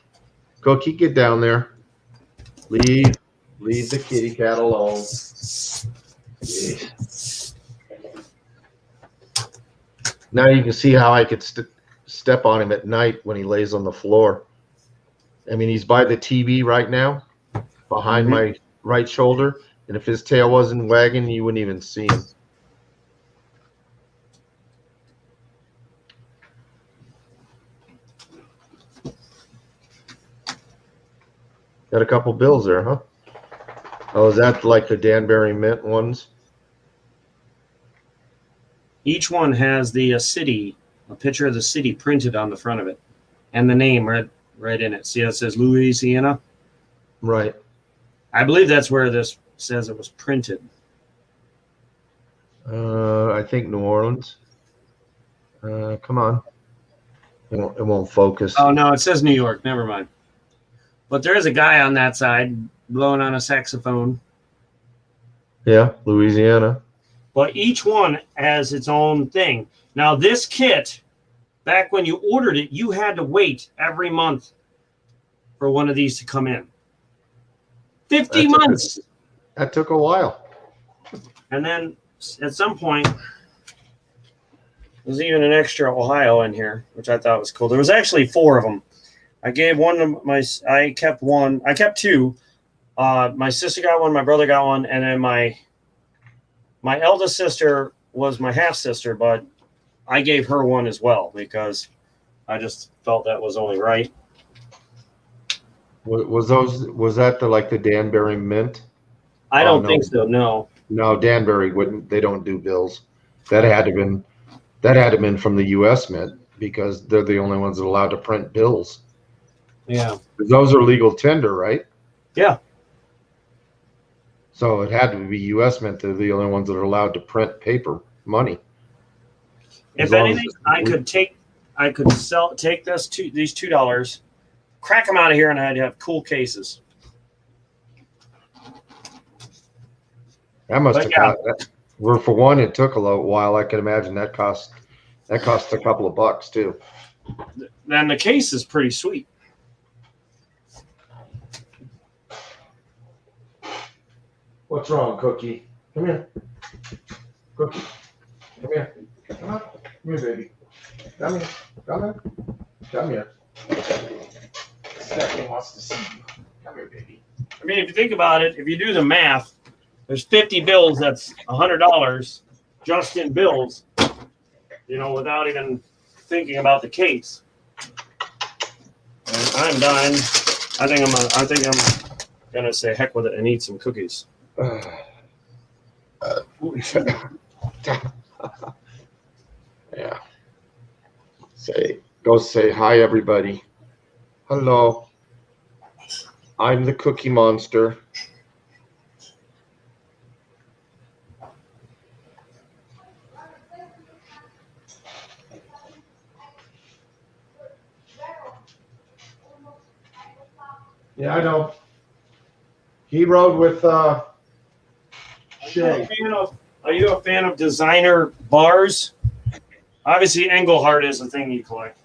Cookie, get down there. Leave the kitty cat alone. Jeez. Now you can see how I could step on him at night when he lays on the floor. I mean, he's by the TV right now, behind my right shoulder, and if his tail wasn't wagging, you wouldn't even see him. Got a couple bills there, huh? Oh, is that like the Danbury Mint ones? Each one has the city, a picture of the city printed on the front of it, and the name right in it. See how it says Louisiana? Right. I believe that's where this says it was printed. I think New Orleans. Come on. It won't focus. Oh, no, it says New York. Never mind. But there is a guy on that side blowing on a saxophone. Yeah, Louisiana. But each one has its own thing. Now, this kit, back when you ordered it, you had to wait every month for one of these to come in. 50 months. That took a while. And then at some point, there's even an extra Ohio in here, which I thought was cool. There was actually 4 of them. I gave one to I kept one. I kept 2. My sister got one, my brother got one, and then my eldest sister was my half sister, but I gave her one as well because I just felt that was only right. Was that the Danbury Mint? I don't no. think so. No. No, Danbury wouldn't. They don't do bills. That had to have been from the U.S. Mint because they're the only ones that are allowed to print bills. Yeah. Those are legal tender, right? Yeah. So it had to be U.S. Mint. They're the only ones that are allowed to print paper money. If anything, I could take these $2, crack them out of here, and I'd have cool cases. That must have cost. For one, it took a little while. I can imagine that cost a couple of bucks too. Then the case is pretty sweet. What's wrong, Cookie? Come here. Cookie. Come here. Come on. Come here, baby. Come here. Come here. Come here. Stephanie wants to see you. Come here, baby. I mean, if you think about it, if you do the math, there's 50 bills. That's $100 just in bills. Without even thinking about the case. And I'm done. I think I'm gonna say heck with it and eat some cookies. Yeah. Go say hi, everybody. Hello. I'm the Cookie Monster. Yeah, I know. He rode with Shay. Are you a fan of designer bars? Obviously, Engelhardt is the thing you collect.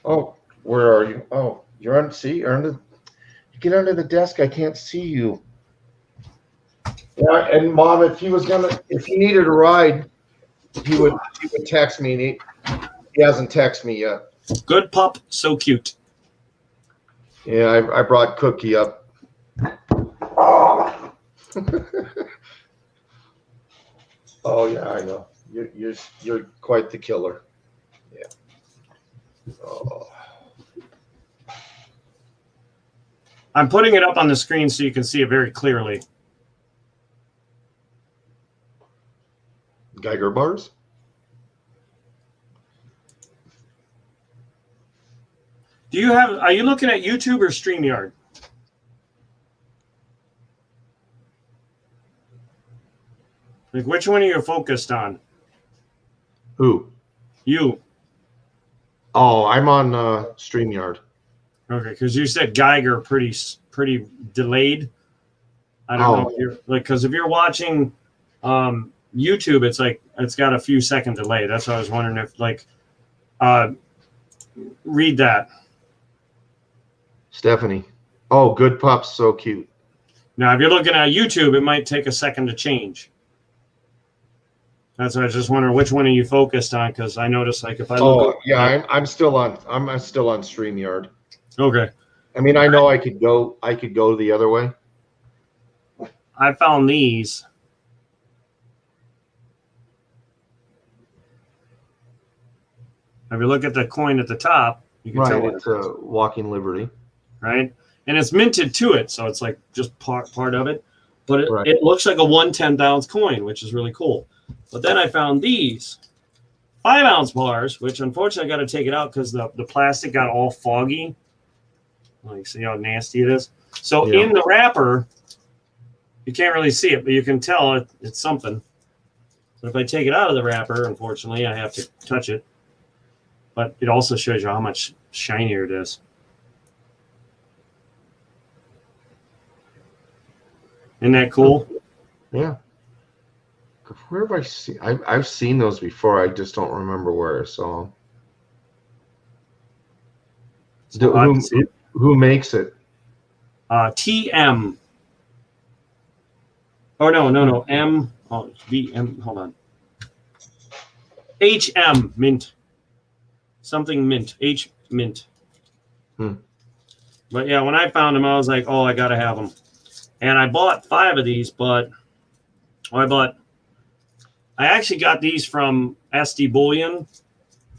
Oh, where are you? Oh, you're on. See, you get under the desk. I can't see you. Yeah, and Mom, if he needed a ride, he would text me. And he hasn't texted me yet. Good pup, so cute. Yeah, I brought Cookie up. Oh. Oh yeah, I know. You're quite the killer. Yeah. Oh. I'm putting it up on the screen so you can see it very clearly. Geiger bars? Are you looking at YouTube or StreamYard? Like, which one are you focused on? Who? You. Oh, I'm on StreamYard. Okay, because you said Geiger pretty delayed. I don't know if you're like, because if you're watching YouTube, it's like it's got a few second delay. That's why I was wondering if like read that. Stephanie. Oh, good pups, so cute. Now, if you're looking at YouTube, it might take a second to change. That's why I was just wondering which one are you focused on, because I noticed like if I look. Oh yeah, I'm still on StreamYard. Okay. I mean, I know I could go the other way. I found these. If you look at the coin at the top, you can tell Right, it's a Walking Liberty. right? And it's minted to it, so it's like just part of it. But Right. it looks like a 1/10 coin, which is really cool. But then I found these 5-ounce bars, which unfortunately I got to take it out because the plastic got all foggy. Like, see how nasty it is? So Yeah. in the wrapper, you can't really see it, but you can tell it's something. So if I take it out of the wrapper, unfortunately, I have to touch it. But it also shows you how much shinier it is. Isn't that cool? Yeah. Where have I seen? I've seen those before. I just don't remember where I saw them. Who makes it? TM. Oh no. M. Oh, VM. Hold on. HM mint. Something mint. H mint. But yeah, when I found them, I was like, oh, I gotta have them. And I bought 5 of these, but I actually got these from SD Bullion,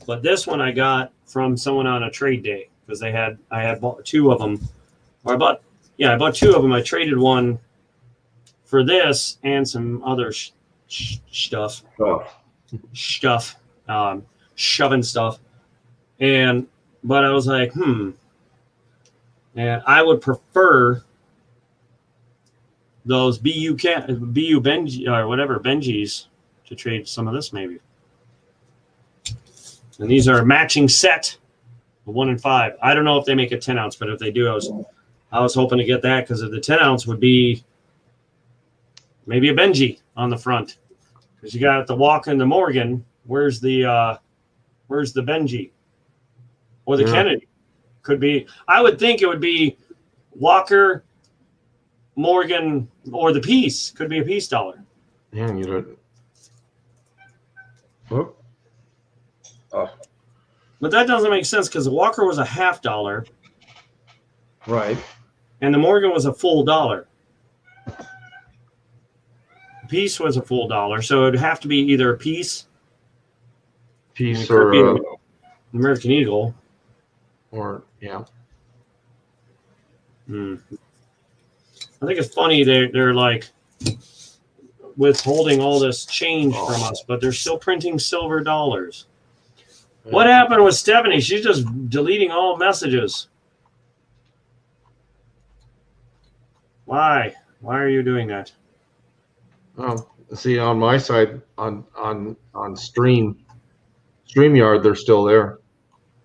but this one I got from someone on a trade day because I had bought 2 of them. Or I bought 2 of them. I traded one for this and some other stuff. Oh. Shoving stuff. But I was like, and I would prefer those BU Benji or whatever Benjis to trade some of this maybe. And these are a matching set, a 1 and 5. I don't know if they make a 10-ounce, but if they do, I was hoping to get that because of the 10-ounce would be maybe a Benji on the front. Because you got the Walker and the Morgan. Where's the Benji? Or the Kennedy? Could be. I would think it would be Walker, Morgan, or the piece. Could be a piece dollar. Yeah, you don't. Oh. But that doesn't make sense because the Walker was a half dollar. Right. And the Morgan was a full dollar. The piece was a full dollar. So it would have to be either a piece or American Eagle. Or yeah. I think it's funny they're like withholding all this change from us, but they're still printing silver dollars. Yeah. What happened with Stephanie? She's just deleting all messages. Why? Why are you doing that? See, on my side, on StreamYard, they're still there.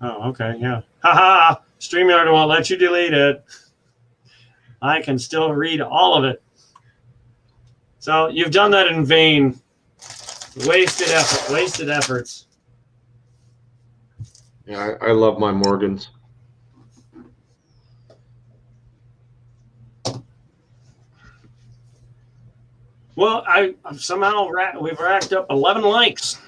Oh, okay, yeah. Haha! StreamYard won't let you delete it. I can still read all of it. So you've done that in vain. Wasted effort. Wasted efforts. Yeah, I love my Morgans. Well, we've racked up 11 likes.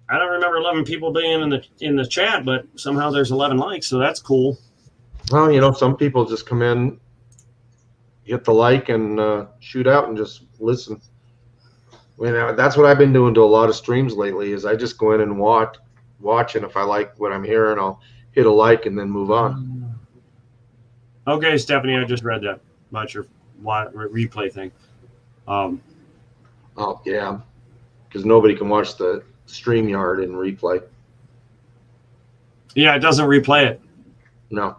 I don't remember 11 people being in the chat, but somehow there's 11 likes, so that's cool. Well, some people just come in, hit the like, and shoot out and just listen. That's what I've been doing to a lot of streams lately. Is I just go in and watch, and if I like what I'm hearing, I'll hit a like and then move on. Okay, Stephanie, I just read that about your replay thing. Oh yeah, because nobody can watch the StreamYard in replay. Yeah, it doesn't replay it. No.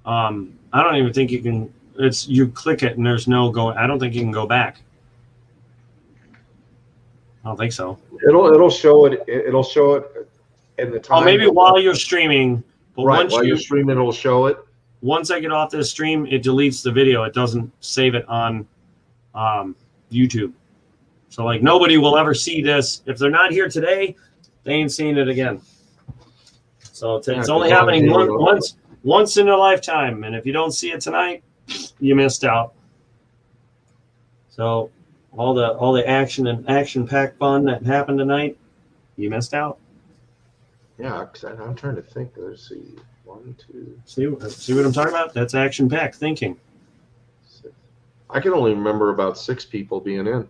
I don't even think you can. You click it and there's no go. I don't think you can go back. I don't think so. It'll show it. It'll show it in the time. Oh, maybe while you're streaming. But right, while you're streaming, it'll show it. once I get off this stream, it deletes the video. It doesn't save it on YouTube. So like nobody will ever see this. If they're not here today, they ain't seeing it again. So it's only happening once in a lifetime. And if you don't see it tonight, you missed out. So all the action and action-packed fun that happened tonight, you missed out. Yeah, because I'm trying to think. Let's see. 1, 2. See what I'm talking about? That's action-packed thinking. 6. I can only remember about 6 people being in.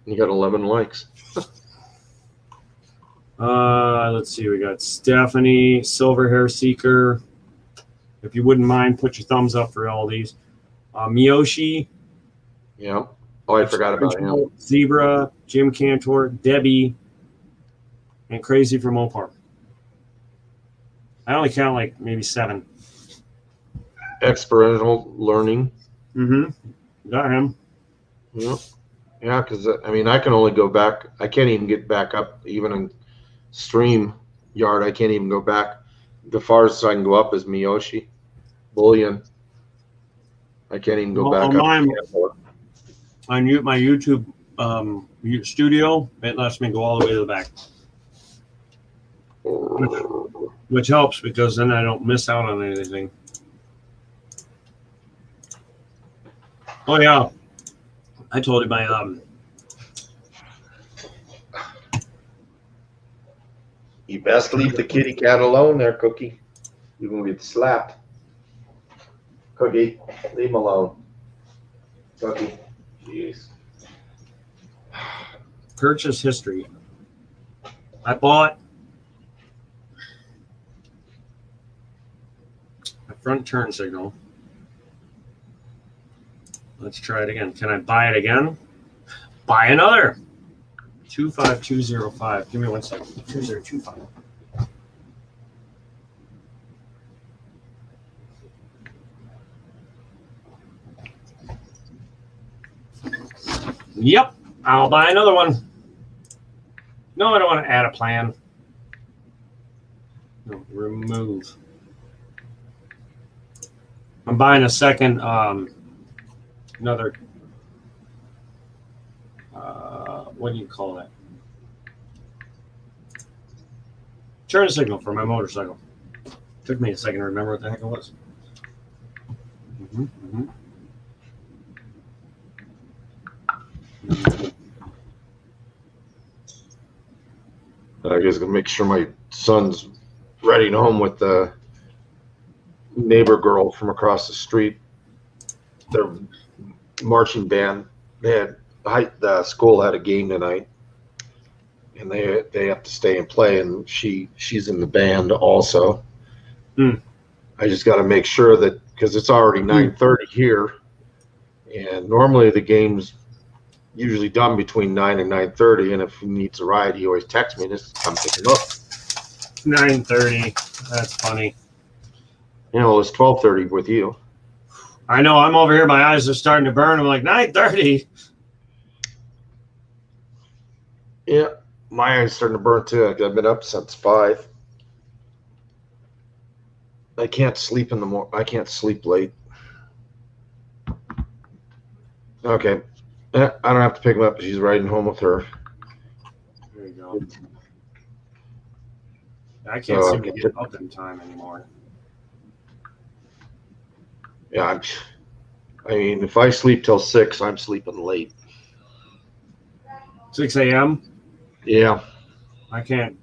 You got 11 likes. Let's see. We got Stephanie, Silver Hair Seeker. If you wouldn't mind, put your thumbs up for all these. Miyoshi. Yeah. Oh, I forgot about him. Zebra, Jim Cantor, Debbie, and Crazy from Opar. I only count like maybe 7. Experiential learning. Mm-hmm. Got him. Yeah. Yeah, because I mean, I can only go back. I can't even get back up, even in Stream Yard. I can't even go back. The farthest I can go up is Miyoshi, Bullion. I can't even go back up. On my YouTube studio, it lets me go all the way to the back, which helps because then I don't miss out on anything. Oh yeah, I told you my You best leave the kitty cat alone there, Cookie. You're gonna get slapped. Cookie, leave him alone. Cookie. Jeez. purchase history. I bought a front turn signal. Let's try it again. Can I buy it again? Buy another. 25205. Give me 1 second. 2025. Yep, I'll buy another one. No, I don't want to add a plan. No, remove. I'm buying a second, another, what do you call that? Turn signal for my motorcycle. Took me a second to remember what the heck it was. I guess gonna make sure my son's riding home with the neighbor girl from across the street. Their marching band. The school had a game tonight, and they have to stay and play. And she's in the band also. I just got to make sure that because it's already 9:30 here, and normally the game's usually done between 9 and 9:30. And if he needs a ride, he always texts me just come pick him up. 9:30. That's funny. You know, it's 12:30 with you. I know. I'm over here. My eyes are starting to burn. I'm like 9:30. Yeah, my eyes starting to burn too. I've been up since 5. I can't sleep in the morning. I can't sleep late. Okay, I don't have to pick him up. She's riding home with her. There you go. I can't seem to get up in time anymore. Yeah, I mean, if I sleep till 6, I'm sleeping late. 6 a.m. Yeah. I can't.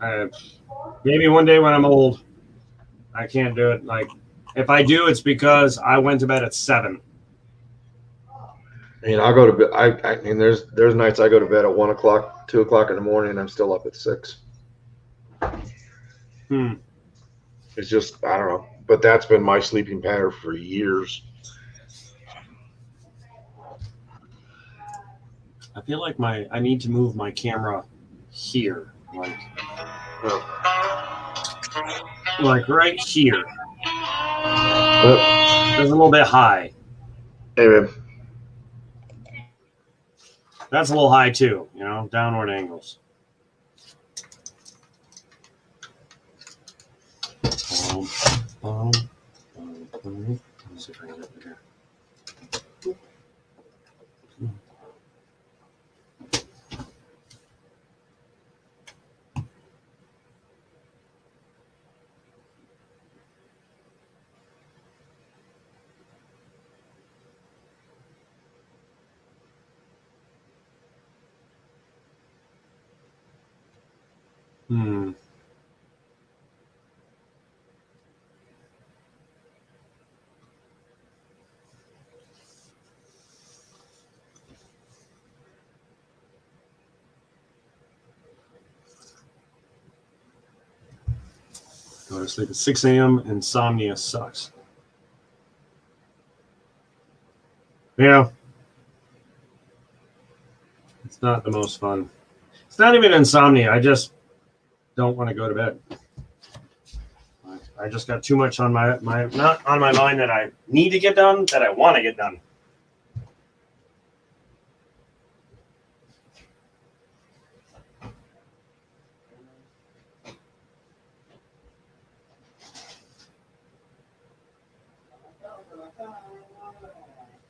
Maybe one day when I'm old, I can't do it. Like, if I do, it's because I went to bed at 7. I mean, I'll go to bed. I mean, there's nights I go to bed at 1 o'clock, 2 o'clock in the morning, and I'm still up at 6. It's just, I don't know. But that's been my sleeping pattern for years. I feel like I need to move my camera here, like right here. It's a little bit high. Hey, man. That's a little high too, downward angles. see if I can get it here. Hmm. Go to sleep at 6 a.m. Insomnia sucks. Yeah. It's not the most fun. It's not even insomnia. I just don't want to go to bed. I just got too much on my not on my mind that I need to get done, that I want to get done.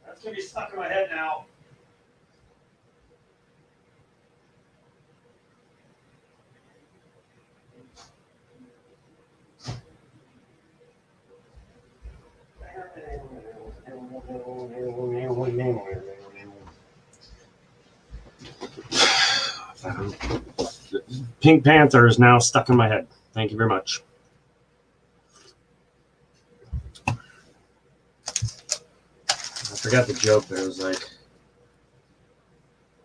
That's gonna be stuck in my head now. Pink Panther is now stuck in my head. Thank you very much. I forgot the joke there. It was like,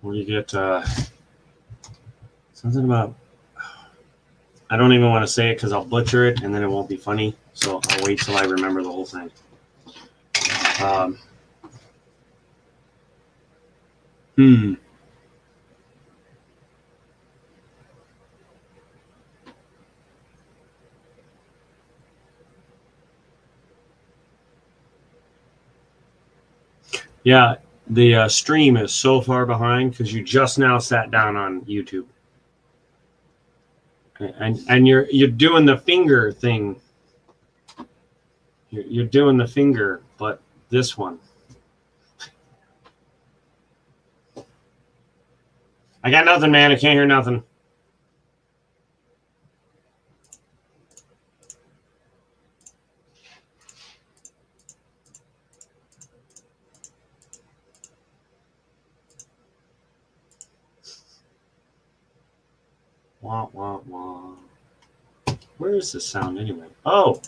when you get something about, I don't even want to say it because I'll butcher it and then it won't be funny. So I'll wait till I remember the whole thing. Yeah, the stream is so far behind because you just now sat down on YouTube, and you're doing the finger thing. You're doing the finger, but this one. I got nothing, man. I can't hear nothing. Wah, wah, wah. Where is this sound anyway? Oh.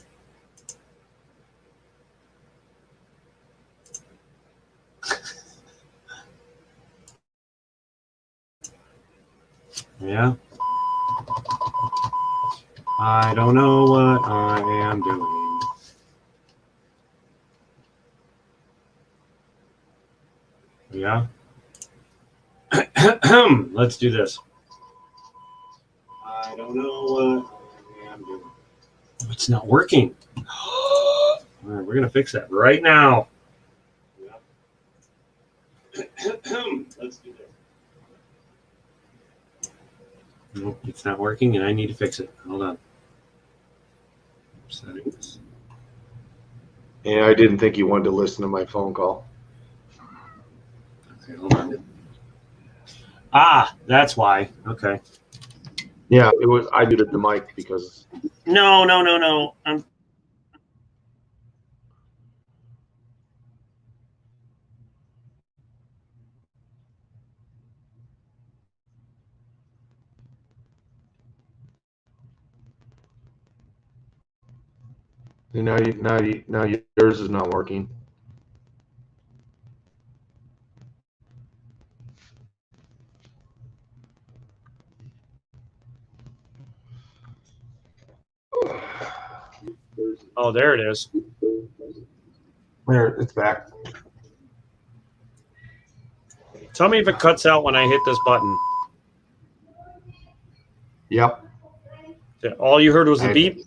Yeah. I don't know what I am doing. Yeah. Let's do this. I don't know what I am doing. It's not working. All right, we're gonna fix that right now. Yeah. Let's do this. Nope, it's not working, and I need to fix it. Hold on. Settings. Yeah, I didn't think you wanted to listen to my phone call. Okay, hold on. Ah, that's why. Okay. Yeah, it was. I muted the mic because. No. Now yours is not working. Oh, there it is. There, it's back. Tell me if it cuts out when I hit this button. Yep. All you heard was the beep?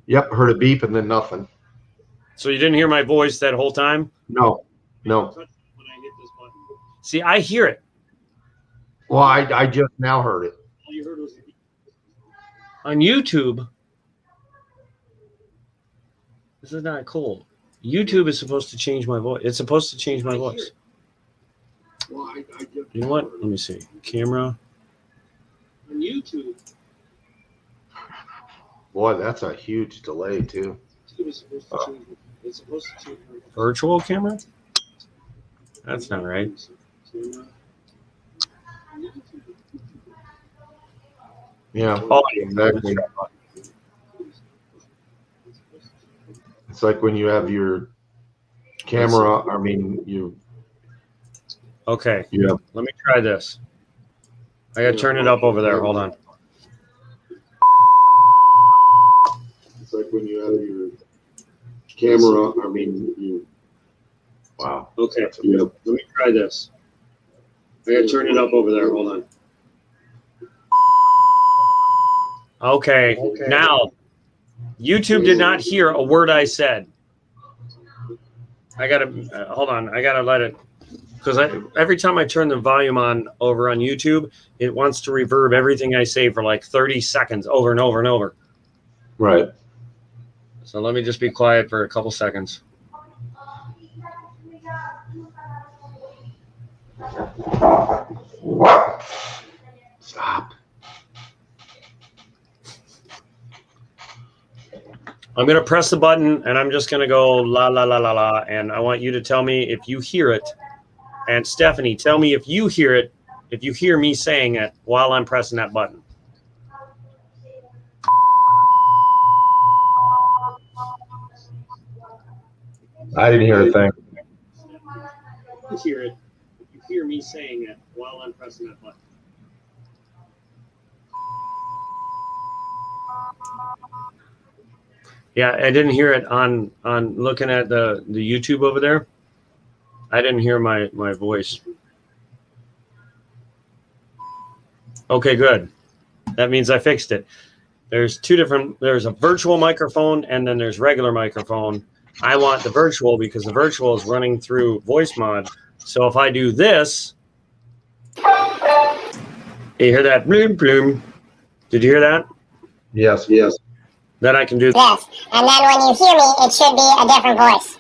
Yep, heard a beep and then nothing. So you didn't hear my voice that whole time? No. See, I hear it. Well, I just now heard it. All you heard was the beep. On YouTube, this is not cool. YouTube is supposed to change my voice. It's supposed to change my voice. You know what? Let me see. Camera. On YouTube. Boy, that's a huge delay too. Virtual camera? That's not right. Yeah. Oh, Exactly. It's like when you have your camera. I mean, okay. you have. Let me try this. I gotta turn it up over there. Hold on. It's like when you have your camera. I mean, you. Wow. Okay. Let me try this. I gotta turn it up over there. Hold on. Okay. Now, YouTube did not hear a word I said. I gotta hold on. I gotta let it, because every time I turn the volume on over on YouTube, it wants to reverb everything I say for like 30 seconds over and over and over. Right. So let me just be quiet for a couple seconds. Stop. I'm going to press the button and I'm just going to go la, la, la, la, la. And I want you to tell me if you hear it. And Stephanie, tell me if you hear it, if you hear me saying it while I'm pressing that button. I didn't hear a thing. You hear it. If you hear me saying it while I'm pressing that button. Yeah, I didn't hear it on looking at the YouTube over there. I didn't hear my voice. Okay, good. That means I fixed it. There's there's a virtual microphone and then there's regular microphone. I want the virtual because the virtual is running through voice mod. So if I do this, you hear that bloom bloom. Did you hear that? Yes. Then I can do Yes, and then when you hear me, it should be a different voice.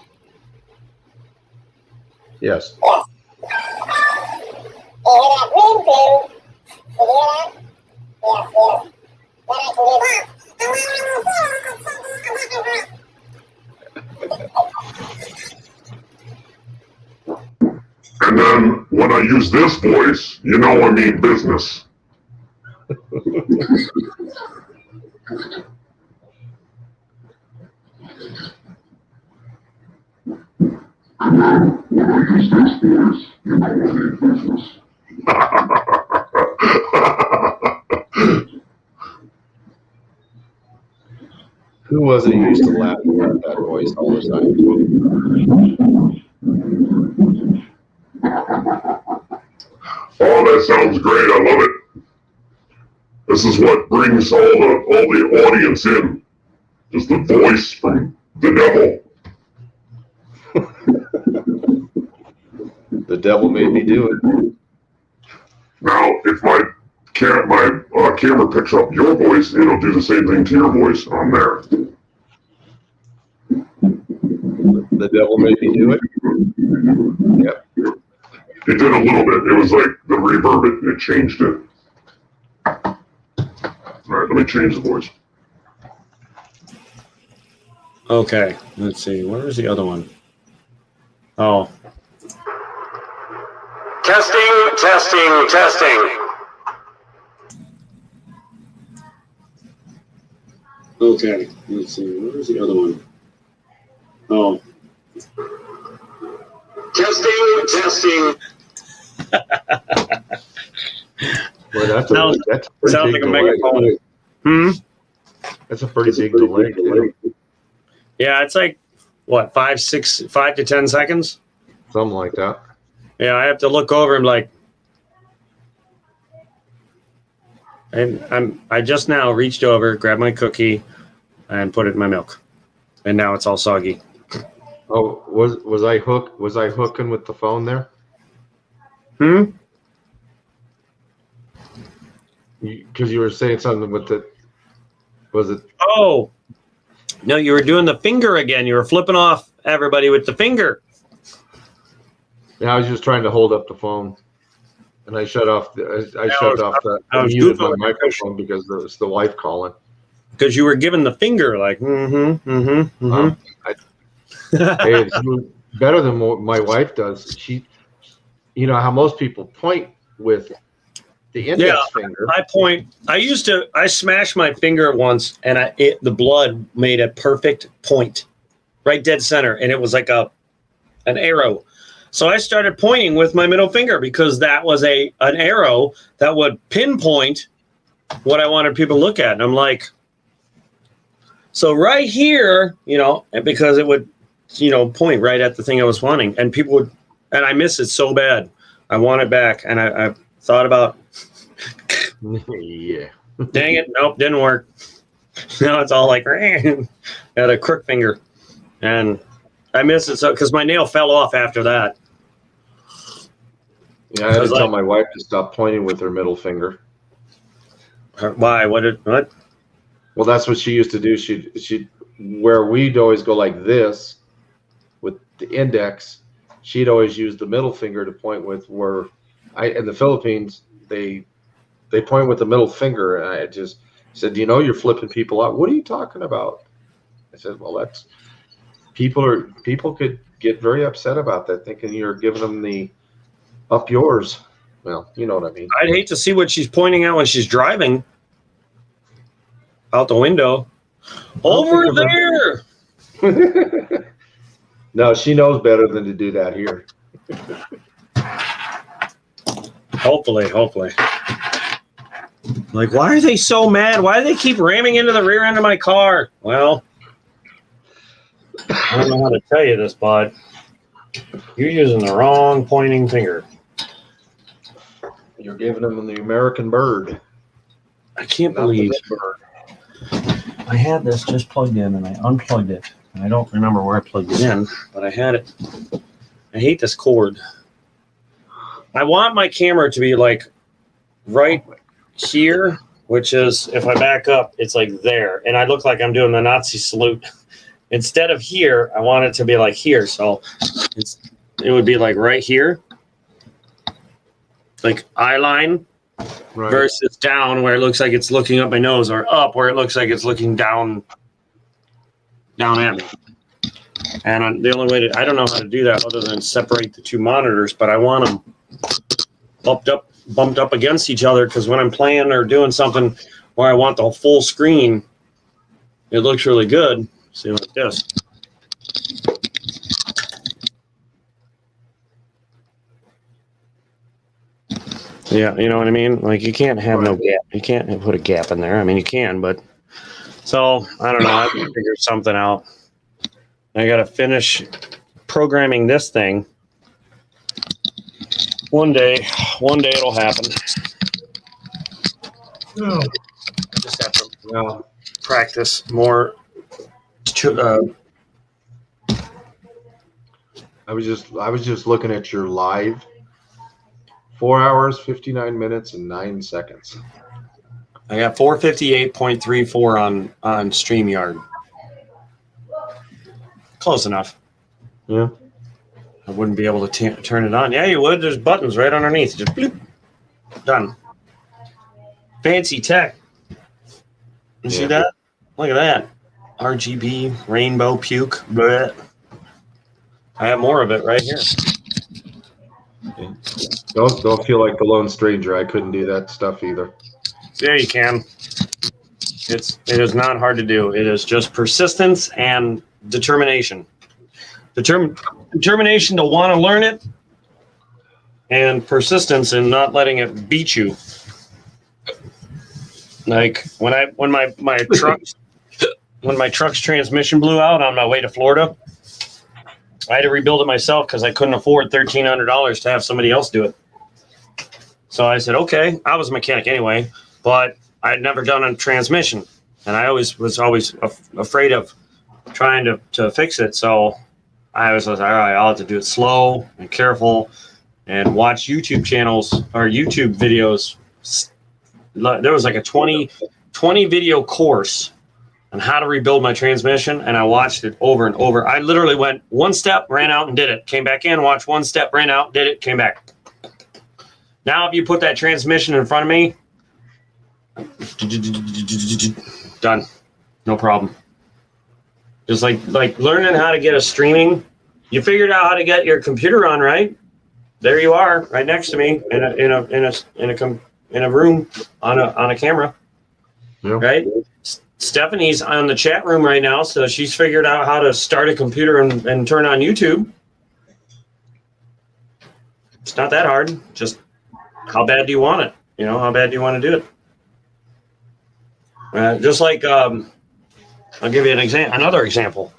Yes. You hear that bloom bloom? Did you hear that? Yes. Then I can do And then when I use this voice, you know I mean business. Who was it who used to laugh at that voice all the time? Oh, that sounds great. I love it. This is what brings all the audience in. Is the voice from the devil. The devil made me do it. Now, if my camera picks up your voice, it'll do the same thing to your voice on there. The devil made me do it. Yep. It did a little bit. It was like the reverb. It changed it. All right, let me change the voice. Okay, let's see. Where's the other one? Oh. Testing. Okay, let's see. Where's the other one? Oh. Testing. Boy, that's a pretty Sounds big like a delay. megaphone. That's a pretty big delay. Yeah, it's like what, 5 to 10 seconds. Something like that. Yeah, I have to look over and like, and I just now reached over, grabbed my cookie, and put it in my milk, and now it's all soggy. Oh, was I hooking with the phone there? Because you were saying something with the. Was it? Oh, no, you were doing the finger again. You were flipping off everybody with the finger. Yeah, I was just trying to hold up the phone, and I shut off the I was muted my Googling microphone because it was the wife calling. Because you were giving the finger, like, Hey, it's better than what my wife does. She, you know how most people point with the index finger. I smashed my finger once, and the blood made a perfect point, right dead center, and it was like an arrow. So I started pointing with my middle finger because that was an arrow that would pinpoint what I wanted people to look at. And I'm like, so right here, because it would, point right at the thing I was wanting, and people would, and I miss it so bad. I want it back, and I thought about, yeah, dang it, nope, didn't work. Now it's all like, got a crook finger, and I miss it so because my nail fell off after that. Yeah, I had to tell my wife to stop pointing with her middle finger. Why? What? Well, that's what she used to do. She where we'd always go like this with the index, she'd always use the middle finger to point with. Where in the Philippines they point with the middle finger, and I just said, you're flipping people out. What are you talking about? I said, well, that's people could get very upset about that, thinking you're giving them the up yours. Well, you know what I mean. I'd hate to see what she's pointing out when she's driving out the window. Over there. No, she knows better than to do that here. Hopefully. Like, why are they so mad? Why do they keep ramming into the rear end of my car? Well, I don't know how to tell you this, bud. You're using the wrong pointing finger. You're giving them the American bird. I can't believe I had this just plugged in and I unplugged it. And I don't remember where I plugged it in, but I had it. I hate this cord. I want my camera to be like right here, which is, if I back up, it's like there. And I look like I'm doing the Nazi salute. Instead of here, I want it to be like here. So it would be like right here. Like eye line versus down where it looks like it's looking up my nose, or up where it looks like it's looking down at me. And the only way I don't know how to do that other than separate the two monitors, but I want them bumped up against each other, because when I'm playing or doing something where I want the full screen, it looks really good. See, like this. Yeah, you know what I mean? Like, you can't have no gap. You can't put a gap in there. I mean, you can, but... So, I don't know. I have to figure something out. I got to finish programming this thing. One day it'll happen. I just have to practice more. I was just looking at your live. 4 hours, 59 minutes, and 9 seconds. I got 458.34 on StreamYard. Close enough. Yeah. I wouldn't be able to turn it on. Yeah, you would. There's buttons right underneath. Just bloop. Done. Fancy tech. You see that? Look at that. RGB, rainbow, puke. Bleh. I have more of it right here. Okay. Don't feel like the lone stranger. I couldn't do that stuff either. There you can. It is not hard to do. It is just persistence and determination. Determination to want to learn it, and persistence in not letting it beat you. Like when my truck's transmission blew out on my way to Florida, I had to rebuild it myself because I couldn't afford $1,300 to have somebody else do it. So I said, okay, I was a mechanic anyway, but I'd never done a transmission, and I was always afraid of trying to fix it. So I was like, all right, I'll have to do it slow and careful, and watch YouTube channels or YouTube videos. There was like a 20 video course on how to rebuild my transmission, and I watched it over and over. I literally went one step, ran out and did it, came back in, watched one step, ran out, did it, came back. Now if you put that transmission in front of me, done, no problem. Just like learning how to get a streaming. You figured out how to get your computer on, right? There you are, right next to me in a room on a camera, right? Stephanie's on the chat room right now, so she's figured out how to start a computer and turn on YouTube. It's not that hard. Just how bad do you want it? You know, how bad do you want to do it? Just like I'll give you another example.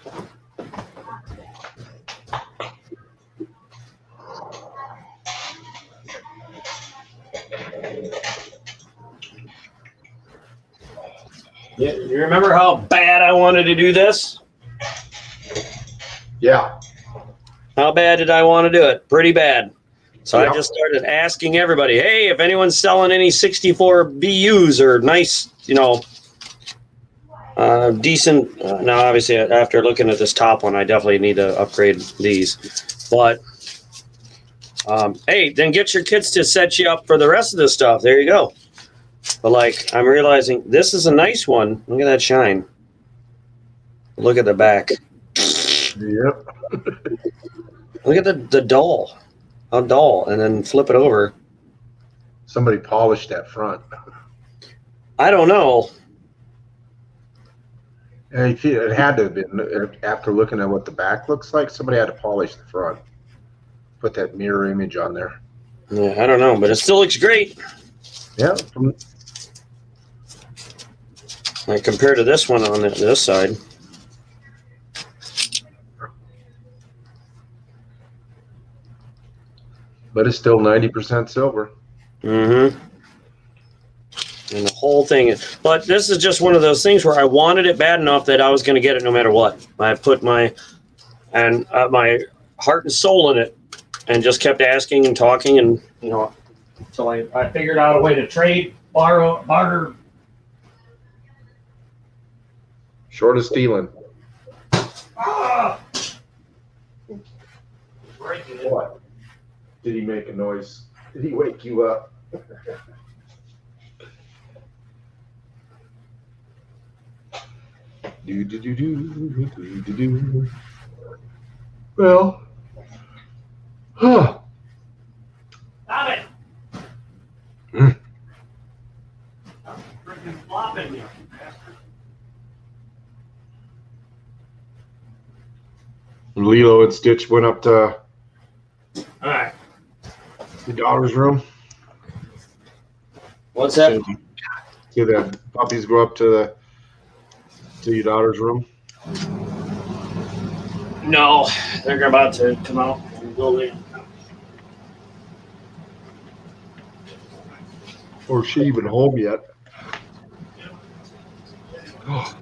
You remember how bad I wanted to do this? Yeah. How bad did I want to do it? Pretty bad. So I just started asking everybody, hey, if anyone's selling any 64 BUs or nice, decent. Now, obviously, after looking at this top one, I definitely need to upgrade these. But, hey, then get your kids to set you up for the rest of this stuff. There you go. But, I'm realizing this is a nice one. Look at that shine. Look at the back. Yep. Look at the dull. How dull. And then flip it over. Somebody polished that front. I don't know. And it had to have been, after looking at what the back looks like, somebody had to polish the front. Put that mirror image on there. Yeah, I don't know, but it still looks great. Yeah. Like compared to this one on this side. But it's still 90% silver. Mm-hmm. And the whole thing is, but this is just one of those things where I wanted it bad enough that I was going to get it no matter what. I put my heart and soul in it, and just kept asking and talking, and so I figured out a way to trade, barter. Short of stealing. Ah! What? Did he make a noise? Did he wake you up? Well, Stop it! Mm. I'm freaking flopping you. Lilo and Stitch went up to All right. your daughter's room. What's that? See the puppies go up to your daughter's room. No, they're about to come out from the building. Or is she even home yet? Oh.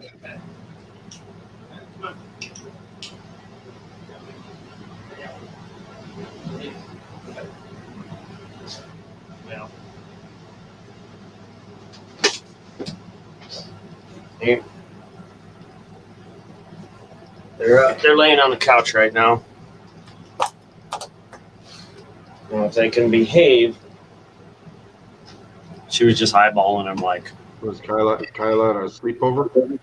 They're laying on the couch right now. Well, if they can behave. She was just eyeballing him like. Was Kyla at a sleepover?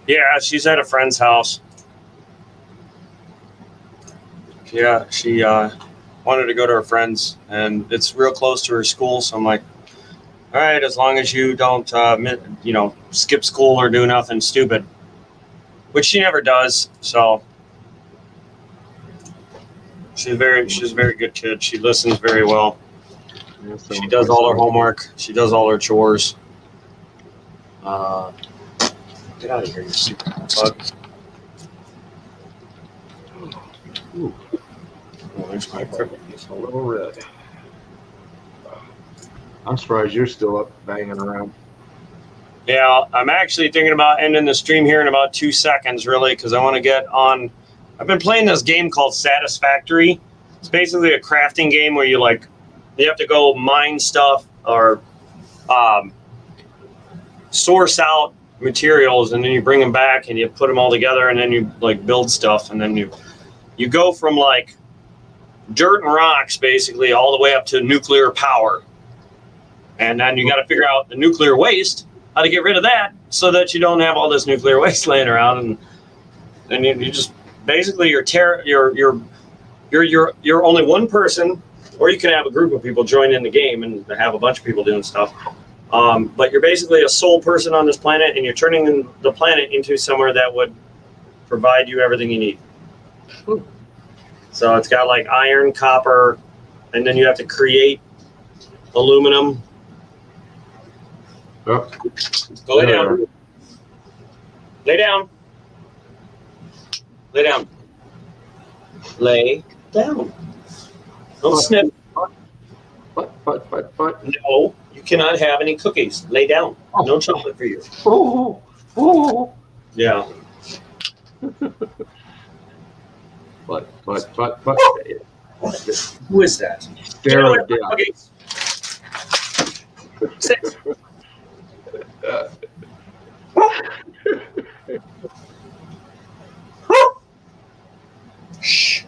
Yeah, she's at a friend's house. Yeah, she wanted to go to her friend's, and it's real close to her school. So I'm like, all right, as long as you don't, skip school or do nothing stupid, which she never does. So she's a very good kid. She listens very well. Yeah, so She does all her homework. She does all her chores. Get out of here, you stupid bug. Ooh. Oh, there's my crib. It's a little red. I'm surprised you're still up banging around. Yeah, I'm actually thinking about ending the stream here in about 2 seconds, really, because I want to get on. I've been playing this game called Satisfactory. It's basically a crafting game where you have to go mine stuff or source out materials, and then you bring them back and you put them all together, and then you like build stuff, and then you go from like dirt and rocks basically all the way up to nuclear power. And then you got to figure out the nuclear waste, how to get rid of that so that you don't have all this nuclear waste laying around, and you just basically you're only one person, or you can have a group of people join in the game and have a bunch of people doing stuff. But you're basically a sole person on this planet, and you're turning the planet into somewhere that would provide you everything you need. So it's got like iron, copper, and then you have to create aluminum. Oh. Go lay down. Lay down. Lay down. Lay down. Don't sniff. But. No, you cannot have any cookies. Lay down. No chocolate for you. Oh. Yeah. But. Who is that? There, Okay. Sit. Shh.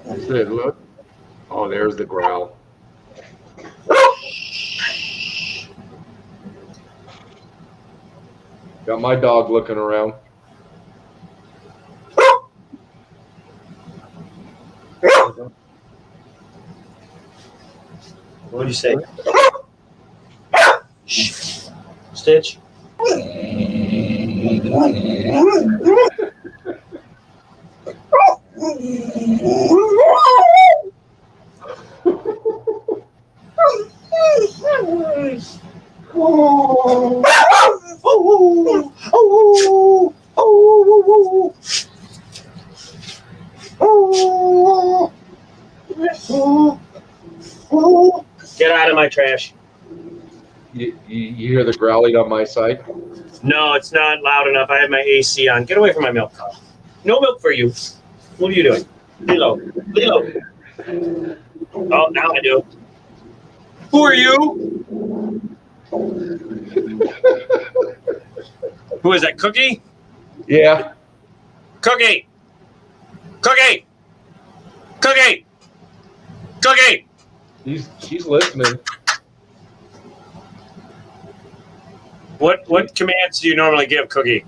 That's it, look. Oh, there's the growl. Got my dog looking around. What do you say? Shh. Stitch. Get out of my trash. You hear the growling on my side? No, it's not loud enough. I have my AC on. Get away from my milk. No milk for you. What are you doing? Lilo. Lilo. Oh, now I do. Who are you? Who is that? Cookie? Yeah. Cookie. Cookie. Cookie. Cookie. She's listening. What commands do you normally give Cookie?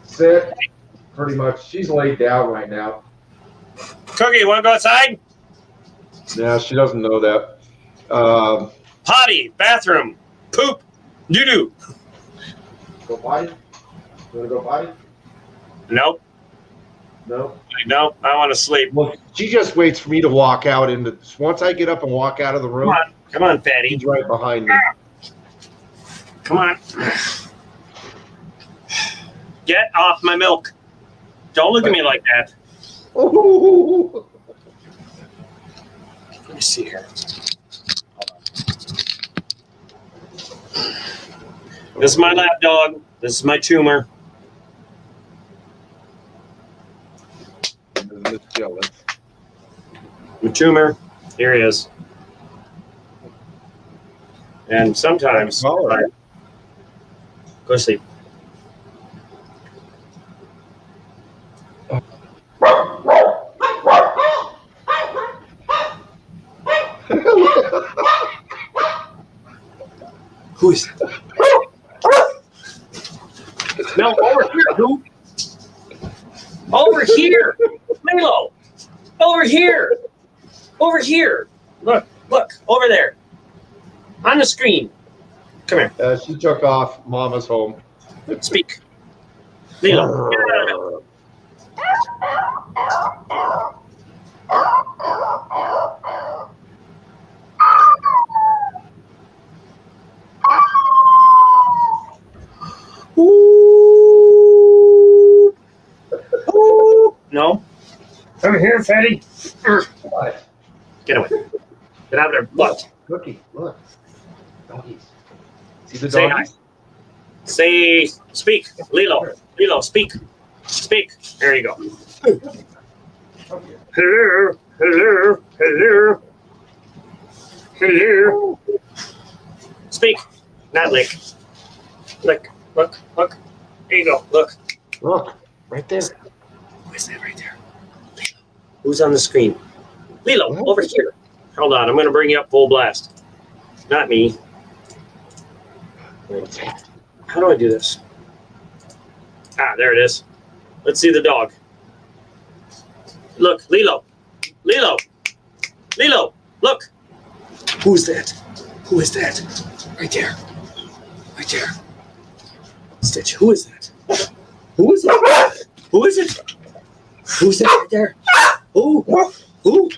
Sit. Pretty much. She's laid down right now. Cookie, you want to go outside? Yeah, she doesn't know that. Potty, bathroom, poop, doo-doo. Go potty? You want to go potty? Nope. No. Nope. I want to sleep. Well, she just waits for me to walk out into. Once I get up and walk out of the room, Come on, fatty. she's right behind me. Come on. Get off my milk. Don't look at me like that. Oh. Let me see here. This is my lap dog. This is my tumor. My tumor. Here he is. And sometimes Oh. I go to sleep. Who is that? No, over here, who? Over here. Milo. Over here. Over here. Look, over there. On the screen. Come here. She took off. Mama's home. Speak. Milo. Get out of it. Ooh. Ooh. No. Over here, fatty. What? Get away. Get out of there. Look. Cookie, look. Doggies. See the Say hi. doggies? Say, speak. Lilo. Lilo, speak. Speak. There you go. Hello. Hello. Hello. Hello. Speak, not lick. Lick. Look. Look. There you go. Look. Look, right there. Who is that right there? Lilo. Who's on the screen? Lilo, over here. Hold on, I'm going to bring you up full blast. Not me. How do I do this? Ah, there it is. Let's see the dog. Look, Lilo. Lilo. Lilo, look. Who's that? Who is that? Right there. Right there. Stitch, who is that? Who is it? Who is it? Who's that right there? Who? Who? Who?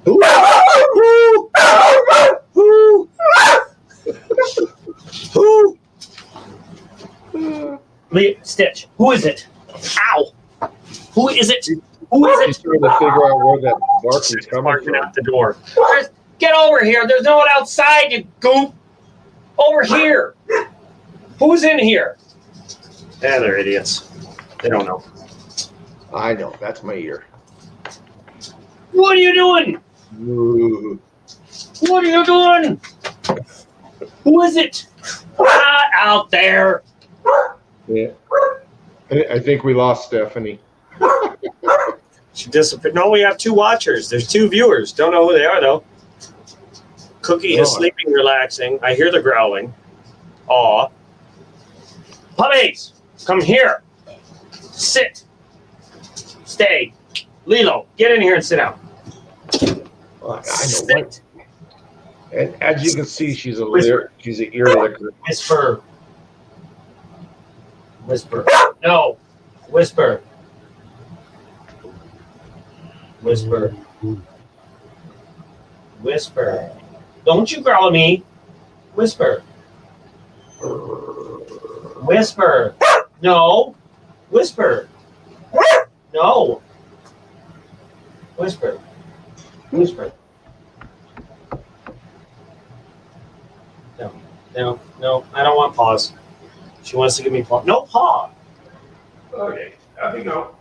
Who? Who? Stitch, who is it? Ow! Who is it? Who is He's it? trying to figure out where that barking's coming Barking from. out the door. Get over here. There's no one outside, you goop. Over here. Who's in here? Yeah, they're idiots. They don't know. I know, that's my ear. What are you doing? Ooh. What are you doing? Who is it? Not out there. Yeah. I think we lost Stephanie. She disappeared. No, we have 2 watchers. There's 2 viewers. Don't know who they are, though. Cookie is sleeping, relaxing. I hear the growling. Aw. Puppies, come here. Sit. Stay. Lilo, get in here and sit down. I know what. And as you can see, she's an ear licker. Whisper. Whisper. No. Whisper. Whisper. Whisper. Don't you growl at me. Whisper. Whisper. No. Whisper. No. Whisper. Whisper. No. No. No. I don't want paws. She wants to give me paw. No paw. Okay, up you go.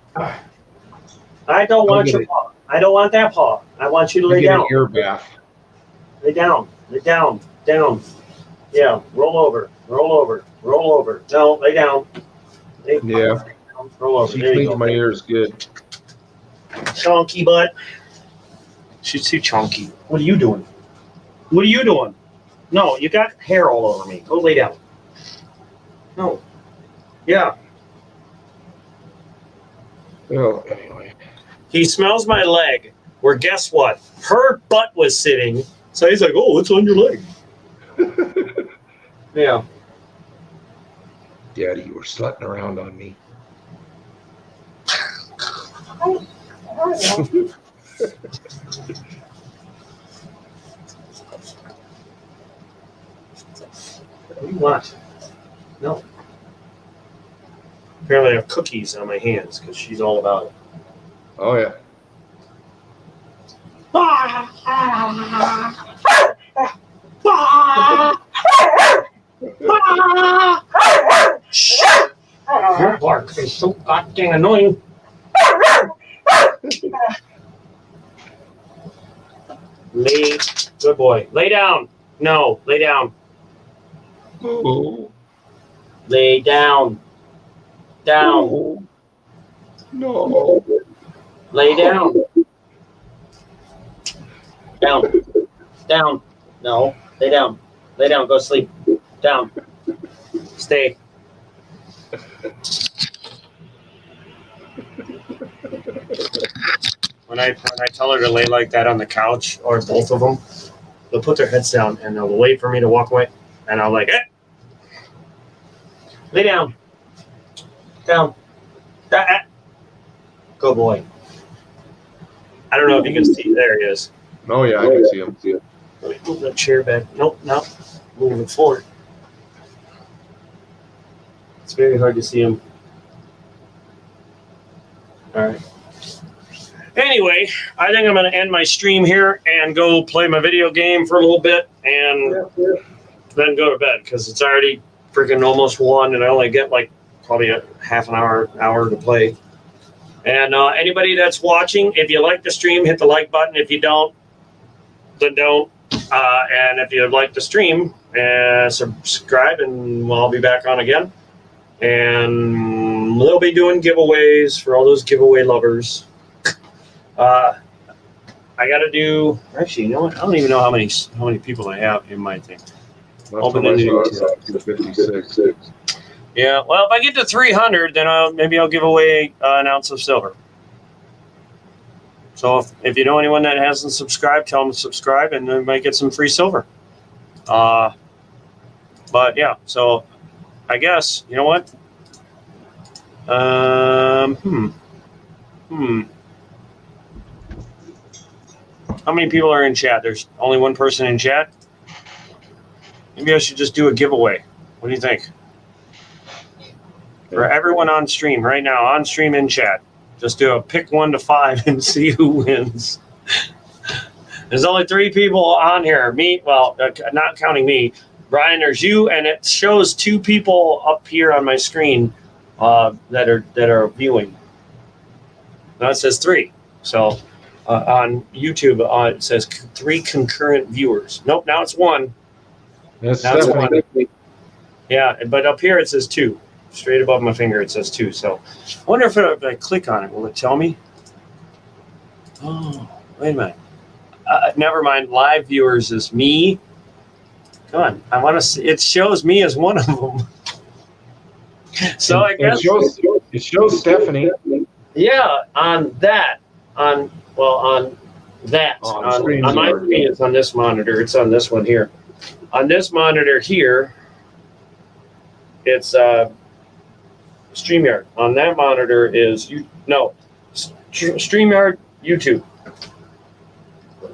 I don't want your paw. I don't want that paw. I want you to lay Get down. an ear bath. Lay down. Lay down. Down. Yeah. Roll over. Roll over. Roll over. No. Lay down. Lay Yeah. down. Roll over. She There you cleans go. my ears good. Chunky butt. She's too chunky. What are you doing? What are you doing? No, you got hair all over me. Go lay down. No. Yeah. Well, anyway. He smells my leg. Where guess what? Her butt was sitting. So he's like, "Oh, it's on your leg." Yeah. Daddy, you were slutting around on me. What do you want? No. Apparently, I have cookies on my hands because she's all about it. Oh, yeah. Your bark is so goddamn annoying. Good boy. Lay down. No, lay down. Oh, Lay down. Down. oh. No. Lay down. Down. Down. No. Lay down. Lay down. Go sleep. Down. Stay. When I tell her to lay like that on the couch, or both of them, they'll put their heads down and they'll wait for me to walk away. And I'll like, lay down. Down. Good boy. I don't know if you can see. There he is. Oh, yeah, I can see him. Let me move the chair back. Nope, no. Moving forward. It's very hard to see him. All right. Anyway, I think I'm going to end my stream here and go play my video game for a little bit and then go to bed because it's already freaking almost 1 and I only get like probably a half an hour to play. And anybody that's watching, if you like the stream, hit the like button. If you don't, than don't. And if you'd like to stream, subscribe, and I'll be back on again. And we'll be doing giveaways for all those giveaway lovers. I got to do. Actually, you know what? I don't even know how many people I have in my thing. Open a new 256. Yeah. Well, if I get to 300, then maybe I'll give away an ounce of silver. So if you know anyone that hasn't subscribed, tell them to subscribe, and they might get some free silver. But yeah, so I guess you know what. How many people are in chat? There's only one person in chat. Maybe I should just do a giveaway. What do you think? For everyone on stream right now, on stream in chat, just do a pick 1 to 5 and see who wins. There's only 3 people on here. Me, well, not counting me. Brian, there's you, and it shows 2 people up here on my screen that are viewing. Now it says 3. So on YouTube, it says 3 concurrent viewers. Nope, now it's 1. That's Now it's 1. Yeah, but up here it says 2. Straight above my finger it says 2. So I wonder if I click on it, will it tell me? Oh, wait a minute. Never mind. Live viewers is me. Come on, I want to see. It shows me as one of them. So I guess it shows Stephanie. Yeah, on that. On my screen, it's on this monitor. It's on this one here. On this monitor here, it's StreamYard. On that monitor is StreamYard YouTube.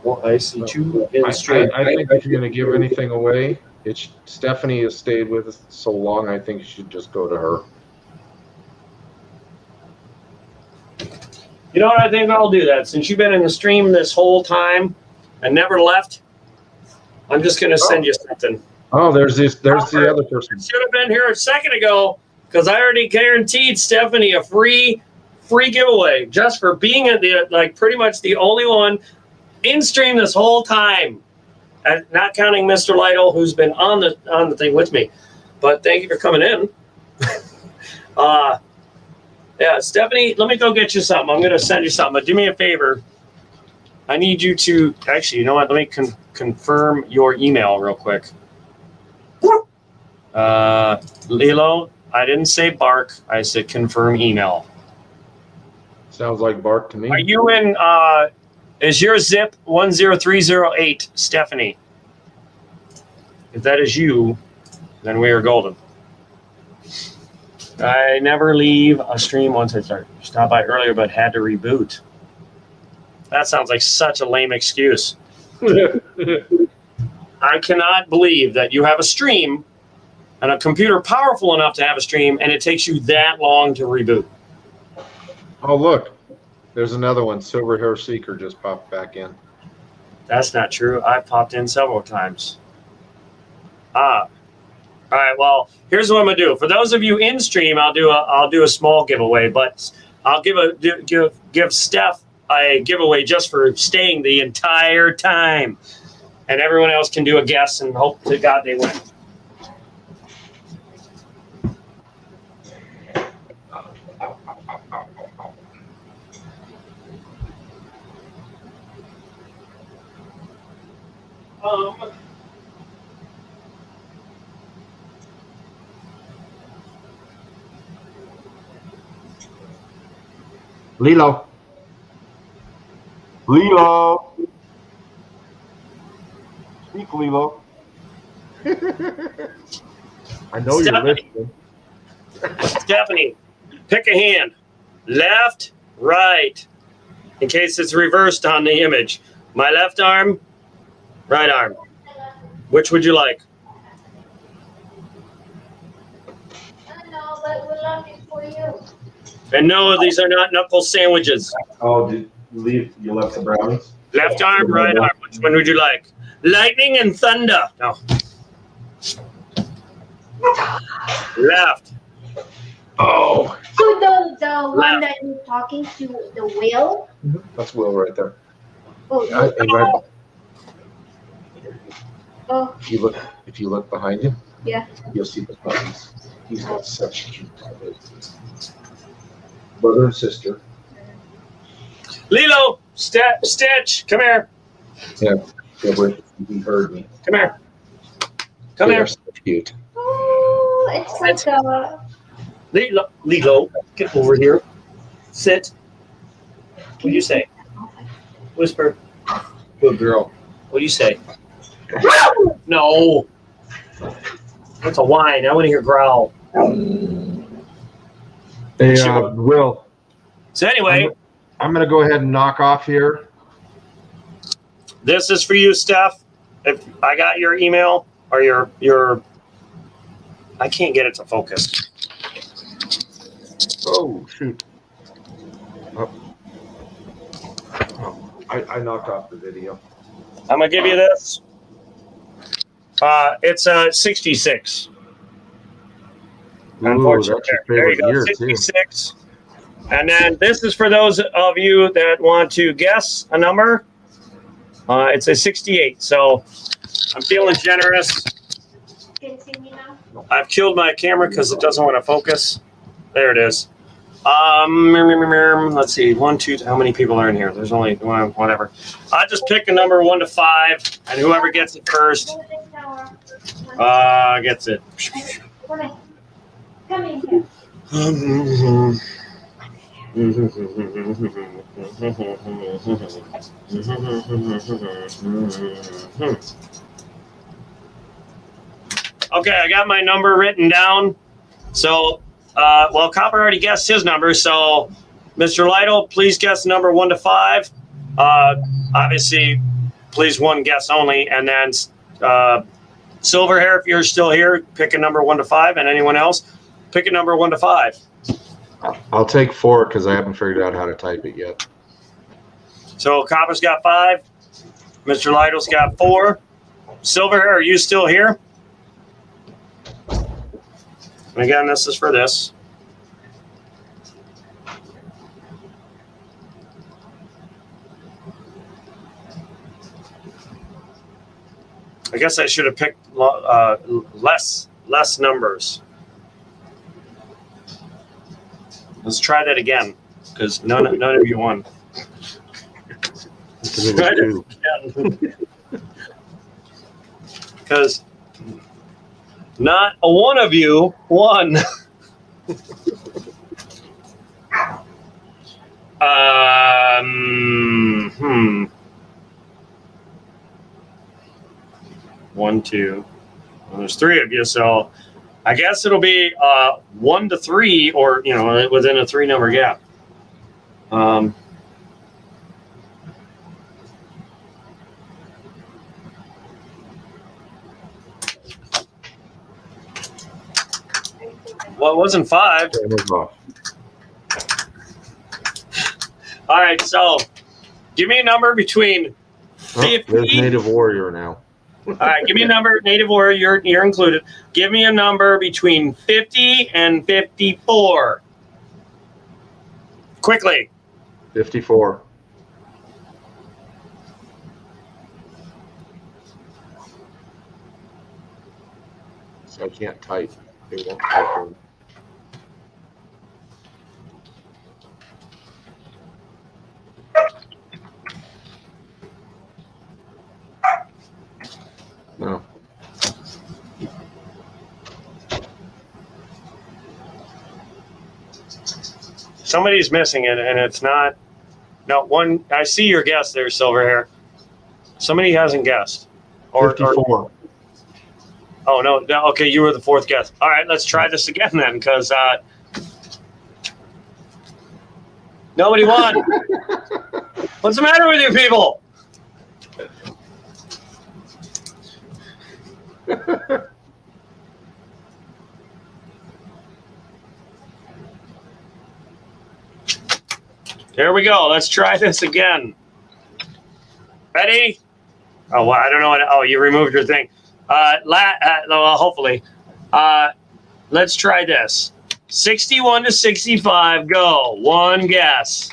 Well, I see 2 in stream. I think if you're going to give anything away, Stephanie has stayed with us so long. I think you should just go to her. You know what? I think I'll do that. Since you've been in the stream this whole time and never left, I'm just going to send you something. Oh, there's the other person. Should have been here a second ago because I already guaranteed Stephanie a free giveaway just for being pretty much the only one in stream this whole time, and not counting Mr. Lytle, who's been on the thing with me. But thank you for coming in. Yeah, Stephanie, let me go get you something. I'm going to send you something. But do me a favor. I need you to actually. You know what? Let me confirm your email real quick. Lilo, I didn't say bark. I said confirm email. Sounds like bark to me. Are you in? Is your zip 10308, Stephanie? If that is you, then we are golden. I never leave a stream once I stopped by earlier, but had to reboot. That sounds like such a lame excuse. I cannot believe that you have a stream and a computer powerful enough to have a stream, and it takes you that long to reboot. Oh, look. There's another one. Silver Hair Seeker just popped back in. That's not true. I've popped in several times. All right. Well, here's what I'm gonna do. For those of you in stream, I'll do a small giveaway, but I'll give Steph a giveaway just for staying the entire time, and everyone else can do a guess and hope to God they win. Lilo. Speak, Lilo. I know you're listening. Stephanie, pick a hand. Left, right. In case it's reversed on the image. My left arm, right arm. Which would you like? No, but we're looking for you. And no, these are not knuckle sandwiches. Oh, you left the brownies? Left arm, right arm. Which one would you like? Lightning and thunder. No. Left. Oh. So the one that you're talking to, the whale? That's Will right there. Oh, Right. Oh, If you look behind him, yeah. you'll see the puppies. He's got such cute puppies. Brother and sister. Lilo, Stitch, come here. Yeah, he heard me. Come here. Come They here. are so cute. Oh, it's like a. Lilo, get over here. Sit. What do you say? Whisper. Good girl. What do you say? No. That's a whine. I want to hear growl. Hey, Will. So anyway, I'm going to go ahead and knock off here. this is for you, Steph. If I got your email or your I can't get it to focus. Oh, shoot. I knocked off the video. I'm gonna give you this. It's 66. Ooh, that's your There you favorite go, year, 66. And then this is for those of you that want to guess a number. It's a 68. So I'm feeling generous. I've killed my camera because it doesn't want to focus. There it is. Let's see. 1, 2. How many people are in here? There's only one. Whatever. I just pick a number 1 to 5, and whoever gets it first gets it. Come in here. Okay, I got my number written down. So, well, Copper already guessed his number. So, Mr. Lytle, please guess number 1 to 5. Obviously, please one guess only. And then Silverhair, if you're still here, pick a number 1 to 5. And anyone else, pick a number 1 to 5. I'll take 4 because I haven't figured out how to type it yet. So, Copper's got 5. Mr. Lytle's got 4. Silverhair, are you still here? And again, this is for this. I guess I should have picked less numbers. Let's try that again, because none of you won. Because not a one of you won. 1, 2. Well, there's 3 of you, so I guess it'll be 1 to 3, or within a 3-number gap. Well, it wasn't 5. All right, so give me a number between 50. There's Native Warrior now. All right, give me a number, Native Warrior, you're included. Give me a number between 50 and 54. Quickly. 54. So I can't type. It won't type. No. Somebody's missing it, and it's not. No, one. I see your guess there, Silverhair. Somebody hasn't guessed. 54. Oh, no. Okay, you were the 4th guess. All right, let's try this again then, because nobody won. What's the matter with you people? Here we go. Let's try this again. Ready? Oh, well, I don't know what. Oh, you removed your thing. Well, hopefully. Let's try this. 61 to 65. Go. One guess.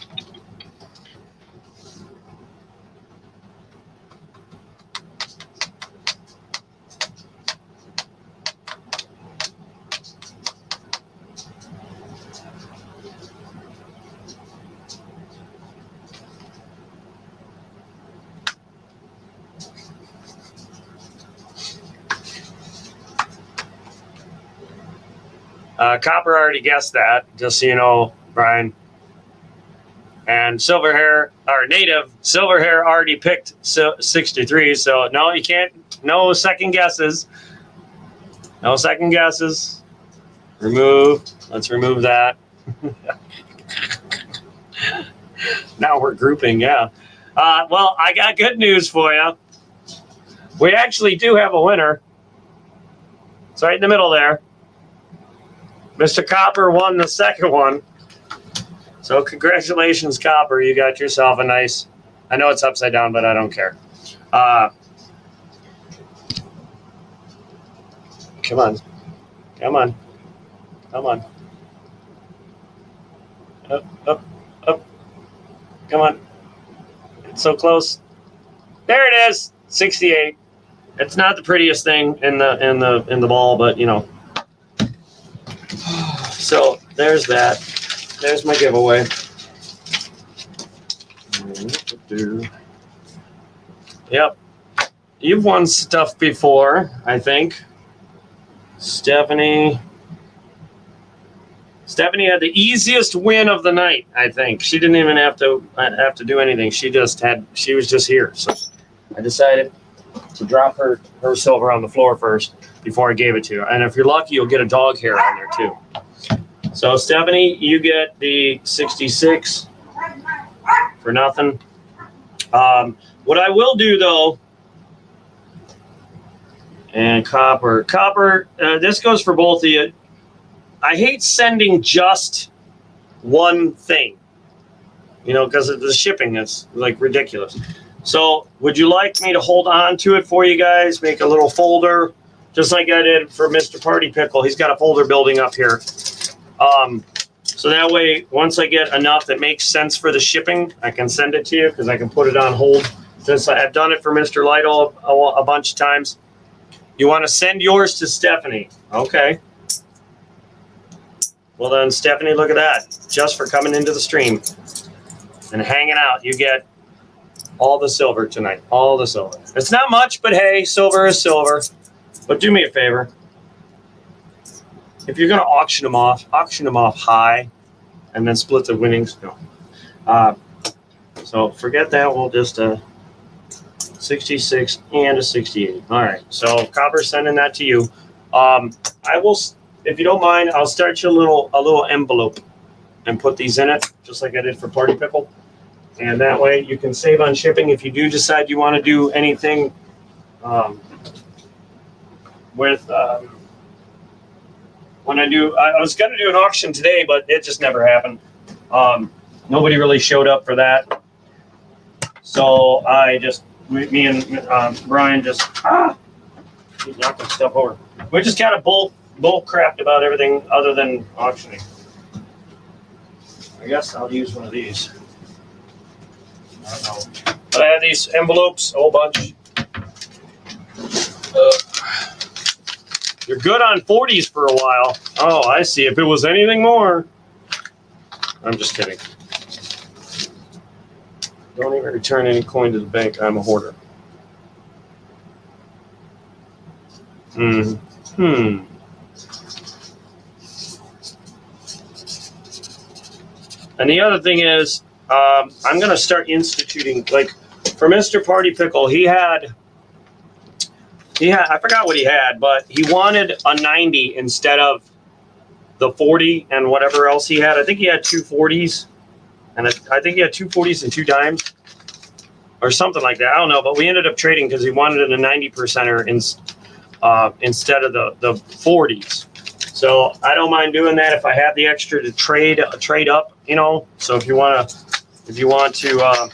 Copper already guessed that, just so you know, Brian. And silver hair, or native, silver hair already picked 63, so no, you can't, no second guesses. No second guesses. Let's remove that. Now we're grouping, yeah. Well, I got good news for you. We actually do have a winner. It's right in the middle there. Mr. Copper won the second one. So congratulations, Copper. You got yourself a nice, I know it's upside down, but I don't care. Come on. Come on. Come on. Up, up, up. Come on. It's so close. There it is. 68. It's not the prettiest thing in the ball, but you know. So there's that. There's my giveaway. Yep. You've won stuff before, I think. Stephanie had the easiest win of the night, I think. She didn't even have to do anything. She was just here. So I decided to drop her silver on the floor first before I gave it to you. And if you're lucky, you'll get a dog hair on there too. So Stephanie, you get the 66 for nothing. What I will do though, and Copper, this goes for both of you. I hate sending just one thing, you know, because of the shipping is like ridiculous. So would you like me to hold on to it for you guys, make a little folder, just like I did for Mr. Party Pickle? He's got a folder building up here. So that way, once I get enough that makes sense for the shipping, I can send it to you because I can put it on hold. Since I've done it for Mr. Lytle a bunch of times. You want to send yours to Stephanie. Okay. Well then, Stephanie, look at that. Just for coming into the stream and hanging out, you get all the silver tonight. All the silver. It's not much, but hey, silver is silver. But do me a favor. If you're going to auction them off high and then split the winnings. No. So forget that. We'll just 66 and a 68. All right. So Copper's sending that to you. I will, if you don't mind, I'll start you a little envelope and put these in it, just like I did for Party Pickle. And that way you can save on shipping if you do decide you want to do anything with. When I was going to do an auction today, but it just never happened. Nobody really showed up for that. So me and Brian just, keep knocking stuff over. We just kind of bull crapped about everything other than auctioning. I guess I'll use one of these. I don't know. But I have these envelopes, a whole bunch. You're good on 40s for a while. Oh, I see. If it was anything more. I'm just kidding. Don't even return any coin to the bank. I'm a hoarder. And the other thing is, I'm going to start instituting, like, for Mr. Party Pickle, he had, I forgot what he had, but he wanted a 90 instead of the 40 and whatever else he had. I think he had 2 40s, and I think he had 2 40s and 2 dimes, or something like that. I don't know, but we ended up trading because he wanted a 90%er instead of the 40s. So I don't mind doing that if I have the extra to trade up, you know. So if you want to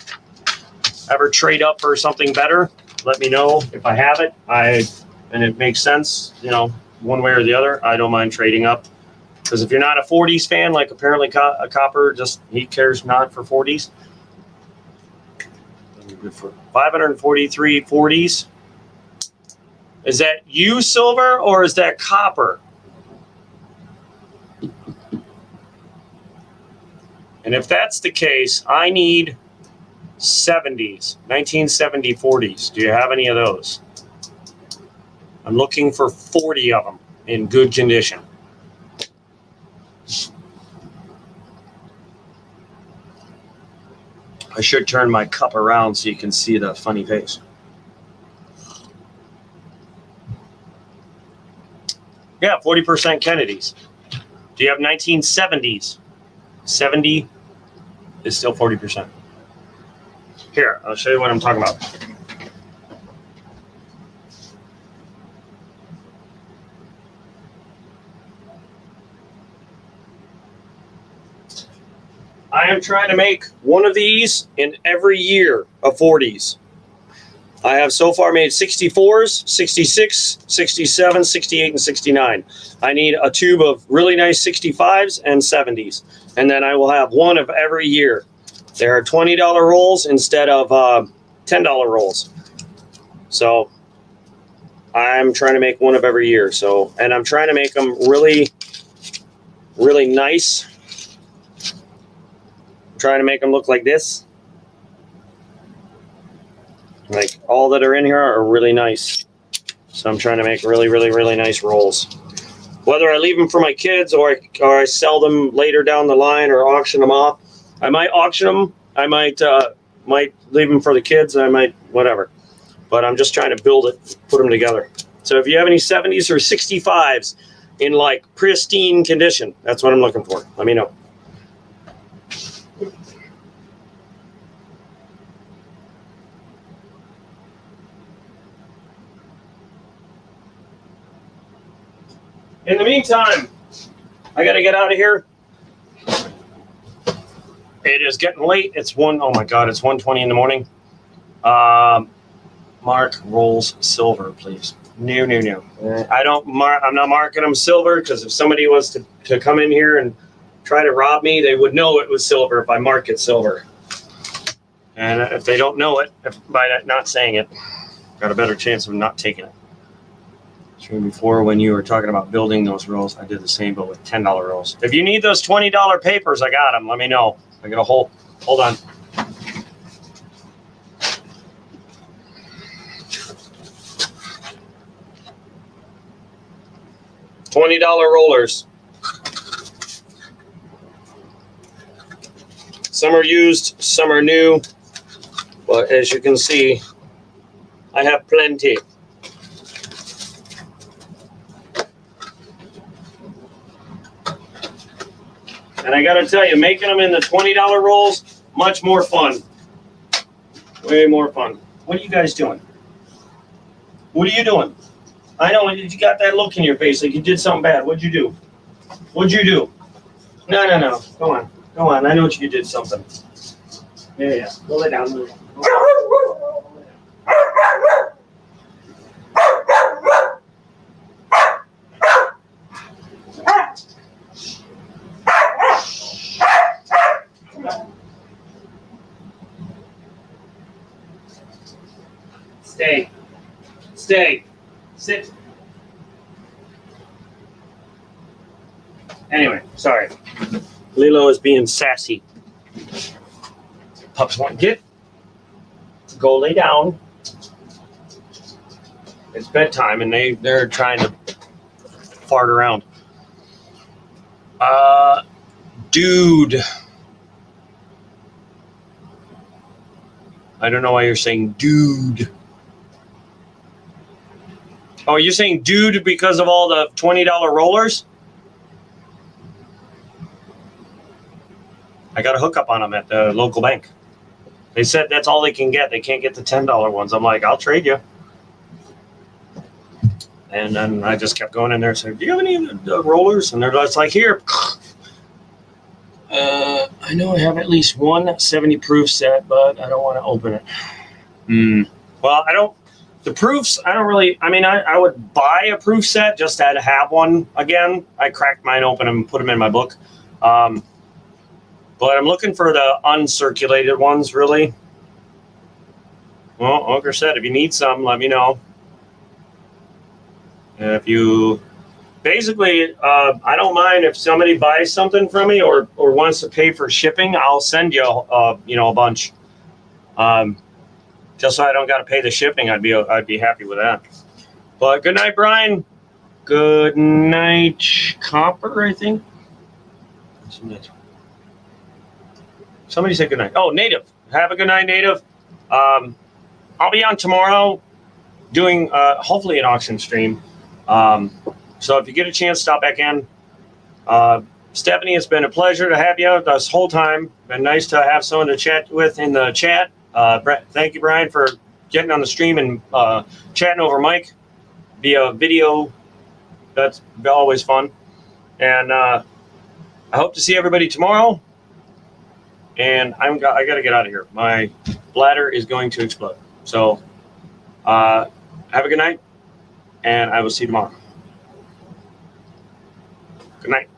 ever trade up for something better, let me know. If I have it, and it makes sense, you know, one way or the other, I don't mind trading up. Because if you're not a 40s fan, like apparently Copper, he cares not for 40s. Good for 543 40s. Is that you, Silver, or is that Copper? And if that's the case, I need 70s, 1970 40s. Do you have any of those? I'm looking for 40 of them in good condition. I should turn my cup around so you can see the funny face. Yeah, 40% Kennedys. Do you have 1970s? 70 is still 40%. Here, I'll show you what I'm talking about. I am trying to make one of these in every year of 40s. I have so far made 64s, 66, 67, 68, and 69. I need a tube of really nice 65s and 70s. And then I will have one of every year. There are $20 rolls instead of $10 rolls. So I'm trying to make one of every year. So, and I'm trying to make them really, really nice. I'm trying to make them look like this. Like all that are in here are really nice. So I'm trying to make really, really, really nice rolls. Whether I leave them for my kids or I sell them later down the line or auction them off. I might auction them. I might leave them for the kids. I might whatever. But I'm just trying to build it, put them together. So if you have any 70s or 65s in like pristine condition, that's what I'm looking for. Let me know. In the meantime, I got to get out of here. It is getting late. It's oh my God, it's 1:20 in the morning. Mark rolls silver, please. No. I'm not marking them silver because if somebody was to come in here and try to rob me, they would know it was silver if I mark it silver. And if they don't know it, by not saying it, got a better chance of not taking it. Before, when you were talking about building those rolls, I did the same, but with $10 rolls. If you need those $20 papers, I got them. Let me know. I got a hold on. $20 rollers. Some are used, some are new, but as you can see, I have plenty. And I got to tell you, making them in the $20 rolls, much more fun. Way more fun. What are you guys doing? What are you doing? I know you got that look in your face like you did something bad. What'd you do? What'd you do? No. Go on. I know you did something. Yeah. Go lay down. Stay. Sit. Anyway, sorry. Lilo is being sassy. Pups want to go lay down. It's bedtime and they're trying to fart around. Dude. I don't know why you're saying dude. Oh, you're saying dude because of all the $20 rollers? I got a hookup on them at the local bank. They said that's all they can get. They can't get the $10 ones. I'm like, I'll trade you. And then I just kept going in there and said, do you have any of the rollers? And they're just like, here. I know I have at least one 70 proof set, but I don't want to open it. Well, the proofs, I don't really, I would buy a proof set just to have one again. I cracked mine open and put them in my book. But I'm looking for the uncirculated ones, really. Well, like I said, if you need some, let me know. If you, basically, I don't mind if somebody buys something from me or wants to pay for shipping, I'll send you, a bunch. Just so I don't got to pay the shipping, I'd be happy with that. But good night, Brian. Good night, Copper, I think. Somebody said good night. Oh, Native. have a good night, Native. I'll be on tomorrow doing hopefully an auction stream. So if you get a chance, stop back in. Stephanie, it's been a pleasure to have you this whole time. Been nice to have someone to chat with in the chat. Thank you, Brian, for getting on the stream and chatting over Mike via video. That's always fun. And I hope to see everybody tomorrow. And I got to get out of here. My bladder is going to explode. So have a good night, and I will see you tomorrow. Good night.